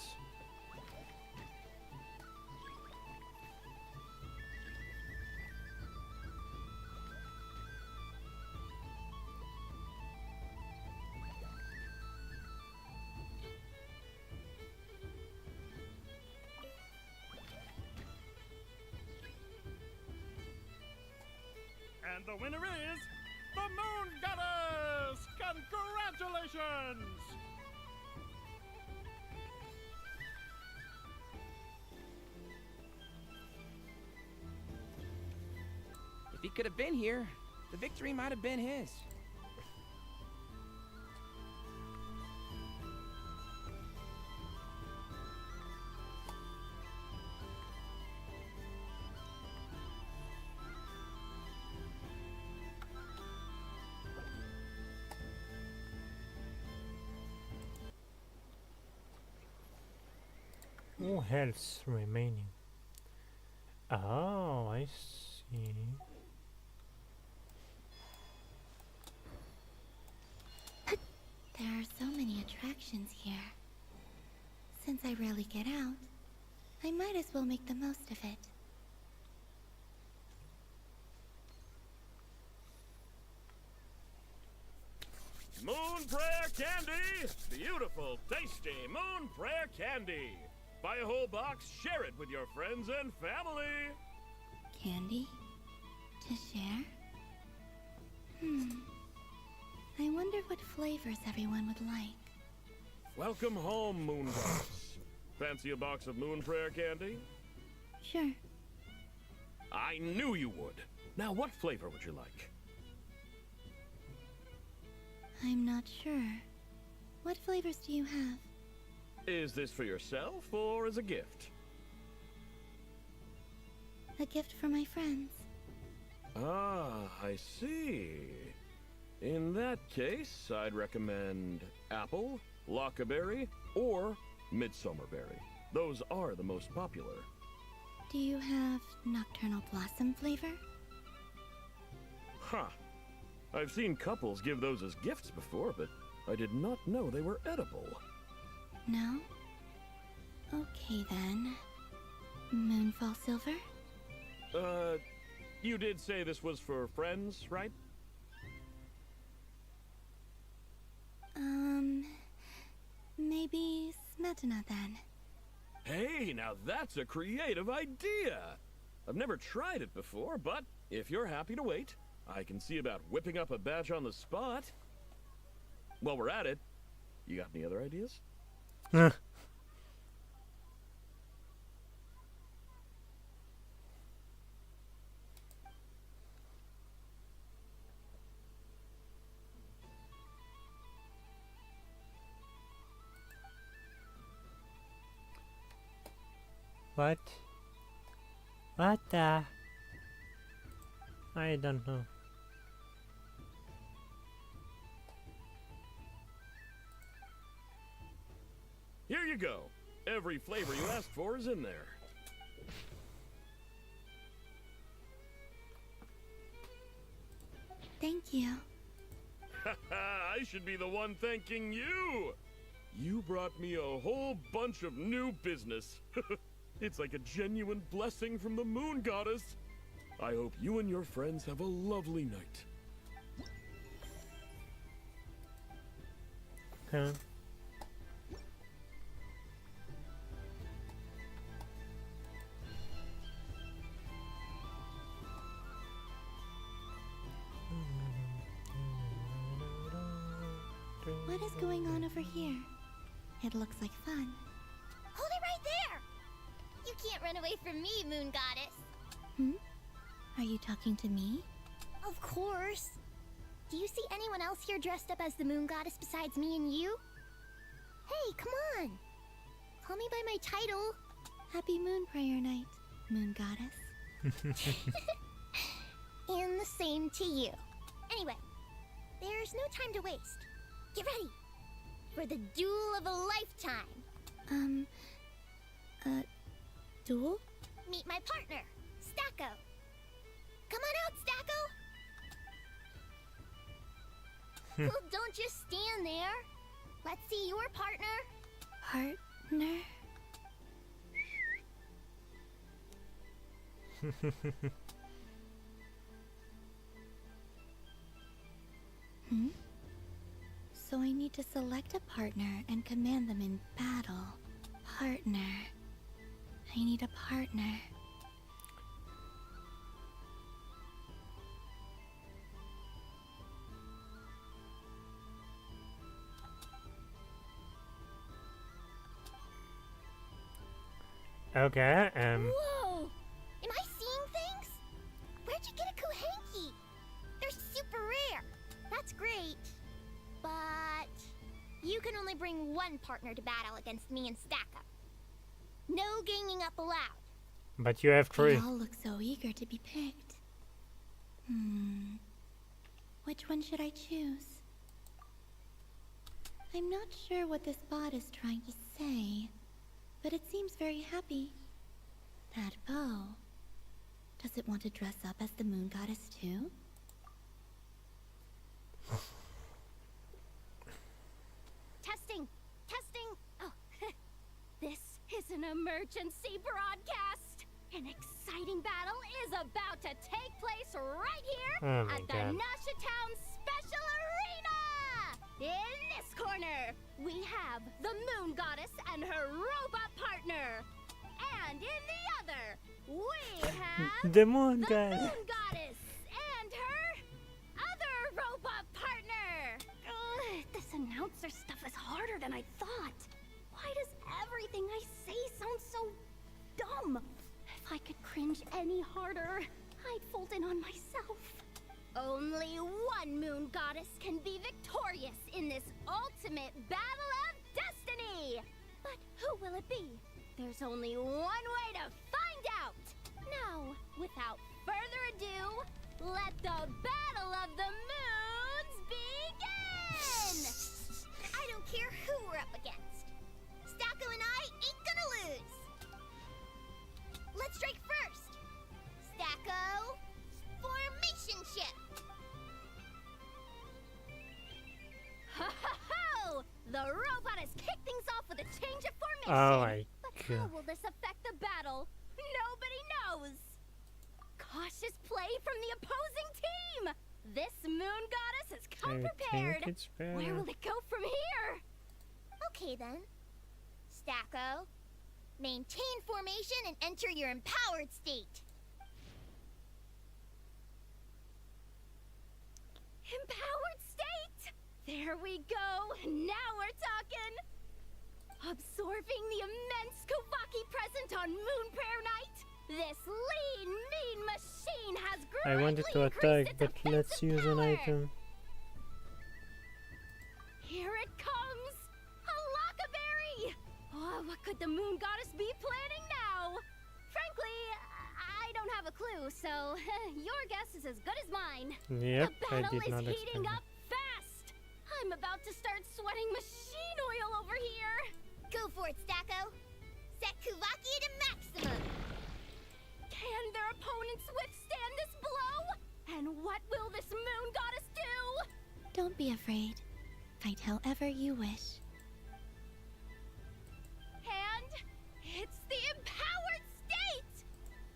And the winner is the Moon Goddess! Congratulations! If he could have been here, the victory might have been his. Who else remaining? Oh, I see. There are so many attractions here. Since I rarely get out, I might as well make the most of it. Moon Prayer Candy! Beautiful, tasty Moon Prayer Candy! Buy a whole box, share it with your friends and family! Candy? To share? I wonder what flavors everyone would like. Welcome home, Moon Goddess. Fancy a box of Moon Prayer Candy? Sure. I knew you would. Now, what flavor would you like? I'm not sure. What flavors do you have? Is this for yourself or as a gift? A gift for my friends. Ah, I see. In that case, I'd recommend apple, lockaberry, or midsummerberry. Those are the most popular. Do you have nocturnal blossom flavor? Huh. I've seen couples give those as gifts before, but I did not know they were edible. No? Okay then. Moonfall silver? You did say this was for friends, right? Maybe smetana then. Hey, now that's a creative idea! I've never tried it before, but if you're happy to wait, I can see about whipping up a batch on the spot. While we're at it, you got any other ideas? What? What the? I don't know. Here you go. Every flavor you asked for is in there. Thank you. I should be the one thanking you. You brought me a whole bunch of new business. It's like a genuine blessing from the moon goddess. I hope you and your friends have a lovely night. Huh? What is going on over here? It looks like fun. Hold it right there! You can't run away from me, Moon Goddess. Hmm? Are you talking to me? Of course. Do you see anyone else here dressed up as the Moon Goddess besides me and you? Hey, come on! Call me by my title. Happy Moon Prayer Night, Moon Goddess. And the same to you. Anyway, there's no time to waste. Get ready for the duel of a lifetime. Duel? Meet my partner, Stacko. Come on out, Stacko. Well, don't just stand there. Let's see your partner. Partner? Hmm? So I need to select a partner and command them in battle. Partner. I need a partner. Okay, Whoa! Am I seeing things? Where'd you get a Kuhenki? They're super rare. That's great. But you can only bring one partner to battle against me and Stacko. No ganging up allowed. But you have three. They all look so eager to be picked. Which one should I choose? I'm not sure what this bot is trying to say, but it seems very happy. That bow. Does it want to dress up as the Moon Goddess too? Testing! Testing! Oh, this is an emergency broadcast! An exciting battle is about to take place right here at the Nasha Town Special Arena! In this corner, we have the Moon Goddess and her robot partner. And in the other, we have the Moon the Goddess. Moon Goddess and her other robot partner. This announcer stuff is harder than I thought. Why does everything I say sound so dumb? If I could cringe any harder, I'd fold in on myself. Only one Moon Goddess can be victorious in this ultimate battle of destiny! But who will it be? There's only one way to find out! Now, without further ado, let the Battle of the Moons care who we're up against. Stacko and I ain't gonna lose. Let's strike first. Stacko, formation ship. Ha ha ho! The robot has kicked things off with a change of formation. Oh my But how god. will this affect the battle? Nobody knows. Cautious play from the opposing team. This moon goddess is come I prepared. think it's Where better. will it go from here? Okay then. Stacko, maintain formation and enter your empowered state. Empowered state! There we go. Now we're talking. Absorbing the immense Kuvaki present on Moon Prayer Night, this lean, mean machine has I wanted greatly to increased attack, its but let's offensive use an power. item. Here it comes! A Lockaberry! Oh, what could the moon goddess be planning now? Frankly, I don't have a clue, so your guess is as good as mine. Yep, The I battle did is not heating expect up fast! I'm about to start sweating machine oil over here! Go for it, Stacko. Set Kuvaki to maximum. Can their opponents withstand this blow? And what will this moon goddess do? Don't be afraid. Fight however you wish. And it's the empowered state!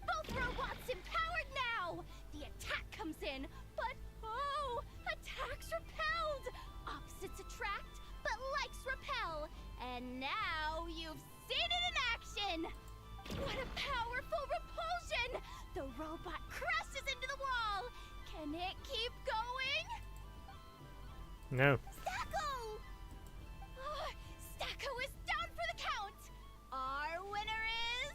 Both robots empowered now! The attack comes in, but oh, attacks repelled! Opposites attract, but likes repel. And now you've seen it in action! What a powerful repulsion! The robot crashes into the wall! Can it keep going? No. Stacko! Oh, Stacko is down for the count! Our winner is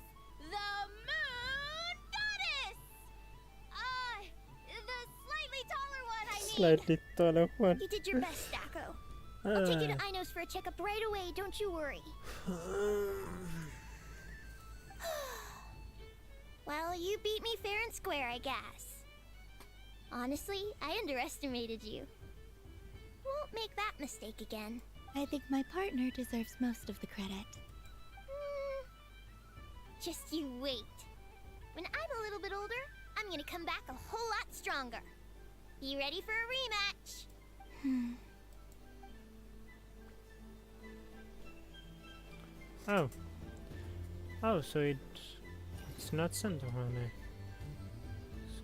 the Moon Goddess! The slightly taller one, I mean. Slightly taller one. You did your best, Stacko. I'll take you to Inos for a checkup right away, don't you worry. Well, you beat me fair and square, I guess. Honestly, I underestimated you. Won't make that mistake again. I think my partner deserves most of the credit. Just you wait. When I'm a little bit older, I'm gonna come back a whole lot stronger. Be ready for a rematch. Oh. Oh, so it's not Sandone.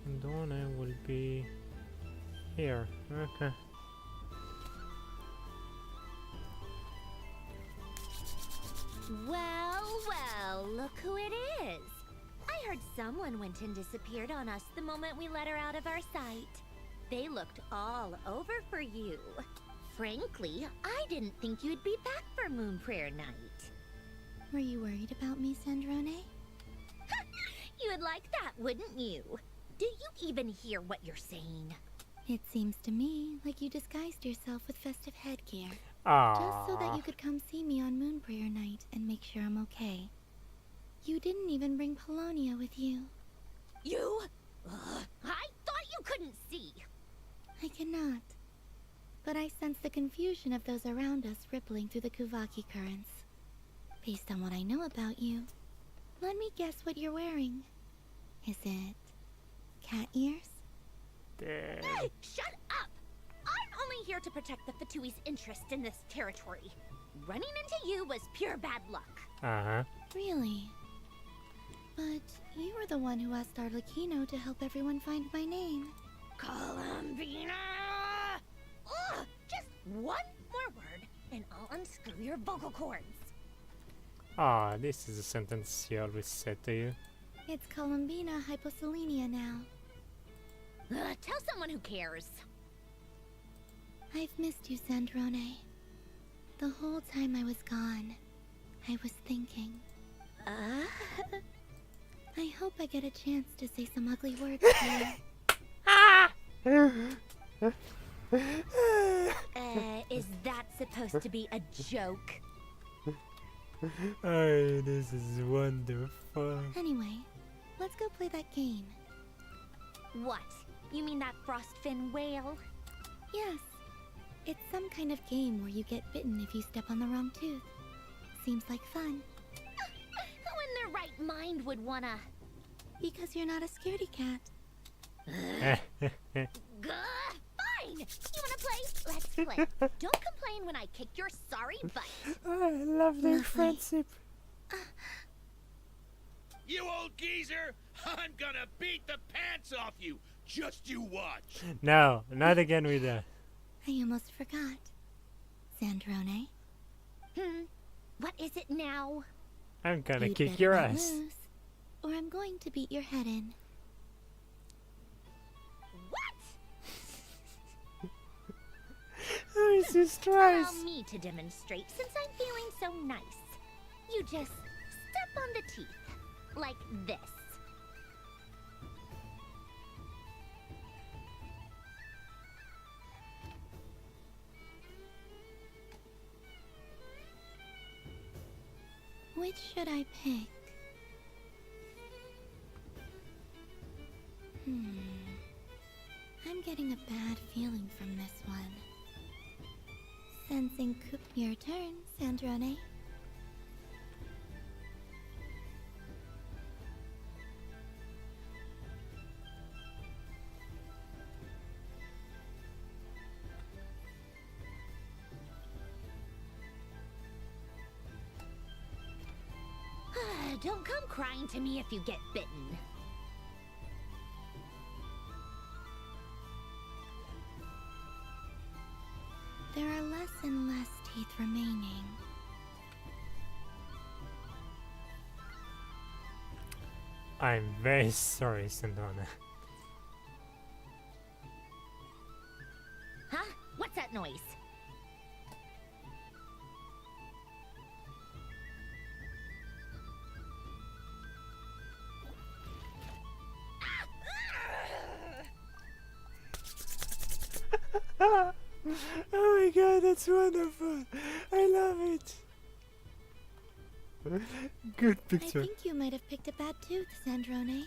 Sandone will be here. Okay. Well, look who it is. I heard someone went and disappeared on us the moment we let her out of our sight. They looked all over for you. Frankly, I didn't think you'd be back for Moon Prayer Night. Were you worried about me, Sandrone? You would like that, wouldn't you? Do you even hear what you're saying? It seems to me like you disguised yourself with festive headgear. Ah. Just so that you could come see me on Moon Prayer Night and make sure I'm okay. You didn't even bring Polonia with you. You? I thought you couldn't see. I cannot. But I sense the confusion of those around us rippling through the Kuvaki currents. Based on what I know about you, let me guess what you're wearing. Is it cat ears? Shut up! I'm only here to protect the Fatui's interest in this territory. Running into you was pure bad luck. Uh-huh. Really? But you were the one who asked Arlecchino to help everyone find my name. Columbina! Ugh! Just one more word, and I'll unscrew your vocal cords. Ah, this is a sentence she always said to you. It's Columbina hyposelenia now. Tell someone who cares. I've missed you, Sandrone. The whole time I was gone, I was thinking. I hope I get a chance to say some ugly words to you. Is that supposed to be a joke? Oh, this is wonderful. Anyway, let's go play that game. What? You mean that frostfin whale? Yes. It's some kind of game where you get bitten if you step on the wrong tooth. Seems like fun. Who in their right mind would wanna? Because you're not a scaredy cat. Gah, fine! You wanna play? Let's play. Don't complain when I kick your sorry butt. I love their friendship. You old geezer! I'm gonna beat the pants off you! Just you watch! No, not again with that. I almost forgot. Sandrone? What is it now? I'm gonna You'd kick better your not ass. lose, or I'm going to beat your head in. Oh, Jesus Christ. Allow me to demonstrate since I'm feeling so nice. You just step on the teeth. Like this. Which should I pick? I'm getting a bad feeling from this one. Sensing your turn, Sandrone. Don't come crying to me if you get bitten. There are less and less teeth remaining. I'm very sorry, Sandrone. Huh? What's that noise? Oh my god, that's wonderful. I love it. Good picture. I think you might have picked a bad tooth, Sandrone.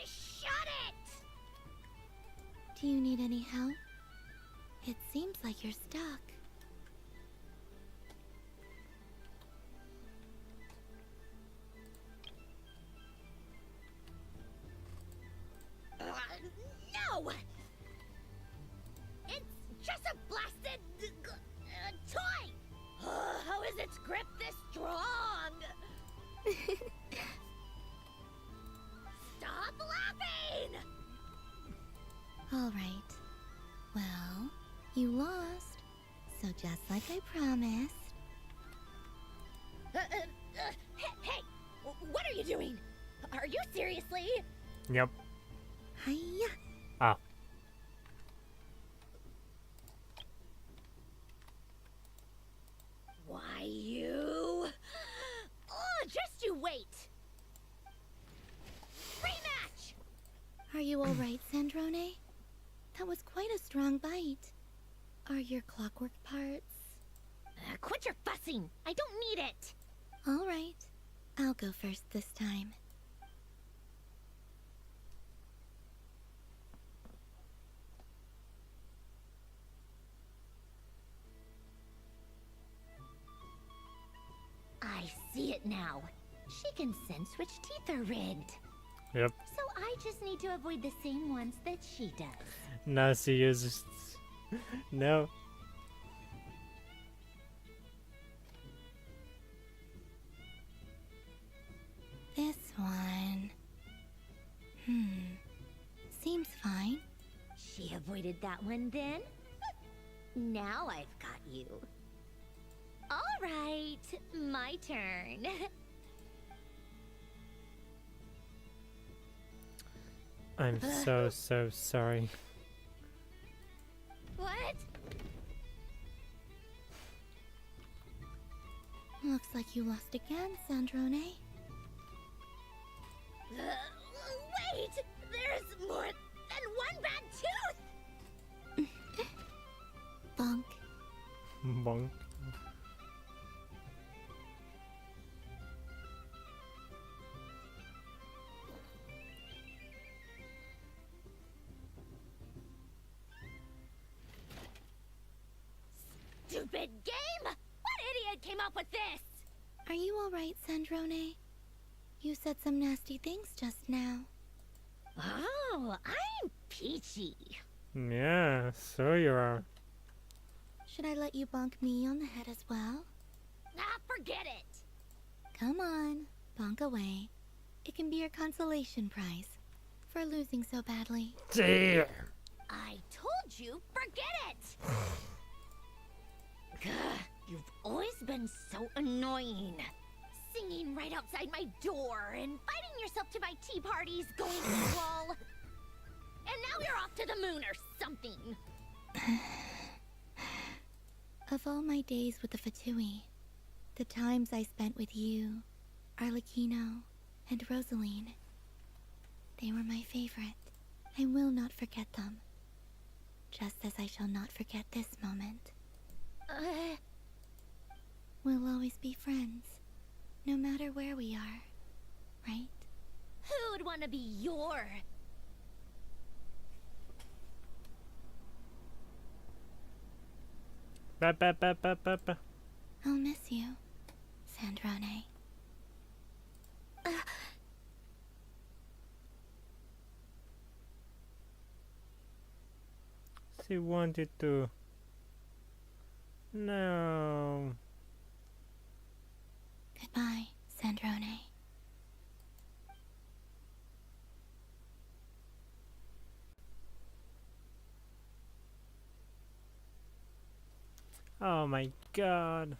Shut it! Do you need any help? It seems like you're stuck. No! It's just a blasted toy! How is its grip this strong? Stop laughing! All right. Well, you lost. So just like I promised. Hey! What are you doing? Are you seriously? Yep. Hiya. Ah. Why you? Oh, just you wait. Rematch! Are you all right, Sandrone? That was quite a strong bite. Are your clockwork parts? Quit your fussing. I don't need it. All right. I'll go first this time. I see it now. She can sense which teeth are rigged. Yep. So I just need to avoid the same ones that she does. Now she uses. No. This one. Seems fine. She avoided that one then? Now I've got you. All right, my turn. I'm so sorry. What? Looks like you lost again, Sandrone. Wait! There's more than one bad tooth! Bonk. Bonk. stop with this! Are you alright, Sandrone? You said some nasty things just now. Oh, I'm peachy. Yeah, so you are. Should I let you bonk me on the head as well? Ah, forget it! Come on, bonk away. It can be your consolation prize for losing so badly. Damn! I told you, forget it! Gah, you've always been so annoying. Singing right outside my door, inviting yourself to my tea parties, going to the wall. And now you're off to the moon or something. Of all my days with the Fatui, the times I spent with you, Arlecchino, and Rosaline, they were my favorite. I will not forget them. Just as I shall not forget this moment. We'll always be friends, no matter where we are, right? Who would want to be your... Ba ba ba ba ba ba. I'll miss you, Sandrone. She wanted to. No. Goodbye, Sandrone. Oh my god.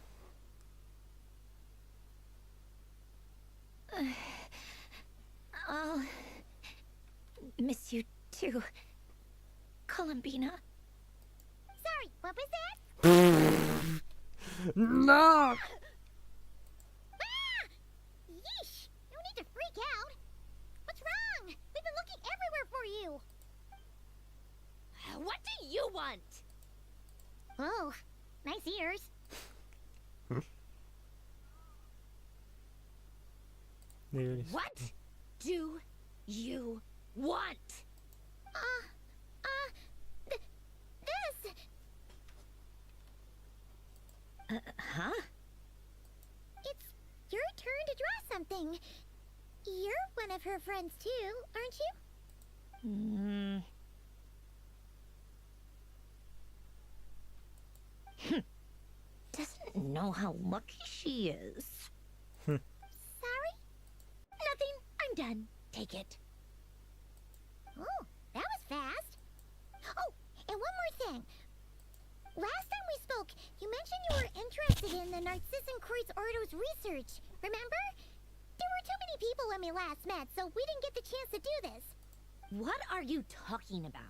I'll miss you too, Columbina. Sorry, what was that? No! Ah! Yeesh! No need to freak out. What's wrong? We've been looking everywhere for you. What do you want? Oh, nice ears. What do you want? This. Huh? It's your turn to draw something. You're one of her friends too, aren't you? Doesn't know how lucky she is. Sorry? Nothing. I'm done. Take it. Oh, that was fast. Oh, and one more thing. Last time we spoke, you mentioned you were interested in the Narcissan Kreuz Ordo's research. Remember? There were too many people when we last met, so we didn't get the chance to do this. What are you talking about?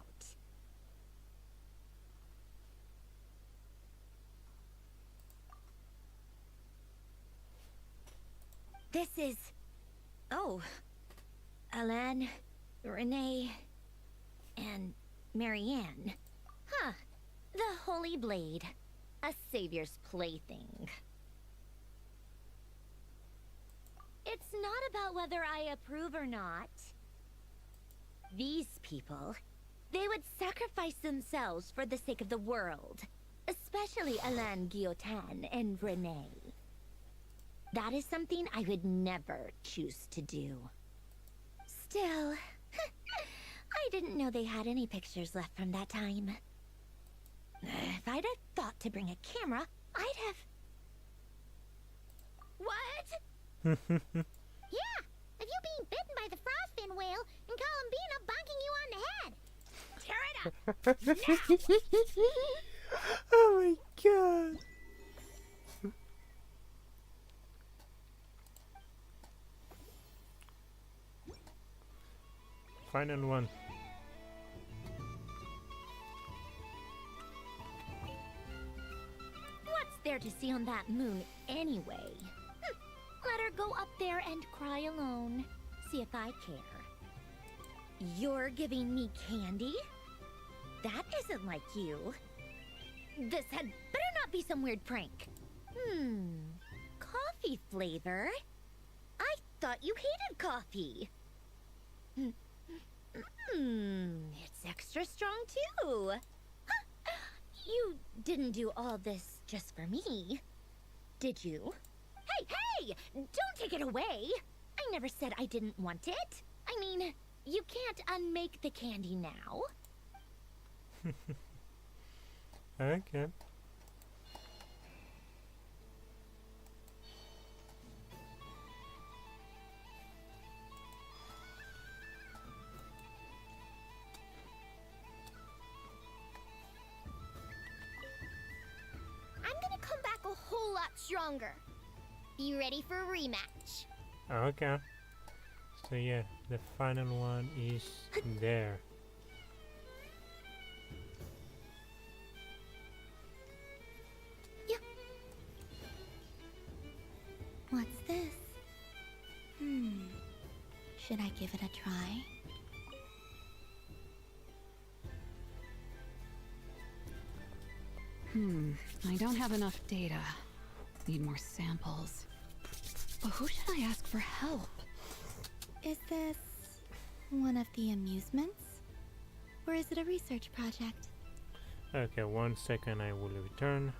This is... Oh. Alan, Renee, and Marianne. Huh. The Holy Blade. A savior's plaything. It's not about whether I approve or not. These people, they would sacrifice themselves for the sake of the world. Especially Alain Guillotin and Renee. That is something I would never choose to do. Still, I didn't know they had any pictures left from that time. If I'd have thought to bring a camera, I'd have... What? Yeah, of you being bitten by the frostfin whale and Columbina bonking you on the head. Tear it up! Oh my god. Final one. What's there to see on that moon anyway? Let her go up there and cry alone. See if I care. You're giving me candy? That isn't like you. This had better not be some weird prank. Coffee flavor? I thought you hated coffee. It's extra strong too. Huh. You didn't do all this just for me. Did you? Hey, hey! Don't take it away! I never said I didn't want it. I mean, you can't unmake the candy now. Okay. I'm gonna come back a whole lot stronger. Be ready for a rematch. Okay. So yeah, the final one is there. What's this? Should I give it a try? I don't have enough data. Need more samples. But who should I ask for help? Is this one of the amusements? Or is it a research project? Okay, 1 second, I will return.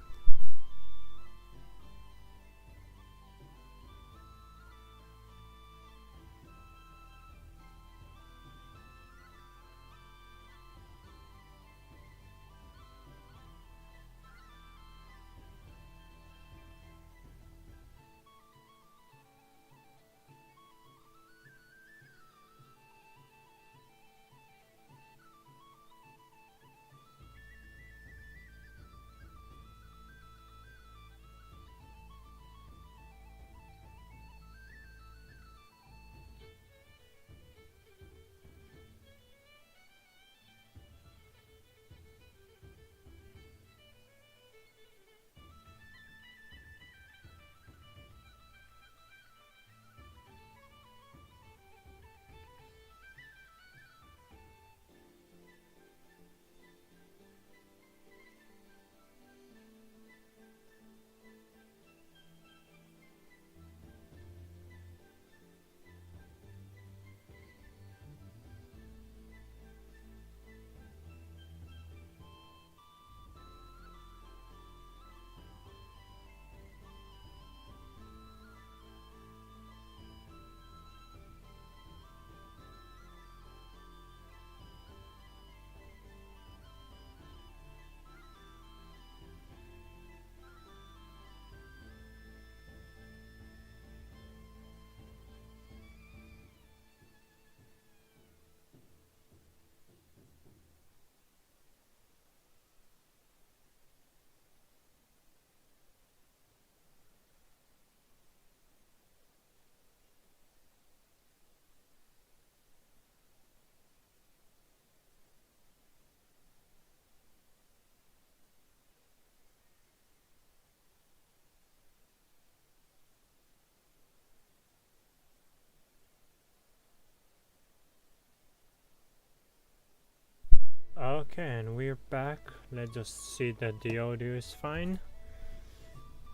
Okay, and we're back. Let's just see that the audio is fine.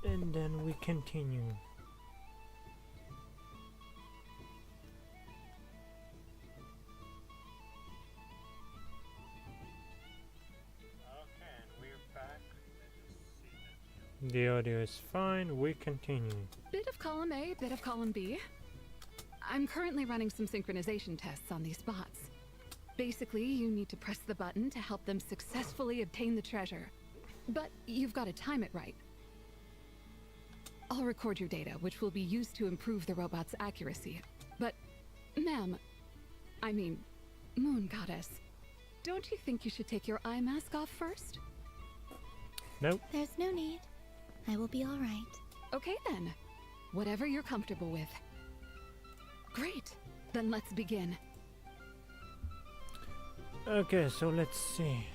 And then we continue. The audio is fine, we continue. Bit of column A, bit of column B. I'm currently running some synchronization tests on these bots. Basically, you need to press the button to help them successfully obtain the treasure. But you've got to time it right. I'll record your data, which will be used to improve the robot's accuracy. But, ma'am, I mean, Moon Goddess, don't you think you should take your eye mask off first? Nope. There's no need. I will be all right. Okay then. Whatever you're comfortable with. Great. Then let's begin. Okay, so let's see.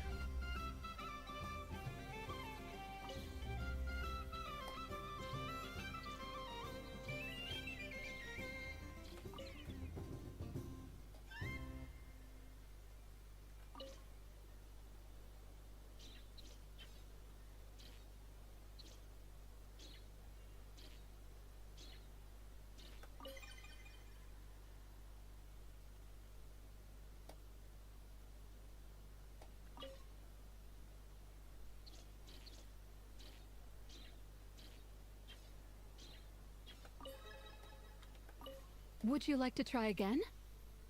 Would you like to try again?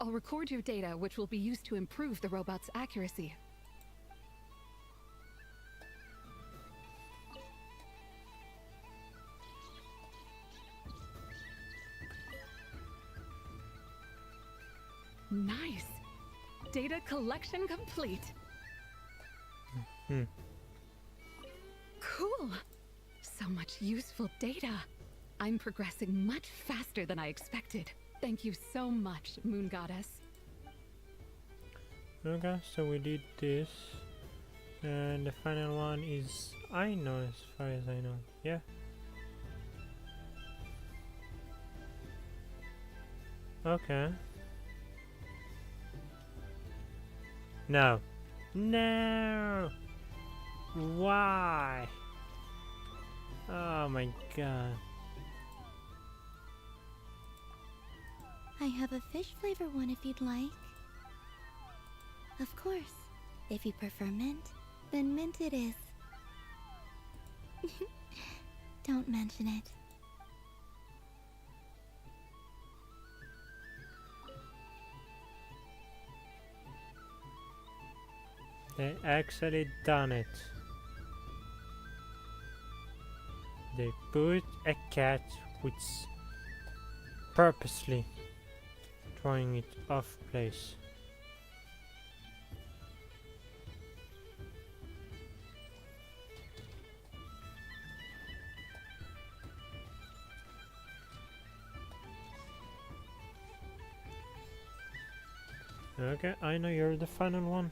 I'll record your data, which will be used to improve the robot's accuracy. Nice. Data collection complete. Cool. So much useful data. I'm progressing much faster than I expected. Thank you so much, Moon Goddess. Okay, so we did this. And the final one is I know, as far as I know. Yeah. Okay. No. No! Why? Oh my god. I have a fish flavor one if you'd like. Of course. If you prefer mint, then mint it is. Don't mention it. They actually done it. They put a cat which purposely throwing it off place. Okay, I know you're the final one.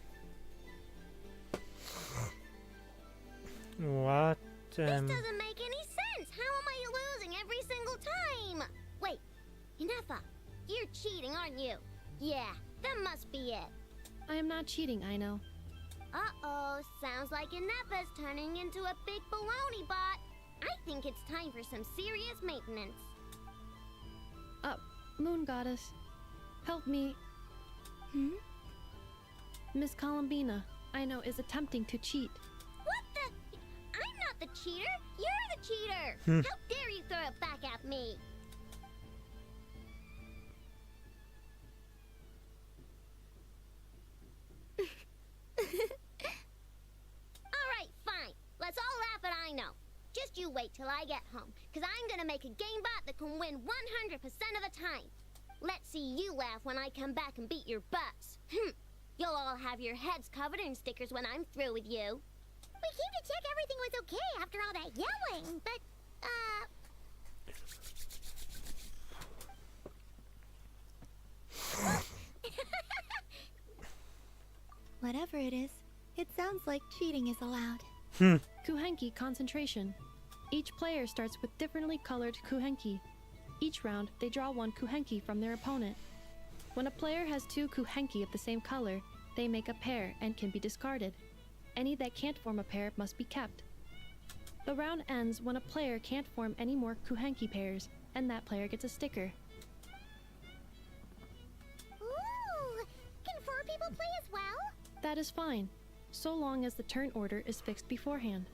What? This doesn't make any sense. How am I losing every single time? Wait, Inefa, you're cheating, aren't you? Yeah, that must be it. I am not cheating, I know. Uh-oh, sounds like Inefa's turning into a big baloney bot. I think it's time for some serious maintenance. Moon Goddess, help me. Miss Columbina, I know, is attempting to cheat. What the? I'm not the cheater. You're the cheater. How dare you throw it back at me? Alright, fine. Let's all laugh at I know. Just you wait till I get home, because I'm gonna make a game bot that can win 100% of the time. Let's see you laugh when I come back and beat your butts. You'll all have your heads covered in stickers when I'm through with you. We came to check everything was okay after all that yelling, but, Whatever it is, it sounds like cheating is allowed. Kuhenki concentration. Each player starts with differently colored Kuhenki. Each round, they draw one Kuhenki from their opponent. When a player has two Kuhenki of the same color, they make a pair and can be discarded. Any that can't form a pair must be kept. The round ends when a player can't form any more Kuhenki pairs, and that player gets a sticker. ooh, can 4 people play as well? That is fine, so long as the turn order is fixed beforehand.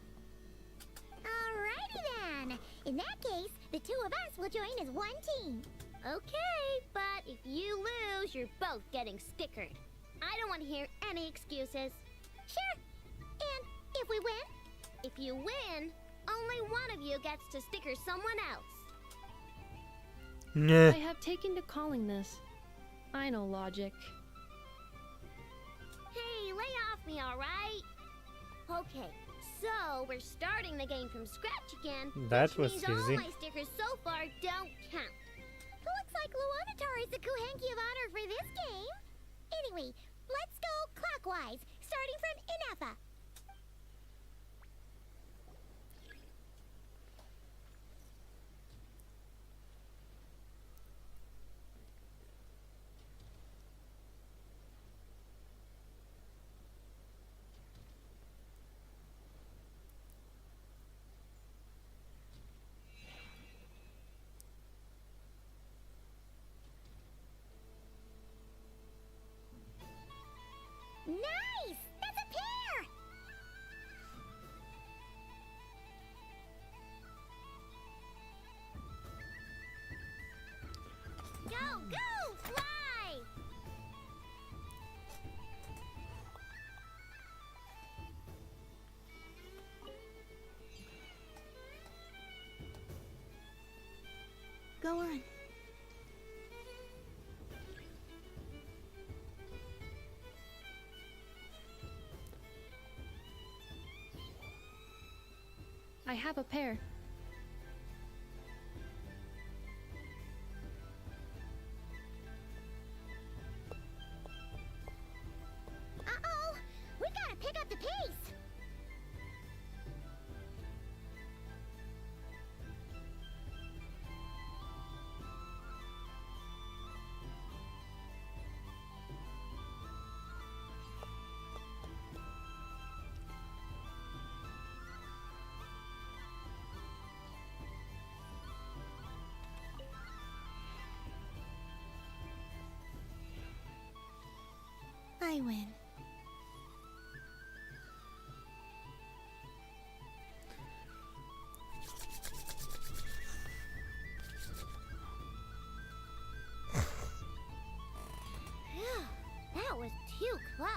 Alrighty then. In that case, the 2 of us will join as one team. Okay, but if you lose, you're both getting stickered. I don't want to hear any excuses. Sure. And if we win? If you win, only one of you gets to sticker someone else. I have taken to calling this. I know logic. Hey, lay off me, alright? Okay, so we're starting the game from scratch again. That was which means easy. all my stickers so far don't count. Looks like Luanatar is the Kuhenki of honor for this game. Anyway, let's go clockwise, starting from Inefa. Nice! That's a pair! Go on. I have a pair. Uh-oh! We gotta pick up the pace! I win. Phew, that was too close.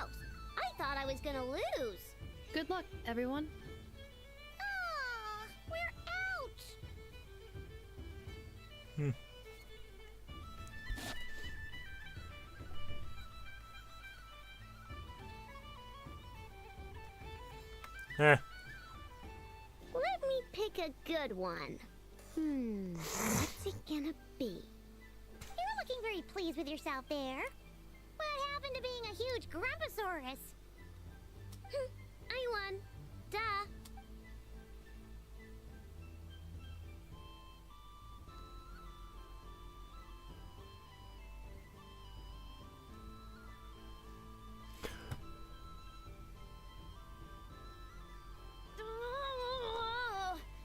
I thought I was gonna lose. Good luck, everyone. We're out! Hmm. Eh. Let me pick a good one. What's it gonna be? You're looking very pleased with yourself there. What happened to being a huge Grumposaurus? I won. Duh.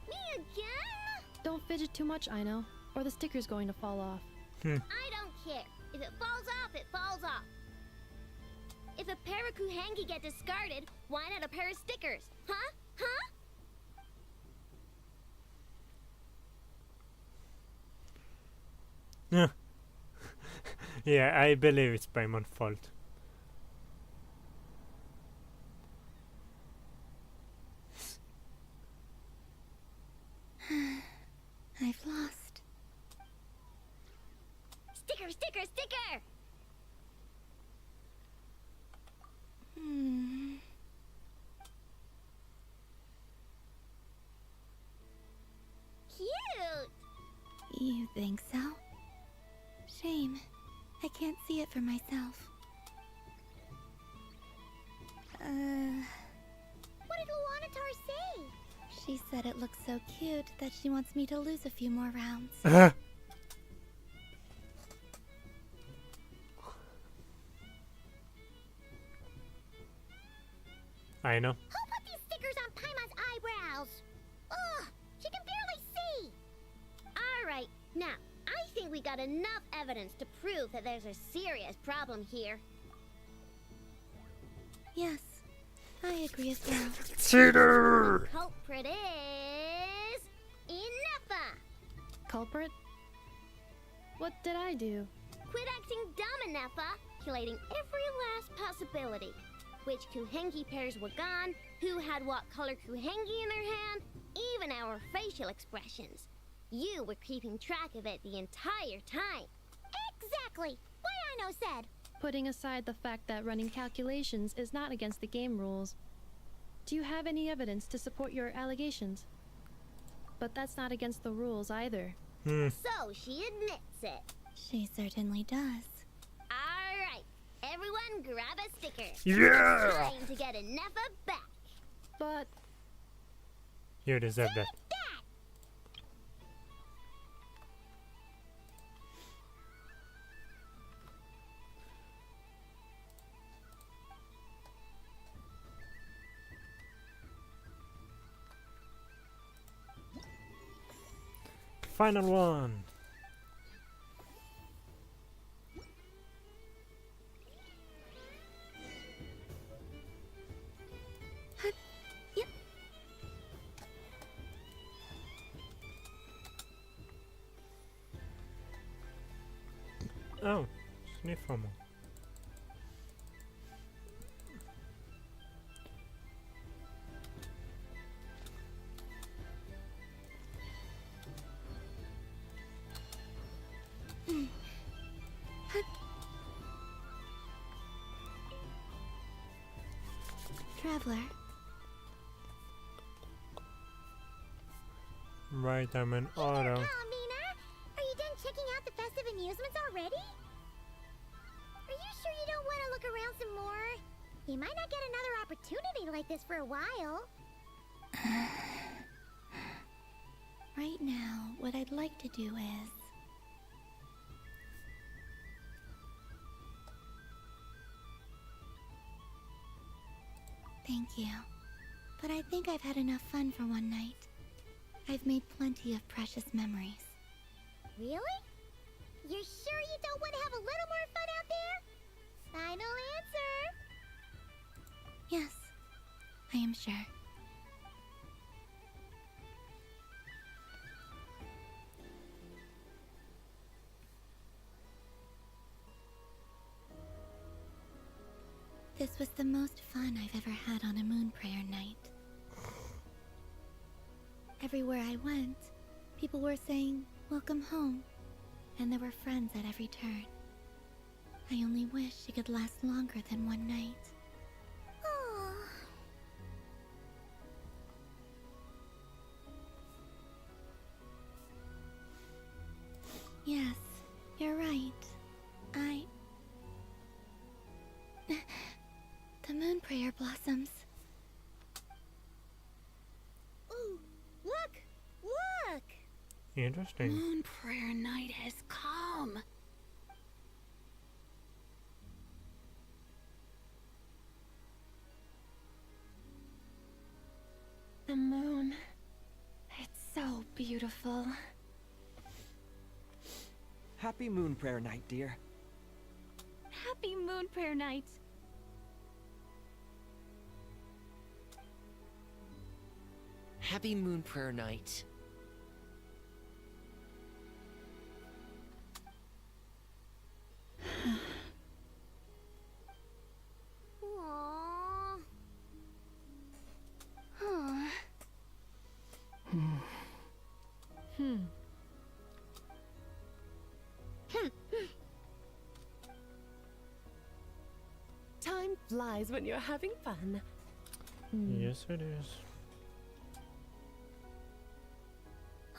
Me again? Don't fidget too much, Ino, or the sticker's going to fall off. I don't care. If it falls off, it falls off. If a pair of Kuhengi get discarded, why not a pair of stickers? Huh? Huh? Yeah, I believe it's Paimon's fault. I've lost. Sticker, sticker, sticker! Cute! You think so? Shame. I can't see it for myself. What did Luanatar say? She said it looks so cute that she wants me to lose a few more rounds. I know. Who put these stickers on Paimon's eyebrows? Ugh, she can barely see. Alright, now, I think we got enough evidence to prove that there's a serious problem here. Yes, I agree as well. Cheater! The culprit is... Ineffa! Culprit? What did I do? Quit acting dumb, Ineffa! Calculating every last possibility. Which Kuhengi pairs were gone, who had what color Kuhengi in their hand, even our facial expressions. You were keeping track of it the entire time. Exactly! What Ino said. Putting aside the fact that running calculations is not against the game rules, do you have any evidence to support your allegations? But that's not against the rules either. So she admits it. She certainly does. Alright, everyone grab a sticker. Yeah! It's time to get Ineffa back. But... You deserve that. Final one. Yep. Oh, Sniffomo. Traveler. Right, I'm an auto. Hey there, Palomina! Are you done checking out the festive amusements already? Are you sure you don't want to look around some more? You might not get another opportunity like this for a while. Right now, what I'd like to do is... Thank you. But I think I've had enough fun for one night. I've made plenty of precious memories. Really? You're sure you don't want to have a little more fun out there? Final answer! Yes, I am sure. This was the most fun I've ever had on a moon prayer night. Everywhere I went, people were saying, "Welcome home," and there were friends at every turn. I only wish it could last longer than one night. Oh. Yes, you're right. The moon prayer blossoms. Ooh, look! Look! Interesting. Moon prayer night has come. The moon. It's so beautiful. Happy Moon Prayer Night, dear. Happy moon prayer night. Happy Moon Prayer Night. Aww. Huh. Time flies when you're having fun. Yes, it is.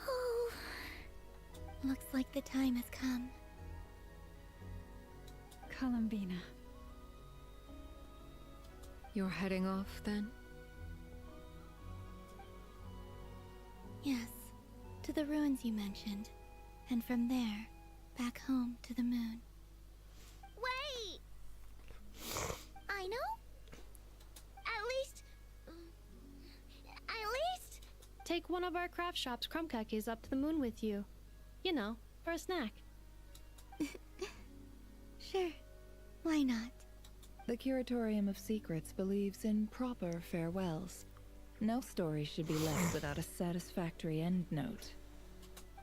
Oh, looks like the time has come. Columbina. You're heading off then? Yes, to the ruins you mentioned, and from there, back home to the moon. Wait! I know? At least... Take one of our craft shop's crumb cookies up to the moon with you. You know, for a snack. Sure, why not? The Curatorium of Secrets believes in proper farewells. No story should be left without a satisfactory endnote.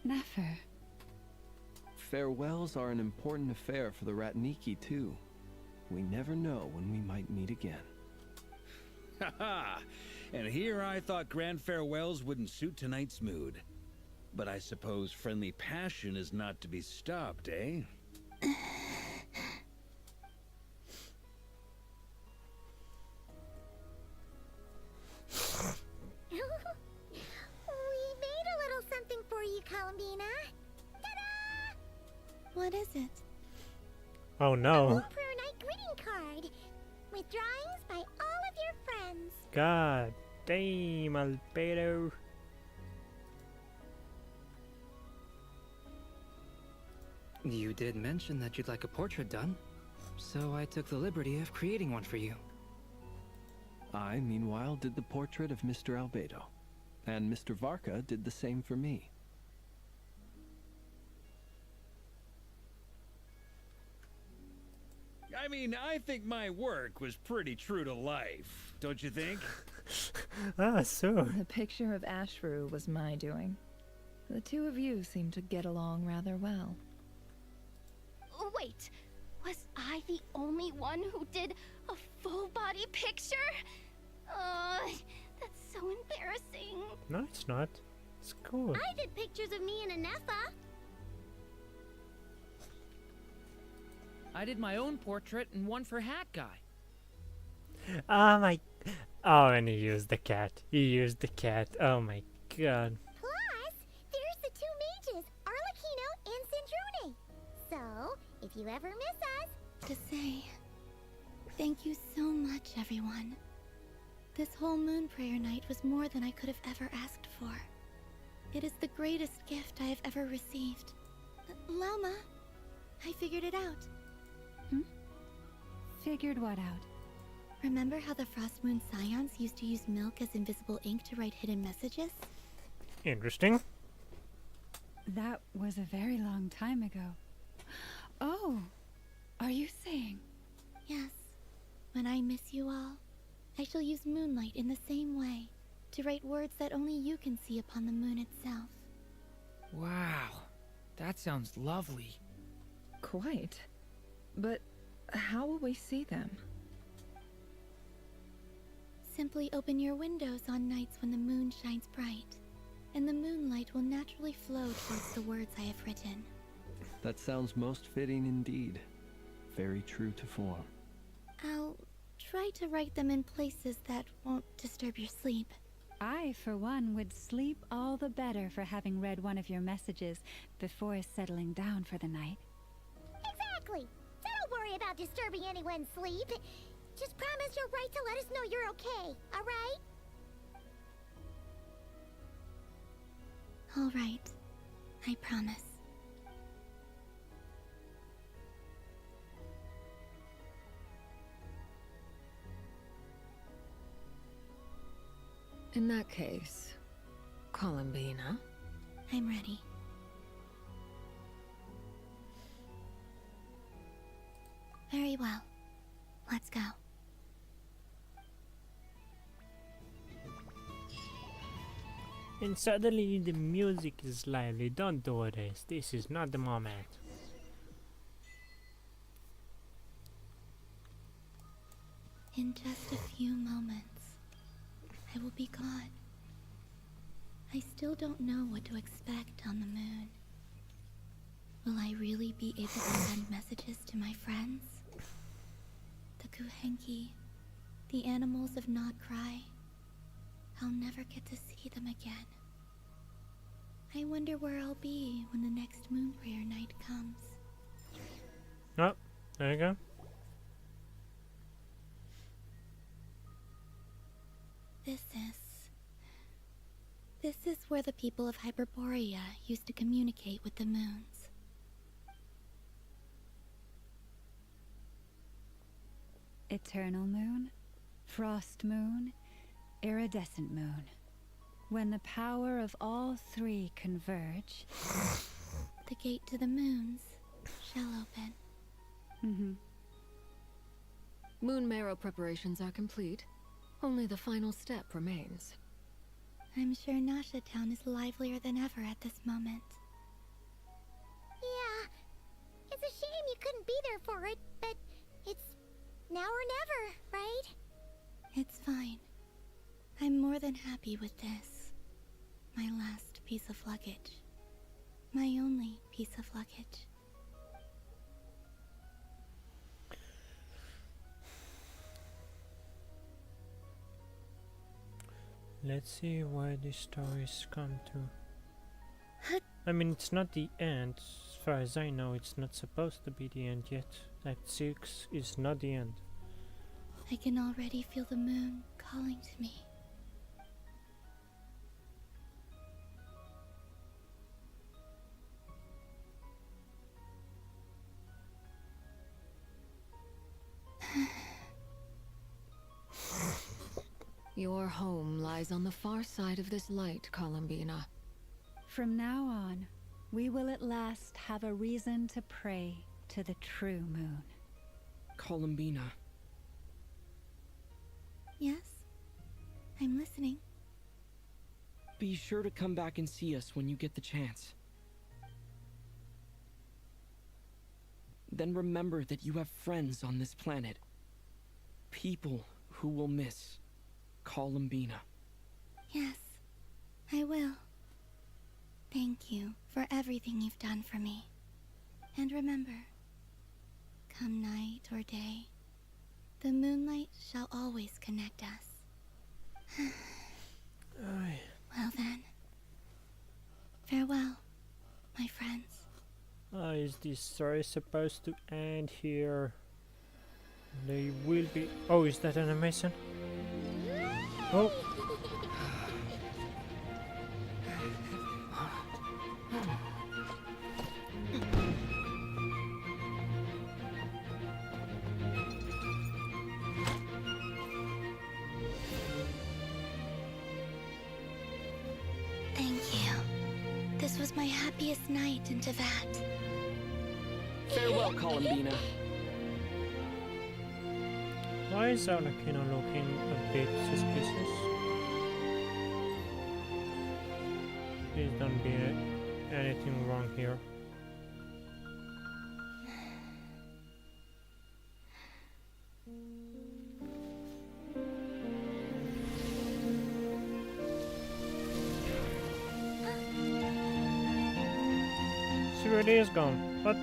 Never. Farewells are an important affair for the Ratniki, too. We never know when we might meet again. Haha! And here I thought grand farewells wouldn't suit tonight's mood. But I suppose friendly passion is not to be stopped, eh? We made a little something for you, Columbina. Ta-da! What is it? Oh no. Moon Prayer Night greeting card with drawings by all of your friends. God damn, Albedo. You did mention that you'd like a portrait done, so I took the liberty of creating one for you. I, meanwhile, did the portrait of Mr. Albedo, and Mr. Varka did the same for me. I mean, I think my work was pretty true to life, don't you think? So. The picture of Ashru was my doing. The two of you seem to get along rather well. Wait, was I the only one who did a full body picture? That's so embarrassing. No, it's not. It's cool. I did pictures of me and Anefa. I did my own portrait and one for Hat Guy. My Oh, and he used the cat. He used the cat. Oh my god. Plus, there's the two mages, Arlecchino and Sandrone. So, if you ever miss us... To say, thank you so much, everyone. This whole moon prayer night was more than I could have ever asked for. It is the greatest gift I have ever received. Lama, I figured it out. Figured what out? Remember how the Frost Moon Scions used to use milk as invisible ink to write hidden messages? Interesting. That was a very long time ago. Oh, are you saying? Yes. When I miss you all, I shall use moonlight in the same way to write words that only you can see upon the moon itself. Wow, that sounds lovely. Quite. But how will we see them? Simply open your windows on nights when the moon shines bright, and the moonlight will naturally flow towards the words I have written. That sounds most fitting indeed. Very true to form. I'll try to write them in places that won't disturb your sleep. I, for one, would sleep all the better for having read one of your messages before settling down for the night. Exactly! So don't worry about disturbing anyone's sleep. Just promise you'll write to let us know you're okay, alright? Alright. I promise. In that case, Columbina? I'm ready. Very well. Let's go. And suddenly the music is lively. Don't do this. This is not the moment. In just a few moments, I will be gone. I still don't know what to expect on the moon. Will I really be able to send messages to my friends? The Kuhenki, the animals of Not Krai. I'll never get to see them again. I wonder where I'll be when the next moon prayer night comes. Oh, there you go. This is where the people of Hyperborea used to communicate with the moons. Eternal moon, frost moon, iridescent moon. When the power of all three converge, the gate to the moons shall open. Moon marrow preparations are complete. Only the final step remains. I'm sure Nasha Town is livelier than ever at this moment. Yeah, it's a shame you couldn't be there for it, but it's now or never, right? It's fine. I'm more than happy with this. My last piece of luggage. My only piece of luggage. Let's see where these stories come to. I mean, it's not the end. As far as I know, it's not supposed to be the end yet. Act 6 is not the end. I can already feel the moon calling to me. Your home lies on the far side of this light, Columbina. From now on, we will at last have a reason to pray to the true moon. Columbina. Yes? I'm listening. Be sure to come back and see us when you get the chance. Then remember that you have friends on this planet. People who will miss Columbina. Yes, I will. Thank you for everything you've done for me. And remember, come night or day, the moonlight shall always connect us. Well then. Farewell, my friends. Is this story supposed to end here? They will be. Oh, is that an animation? Oh. Thank you. This was my happiest night in Tevat. Farewell, Columbina. Why is Arlecchino looking a bit suspicious? Please don't be anything wrong here. She really is gone. What?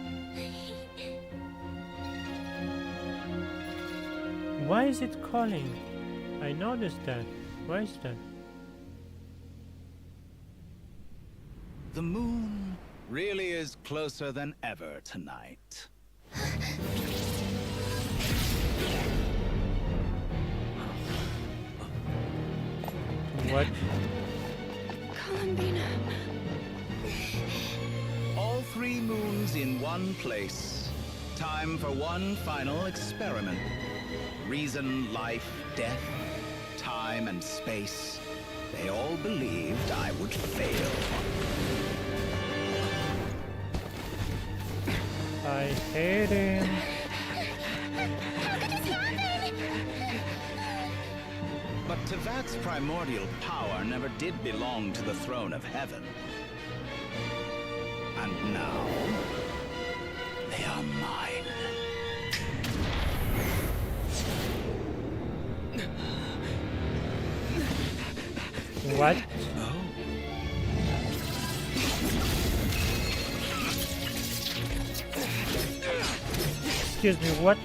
Why is it calling? I noticed that. Why is that? The moon really is closer than ever tonight. What? Columbina. All 3 moons in one place. Time for one final experiment. Reason, life, death, time and space. They all believed I would fail. I hate him. How could this happen? But Tevat's primordial power never did belong to the throne of heaven. And now, they are mine. What? Excuse me, what?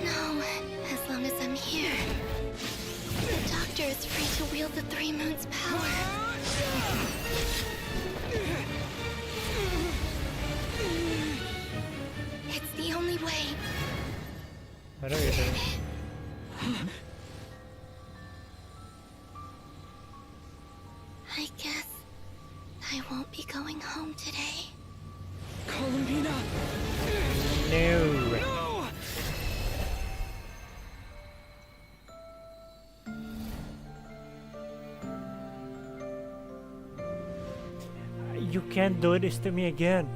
No, as long as I'm here. The Doctor is free to wield the 3 moons' power. It's the only way. What are you doing? I guess I won't be going home today. Columbina! No. No! You can't do this to me again.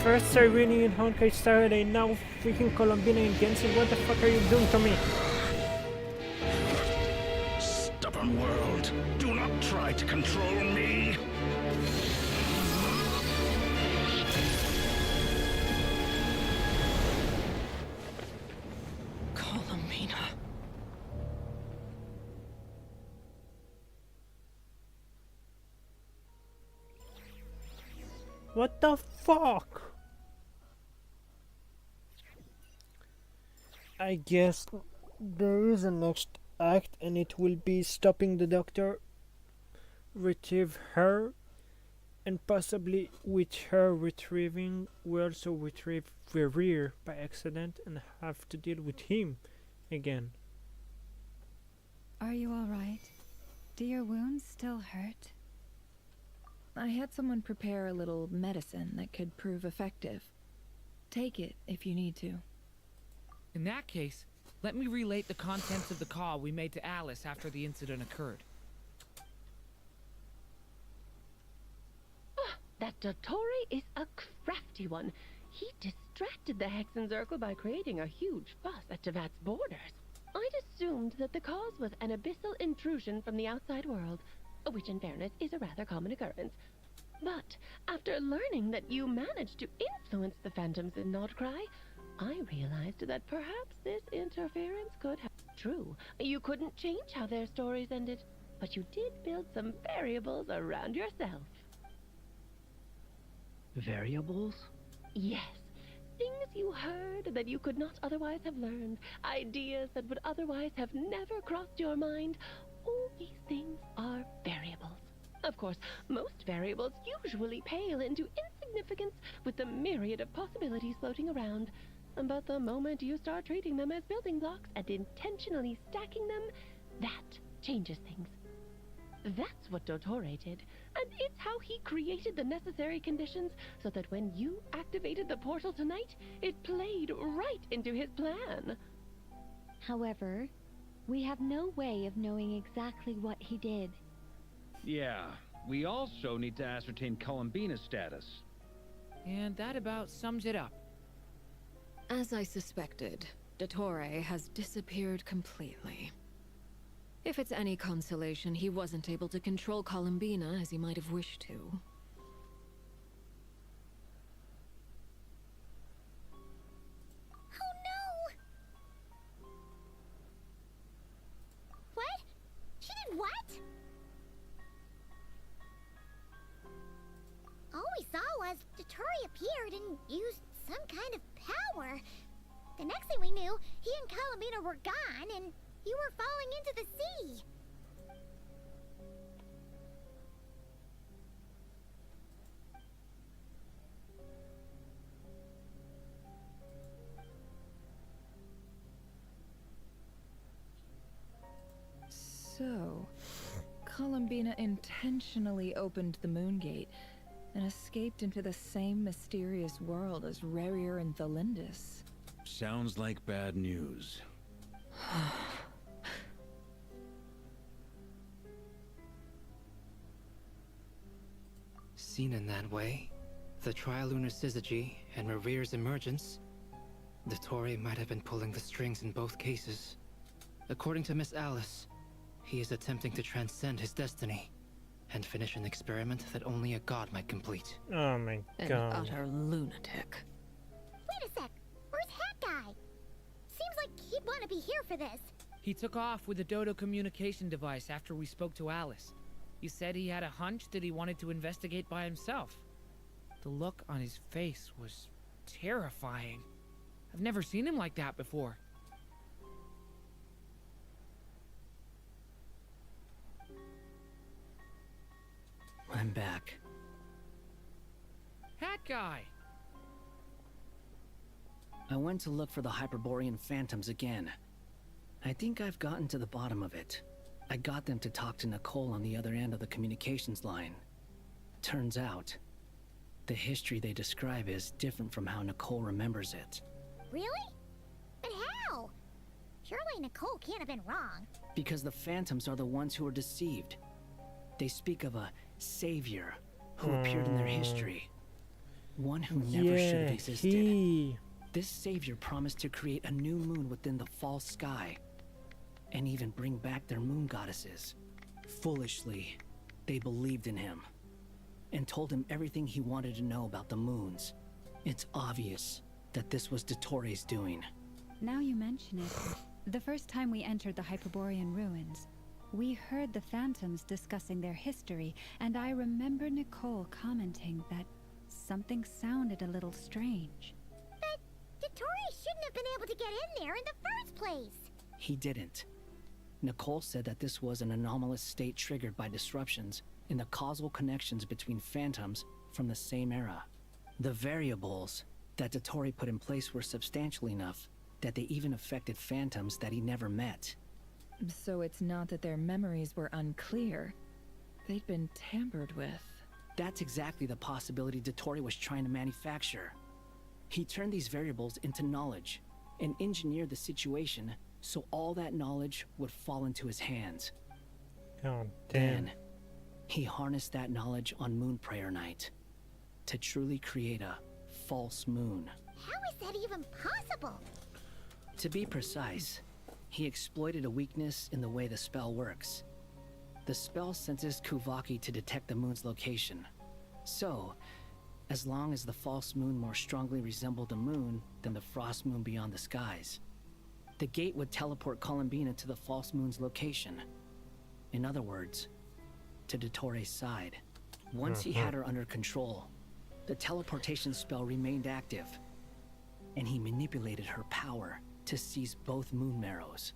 First Irene and Honkai Saturday, now freaking Columbina and Genshin. What the fuck are you doing to me? Stubborn world, do not try to control me. Columbina. What the fuck? I guess there is a next act and it will be stopping the Doctor, retrieve her, and possibly with her retrieving, we also retrieve Verir by accident and have to deal with him again. Are you alright? Do your wounds still hurt? I had someone prepare a little medicine that could prove effective. Take it if you need to. In that case, let me relate the contents of the call we made to Alice after the incident occurred. That Dottore is a crafty one. He distracted the Hexenzirkel by creating a huge fuss at Tevat's borders. I'd assumed that the cause was an abyssal intrusion from the outside world, which in fairness is a rather common occurrence. But after learning that you managed to influence the phantoms in Nordkrai, I realized that perhaps this interference could have... True, you couldn't change how their stories ended, but you did build some variables around yourself. Variables? Yes. Things you heard that you could not otherwise have learned. Ideas that would otherwise have never crossed your mind. All these things are variables. Of course, most variables usually pale into insignificance with the myriad of possibilities floating around. But the moment you start treating them as building blocks and intentionally stacking them, that changes things. That's what Dottore did, and it's how he created the necessary conditions so that when you activated the portal tonight, it played right into his plan. However, we have no way of knowing exactly what he did. Yeah, we also need to ascertain Columbina's status. And that about sums it up. As I suspected, Dottore has disappeared completely. If it's any consolation, he wasn't able to control Columbina as he might have wished to. Oh no! What? She did what? All we saw was Dottore appeared and used some kind of power. The next thing we knew, he and Columbina were gone and you were falling into the sea. So, Columbina intentionally opened the Moon Gate and escaped into the same mysterious world as Rarier and Thalindis. Sounds like bad news. Seen in that way, the Trilunar Syzygy and Revere's emergence, Dottore might have been pulling the strings in both cases. According to Miss Alice, he is attempting to transcend his destiny and finish an experiment that only a god might complete. Oh my An god. utter lunatic. Wait a sec. Where's Hat Guy? Seems like he'd want to be here for this. He took off with the Dodo communication device after we spoke to Alice. He said he had a hunch that he wanted to investigate by himself. The look on his face was terrifying. I've never seen him like that before. I'm back. Hat Guy! I went to look for the Hyperborean phantoms again. I think I've gotten to the bottom of it. I got them to talk to Nicole on the other end of the communications line. Turns out, the history they describe is different from how Nicole remembers it. Really? But how? Surely Nicole can't have been wrong. Because the phantoms are the ones who are deceived. They speak of a savior who appeared in their history. One who never should have existed. This savior promised to create a new moon within the false sky, and even bring back their moon goddesses. Foolishly, they believed in him, and told him everything he wanted to know about the moons. It's obvious that this was Dottore's doing. Now you mention it, the first time we entered the Hyperborean ruins, we heard the phantoms discussing their history, and I remember Nicole commenting that something sounded a little strange. But Dottore shouldn't have been able to get in there in the first place. He didn't. Nicole said that this was an anomalous state triggered by disruptions in the causal connections between phantoms from the same era. The variables that Dottore put in place were substantial enough that they even affected phantoms that he never met. So it's not that their memories were unclear. They'd been tampered with. That's exactly the possibility Dottore was trying to manufacture. He turned these variables into knowledge and engineered the situation so all that knowledge would fall into his hands. God damn. Then, he harnessed that knowledge on Moon Prayer Night to truly create a false moon. How is that even possible? To be precise, he exploited a weakness in the way the spell works. The spell senses Kuvaki to detect the moon's location, So, as long as the false moon more strongly resembled a moon than the frost moon beyond the skies, the gate would teleport Columbina to the false moon's location. In other words, to Dottores' side. Once he had her under control, the teleportation spell remained active, and he manipulated her power to seize both moon marrows.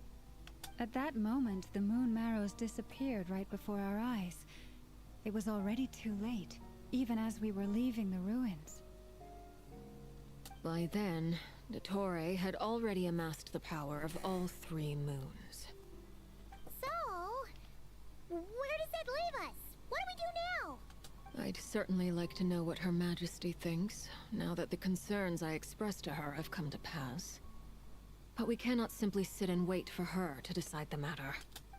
At that moment, the moon marrows disappeared right before our eyes. It was already too late, even as we were leaving the ruins. By then, Dottore had already amassed the power of all 3 moons. So, where does that leave us? What do we do now? I'd certainly like to know what Her Majesty thinks, now that the concerns I expressed to her have come to pass. But we cannot simply sit and wait for her to decide the matter.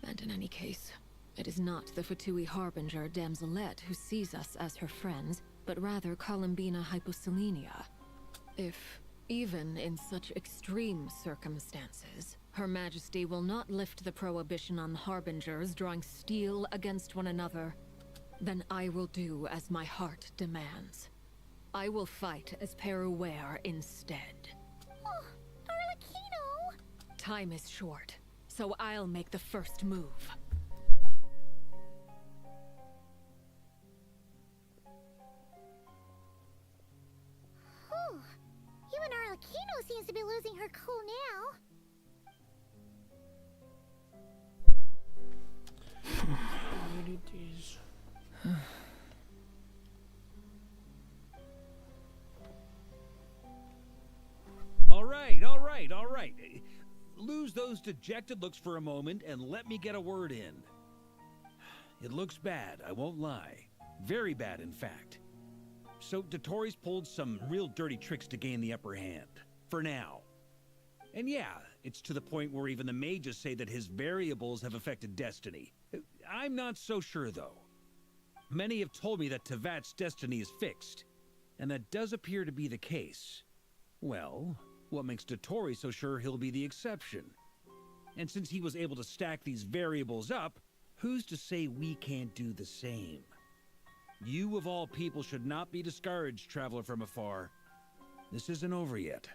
And in any case, it is not the Fatui Harbinger Damselette who sees us as her friends, but rather Columbina Hyposelenia. If, even in such extreme circumstances, Her Majesty will not lift the prohibition on the Harbingers drawing steel against one another, then I will do as my heart demands. I will fight as Peruware instead. Oh, Arlecchino! Time is short, so I'll make the first move. Whew. Even Arlecchino seems to be losing her cool now. Abilities. All right. Lose those dejected looks for a moment and let me get a word in. It looks bad, I won't lie. Very bad, in fact. So Dottores pulled some real dirty tricks to gain the upper hand. For now. And yeah, it's to the point where even the mages say that his variables have affected destiny. I'm not so sure, though. Many have told me that Tevat's destiny is fixed, and that does appear to be the case. Well, what makes Dottore so sure he'll be the exception? And since he was able to stack these variables up, who's to say we can't do the same? You of all people should not be discouraged, traveler from afar. This isn't over yet.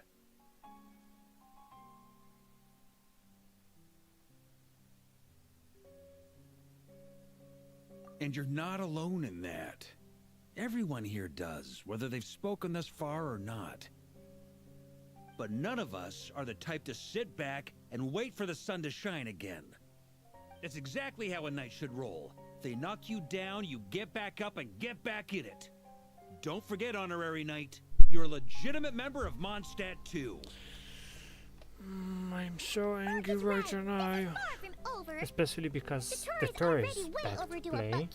And you're not alone in that. Everyone here does, whether they've spoken thus far or not. But none of us are the type to sit back and wait for the sun to shine again. That's exactly how a knight should roll. If they knock you down, you get back up and get back in it. Don't forget, Honorary Knight, you're a legitimate member of Mondstadt too. I'm so angry right now. Especially because Dottore is back to play.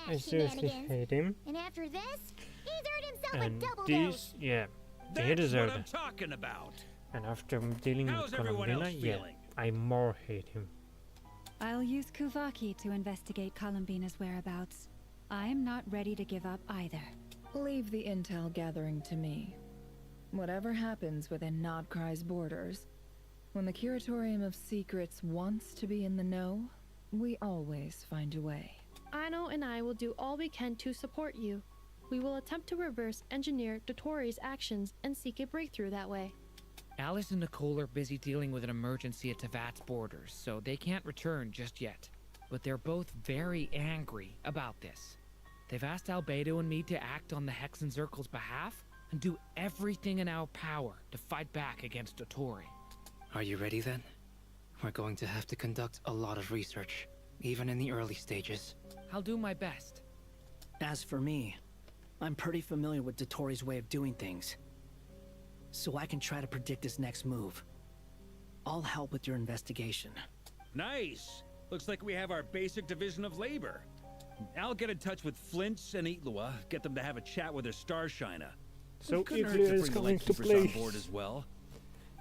I seriously hate him. And after this, he's earned himself And a double this, dose. yeah, he That's deserved what I'm it. talking about. And after dealing How's with everyone Columbina, else yeah, feeling? I more hate him. I'll use Kuvaki to investigate Columbina's whereabouts. I am not ready to give up either. Leave the intel gathering to me. Whatever happens within Nodkrai's borders, when the Curatorium of Secrets wants to be in the know, we always find a way. Aino and I will do all we can to support you. We will attempt to reverse engineer Dottore's actions and seek a breakthrough that way. Alice and Nicole are busy dealing with an emergency at Tevat's borders, so they can't return just yet. But they're both very angry about this. They've asked Albedo and me to act on the Hexen Circle's behalf and do everything in our power to fight back against Dottore. Are you ready then? We're going to have to conduct a lot of research, even in the early stages. I'll do my best. As for me, I'm pretty familiar with Dottore's way of doing things, so I can try to predict his next move. I'll help with your investigation. Nice! Looks like we have our basic division of labor. I'll get in touch with Flints and Itlua, get them to have a chat with their Starshiner. So Couldn't hurt Itlua to is bring the coming to Lightkeepers play. on board as well.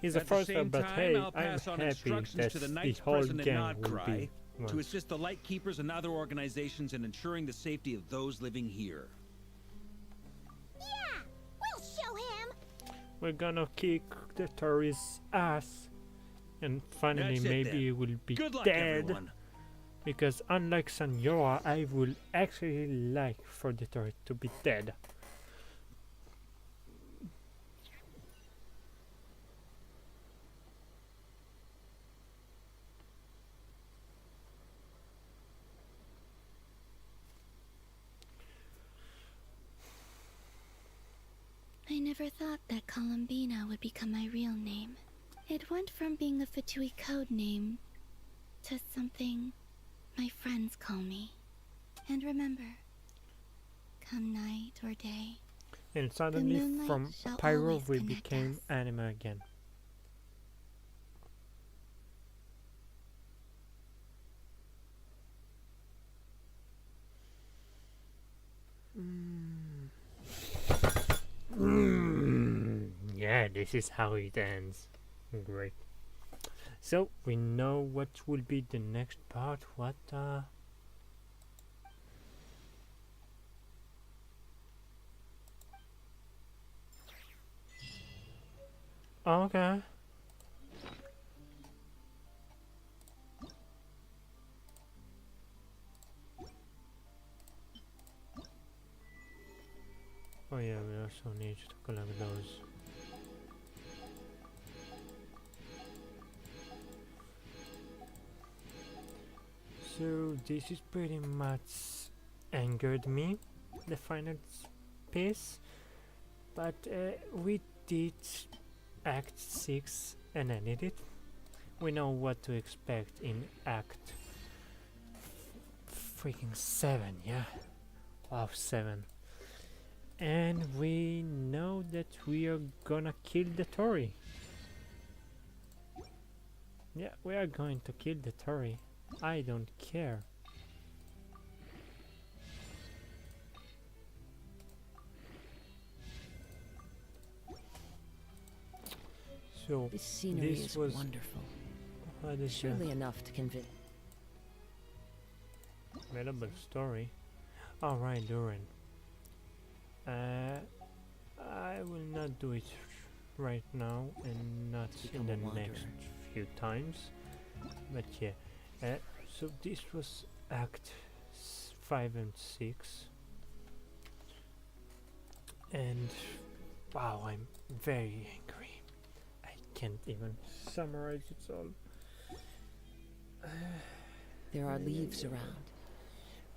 He's the At first same one, but time, hey, I'll I'm pass on happy instructions that to the the Knights whole present at gang will Nodkrai be to one. assist the Lightkeepers and other organizations in ensuring the safety of those living here. Yeah, we'll show him. We're gonna kick Dottore's ass, and finally That's it maybe then. he will be Good luck, dead. everyone. Because unlike Sanyora, I would actually like for the turret to be dead. I never thought that Columbina would become my real name. It went from being a Fatui code name to something my friends call me. And remember, come night or day, And the suddenly moonlight from shall Pyro always we connect became us. anime again. Yeah, this is how it ends. Great. So we know what will be the next part. What okay. Oh yeah, we also need to collect those. So this is pretty much angered me, the final piece, but we did Act 6 and ended it. We know what to expect in Act freaking 7, yeah? Wow, 7. And we know that we are gonna kill the Tori. Yeah, we are going to kill the Tori. I don't care. So This scenery this is was wonderful. What is Surely enough to convince. Readable story. Alright, Duran. I will not do it right now and not in the next few times. But yeah. So this was Act 5 and 6. And wow, I'm very angry. I can't even summarize it all. There are leaves around.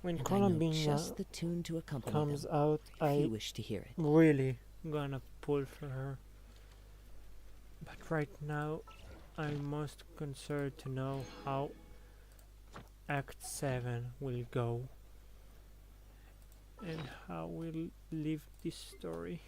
When and Columbina I know just the tune to accompany comes them, out, if I you wish to hear it. really gonna pull for her. But right now, I'm most concerned to know how Act 7 will go and how we'll leave this story.